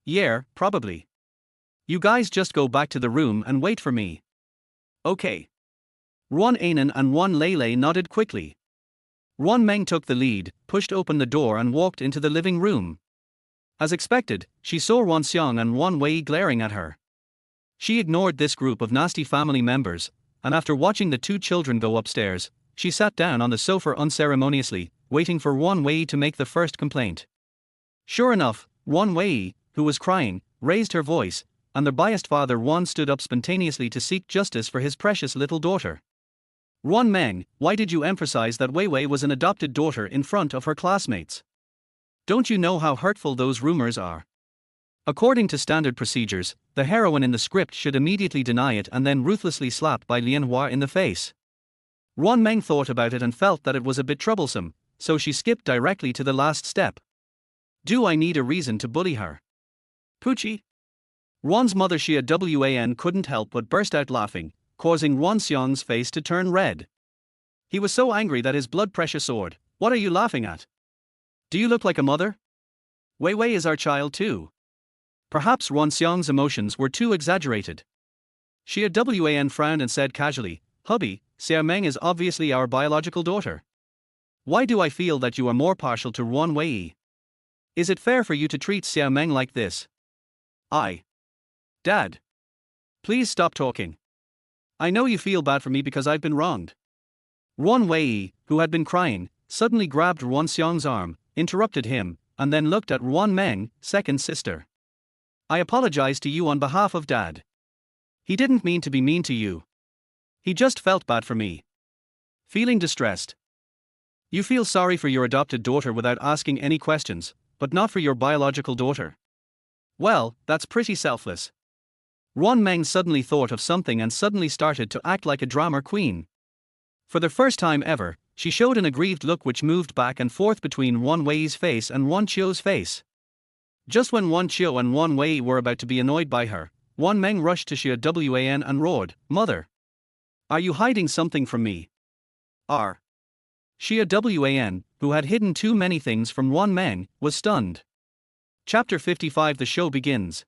Yeah, probably. You guys just go back to the room and wait for me. Okay. Ruan Anan and Ruan Lele nodded quickly. Ruan Meng took the lead, pushed open the door and walked into the living room. As expected, she saw Ruan Xiang and Ruan Wei glaring at her. She ignored this group of nasty family members, and after watching the two children go upstairs, she sat down on the sofa unceremoniously, waiting for Ruan Wei to make the first complaint. Sure enough, Ruan Wei, who was crying, raised her voice, and the biased father Ruan stood up spontaneously to seek justice for his precious little daughter. Ruan Meng, why did you emphasize that Wei Wei was an adopted daughter in front of her classmates? Don't you know how hurtful those rumors are? According to standard procedures, the heroine in the script should immediately deny it and then ruthlessly slap by Lianhua in the face. Ruan Meng thought about it and felt that it was a bit troublesome, so she skipped directly to the last step. Do I need a reason to bully her? Poochie? Ruan's mother Xia Wan couldn't help but burst out laughing, causing Ruan Xiang's face to turn red. He was so angry that his blood pressure soared. What are you laughing at? Do you look like a mother? Wei Wei is our child too. Perhaps Ruan Xiang's emotions were too exaggerated. Xia Wan frowned and said casually, Hubby, Xiao Meng is obviously our biological daughter. Why do I feel that you are more partial to Ruan Wei? Is it fair for you to treat Xiao Meng like this? Dad. Please stop talking. I know you feel bad for me because I've been wronged. Ruan Wei, who had been crying, suddenly grabbed Ruan Xiang's arm, interrupted him, and then looked at Ruan Meng, second sister. I apologize to you on behalf of Dad. He didn't mean to be mean to you. He just felt bad for me. Feeling distressed. You feel sorry for your adopted daughter without asking any questions, but not for your biological daughter. Well, that's pretty selfless. Ruan Meng suddenly thought of something and suddenly started to act like a drama queen. For the first time ever, she showed an aggrieved look which moved back and forth between Ruan Wei's face and Ruan Qiu's face. Just when Ruan Qiu and Ruan Wei were about to be annoyed by her, Ruan Meng rushed to Xia Wan and roared, Mother! Are you hiding something from me? Xia Wan, who had hidden too many things from Ruan Meng, was stunned. Chapter 55. The show begins.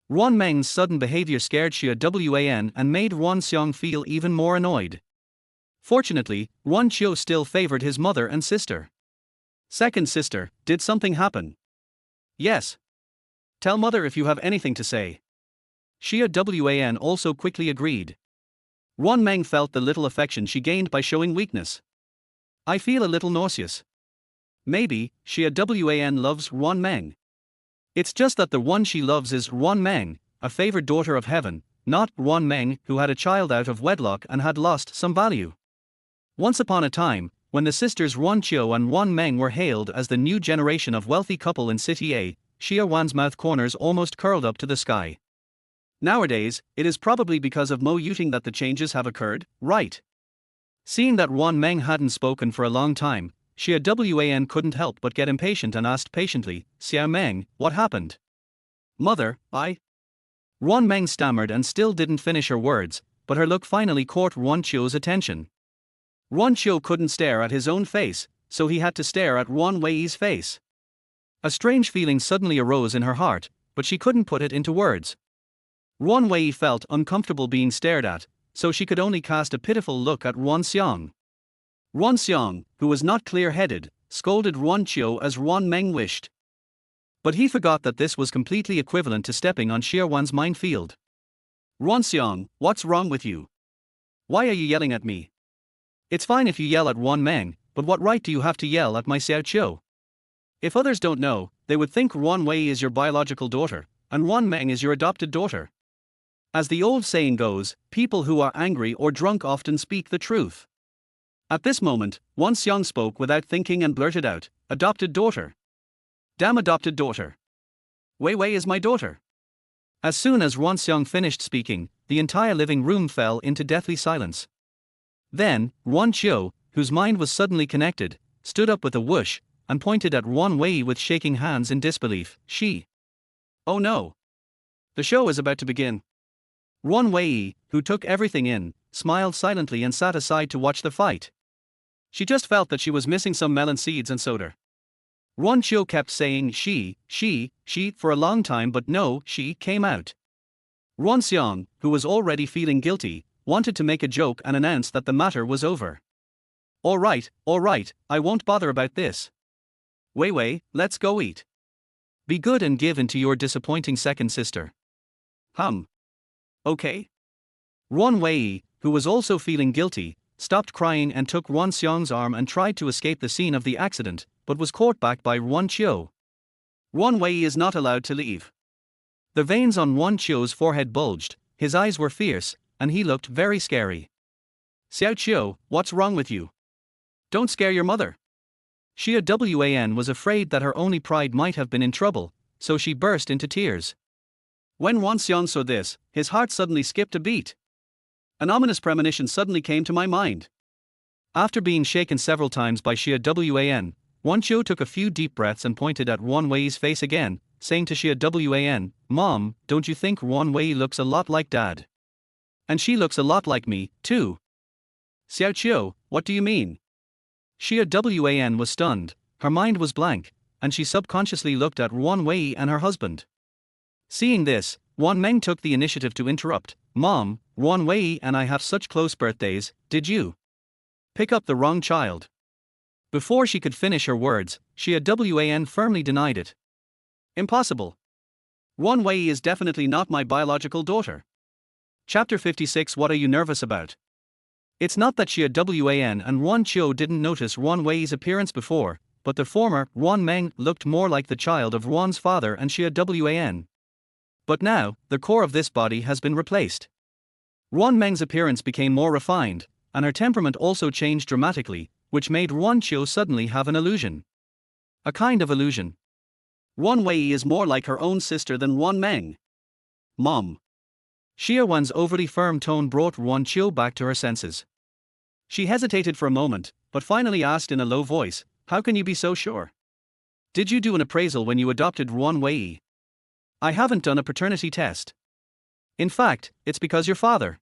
Ruan Meng's sudden behavior scared Xia Wan and made Ruan Xiang feel even more annoyed. Fortunately, Ruan Qiu still favored his mother and sister. Second sister, did something happen? Yes. Tell mother if you have anything to say. Xia Wan also quickly agreed. Ruan Meng felt the little affection she gained by showing weakness. I feel a little nauseous. Maybe, Xia Wan loves Ruan Meng. It's just that the one she loves is Ruan Meng, a favored daughter of heaven, not Ruan Meng, who had a child out of wedlock and had lost some value. Once upon a time, when the sisters Ruan Qiu and Ruan Meng were hailed as the new generation of wealthy couple in City A, Xia Wan's mouth corners almost curled up to the sky. Nowadays, it is probably because of Mo Yuting that the changes have occurred, right? Seeing that Ruan Meng hadn't spoken for a long time, Xia Wan couldn't help but get impatient and asked patiently, Xiao Meng, what happened? Mother, Ruan Meng stammered and still didn't finish her words, but her look finally caught Ruan Qiu's attention. Ruan Qiu couldn't stare at his own face, so he had to stare at Ruan Wei's face. A strange feeling suddenly arose in her heart, but she couldn't put it into words. Ruan Wei felt uncomfortable being stared at, so she could only cast a pitiful look at Ruan Xiang. Ruan Xiang, who was not clear-headed, scolded Ruan Qiu as Ruan Meng wished. But he forgot that this was completely equivalent to stepping on Xia Wan's minefield. Ruan Xiang, what's wrong with you? Why are you yelling at me? It's fine if you yell at Ruan Meng, but what right do you have to yell at my Xiao Qiu? If others don't know, they would think Ruan Wei is your biological daughter, and Ruan Meng is your adopted daughter. As the old saying goes, people who are angry or drunk often speak the truth. At this moment, Ruan Xiang spoke without thinking and blurted out, adopted daughter. Damn adopted daughter. Wei Wei is my daughter. As soon as Ruan Xiang finished speaking, the entire living room fell into deathly silence. Then, Ruan Qiu, whose mind was suddenly connected, stood up with a whoosh, and pointed at Ruan Wei with shaking hands in disbelief. Oh no! The show is about to begin. Ruan Wei, who took everything in, smiled silently and sat aside to watch the fight. She just felt that she was missing some melon seeds and soda. Ruan Qiu kept saying she for a long time, but no she came out. Ruan Xiang, who was already feeling guilty, wanted to make a joke and announce that the matter was over. All right, I won't bother about this. Wei Wei, let's go eat. Be good and give in to your disappointing second sister. Okay. Ruan Wei, who was also feeling guilty, stopped crying and took Ruan Xiang's arm and tried to escape the scene of the accident, but was caught back by Ruan Qiu. Ruan Wei is not allowed to leave. The veins on Ruan Qiu's forehead bulged, his eyes were fierce, and he looked very scary. Xiao Qiu, what's wrong with you? Don't scare your mother. Xia Wan was afraid that her only pride might have been in trouble, so she burst into tears. When Ruan Xiang saw this, his heart suddenly skipped a beat. An ominous premonition suddenly came to my mind. After being shaken several times by Xia Wan, Ruan Qiu took a few deep breaths and pointed at Ruan Wei's face again, saying to Xia Wan, Mom, don't you think Ruan Wei looks a lot like Dad? And she looks a lot like me, too. Xiao Qiu, what do you mean? Xia Wan was stunned, her mind was blank, and she subconsciously looked at Ruan Wei and her husband. Seeing this, Ruan Meng took the initiative to interrupt. Mom, Ruan Wei and I have such close birthdays, did you pick up the wrong child? Before she could finish her words, Wan firmly denied it. Impossible. Ruan Wei is definitely not my biological daughter. Chapter 56. What are you nervous about? It's not that Wan and Ruan Qiu didn't notice Ruan Wei's appearance before, but the former, Ruan Meng, looked more like the child of Ruan's father and Wan. But now, the core of this body has been replaced. Ruan Meng's appearance became more refined, and her temperament also changed dramatically, which made Ruan Qiu suddenly have an illusion. A kind of illusion. Ruan Wei is more like her own sister than Ruan Meng. Mom. Wan's overly firm tone brought Ruan Qiu back to her senses. She hesitated for a moment, but finally asked in a low voice, "How can you be so sure? Did you do an appraisal when you adopted Ruan Wei?" "I haven't done a paternity test." "In fact, it's because your father."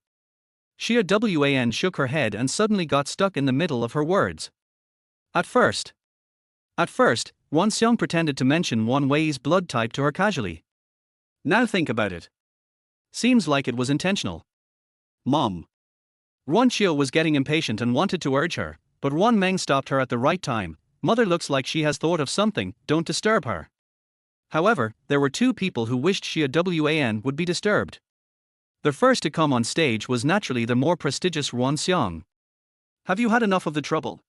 Wan shook her head and suddenly got stuck in the middle of her words. At first, Ruan Xiang pretended to mention Ruan Wei's blood type to her casually. Now think about it. Seems like it was intentional. Mom. Ruan Qiu was getting impatient and wanted to urge her, but Ruan Meng stopped her at the right time. Mother looks like she has thought of something, don't disturb her. However, there were two people who wished Wan would be disturbed. The first to come on stage was naturally the more prestigious Ruan Xiang. "Have you had enough of the trouble?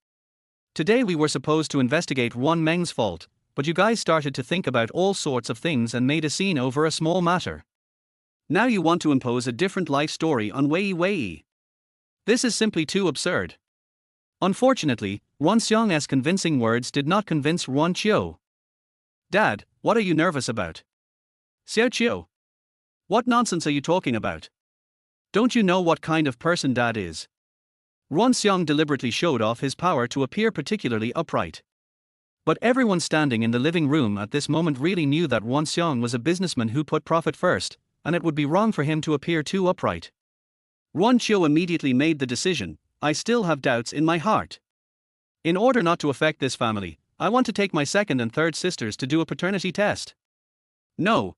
Today we were supposed to investigate Ruan Meng's fault, but you guys started to think about all sorts of things and made a scene over a small matter. Now you want to impose a different life story on Wei. This is simply too absurd." Unfortunately, Ruan Xiang's convincing words did not convince Ruan Qiu. "Dad, what are you nervous about?" "Xiao Qiu. What nonsense are you talking about? Don't you know what kind of person Dad is?" Ruan Xiang deliberately showed off his power to appear particularly upright. But everyone standing in the living room at this moment really knew that Ruan Xiang was a businessman who put profit first, and it would be wrong for him to appear too upright. Ruan Qiu immediately made the decision, "I still have doubts in my heart. In order not to affect this family, I want to take my second and third sisters to do a paternity test." "No."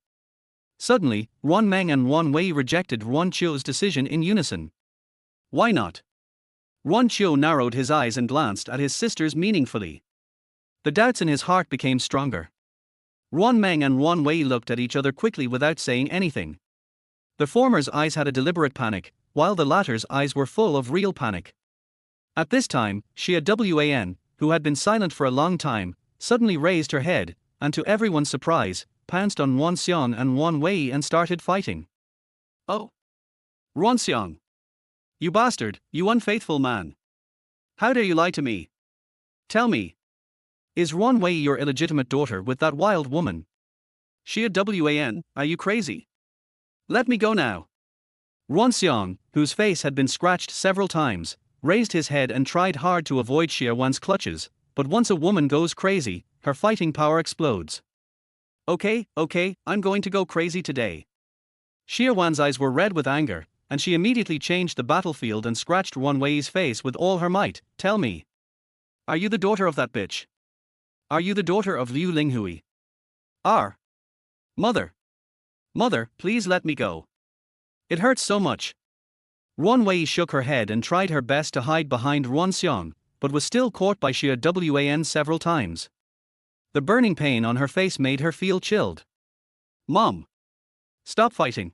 Suddenly, Ruan Meng and Ruan Wei rejected Ruan Qiu's decision in unison. "Why not?" Ruan Qiu narrowed his eyes and glanced at his sisters meaningfully. The doubts in his heart became stronger. Ruan Meng and Ruan Wei looked at each other quickly without saying anything. The former's eyes had a deliberate panic, while the latter's eyes were full of real panic. At this time, Wan, who had been silent for a long time, suddenly raised her head, and to everyone's surprise, pounced on Ruan Xiang and Ruan Wei and started fighting. "Oh! Ruan Xiang! You bastard, you unfaithful man! How dare you lie to me? Tell me, is Ruan Wei your illegitimate daughter with that wild woman? Wan, are you crazy? Let me go now." Ruan Xiang, whose face had been scratched several times, raised his head and tried hard to avoid Wan's clutches, but once a woman goes crazy, her fighting power explodes. Okay, I'm going to go crazy today." Wan's eyes were red with anger, and she immediately changed the battlefield and scratched Ruan Wei's face with all her might. "Tell me. Are you the daughter of that bitch? Are you the daughter of Liu Linghui? Are. Mother, please let me go. It hurts so much." Ruan Wei shook her head and tried her best to hide behind Ruan Xiang, but was still caught by Wan several times. The burning pain on her face made her feel chilled. "Mom! Stop fighting.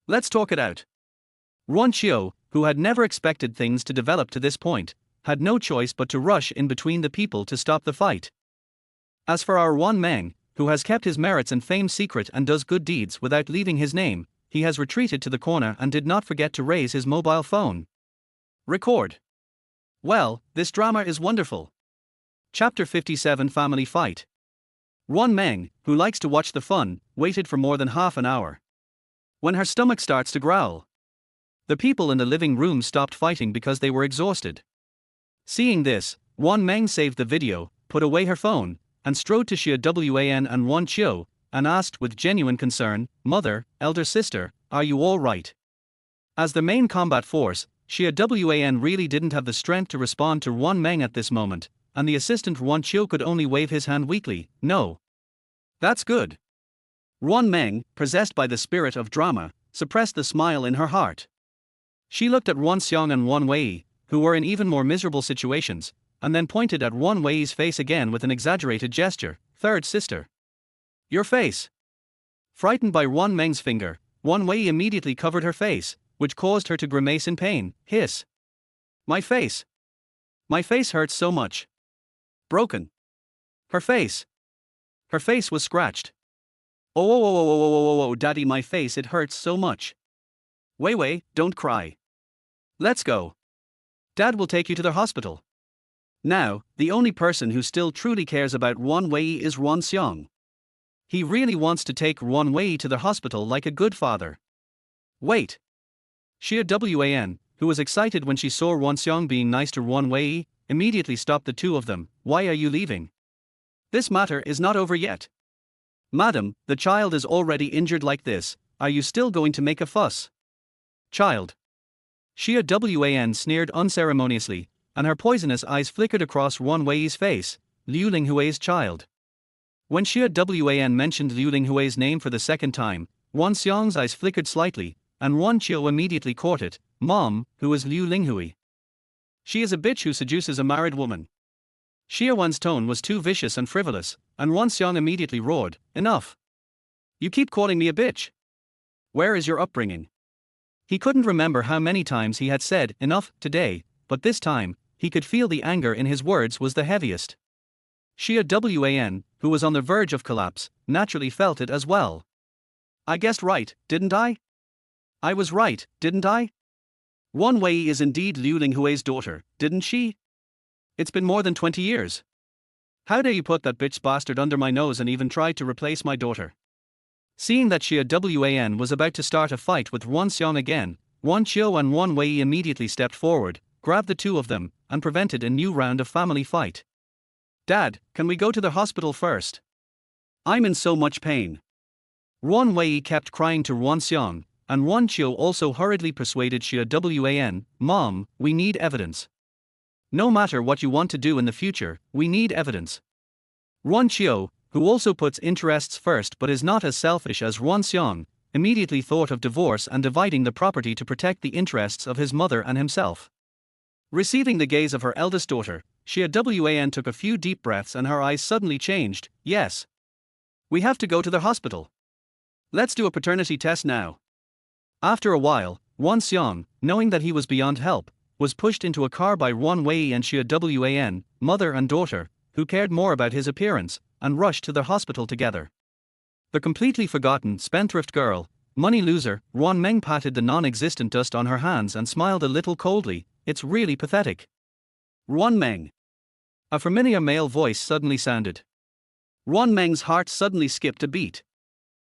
Let's talk it out." Ruan Qiu, who had never expected things to develop to this point, had no choice but to rush in between the people to stop the fight. As for our Ruan Meng, who has kept his merits and fame secret and does good deeds without leaving his name, he has retreated to the corner and did not forget to raise his mobile phone. Record. Well, this drama is wonderful. Chapter 57. Family Fight. Ruan Meng, who likes to watch the fun, waited for more than half an hour. When her stomach starts to growl, the people in the living room stopped fighting because they were exhausted. Seeing this, Ruan Meng saved the video, put away her phone, and strode to Wan and Ruan Qiu, and asked with genuine concern, "Mother, elder sister, are you all right?" As the main combat force, Wan really didn't have the strength to respond to Ruan Meng at this moment, and the assistant Ruan Chiu could only wave his hand weakly. No. That's good. Ruan Meng, possessed by the spirit of drama, suppressed the smile in her heart. She looked at Ruan Xiong and Ruan Wei, who were in even more miserable situations, and then pointed at Ruan Wei's face again with an exaggerated gesture. Third sister. Your face. Frightened by Ruan Meng's finger, Ruan Wei immediately covered her face, which caused her to grimace in pain. Hiss. My face. My face hurts so much. Broken. Her face. Her face was scratched. Oh, daddy, my face, it hurts so much. Wei Wei, don't cry. Let's go. Dad will take you to the hospital. Now, the only person who still truly cares about Ruan Wei is Ruan Xiong. He really wants to take Ruan Wei to the hospital like a good father. Wait. Xia Wan, who was excited when she saw Ruan Xiong being nice to Ruan Wei, immediately stopped the two of them. Why are you leaving? This matter is not over yet. Madam, the child is already injured like this, are you still going to make a fuss? Child. Xia Wan sneered unceremoniously, and her poisonous eyes flickered across Ruan Wei's face. Liu Linghui's child. When Xia Wan mentioned Liu Linghui's name for the second time, Ruan Xiong's eyes flickered slightly, and Ruan Chiu immediately caught it. Mom, who is Liu Linghui? She is a bitch who seduces a married woman. Xia Wan's tone was too vicious and frivolous, and Ruan Xiong immediately roared, enough. You keep calling me a bitch. Where is your upbringing? He couldn't remember how many times he had said enough today, but this time, he could feel the anger in his words was the heaviest. Xia Wan, who was on the verge of collapse, naturally felt it as well. I guessed right, didn't I? I was right, didn't I? Ruan Wei is indeed Liu Linghui's daughter, didn't she? It's been more than 20 years. How dare you put that bitch bastard under my nose and even tried to replace my daughter? Seeing that Xia Wan was about to start a fight with Ruan Xiong again, Ruan Chiu and Ruan Wei immediately stepped forward, grabbed the two of them, and prevented a new round of family fight. Dad, can we go to the hospital first? I'm in so much pain. Ruan Wei kept crying to Ruan Xiong, and Ruan Chiu also hurriedly persuaded Xia Wan, Mom, we need evidence. No matter what you want to do in the future, we need evidence. Ruan Chiu, who also puts interests first but is not as selfish as Ruan Xiong, immediately thought of divorce and dividing the property to protect the interests of his mother and himself. Receiving the gaze of her eldest daughter, Xia Wan took a few deep breaths and her eyes suddenly changed. Yes. We have to go to the hospital. Let's do a paternity test now. After a while, Ruan Xiong, knowing that he was beyond help, was pushed into a car by Ruan Wei and Xia Wan, mother and daughter, who cared more about his appearance, and rushed to the hospital together. The completely forgotten, spendthrift girl, money loser, Ruan Meng patted the non-existent dust on her hands and smiled a little coldly. It's really pathetic. Ruan Meng. A familiar male voice suddenly sounded. Ruan Meng's heart suddenly skipped a beat.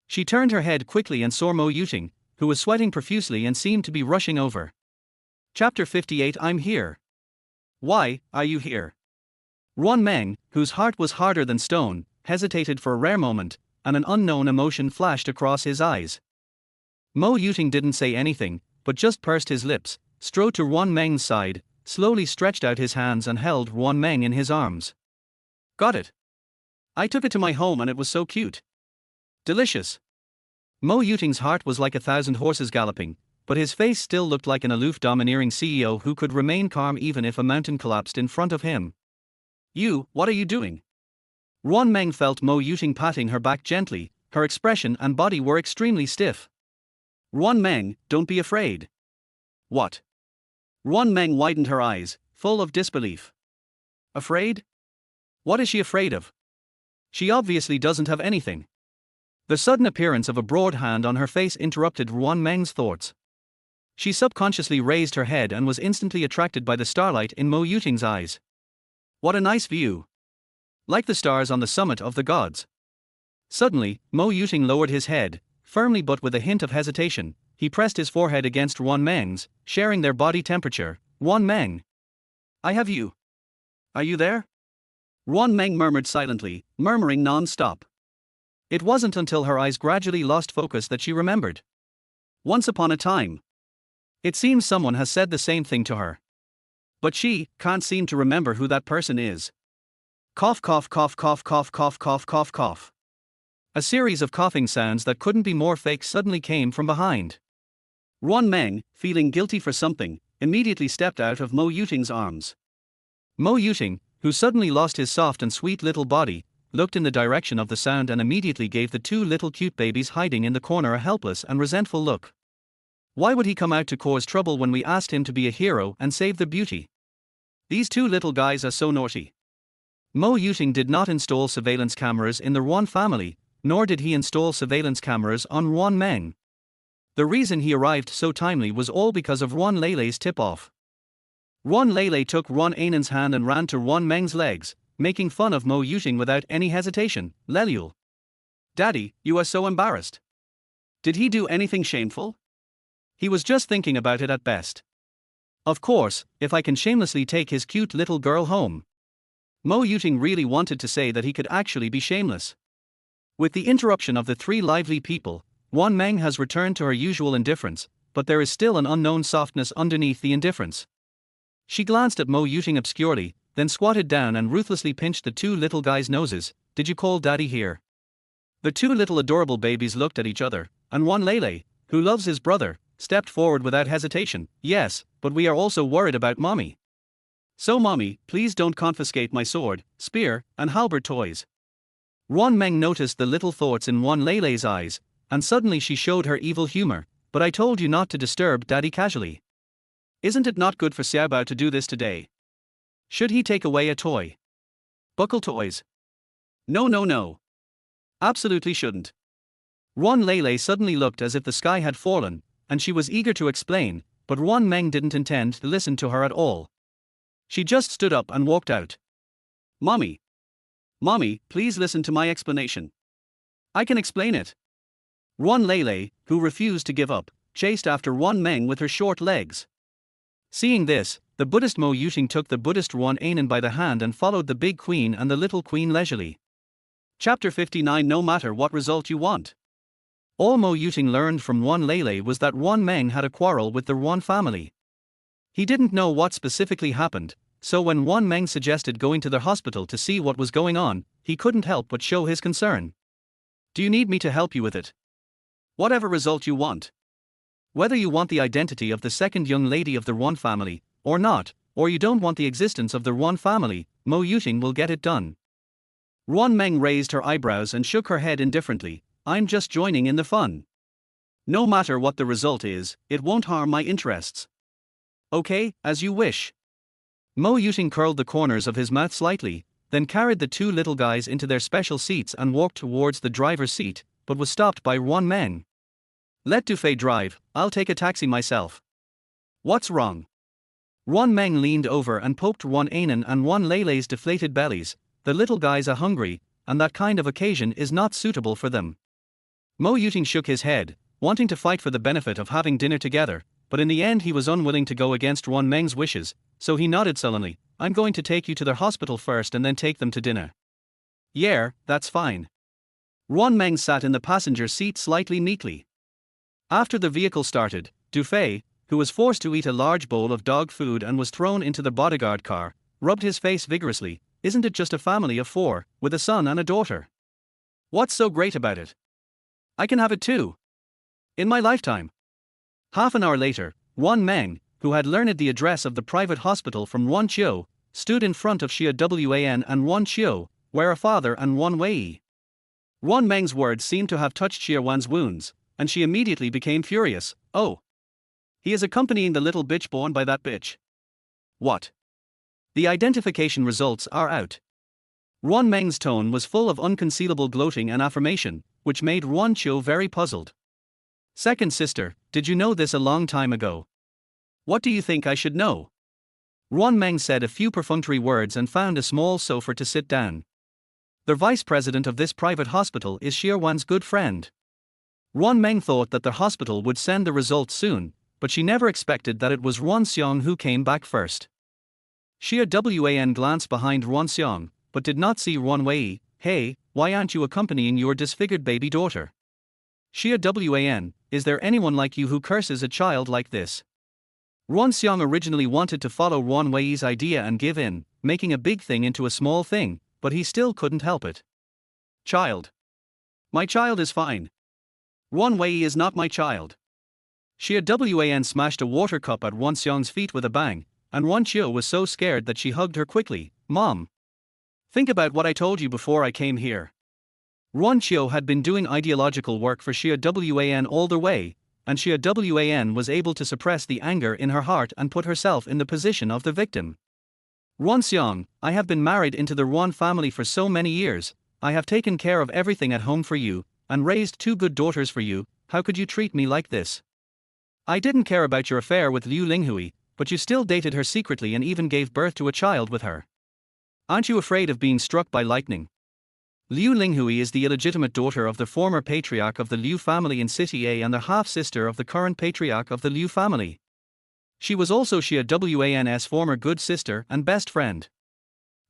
She turned her head quickly and saw Mo Yuting, who was sweating profusely and seemed to be rushing over. Chapter 58. I'm here. Why are you here? Ruan Meng, whose heart was harder than stone, hesitated for a rare moment, and an unknown emotion flashed across his eyes. Mo Yuting didn't say anything, but just pursed his lips, strode to Ruan Meng's side, slowly stretched out his hands and held Ruan Meng in his arms. Got it. I took it to my home and it was so cute. Delicious. Mo Yuting's heart was like 1,000 horses galloping, but his face still looked like an aloof domineering CEO who could remain calm even if a mountain collapsed in front of him. You, what are you doing? Ruan Meng felt Mo Yuting patting her back gently, her expression and body were extremely stiff. Ruan Meng, don't be afraid. What? Ruan Meng widened her eyes, full of disbelief. Afraid? What is she afraid of? She obviously doesn't have anything. The sudden appearance of a broad hand on her face interrupted Ruan Meng's thoughts. She subconsciously raised her head and was instantly attracted by the starlight in Mo Yuting's eyes. What a nice view. Like the stars on the summit of the gods. Suddenly, Mo Yuting lowered his head, firmly but with a hint of hesitation. He pressed his forehead against Ruan Meng's, sharing their body temperature. Ruan Meng. I have you. Are you there? Ruan Meng murmured silently, murmuring non-stop. It wasn't until her eyes gradually lost focus that she remembered. Once upon a time. It seems someone has said the same thing to her. But she can't seem to remember who that person is. Cough, cough, cough, cough, cough, cough, cough, cough, cough. A series of coughing sounds that couldn't be more fake suddenly came from behind. Ruan Meng, feeling guilty for something, immediately stepped out of Mo Yuting's arms. Mo Yuting, who suddenly lost his soft and sweet little body, looked in the direction of the sound and immediately gave the two little cute babies hiding in the corner a helpless and resentful look. Why would he come out to cause trouble when we asked him to be a hero and save the beauty? These two little guys are so naughty. Mo Yuting did not install surveillance cameras in the Ruan family, nor did he install surveillance cameras on Ruan Meng. The reason he arrived so timely was all because of Ruan Leilei's tip-off. Ruan Leilei took Ruan Ainen's hand and ran to Ruan Meng's legs, making fun of Mo Yuting without any hesitation. Lelul. Daddy, you are so embarrassed. Did he do anything shameful? He was just thinking about it at best. Of course, if I can shamelessly take his cute little girl home. Mo Yuting really wanted to say that he could actually be shameless. With the interruption of the three lively people, Ruan Meng has returned to her usual indifference, but there is still an unknown softness underneath the indifference. She glanced at Mo Yuting obscurely, then squatted down and ruthlessly pinched the two little guys' noses. Did you call Daddy here? The two little adorable babies looked at each other, and Ruan Leilei, who loves his brother, stepped forward without hesitation. Yes, but we are also worried about Mommy. So Mommy, please don't confiscate my sword, spear, and halberd toys. Ruan Meng noticed the little thoughts in Ruan Leilei's eyes, and suddenly she showed her evil humor. But I told you not to disturb Daddy casually. Isn't it not good for Xiaobao to do this today? Should he take away a toy? Buckle toys. No, no, no. Absolutely shouldn't. Ruan Leilei suddenly looked as if the sky had fallen, and she was eager to explain, but Ruan Meng didn't intend to listen to her at all. She just stood up and walked out. Mommy, please listen to my explanation. I can explain it. Ruan Leilei, who refused to give up, chased after Ruan Meng with her short legs. Seeing this, the Buddhist Mo Yuting took the Buddhist Ruan Ainen by the hand and followed the big queen and the little queen leisurely. Chapter 59. No matter what result you want. All Mo Yuting learned from Ruan Leilei was that Ruan Meng had a quarrel with the Ruan family. He didn't know what specifically happened, so when Ruan Meng suggested going to the hospital to see what was going on, he couldn't help but show his concern. Do you need me to help you with it? Whatever result you want. Whether you want the identity of the second young lady of the Ruan family, or not, or you don't want the existence of the Ruan family, Mo Yuting will get it done. Ruan Meng raised her eyebrows and shook her head indifferently. I'm just joining in the fun. No matter what the result is, it won't harm my interests. Okay, as you wish. Mo Yuting curled the corners of his mouth slightly, then carried the two little guys into their special seats and walked towards the driver's seat, but was stopped by Ruan Meng. Let Dufei drive, I'll take a taxi myself. What's wrong? Ruan Meng leaned over and poked Ruan Ainen and Ruan Leilei's deflated bellies. The little guys are hungry, and that kind of occasion is not suitable for them. Mo Yuting shook his head, wanting to fight for the benefit of having dinner together, but in the end he was unwilling to go against Ruan Meng's wishes, so he nodded sullenly. I'm going to take you to their hospital first and then take them to dinner. Yeah, that's fine. Ruan Meng sat in the passenger seat slightly neatly. After the vehicle started, Dufei, who was forced to eat a large bowl of dog food and was thrown into the bodyguard car, rubbed his face vigorously. Isn't it just a family of 4, with a son and a daughter? What's so great about it? I can have it too. In my lifetime. Half an hour later, Ruan Meng, who had learned the address of the private hospital from Ruan Qiu, stood in front of Xia Wan and Ruan Qiu, where a father and Ruan Wei. Ruan Meng's words seemed to have touched Xia Wan's wounds, and she immediately became furious. Oh. He is accompanying the little bitch born by that bitch. What? The identification results are out. Ruan Meng's tone was full of unconcealable gloating and affirmation, which made Ruan Qiu very puzzled. Second sister, did you know this a long time ago? What do you think I should know? Ruan Meng said a few perfunctory words and found a small sofa to sit down. The vice president of this private hospital is Xia Wan's good friend. Ruan Meng thought that the hospital would send the results soon, but she never expected that it was Ruan Xiong who came back first. Xia Wan glanced behind Ruan Xiong, but did not see Ruan Wei. Hey, why aren't you accompanying your disfigured baby daughter? Xia Wan, is there anyone like you who curses a child like this? Ruan Xiong originally wanted to follow Ruan Wei's idea and give in, making a big thing into a small thing, but he still couldn't help it. Child. My child is fine. Ruan Wei is not my child. Xia Wan smashed a water cup at Ruan Xiang's feet with a bang, and Ruan Qiu was so scared that she hugged her quickly. Mom. Think about what I told you before I came here. Ruan Qiu had been doing ideological work for Xia Wan all the way, and Xia Wan was able to suppress the anger in her heart and put herself in the position of the victim. Ruan Xiang, I have been married into the Ruan family for so many years, I have taken care of everything at home for you, and raised 2 good daughters for you, how could you treat me like this? I didn't care about your affair with Liu Linghui, but you still dated her secretly and even gave birth to a child with her. Aren't you afraid of being struck by lightning? Liu Linghui is the illegitimate daughter of the former patriarch of the Liu family in City A and the half-sister of the current patriarch of the Liu family. She was also Xia Wan's former good sister and best friend.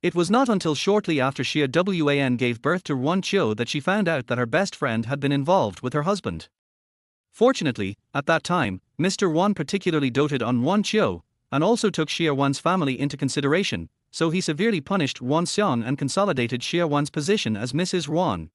It was not until shortly after Xia Wan gave birth to Ruan Qiu that she found out that her best friend had been involved with her husband. Fortunately, at that time, Mr. Ruan particularly doted on Ruan Qiu, and also took Xia Wan's family into consideration, so he severely punished Ruan Xiang and consolidated Xia Wan's position as Mrs. Ruan.